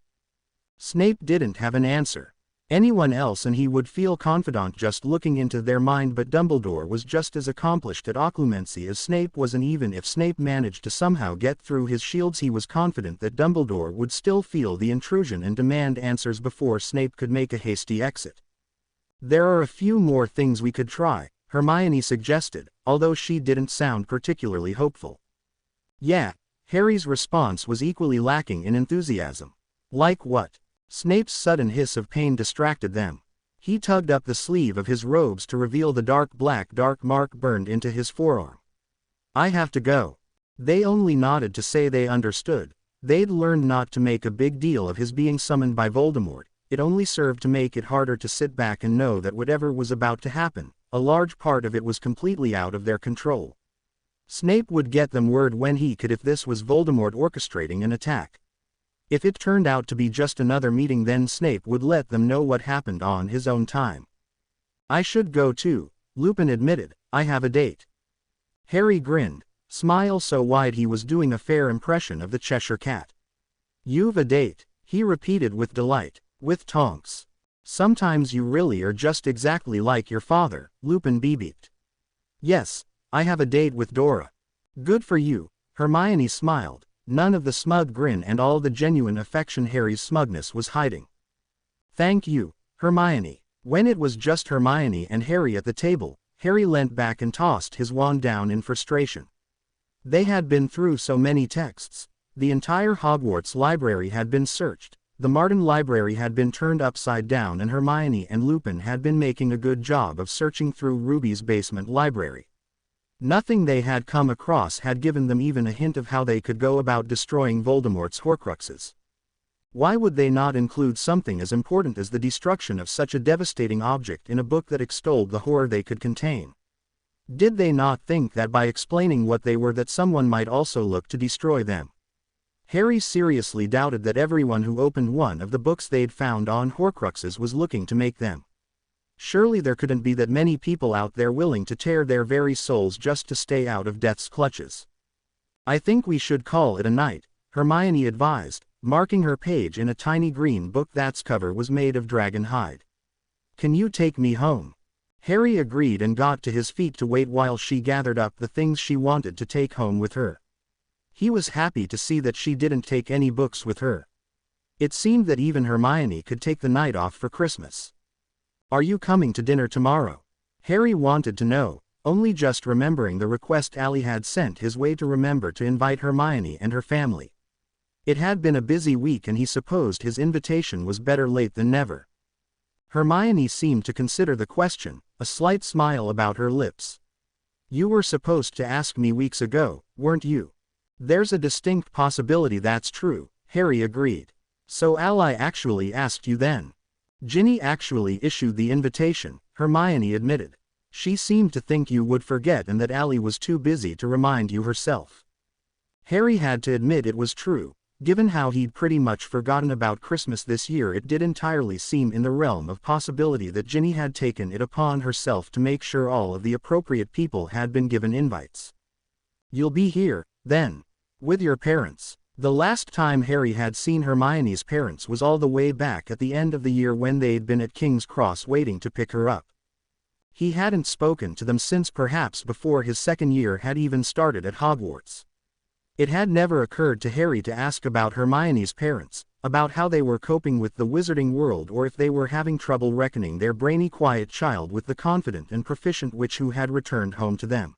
Snape didn't have an answer. Anyone else and he would feel confident just looking into their mind, but Dumbledore was just as accomplished at occlumency as Snape was, and even if Snape managed to somehow get through his shields he was confident that Dumbledore would still feel the intrusion and demand answers before Snape could make a hasty exit. There are a few more things we could try, Hermione suggested, although she didn't sound particularly hopeful. Yeah, Harry's response was equally lacking in enthusiasm. Like what? Snape's sudden hiss of pain distracted them. He tugged up the sleeve of his robes to reveal the dark mark burned into his forearm. I have to go. They only nodded to say they understood. They'd learned not to make a big deal of his being summoned by Voldemort. It only served to make it harder to sit back and know that whatever was about to happen, a large part of it was completely out of their control. Snape would get them word when he could if this was Voldemort orchestrating an attack. If it turned out to be just another meeting, then Snape would let them know what happened on his own time. I should go too, Lupin admitted. I have a date. Harry grinned, smile so wide he was doing a fair impression of the Cheshire Cat. You've a date, he repeated with delight, with Tonks. Sometimes you really are just exactly like your father, Lupin beeped. Yes, I have a date with Dora. Good for you, Hermione smiled. None of the smug grin and all the genuine affection Harry's smugness was hiding. Thank you, Hermione. When it was just Hermione and Harry at the table, Harry leant back and tossed his wand down in frustration. They had been through so many texts. The entire Hogwarts library had been searched, the Martin library had been turned upside down, and Hermione and Lupin had been making a good job of searching through Ruby's basement library. Nothing they had come across had given them even a hint of how they could go about destroying Voldemort's Horcruxes. Why would they not include something as important as the destruction of such a devastating object in a book that extolled the horror they could contain? Did they not think that by explaining what they were that someone might also look to destroy them? Harry seriously doubted that everyone who opened one of the books they'd found on Horcruxes was looking to make them. Surely there couldn't be that many people out there willing to tear their very souls just to stay out of death's clutches. "I think we should call it a night," Hermione advised, marking her page in a tiny green book that's cover was made of dragon hide. "Can you take me home?" Harry agreed and got to his feet to wait while she gathered up the things she wanted to take home with her. He was happy to see that she didn't take any books with her. It seemed that even Hermione could take the night off for Christmas. "Are you coming to dinner tomorrow?" Harry wanted to know, only just remembering the request Ali had sent his way to remember to invite Hermione and her family. It had been a busy week and he supposed his invitation was better late than never. Hermione seemed to consider the question, a slight smile about her lips. "You were supposed to ask me weeks ago, weren't you?" "There's a distinct possibility that's true," Harry agreed. "So Ali actually asked you then?" "Ginny actually issued the invitation," Hermione admitted. "She seemed to think you would forget and that Ali was too busy to remind you herself." Harry had to admit it was true. Given how he'd pretty much forgotten about Christmas this year, it did entirely seem in the realm of possibility that Ginny had taken it upon herself to make sure all of the appropriate people had been given invites. "You'll be here, then? With your parents?" The last time Harry had seen Hermione's parents was all the way back at the end of the year when they'd been at King's Cross waiting to pick her up. He hadn't spoken to them since perhaps before his second year had even started at Hogwarts. It had never occurred to Harry to ask about Hermione's parents, about how they were coping with the wizarding world or if they were having trouble reckoning their brainy quiet child with the confident and proficient witch who had returned home to them.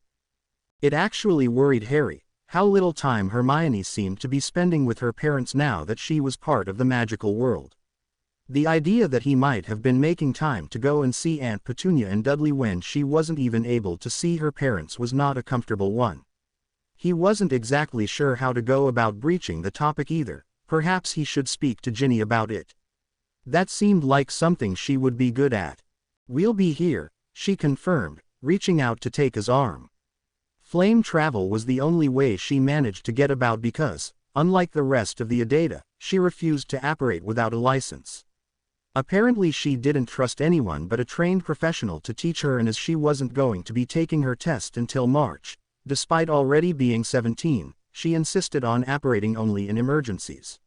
It actually worried Harry, how little time Hermione seemed to be spending with her parents now that she was part of the magical world. The idea that he might have been making time to go and see Aunt Petunia and Dudley when she wasn't even able to see her parents was not a comfortable one. He wasn't exactly sure how to go about breaching the topic either. Perhaps he should speak to Ginny about it. That seemed like something she would be good at. "We'll be here," she confirmed, reaching out to take his arm. Flame travel was the only way she managed to get about because, unlike the rest of the Adada, she refused to apparate without a license. Apparently she didn't trust anyone but a trained professional to teach her, and as she wasn't going to be taking her test until March, despite already being 17, she insisted on apparating only in emergencies.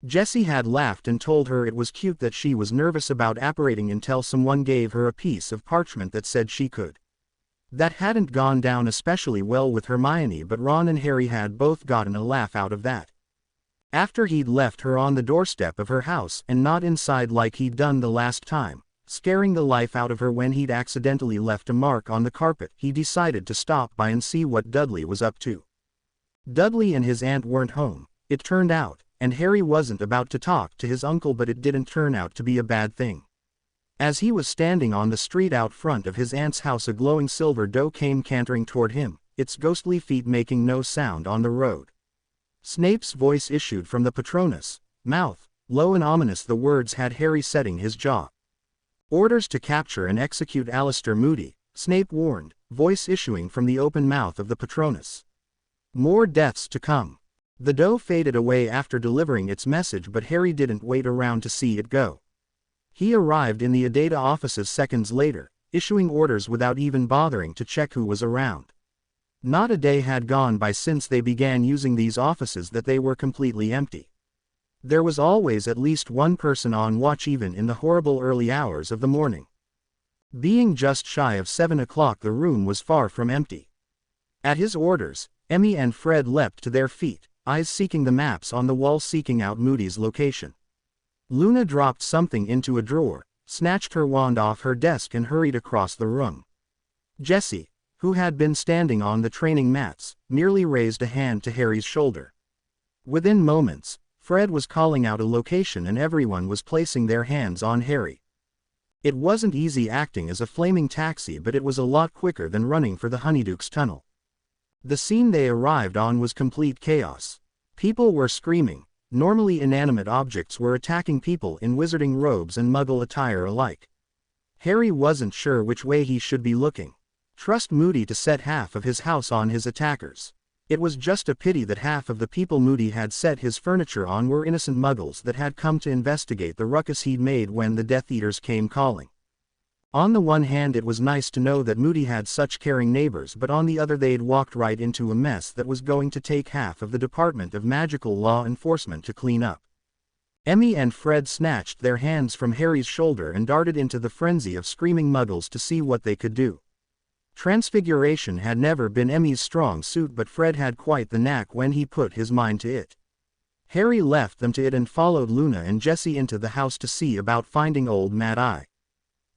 Jessie had laughed and told her it was cute that she was nervous about apparating until someone gave her a piece of parchment that said she could. That hadn't gone down especially well with Hermione, but Ron and Harry had both gotten a laugh out of that. After he'd left her on the doorstep of her house and not inside like he'd done the last time, scaring the life out of her when he'd accidentally left a mark on the carpet, he decided to stop by and see what Dudley was up to. Dudley and his aunt weren't home, it turned out, and Harry wasn't about to talk to his uncle, but it didn't turn out to be a bad thing. As he was standing on the street out front of his aunt's house, a glowing silver doe came cantering toward him, its ghostly feet making no sound on the road. Snape's voice issued from the Patronus' mouth, low and ominous. The words had Harry setting his jaw. "Orders to capture and execute Alistair Moody," Snape warned, voice issuing from the open mouth of the Patronus. "More deaths to come." The doe faded away after delivering its message, but Harry didn't wait around to see it go. He arrived in the Adada offices seconds later, issuing orders without even bothering to check who was around. Not a day had gone by since they began using these offices that they were completely empty. There was always at least one person on watch, even in the horrible early hours of the morning. Being just shy of 7 o'clock, the room was far from empty. At his orders, Emmy and Fred leapt to their feet, eyes seeking the maps on the wall, seeking out Moody's location. Luna dropped something into a drawer, snatched her wand off her desk and hurried across the room. Jessie, who had been standing on the training mats, merely raised a hand to Harry's shoulder. Within moments, Fred was calling out a location and everyone was placing their hands on Harry. It wasn't easy acting as a flaming taxi, but it was a lot quicker than running for the Honeydukes tunnel. The scene they arrived on was complete chaos. People were screaming. Normally inanimate objects were attacking people in wizarding robes and muggle attire alike. Harry wasn't sure which way he should be looking. Trust Moody to set half of his house on his attackers? It was just a pity that half of the people Moody had set his furniture on were innocent muggles that had come to investigate the ruckus he'd made when the Death Eaters came calling. On the one hand, it was nice to know that Moody had such caring neighbors, but on the other, they'd walked right into a mess that was going to take half of the Department of Magical Law Enforcement to clean up. Emmy and Fred snatched their hands from Harry's shoulder and darted into the frenzy of screaming muggles to see what they could do. Transfiguration had never been Emmy's strong suit, but Fred had quite the knack when he put his mind to it. Harry left them to it and followed Luna and Jessie into the house to see about finding old Mad Eye.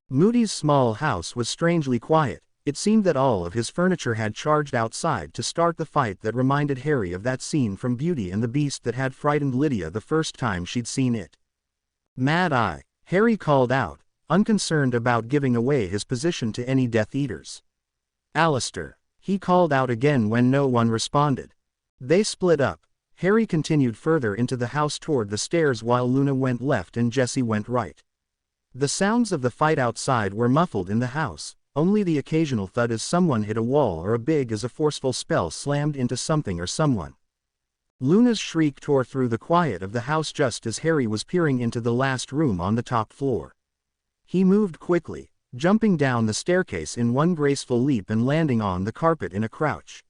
Moody's small house was strangely quiet. It seemed that all of his furniture had charged outside to start the fight that reminded Harry of that scene from Beauty and the Beast that had frightened Lydia the first time she'd seen it. "Mad Eye," Harry called out, unconcerned about giving away his position to any Death Eaters. "Alistair," he called out again when no one responded. They split up. Harry continued further into the house toward the stairs while Luna went left and Jessie went right. The sounds of the fight outside were muffled in the house, only the occasional thud as someone hit a wall or a big as a forceful spell slammed into something or someone. Luna's shriek tore through the quiet of the house just as Harry was peering into the last room on the top floor. He moved quickly, jumping down the staircase in one graceful leap and landing on the carpet in a crouch.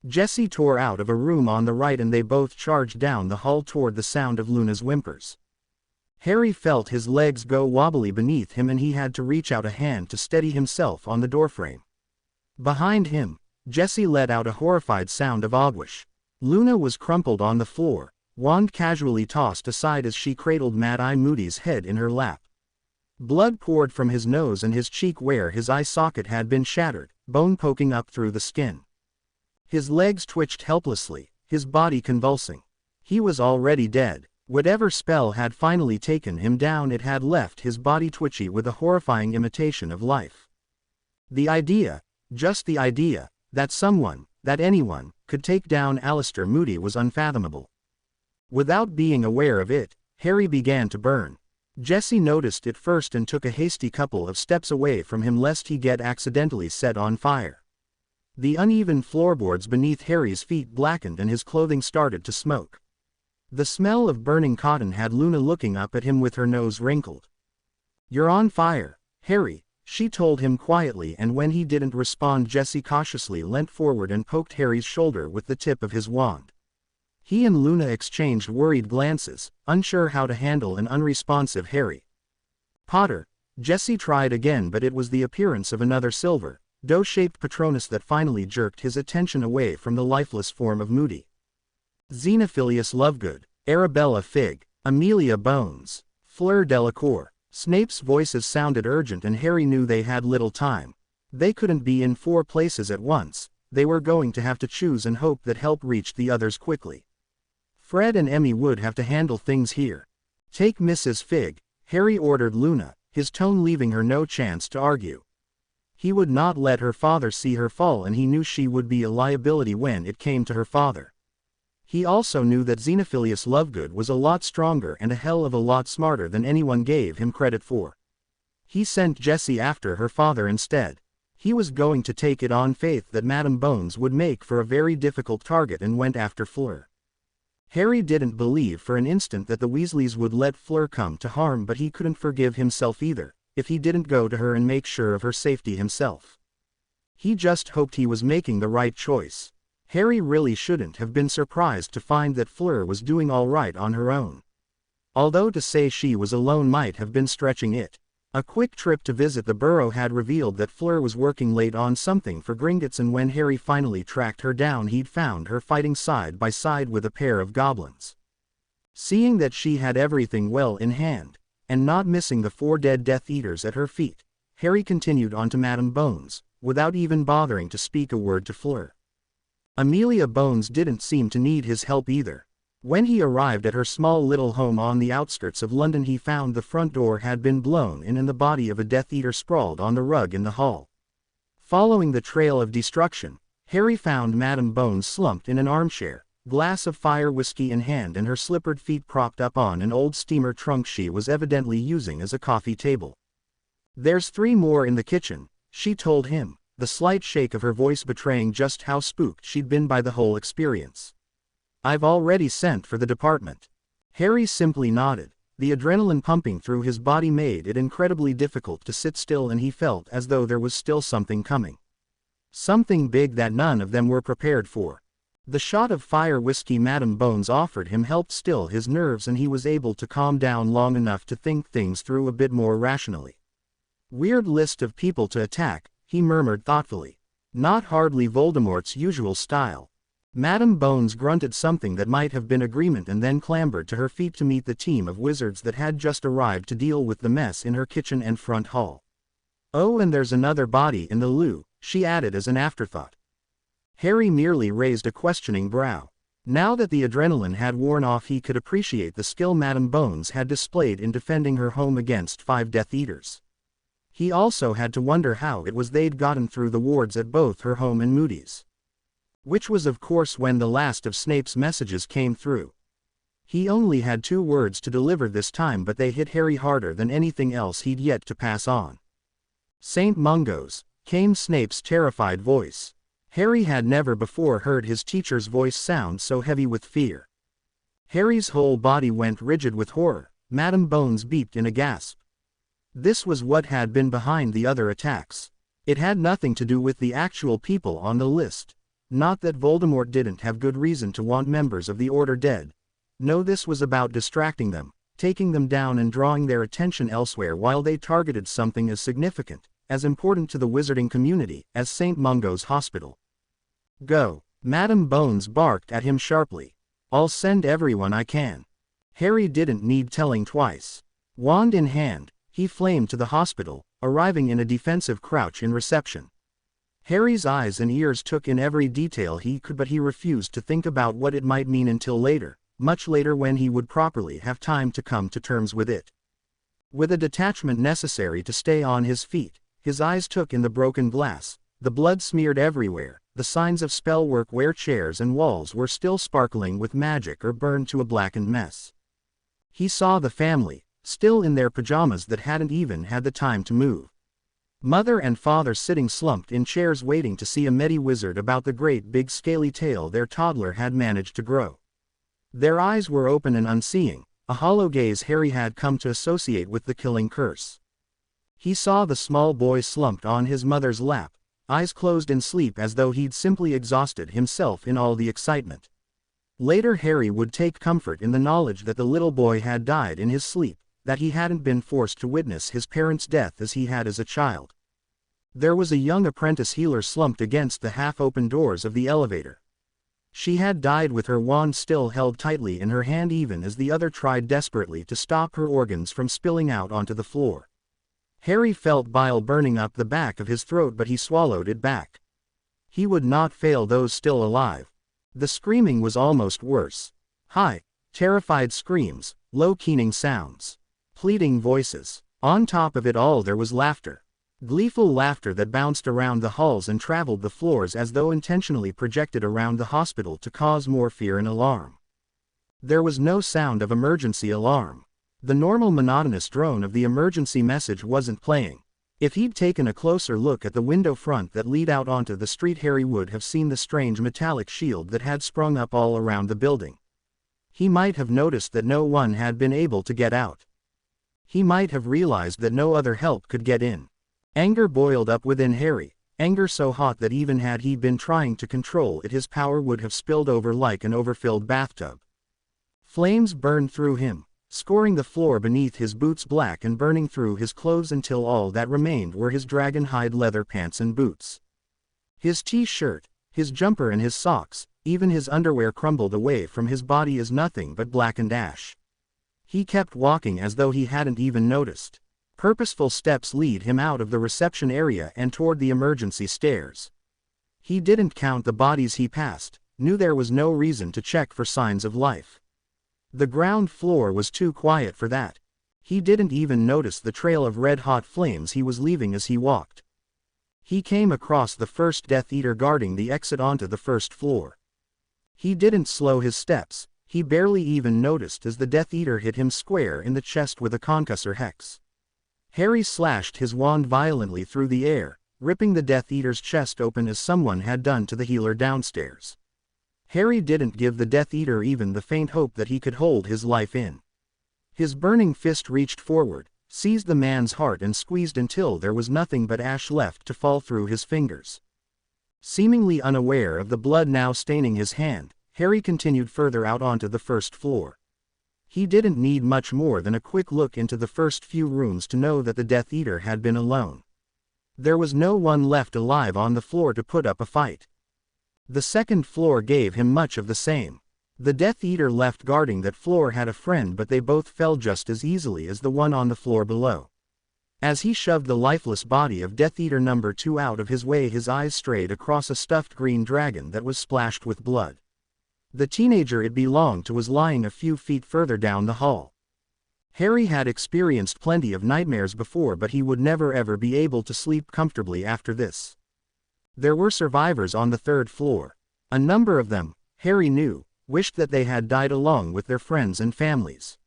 Jessie tore out of a room on the right and they both charged down the hall toward the sound of Luna's whimpers. Harry felt his legs go wobbly beneath him and he had to reach out a hand to steady himself on the doorframe. Behind him, Jessie let out a horrified sound of anguish. Luna was crumpled on the floor, wand casually tossed aside as she cradled Mad Eye Moody's head in her lap. Blood poured from his nose and his cheek where his eye socket had been shattered, bone poking up through the skin. His legs twitched helplessly, his body convulsing. He was already dead. Whatever spell had finally taken him down, it had left his body twitchy with a horrifying imitation of life. The idea, just the idea, that someone, that anyone, could take down Alistair Moody was unfathomable. Without being aware of it, Harry began to burn. Jessie noticed it first and took a hasty couple of steps away from him lest he get accidentally set on fire. The uneven floorboards beneath Harry's feet blackened and his clothing started to smoke. The smell of burning cotton had Luna looking up at him with her nose wrinkled. "You're on fire, Harry," she told him quietly, and when he didn't respond, Jessie cautiously leant forward and poked Harry's shoulder with the tip of his wand. He and Luna exchanged worried glances, unsure how to handle an unresponsive Harry. "Potter," Jessie tried again, but it was the appearance of another silver, dough-shaped Patronus that finally jerked his attention away from the lifeless form of Moody. Xenophilius Lovegood, Arabella Figg, Amelia Bones, Fleur Delacour. Snape's voices sounded urgent and Harry knew they had little time. They couldn't be in 4 places at once, they were going to have to choose and hope that help reached the others quickly. Fred and Emmy would have to handle things here. "Take Mrs. Figg," Harry ordered Luna, his tone leaving her no chance to argue. He would not let her father see her fall, and he knew she would be a liability when it came to her father. He also knew that Xenophilius Lovegood was a lot stronger and a hell of a lot smarter than anyone gave him credit for. He sent Jessie after her father instead. He was going to take it on faith that Madame Bones would make for a very difficult target and went after Fleur. Harry didn't believe for an instant that the Weasleys would let Fleur come to harm, but he couldn't forgive himself either, if he didn't go to her and make sure of her safety himself. He just hoped he was making the right choice. Harry really shouldn't have been surprised to find that Fleur was doing all right on her own. Although to say she was alone might have been stretching it. A quick trip to visit the burrow had revealed that Fleur was working late on something for Gringotts, and when Harry finally tracked her down, he'd found her fighting side by side with a pair of goblins. Seeing that she had everything well in hand, and not missing the 4 dead Death Eaters at her feet, Harry continued on to Madame Bones, without even bothering to speak a word to Fleur. Amelia Bones didn't seem to need his help either. When he arrived at her small little home on the outskirts of London, he found the front door had been blown in and the body of a Death Eater sprawled on the rug in the hall. Following the trail of destruction, Harry found Madame Bones slumped in an armchair, glass of fire whiskey in hand and her slippered feet propped up on an old steamer trunk she was evidently using as a coffee table. "There's 3 more in the kitchen," she told him, the slight shake of her voice betraying just how spooked she'd been by the whole experience. "I've already sent for the department." Harry simply nodded. The adrenaline pumping through his body made it incredibly difficult to sit still, and he felt as though there was still something coming. Something big that none of them were prepared for. The shot of fire whiskey Madam Bones offered him helped still his nerves, and he was able to calm down long enough to think things through a bit more rationally. "Weird list of people to attack," he murmured thoughtfully. "Not hardly Voldemort's usual style." Madam Bones grunted something that might have been agreement and then clambered to her feet to meet the team of wizards that had just arrived to deal with the mess in her kitchen and front hall. "Oh, and there's another body in the loo," she added as an afterthought. Harry merely raised a questioning brow. Now that the adrenaline had worn off, he could appreciate the skill Madam Bones had displayed in defending her home against 5 Death Eaters. He also had to wonder how it was they'd gotten through the wards at both her home and Moody's. Which was of course when the last of Snape's messages came through. He only had 2 words to deliver this time, but they hit Harry harder than anything else he'd yet to pass on. "St. Mungo's," came Snape's terrified voice. Harry had never before heard his teacher's voice sound so heavy with fear. Harry's whole body went rigid with horror. Madam Bones beeped in a gasp. This was what had been behind the other attacks. It had nothing to do with the actual people on the list. Not that Voldemort didn't have good reason to want members of the Order dead. No, this was about distracting them, taking them down and drawing their attention elsewhere while they targeted something as significant, as important to the wizarding community, as St. Mungo's Hospital. "Go," Madam Bones barked at him sharply. "I'll send everyone I can." Harry didn't need telling twice. Wand in hand, he flamed to the hospital, arriving in a defensive crouch in reception. Harry's eyes and ears took in every detail he could, but he refused to think about what it might mean until later, much later, when he would properly have time to come to terms with it. With a detachment necessary to stay on his feet, his eyes took in the broken glass, the blood smeared everywhere, the signs of spellwork where chairs and walls were still sparkling with magic or burned to a blackened mess. He saw the family, still in their pajamas that hadn't even had the time to move. Mother and father sitting slumped in chairs waiting to see a medi-wizard about the great big scaly tail their toddler had managed to grow. Their eyes were open and unseeing, a hollow gaze Harry had come to associate with the killing curse. He saw the small boy slumped on his mother's lap, eyes closed in sleep as though he'd simply exhausted himself in all the excitement. Later Harry would take comfort in the knowledge that the little boy had died in his sleep, that he hadn't been forced to witness his parents' death as he had as a child. There was a young apprentice healer slumped against the half-open doors of the elevator. She had died with her wand still held tightly in her hand, even as the other tried desperately to stop her organs from spilling out onto the floor. Harry felt bile burning up the back of his throat, but he swallowed it back. He would not fail those still alive. The screaming was almost worse. High, terrified screams, low keening sounds. Pleading voices. On top of it all there was laughter. Gleeful laughter that bounced around the halls and traveled the floors as though intentionally projected around the hospital to cause more fear and alarm. There was no sound of emergency alarm. The normal monotonous drone of the emergency message wasn't playing. If he'd taken a closer look at the window front that lead out onto the street, Harry would have seen the strange metallic shield that had sprung up all around the building. He might have noticed that no one had been able to get out. He might have realized that no other help could get in. Anger boiled up within Harry, anger so hot that even had he been trying to control it, his power would have spilled over like an overfilled bathtub. Flames burned through him, scoring the floor beneath his boots black and burning through his clothes until all that remained were his dragon hide leather pants and boots. His t-shirt, his jumper and his socks, even his underwear crumbled away from his body as nothing but blackened ash. He kept walking as though he hadn't even noticed. Purposeful steps lead him out of the reception area and toward the emergency stairs. He didn't count the bodies he passed, knew there was no reason to check for signs of life. The ground floor was too quiet for that. He didn't even notice the trail of red-hot flames he was leaving as he walked. He came across the first Death Eater guarding the exit onto the first floor. He didn't slow his steps. He barely even noticed as the Death Eater hit him square in the chest with a concussor hex. Harry slashed his wand violently through the air, ripping the Death Eater's chest open as someone had done to the healer downstairs. Harry didn't give the Death Eater even the faint hope that he could hold his life in. His burning fist reached forward, seized the man's heart and squeezed until there was nothing but ash left to fall through his fingers. Seemingly unaware of the blood now staining his hand, Harry continued further out onto the first floor. He didn't need much more than a quick look into the first few rooms to know that the Death Eater had been alone. There was no one left alive on the floor to put up a fight. The second floor gave him much of the same. The Death Eater left guarding that floor had a friend, but they both fell just as easily as the one on the floor below. As he shoved the lifeless body of Death Eater number 2 out of his way, his eyes strayed across a stuffed green dragon that was splashed with blood. The teenager it belonged to was lying a few feet further down the hall. Harry had experienced plenty of nightmares before, but he would never ever be able to sleep comfortably after this. There were survivors on the third floor. A number of them, Harry knew, wished that they had died along with their friends and families.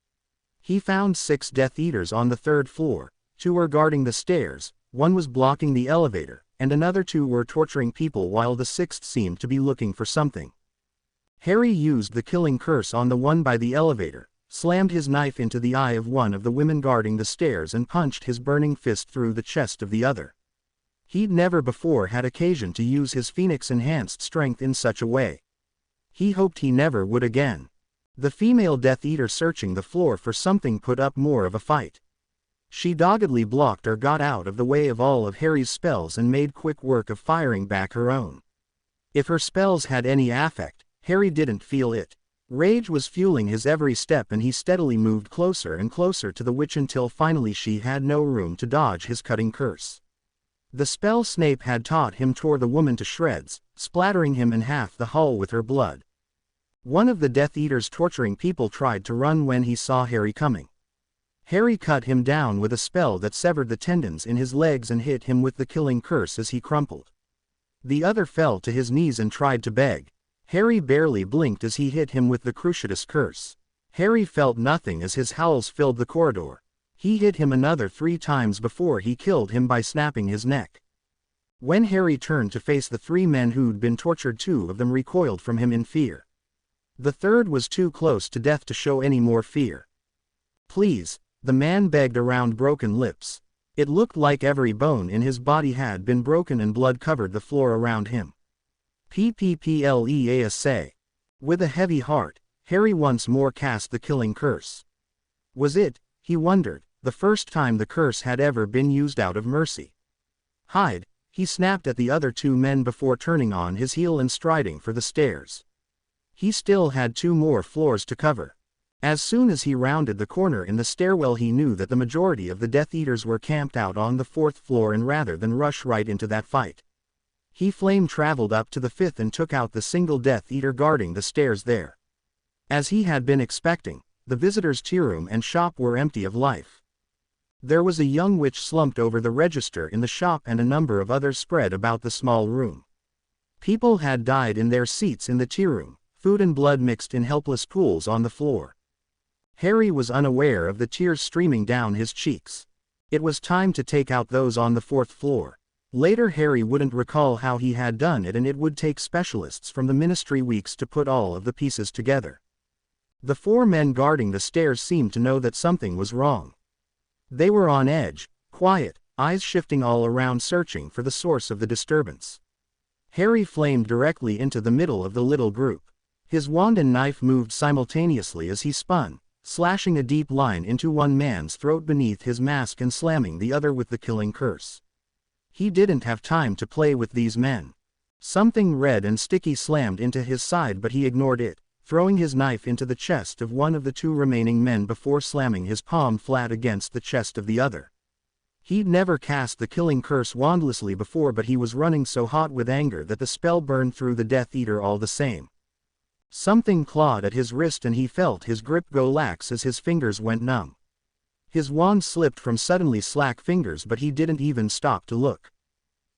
He found 6 Death Eaters on the third floor, 2 were guarding the stairs, 1 was blocking the elevator, and another 2 were torturing people while the 6th seemed to be looking for something. Harry used the killing curse on the one by the elevator, slammed his knife into the eye of one of the women guarding the stairs and punched his burning fist through the chest of the other. He'd never before had occasion to use his Phoenix-enhanced strength in such a way. He hoped he never would again. The female Death Eater searching the floor for something put up more of a fight. She doggedly blocked or got out of the way of all of Harry's spells and made quick work of firing back her own. If her spells had any effect, Harry didn't feel it. Rage was fueling his every step and he steadily moved closer and closer to the witch until finally she had no room to dodge his cutting curse. The spell Snape had taught him tore the woman to shreds, splattering him in half the hall with her blood. One of the Death Eater's torturing people tried to run when he saw Harry coming. Harry cut him down with a spell that severed the tendons in his legs and hit him with the killing curse as he crumpled. The other fell to his knees and tried to beg. Harry barely blinked as he hit him with the Cruciatus curse. Harry felt nothing as his howls filled the corridor. He hit him another 3 times before he killed him by snapping his neck. When Harry turned to face the 3 men who'd been tortured, 2 of them recoiled from him in fear. The third was too close to death to show any more fear. "Please," the man begged around broken lips. It looked like every bone in his body had been broken and blood covered the floor around him. Please. With a heavy heart, Harry once more cast the killing curse. Was it, he wondered, the first time the curse had ever been used out of mercy? "Hide," he snapped at the other 2 men before turning on his heel and striding for the stairs. He still had 2 more floors to cover. As soon as he rounded the corner in the stairwell, he knew that the majority of the Death Eaters were camped out on the 4th floor, and rather than rush right into that fight, he flame traveled up to the 5th and took out the single Death Eater guarding the stairs there. As he had been expecting, the visitors' tea room and shop were empty of life. There was a young witch slumped over the register in the shop and a number of others spread about the small room. People had died in their seats in the tea room, food and blood mixed in helpless pools on the floor. Harry was unaware of the tears streaming down his cheeks. It was time to take out those on the 4th floor. Later Harry wouldn't recall how he had done it, and it would take specialists from the Ministry weeks to put all of the pieces together. The 4 men guarding the stairs seemed to know that something was wrong. They were on edge, quiet, eyes shifting all around searching for the source of the disturbance. Harry flamed directly into the middle of the little group. His wand and knife moved simultaneously as he spun, slashing a deep line into one man's throat beneath his mask and slamming the other with the killing curse. He didn't have time to play with these men. Something red and sticky slammed into his side, but he ignored it, throwing his knife into the chest of one of the 2 remaining men before slamming his palm flat against the chest of the other. He'd never cast the killing curse wandlessly before, but he was running so hot with anger that the spell burned through the Death Eater all the same. Something clawed at his wrist and he felt his grip go lax as his fingers went numb. His wand slipped from suddenly slack fingers, but he didn't even stop to look.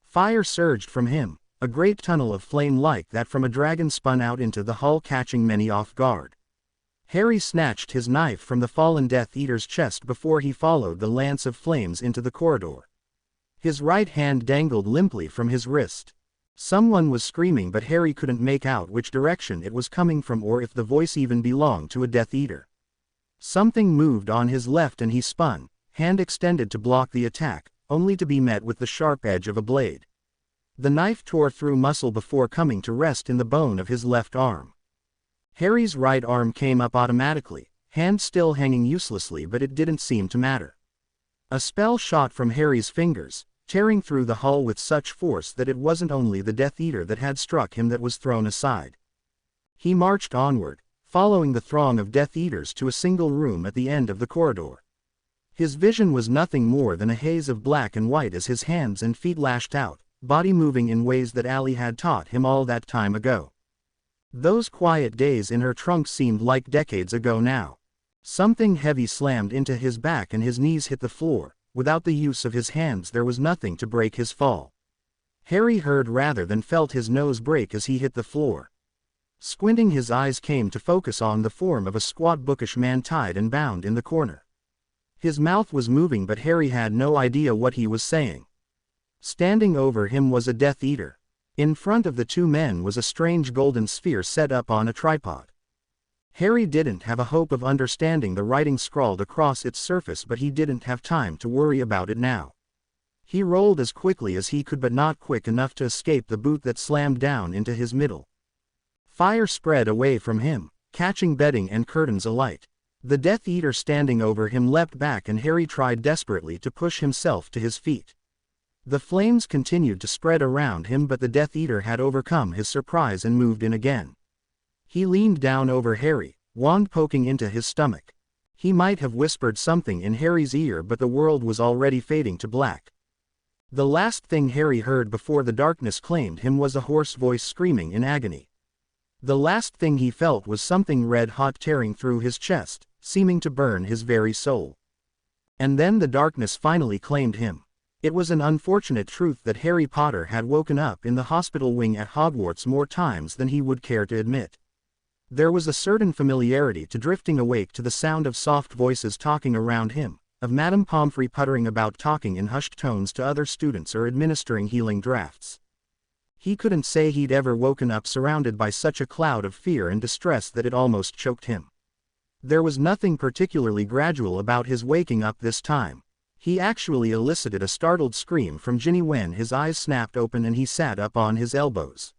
Fire surged from him, a great tunnel of flame like that from a dragon spun out into the hall, catching many off guard. Harry snatched his knife from the fallen Death Eater's chest before he followed the lance of flames into the corridor. His right hand dangled limply from his wrist. Someone was screaming, but Harry couldn't make out which direction it was coming from or if the voice even belonged to a Death Eater. Something moved on his left and he spun, hand extended to block the attack, only to be met with the sharp edge of a blade. The knife tore through muscle before coming to rest in the bone of his left arm. Harry's right arm came up automatically, hand still hanging uselessly, but it didn't seem to matter. A spell shot from Harry's fingers, tearing through the hull with such force that it wasn't only the Death Eater that had struck him that was thrown aside. He marched onward, following the throng of Death Eaters to a single room at the end of the corridor. His vision was nothing more than a haze of black and white as his hands and feet lashed out, body moving in ways that Allie had taught him all that time ago. Those quiet days in her trunk seemed like decades ago now. Something heavy slammed into his back and his knees hit the floor. Without the use of his hands there was nothing to break his fall. Harry heard rather than felt his nose break as he hit the floor. Squinting, his eyes came to focus on the form of a squat bookish man tied and bound in the corner. His mouth was moving, but Harry had no idea what he was saying. Standing over him was a Death Eater. In front of the two men was a strange golden sphere set up on a tripod. Harry didn't have a hope of understanding the writing scrawled across its surface, but he didn't have time to worry about it now. He rolled as quickly as he could, but not quick enough to escape the boot that slammed down into his middle. Fire spread away from him, catching bedding and curtains alight. The Death Eater standing over him leapt back and Harry tried desperately to push himself to his feet. The flames continued to spread around him, but the Death Eater had overcome his surprise and moved in again. He leaned down over Harry, wand poking into his stomach. He might have whispered something in Harry's ear, but the world was already fading to black. The last thing Harry heard before the darkness claimed him was a hoarse voice screaming in agony. The last thing he felt was something red-hot tearing through his chest, seeming to burn his very soul. And then the darkness finally claimed him. It was an unfortunate truth that Harry Potter had woken up in the hospital wing at Hogwarts more times than he would care to admit. There was a certain familiarity to drifting awake to the sound of soft voices talking around him, of Madame Pomfrey puttering about talking in hushed tones to other students or administering healing drafts. He couldn't say he'd ever woken up surrounded by such a cloud of fear and distress that it almost choked him. There was nothing particularly gradual about his waking up this time. He actually elicited a startled scream from Ginny when his eyes snapped open and he sat up on his elbows.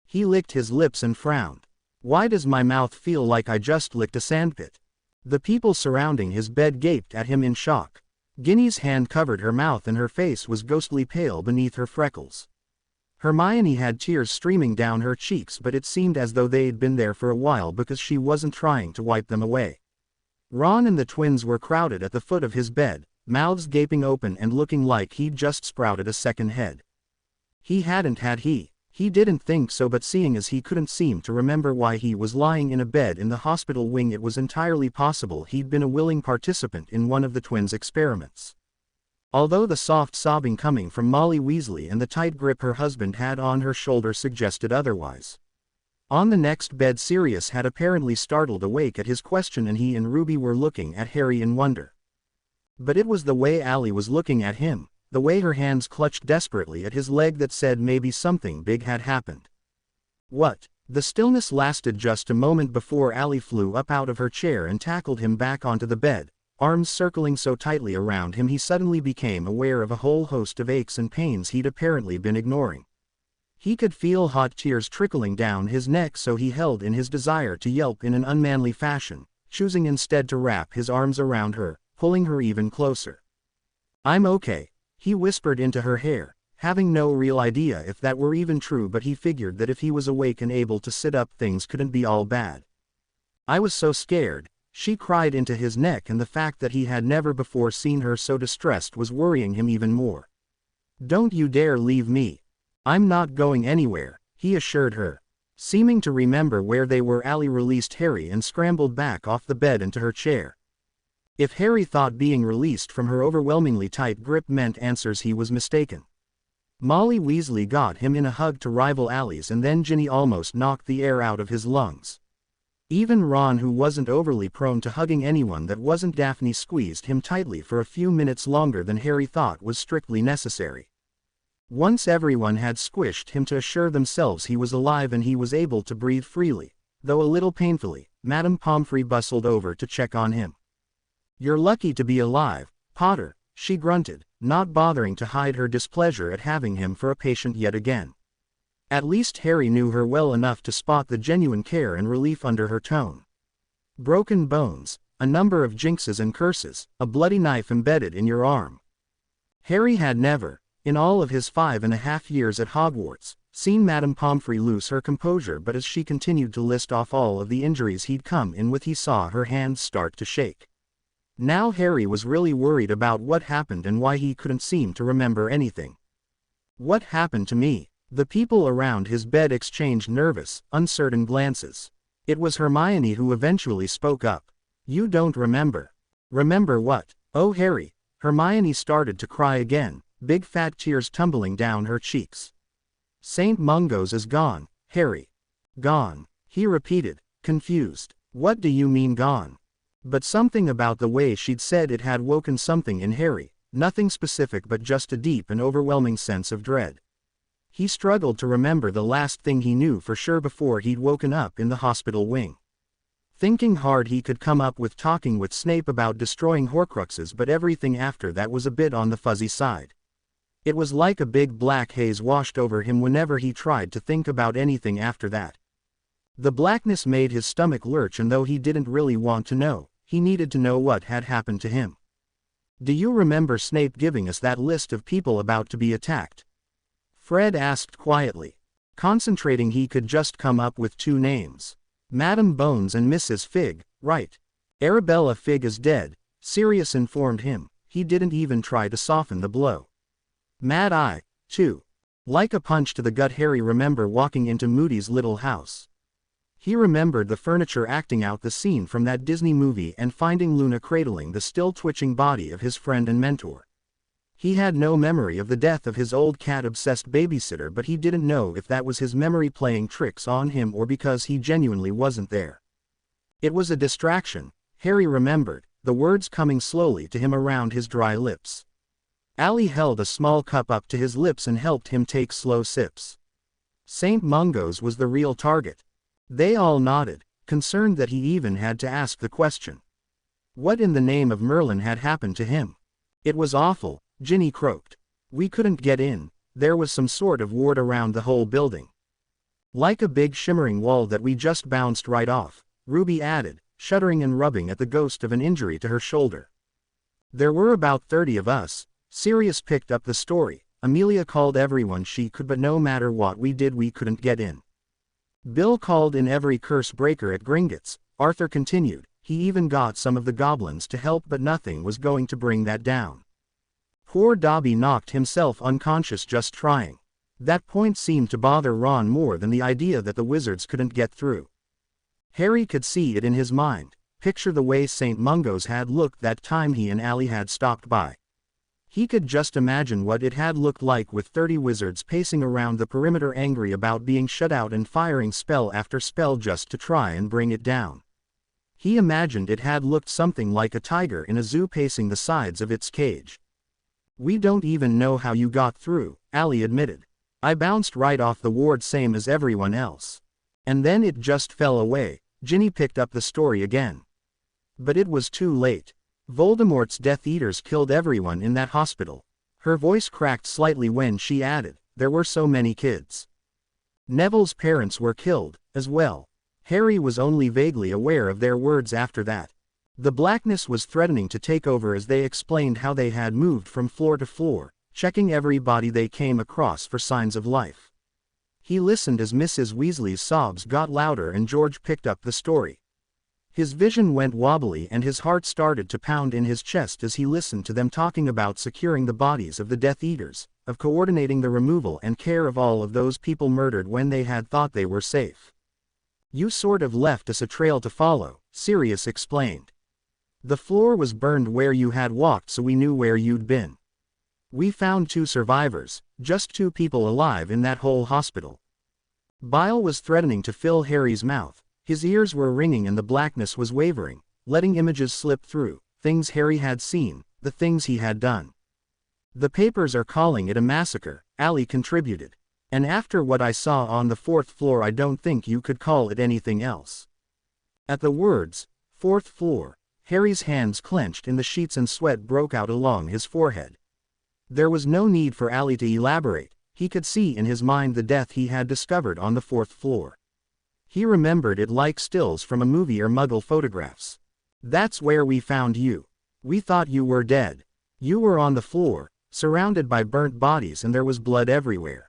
He licked his lips and frowned. Why does my mouth feel like I just licked a sandpit? The people surrounding his bed gaped at him in shock. Ginny's hand covered her mouth and her face was ghostly pale beneath her freckles. Hermione had tears streaming down her cheeks, but it seemed as though they'd been there for a while because she wasn't trying to wipe them away. Ron and the twins were crowded at the foot of his bed, mouths gaping open and looking like he'd just sprouted a second head. He didn't think so, but seeing as he couldn't seem to remember why he was lying in a bed in the hospital wing, it was entirely possible he'd been a willing participant in one of the twins' experiments. Although the soft sobbing coming from Molly Weasley and the tight grip her husband had on her shoulder suggested otherwise. On the next bed, Sirius had apparently startled awake at his question and he and Ruby were looking at Harry in wonder. But it was the way Allie was looking at him, the way her hands clutched desperately at his leg, that said maybe something big had happened. What? The stillness lasted just a moment before Allie flew up out of her chair and tackled him back onto the bed, arms circling so tightly around him he suddenly became aware of a whole host of aches and pains he'd apparently been ignoring. He could feel hot tears trickling down his neck, so he held in his desire to yelp in an unmanly fashion, choosing instead to wrap his arms around her, pulling her even closer. "I'm okay," he whispered into her hair, having no real idea if that were even true, but he figured that if he was awake and able to sit up, things couldn't be all bad. "I was so scared," she cried into his neck, and the fact that he had never before seen her so distressed was worrying him even more. "Don't you dare leave me. I'm not going anywhere," he assured her. Seeming to remember where they were, Allie released Harry and scrambled back off the bed into her chair. If Harry thought being released from her overwhelmingly tight grip meant answers, he was mistaken. Molly Weasley got him in a hug to rival Allie's, and then Ginny almost knocked the air out of his lungs. Even Ron, who wasn't overly prone to hugging anyone that wasn't Daphne, squeezed him tightly for a few minutes longer than Harry thought was strictly necessary. Once everyone had squished him to assure themselves he was alive and he was able to breathe freely, though a little painfully, Madame Pomfrey bustled over to check on him. "You're lucky to be alive, Potter," she grunted, not bothering to hide her displeasure at having him for a patient yet again. At least Harry knew her well enough to spot the genuine care and relief under her tone. "Broken bones, a number of jinxes and curses, a bloody knife embedded in your arm." Harry had never, in all of his 5.5 years at Hogwarts, seen Madame Pomfrey lose her composure, but as she continued to list off all of the injuries he'd come in with, he saw her hands start to shake. Now Harry was really worried about what happened and why he couldn't seem to remember anything. "What happened to me?" The people around his bed exchanged nervous, uncertain glances. It was Hermione who eventually spoke up. "You don't remember." "Remember what?" "Oh, Harry." Hermione started to cry again, big fat tears tumbling down her cheeks. "St. Mungo's is gone, Harry." "Gone," he repeated, confused. "What do you mean gone?" But something about the way she'd said it had woken something in Harry, nothing specific but just a deep and overwhelming sense of dread. He struggled to remember the last thing he knew for sure before he'd woken up in the hospital wing. Thinking hard, he could come up with talking with Snape about destroying Horcruxes, but everything after that was a bit on the fuzzy side. It was like a big black haze washed over him whenever he tried to think about anything after that. The blackness made his stomach lurch, and though he didn't really want to know, he needed to know what had happened to him. "Do you remember Snape giving us that list of people about to be attacked?" Fred asked quietly. Concentrating, he could just come up with 2 names. "Madam Bones and Mrs. Fig, right?" "Arabella Fig is dead," Sirius informed him. He didn't even try to soften the blow. "Mad Eye, too." Like a punch to the gut, Harry remembered walking into Moody's little house. He remembered the furniture acting out the scene from that Disney movie and finding Luna cradling the still twitching body of his friend and mentor. He had no memory of the death of his old cat-obsessed babysitter, but he didn't know if that was his memory playing tricks on him or because he genuinely wasn't there. It was a distraction, Harry remembered, the words coming slowly to him around his dry lips. Allie held a small cup up to his lips and helped him take slow sips. St. Mungo's was the real target. They all nodded, concerned that he even had to ask the question. What in the name of Merlin had happened to him? "It was awful," Ginny croaked. "We couldn't get in, there was some sort of ward around the whole building. Like a big shimmering wall that we just bounced right off," Ruby added, shuddering and rubbing at the ghost of an injury to her shoulder. "There were about 30 of us," Sirius picked up the story. "Amelia called everyone she could, but no matter what we did we couldn't get in. Bill called in every curse breaker at Gringotts," Arthur continued. "He even got some of the goblins to help, but nothing was going to bring that down. Poor Dobby knocked himself unconscious just trying." That point seemed to bother Ron more than the idea that the wizards couldn't get through. Harry could see it in his mind, picture the way St. Mungo's had looked that time he and Allie had stopped by. He could just imagine what it had looked like with 30 wizards pacing around the perimeter, angry about being shut out and firing spell after spell just to try and bring it down. He imagined it had looked something like a tiger in a zoo pacing the sides of its cage. "We don't even know how you got through," Allie admitted. "I bounced right off the ward same as everyone else. And then it just fell away." Ginny picked up the story again. "But it was too late. Voldemort's Death Eaters killed everyone in that hospital." Her voice cracked slightly when she added, "There were so many kids. Neville's parents were killed, as well." Harry was only vaguely aware of their words after that. The blackness was threatening to take over as they explained how they had moved from floor to floor, checking every body they came across for signs of life. He listened as Mrs. Weasley's sobs got louder and George picked up the story. His vision went wobbly and his heart started to pound in his chest as he listened to them talking about securing the bodies of the Death Eaters, of coordinating the removal and care of all of those people murdered when they had thought they were safe. "You sort of left us a trail to follow," Sirius explained. "The floor was burned where you had walked, so we knew where you'd been. We found 2 survivors, just 2 people alive in that whole hospital." Bile was threatening to fill Harry's mouth. His ears were ringing and the blackness was wavering, letting images slip through, things Harry had seen, the things he had done. The papers are calling it a massacre, Ali contributed. And after what I saw on the 4th floor, I don't think you could call it anything else. At the words, 4th floor, Harry's hands clenched in the sheets and sweat broke out along his forehead. There was no need for Ali to elaborate, he could see in his mind the death he had discovered on the 4th floor. He remembered it like stills from a movie or Muggle photographs. That's where we found you. We thought you were dead. You were on the floor, surrounded by burnt bodies, and there was blood everywhere.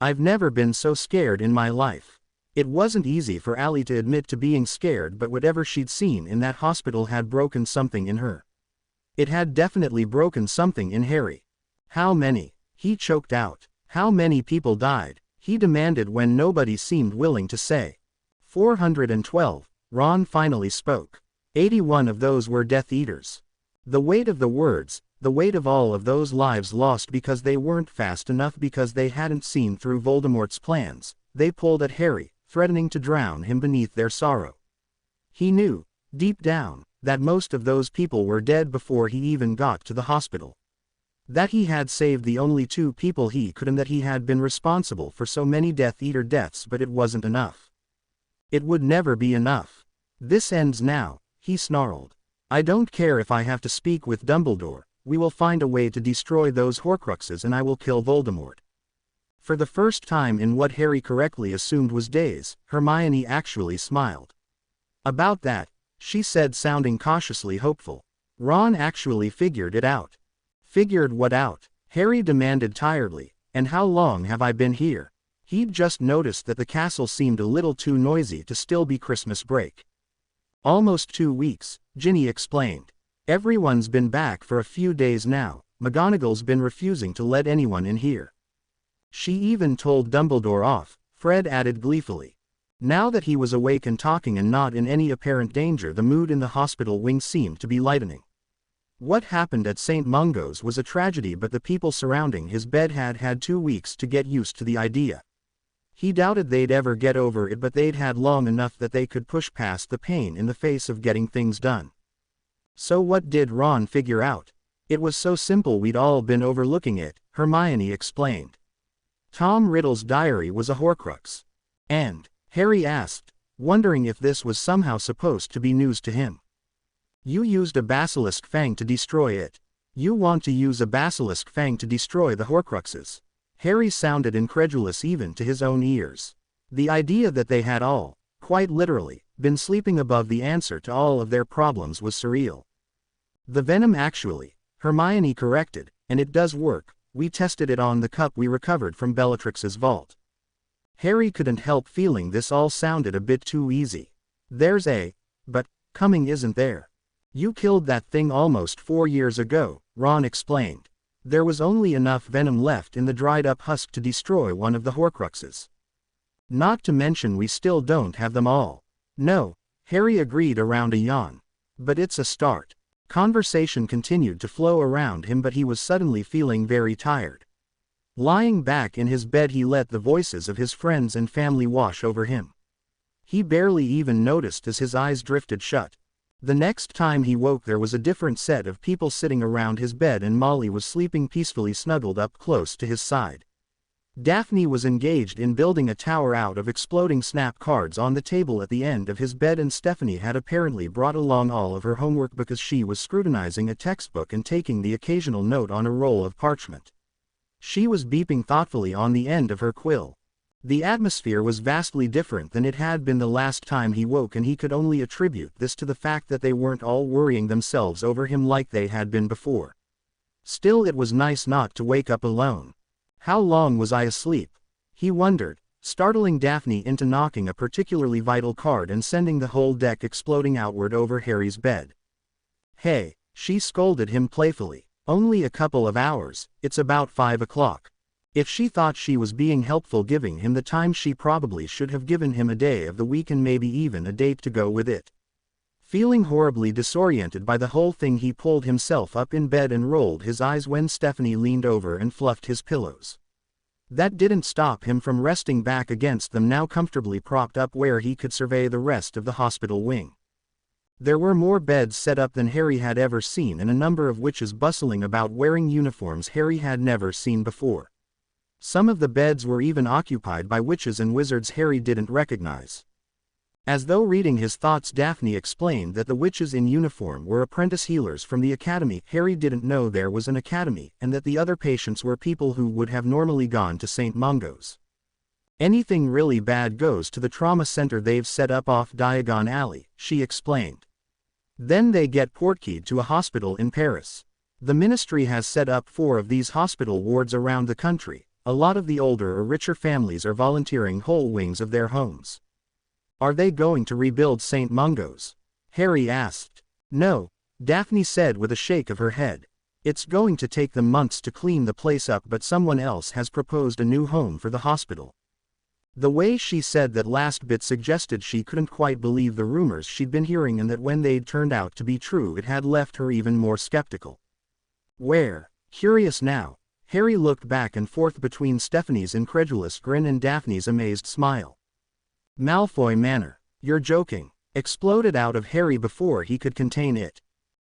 I've never been so scared in my life. It wasn't easy for Ali to admit to being scared, but whatever she'd seen in that hospital had broken something in her. It had definitely broken something in Harry. How many? He choked out. How many people died? He demanded when nobody seemed willing to say. 412, Ron finally spoke. 81 of those were Death Eaters. The weight of the words, the weight of all of those lives lost because they weren't fast enough, because they hadn't seen through Voldemort's plans, they pulled at Harry, threatening to drown him beneath their sorrow. He knew, deep down, that most of those people were dead before he even got to the hospital. That he had saved the only 2 people he could, and that he had been responsible for so many Death Eater deaths, but it wasn't enough. It would never be enough. This ends now, he snarled. I don't care if I have to speak with Dumbledore, we will find a way to destroy those Horcruxes and I will kill Voldemort. For the first time in what Harry correctly assumed was days, Hermione actually smiled. About that, she said, sounding cautiously hopeful. Ron actually figured it out. Figured what out? Harry demanded tiredly. And how long have I been here? He'd just noticed that the castle seemed a little too noisy to still be Christmas break. Almost 2 weeks, Ginny explained. Everyone's been back for a few days now. McGonagall's been refusing to let anyone in here. She even told Dumbledore off, Fred added gleefully. Now that he was awake and talking and not in any apparent danger, the mood in the hospital wing seemed to be lightening. What happened at St. Mungo's was a tragedy, but the people surrounding his bed had had 2 weeks to get used to the idea. He doubted they'd ever get over it, but they'd had long enough that they could push past the pain in the face of getting things done. So what did Ron figure out? It was so simple, we'd all been overlooking it, Hermione explained. Tom Riddle's diary was a Horcrux. And, Harry asked, wondering if this was somehow supposed to be news to him. You used a basilisk fang to destroy it. You want to use a basilisk fang to destroy the Horcruxes? Harry sounded incredulous even to his own ears. The idea that they had all, quite literally, been sleeping above the answer to all of their problems was surreal. The venom actually, Hermione corrected, and it does work. We tested it on the cup we recovered from Bellatrix's vault. Harry couldn't help feeling this all sounded a bit too easy. There's a, but, coming isn't there? You killed that thing almost 4 years ago, Ron explained. There was only enough venom left in the dried-up husk to destroy one of the Horcruxes. Not to mention we still don't have them all. No, Harry agreed around a yawn. But it's a start. Conversation continued to flow around him, but he was suddenly feeling very tired. Lying back in his bed, he let the voices of his friends and family wash over him. He barely even noticed as his eyes drifted shut. The next time he woke, there was a different set of people sitting around his bed, and Molly was sleeping peacefully snuggled up close to his side. Daphne was engaged in building a tower out of exploding snap cards on the table at the end of his bed, and Stephanie had apparently brought along all of her homework because she was scrutinizing a textbook and taking the occasional note on a roll of parchment. She was beeping thoughtfully on the end of her quill. The atmosphere was vastly different than it had been the last time he woke, and he could only attribute this to the fact that they weren't all worrying themselves over him like they had been before. Still, it was nice not to wake up alone. How long was I asleep? He wondered, startling Daphne into knocking a particularly vital card and sending the whole deck exploding outward over Harry's bed. Hey, she scolded him playfully. Only a couple of hours, it's about 5 o'clock. If she thought she was being helpful giving him the time, she probably should have given him a day of the week and maybe even a date to go with it. Feeling horribly disoriented by the whole thing, he pulled himself up in bed and rolled his eyes when Stephanie leaned over and fluffed his pillows. That didn't stop him from resting back against them, now comfortably propped up where he could survey the rest of the hospital wing. There were more beds set up than Harry had ever seen, and a number of witches bustling about wearing uniforms Harry had never seen before. Some of the beds were even occupied by witches and wizards Harry didn't recognize. As though reading his thoughts, Daphne explained that the witches in uniform were apprentice healers from the academy. Harry didn't know there was an academy, and that the other patients were people who would have normally gone to St. Mungo's. Anything really bad goes to the trauma center they've set up off Diagon Alley, she explained. Then they get portkeyed to a hospital in Paris. The ministry has set up 4 of these hospital wards around the country. A lot of the older or richer families are volunteering whole wings of their homes. Are they going to rebuild St. Mungo's? Harry asked. No, Daphne said with a shake of her head. It's going to take them months to clean the place up, but someone else has proposed a new home for the hospital. The way she said that last bit suggested she couldn't quite believe the rumors she'd been hearing, and that when they'd turned out to be true it had left her even more skeptical. Where? Curious now, Harry looked back and forth between Stephanie's incredulous grin and Daphne's amazed smile. Malfoy Manor. You're joking, exploded out of Harry before he could contain it.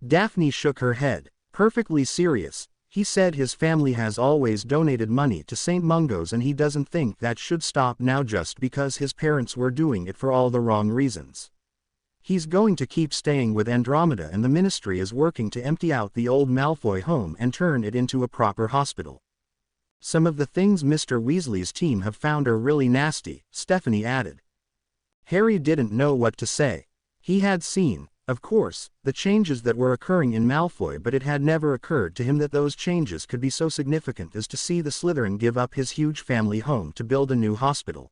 Daphne shook her head. Perfectly serious. He said his family has always donated money to St. Mungo's, and he doesn't think that should stop now just because his parents were doing it for all the wrong reasons. He's going to keep staying with Andromeda, and the ministry is working to empty out the old Malfoy home and turn it into a proper hospital. Some of the things Mr. Weasley's team have found are really nasty, Stephanie added. Harry didn't know what to say. He had seen, of course, the changes that were occurring in Malfoy, but it had never occurred to him that those changes could be so significant as to see the Slytherin give up his huge family home to build a new hospital.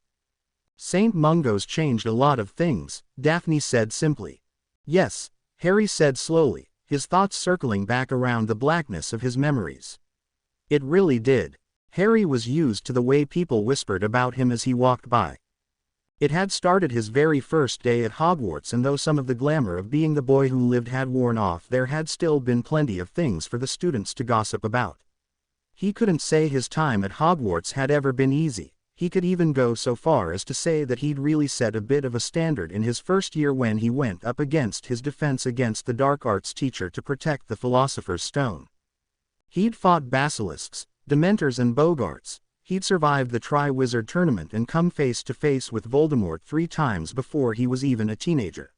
St. Mungo's changed a lot of things, Daphne said simply. Yes, Harry said slowly, his thoughts circling back around the blackness of his memories. It really did. Harry was used to the way people whispered about him as he walked by. It had started his very first day at Hogwarts, and though some of the glamour of being the boy who lived had worn off, there had still been plenty of things for the students to gossip about. He couldn't say his time at Hogwarts had ever been easy. He could even go so far as to say that he'd really set a bit of a standard in his first year when he went up against his defense against the dark arts teacher to protect the Philosopher's Stone. He'd fought basilisks, dementors and bogarts. He'd survived the Tri-Wizard tournament and come face to face with Voldemort 3 times before he was even a teenager.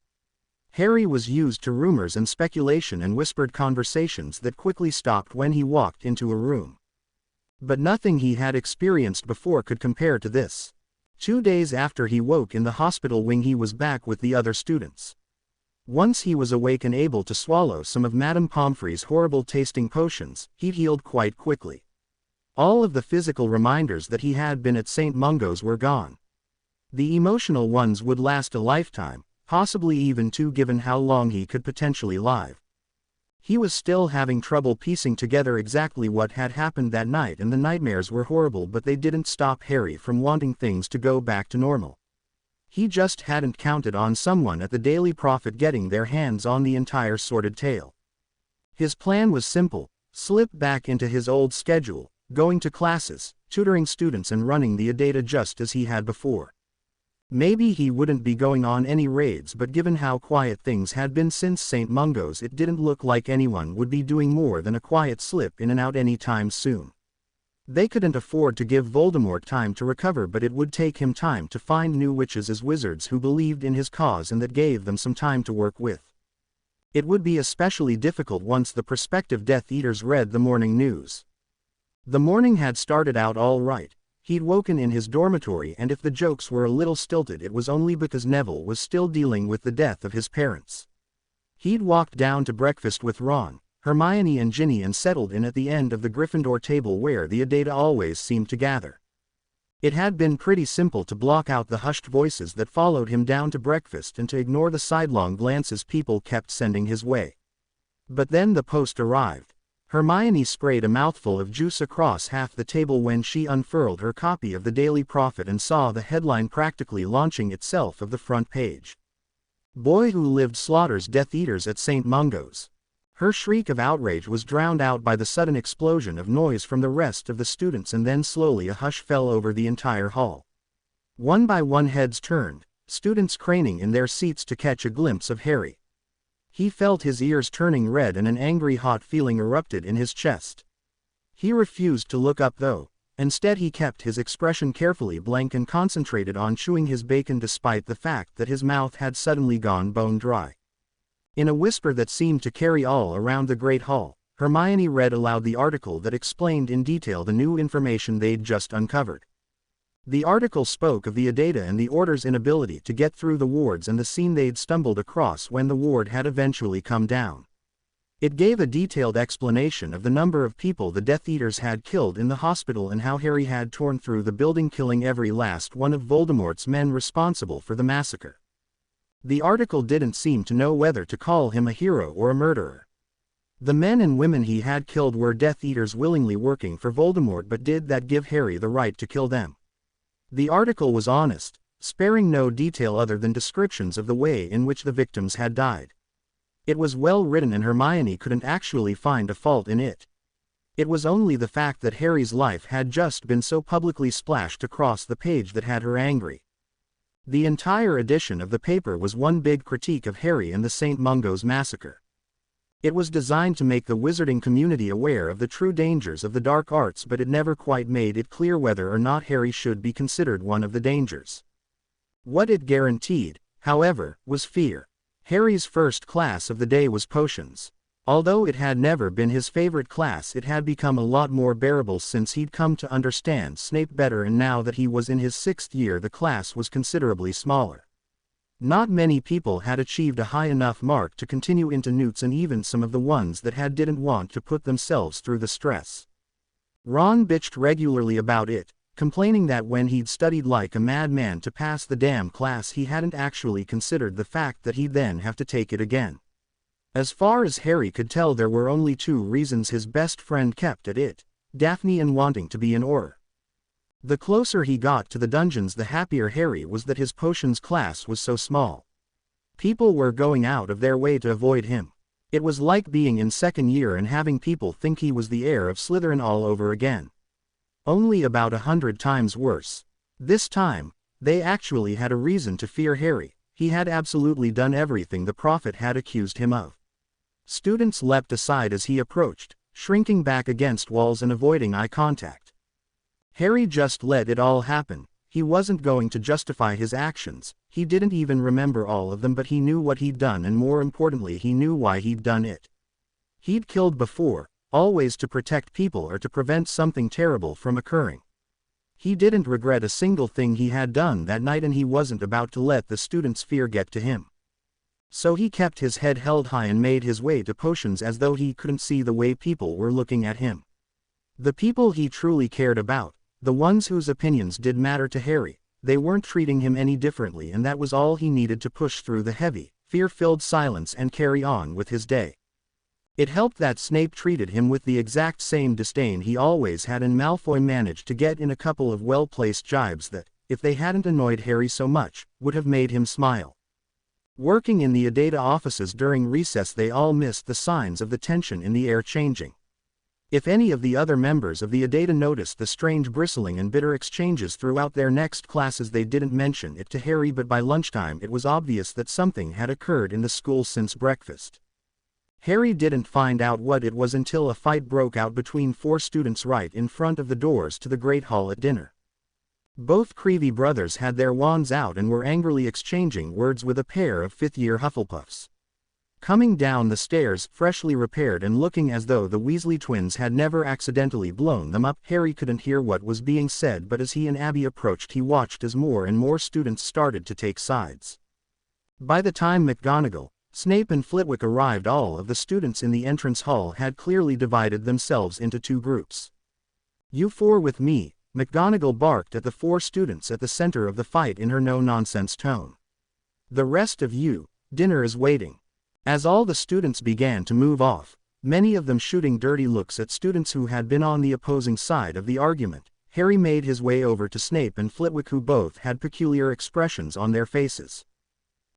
Harry was used to rumors and speculation and whispered conversations that quickly stopped when he walked into a room. But nothing he had experienced before could compare to this. 2 days after he woke in the hospital wing, he was back with the other students. Once he was awake and able to swallow some of Madame Pomfrey's horrible-tasting potions, he'd healed quite quickly. All of the physical reminders that he had been at St. Mungo's were gone. The emotional ones would last a lifetime, possibly even 2 given how long he could potentially live. He was still having trouble piecing together exactly what had happened that night, and the nightmares were horrible, but they didn't stop Harry from wanting things to go back to normal. He just hadn't counted on someone at the Daily Prophet getting their hands on the entire sordid tale. His plan was simple: slip back into his old schedule, going to classes, tutoring students and running the data just as he had before. Maybe he wouldn't be going on any raids, but given how quiet things had been since St. Mungo's, it didn't look like anyone would be doing more than a quiet slip in and out any time soon. They couldn't afford to give Voldemort time to recover, but it would take him time to find new witches as wizards who believed in his cause and that gave them some time to work with. It would be especially difficult once the prospective Death Eaters read the morning news. The morning had started out all right. He'd woken in his dormitory, and if the jokes were a little stilted, it was only because Neville was still dealing with the death of his parents. He'd walked down to breakfast with Ron, Hermione and Ginny and settled in at the end of the Gryffindor table where the Adata always seemed to gather. It had been pretty simple to block out the hushed voices that followed him down to breakfast and to ignore the sidelong glances people kept sending his way. But then the post arrived. Hermione sprayed a mouthful of juice across half the table when she unfurled her copy of the Daily Prophet and saw the headline practically launching itself of the front page. Boy who lived slaughters Death Eaters at St. Mungo's. Her shriek of outrage was drowned out by the sudden explosion of noise from the rest of the students, and then slowly a hush fell over the entire hall. One by one heads turned, students craning in their seats to catch a glimpse of Harry. He felt his ears turning red and an angry hot feeling erupted in his chest. He refused to look up though. Instead he kept his expression carefully blank and concentrated on chewing his bacon despite the fact that his mouth had suddenly gone bone dry. In a whisper that seemed to carry all around the great hall, Hermione read aloud the article that explained in detail the new information they'd just uncovered. The article spoke of the Adata and the Order's inability to get through the wards and the scene they'd stumbled across when the ward had eventually come down. It gave a detailed explanation of the number of people the Death Eaters had killed in the hospital and how Harry had torn through the building, killing every last one of Voldemort's men responsible for the massacre. The article didn't seem to know whether to call him a hero or a murderer. The men and women he had killed were Death Eaters willingly working for Voldemort, but did that give Harry the right to kill them? The article was honest, sparing no detail other than descriptions of the way in which the victims had died. It was well written and Hermione couldn't actually find a fault in it. It was only the fact that Harry's life had just been so publicly splashed across the page that had her angry. The entire edition of the paper was one big critique of Harry and the St. Mungo's massacre. It was designed to make the wizarding community aware of the true dangers of the dark arts, but it never quite made it clear whether or not Harry should be considered one of the dangers. What it guaranteed, however, was fear. Harry's first class of the day was potions. Although it had never been his favorite class, it had become a lot more bearable since he'd come to understand Snape better, and now that he was in his 6th year the class was considerably smaller. Not many people had achieved a high enough mark to continue into Newts, and even some of the ones that didn't want to put themselves through the stress. Ron bitched regularly about it, complaining that when he'd studied like a madman to pass the damn class he hadn't actually considered the fact that he'd then have to take it again. As far as Harry could tell, there were only 2 reasons his best friend kept at it: Daphne and wanting to be an Auror. The closer he got to the dungeons the happier Harry was that his potions class was so small. People were going out of their way to avoid him. It was like being in 2nd year and having people think he was the heir of Slytherin all over again. Only about 100 times worse. This time, they actually had a reason to fear Harry. He had absolutely done everything the prophet had accused him of. Students leapt aside as he approached, shrinking back against walls and avoiding eye contact. Harry just let it all happen. He wasn't going to justify his actions. He didn't even remember all of them, but he knew what he'd done, and more importantly he knew why he'd done it. He'd killed before, always to protect people or to prevent something terrible from occurring. He didn't regret a single thing he had done that night, and he wasn't about to let the students' fear get to him. So he kept his head held high and made his way to potions as though he couldn't see the way people were looking at him. The people he truly cared about, the ones whose opinions did matter to Harry, they weren't treating him any differently, and that was all he needed to push through the heavy, fear-filled silence and carry on with his day. It helped that Snape treated him with the exact same disdain he always had, and Malfoy managed to get in a couple of well-placed jibes that, if they hadn't annoyed Harry so much, would have made him smile. Working in the Adata offices during recess, they all missed the signs of the tension in the air changing. If any of the other members of the Adata noticed the strange bristling and bitter exchanges throughout their next classes, they didn't mention it to Harry, but by lunchtime it was obvious that something had occurred in the school since breakfast. Harry didn't find out what it was until a fight broke out between 4 students right in front of the doors to the Great Hall at dinner. Both Creevy brothers had their wands out and were angrily exchanging words with a pair of 5th-year Hufflepuffs. Coming down the stairs, freshly repaired and looking as though the Weasley twins had never accidentally blown them up, Harry couldn't hear what was being said, but as he and Abby approached he watched as more and more students started to take sides. By the time McGonagall, Snape and Flitwick arrived, all of the students in the entrance hall had clearly divided themselves into 2 groups. "You 4 with me," McGonagall barked at the 4 students at the center of the fight in her no-nonsense tone. "The rest of you, dinner is waiting." As all the students began to move off, many of them shooting dirty looks at students who had been on the opposing side of the argument, Harry made his way over to Snape and Flitwick, who both had peculiar expressions on their faces.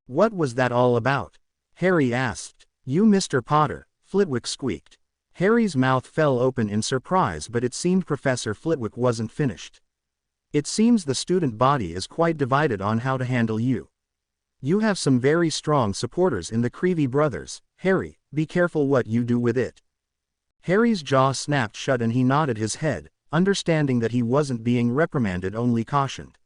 "What was that all about?" Harry asked. "You, Mr. Potter," Flitwick squeaked. Harry's mouth fell open in surprise, but it seemed Professor Flitwick wasn't finished. It seems the student body is quite divided on how to handle you. You have some very strong supporters in the Creevy brothers, Harry, be careful what you do with it. Harry's jaw snapped shut and he nodded his head, understanding that he wasn't being reprimanded, only cautioned.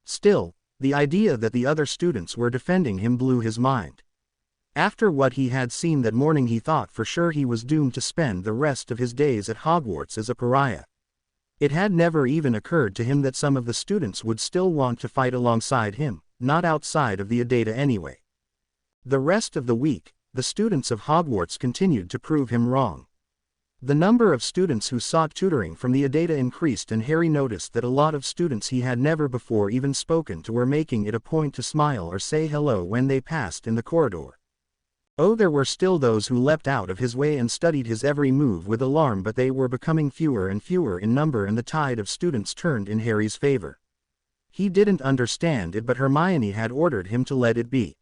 Still, the idea that the other students were defending him blew his mind. After what he had seen that morning, he thought for sure he was doomed to spend the rest of his days at Hogwarts as a pariah. It had never even occurred to him that some of the students would still want to fight alongside him, not outside of the Adata anyway. The rest of the week, the students of Hogwarts continued to prove him wrong. The number of students who sought tutoring from the Adata increased, and Harry noticed that a lot of students he had never before even spoken to were making it a point to smile or say hello when they passed in the corridor. Oh, there were still those who leapt out of his way and studied his every move with alarm, but they were becoming fewer and fewer in number, and the tide of students turned in Harry's favor. He didn't understand it, but Hermione had ordered him to let it be.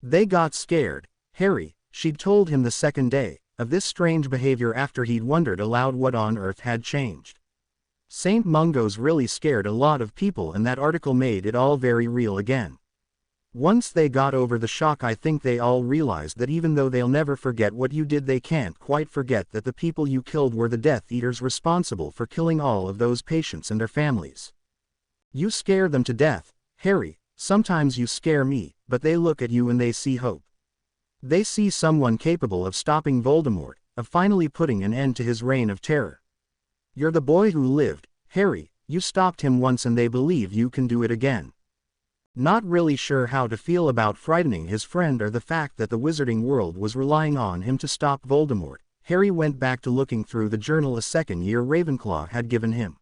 They got scared, Harry, she'd told him the second day, of this strange behavior after he'd wondered aloud what on earth had changed. St. Mungo's really scared a lot of people, and that article made it all very real again. Once they got over the shock, I think they all realized that even though they'll never forget what you did, they can't quite forget that the people you killed were the Death Eaters responsible for killing all of those patients and their families. You scare them to death, Harry. Sometimes you scare me, but they look at you and they see hope. They see someone capable of stopping Voldemort, of finally putting an end to his reign of terror. You're the boy who lived, Harry. You stopped him once and they believe you can do it again. Not really sure how to feel about frightening his friend or the fact that the wizarding world was relying on him to stop Voldemort, Harry went back to looking through the journal a second-year Ravenclaw had given him.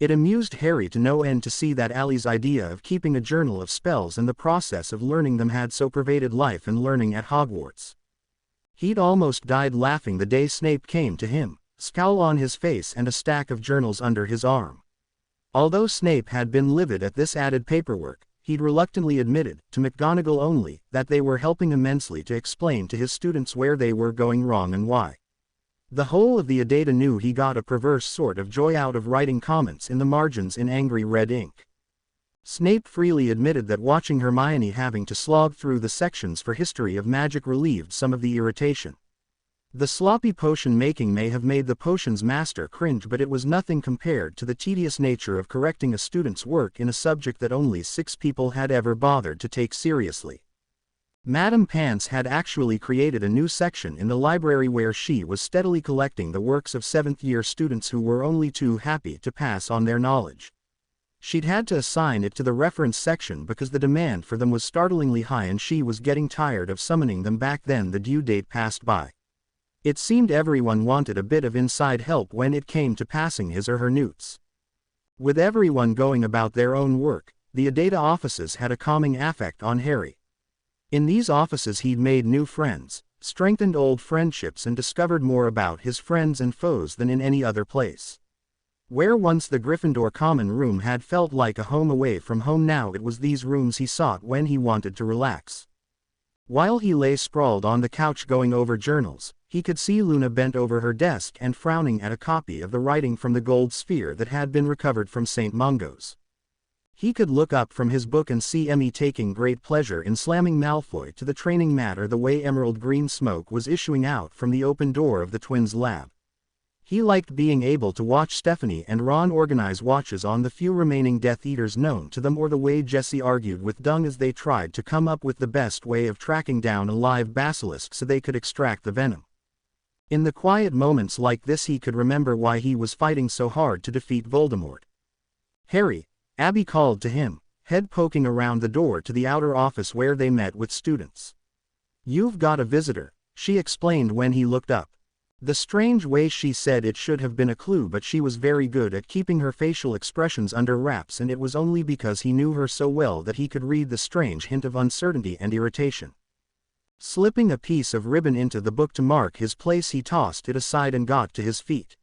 It amused Harry to no end to see that Ali's idea of keeping a journal of spells and the process of learning them had so pervaded life and learning at Hogwarts. He'd almost died laughing the day Snape came to him, scowl on his face and a stack of journals under his arm. Although Snape had been livid at this added paperwork, he'd reluctantly admitted, to McGonagall only, that they were helping immensely to explain to his students where they were going wrong and why. The whole of the Adata knew he got a perverse sort of joy out of writing comments in the margins in angry red ink. Snape freely admitted that watching Hermione having to slog through the sections for history of magic relieved some of the irritation. The sloppy potion making may have made the potion's master cringe, but it was nothing compared to the tedious nature of correcting a student's work in a subject that only 6 people had ever bothered to take seriously. Madame Pants had actually created a new section in the library where she was steadily collecting the works of 7th-year students who were only too happy to pass on their knowledge. She'd had to assign it to the reference section because the demand for them was startlingly high and she was getting tired of summoning them back then the due date passed by. It seemed everyone wanted a bit of inside help when it came to passing his or her newts. With everyone going about their own work, the Adata offices had a calming effect on Harry. In these offices he'd made new friends, strengthened old friendships and discovered more about his friends and foes than in any other place. Where once the Gryffindor common room had felt like a home away from home, now it was these rooms he sought when he wanted to relax. While he lay sprawled on the couch going over journals, he could see Luna bent over her desk and frowning at a copy of the writing from the gold sphere that had been recovered from St. Mungo's. He could look up from his book and see Emmy taking great pleasure in slamming Malfoy to the training mat, or the way emerald green smoke was issuing out from the open door of the twins' lab. He liked being able to watch Stephanie and Ron organize watches on the few remaining Death Eaters known to them, or the way Jessie argued with Dung as they tried to come up with the best way of tracking down a live basilisk so they could extract the venom. In the quiet moments like this he could remember why he was fighting so hard to defeat Voldemort. "Harry," Abby called to him, head poking around the door to the outer office where they met with students. "You've got a visitor," she explained when he looked up. The strange way she said it should have been a clue, but she was very good at keeping her facial expressions under wraps, and it was only because he knew her so well that he could read the strange hint of uncertainty and irritation. Slipping a piece of ribbon into the book to mark his place, he tossed it aside and got to his feet.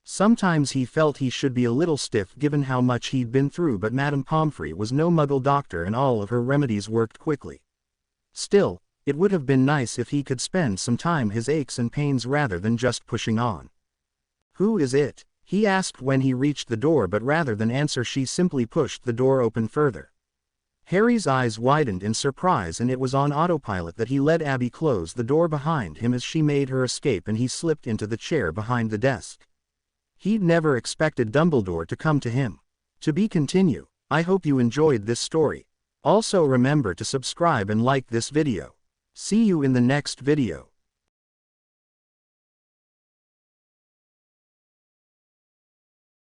Sometimes he felt he should be a little stiff given how much he'd been through, but Madame Pomfrey was no Muggle doctor and all of her remedies worked quickly. Still, It would have been nice if he could spend some time his aches and pains rather than just pushing on. "Who is it?" he asked when he reached the door, but rather than answer she simply pushed the door open further. Harry's eyes widened in surprise, and it was on autopilot that he let Abby close the door behind him as she made her escape, and he slipped into the chair behind the desk. He'd never expected Dumbledore to come to him. To be continued. I hope you enjoyed this story. Also remember to subscribe and like this video. See you in the next video.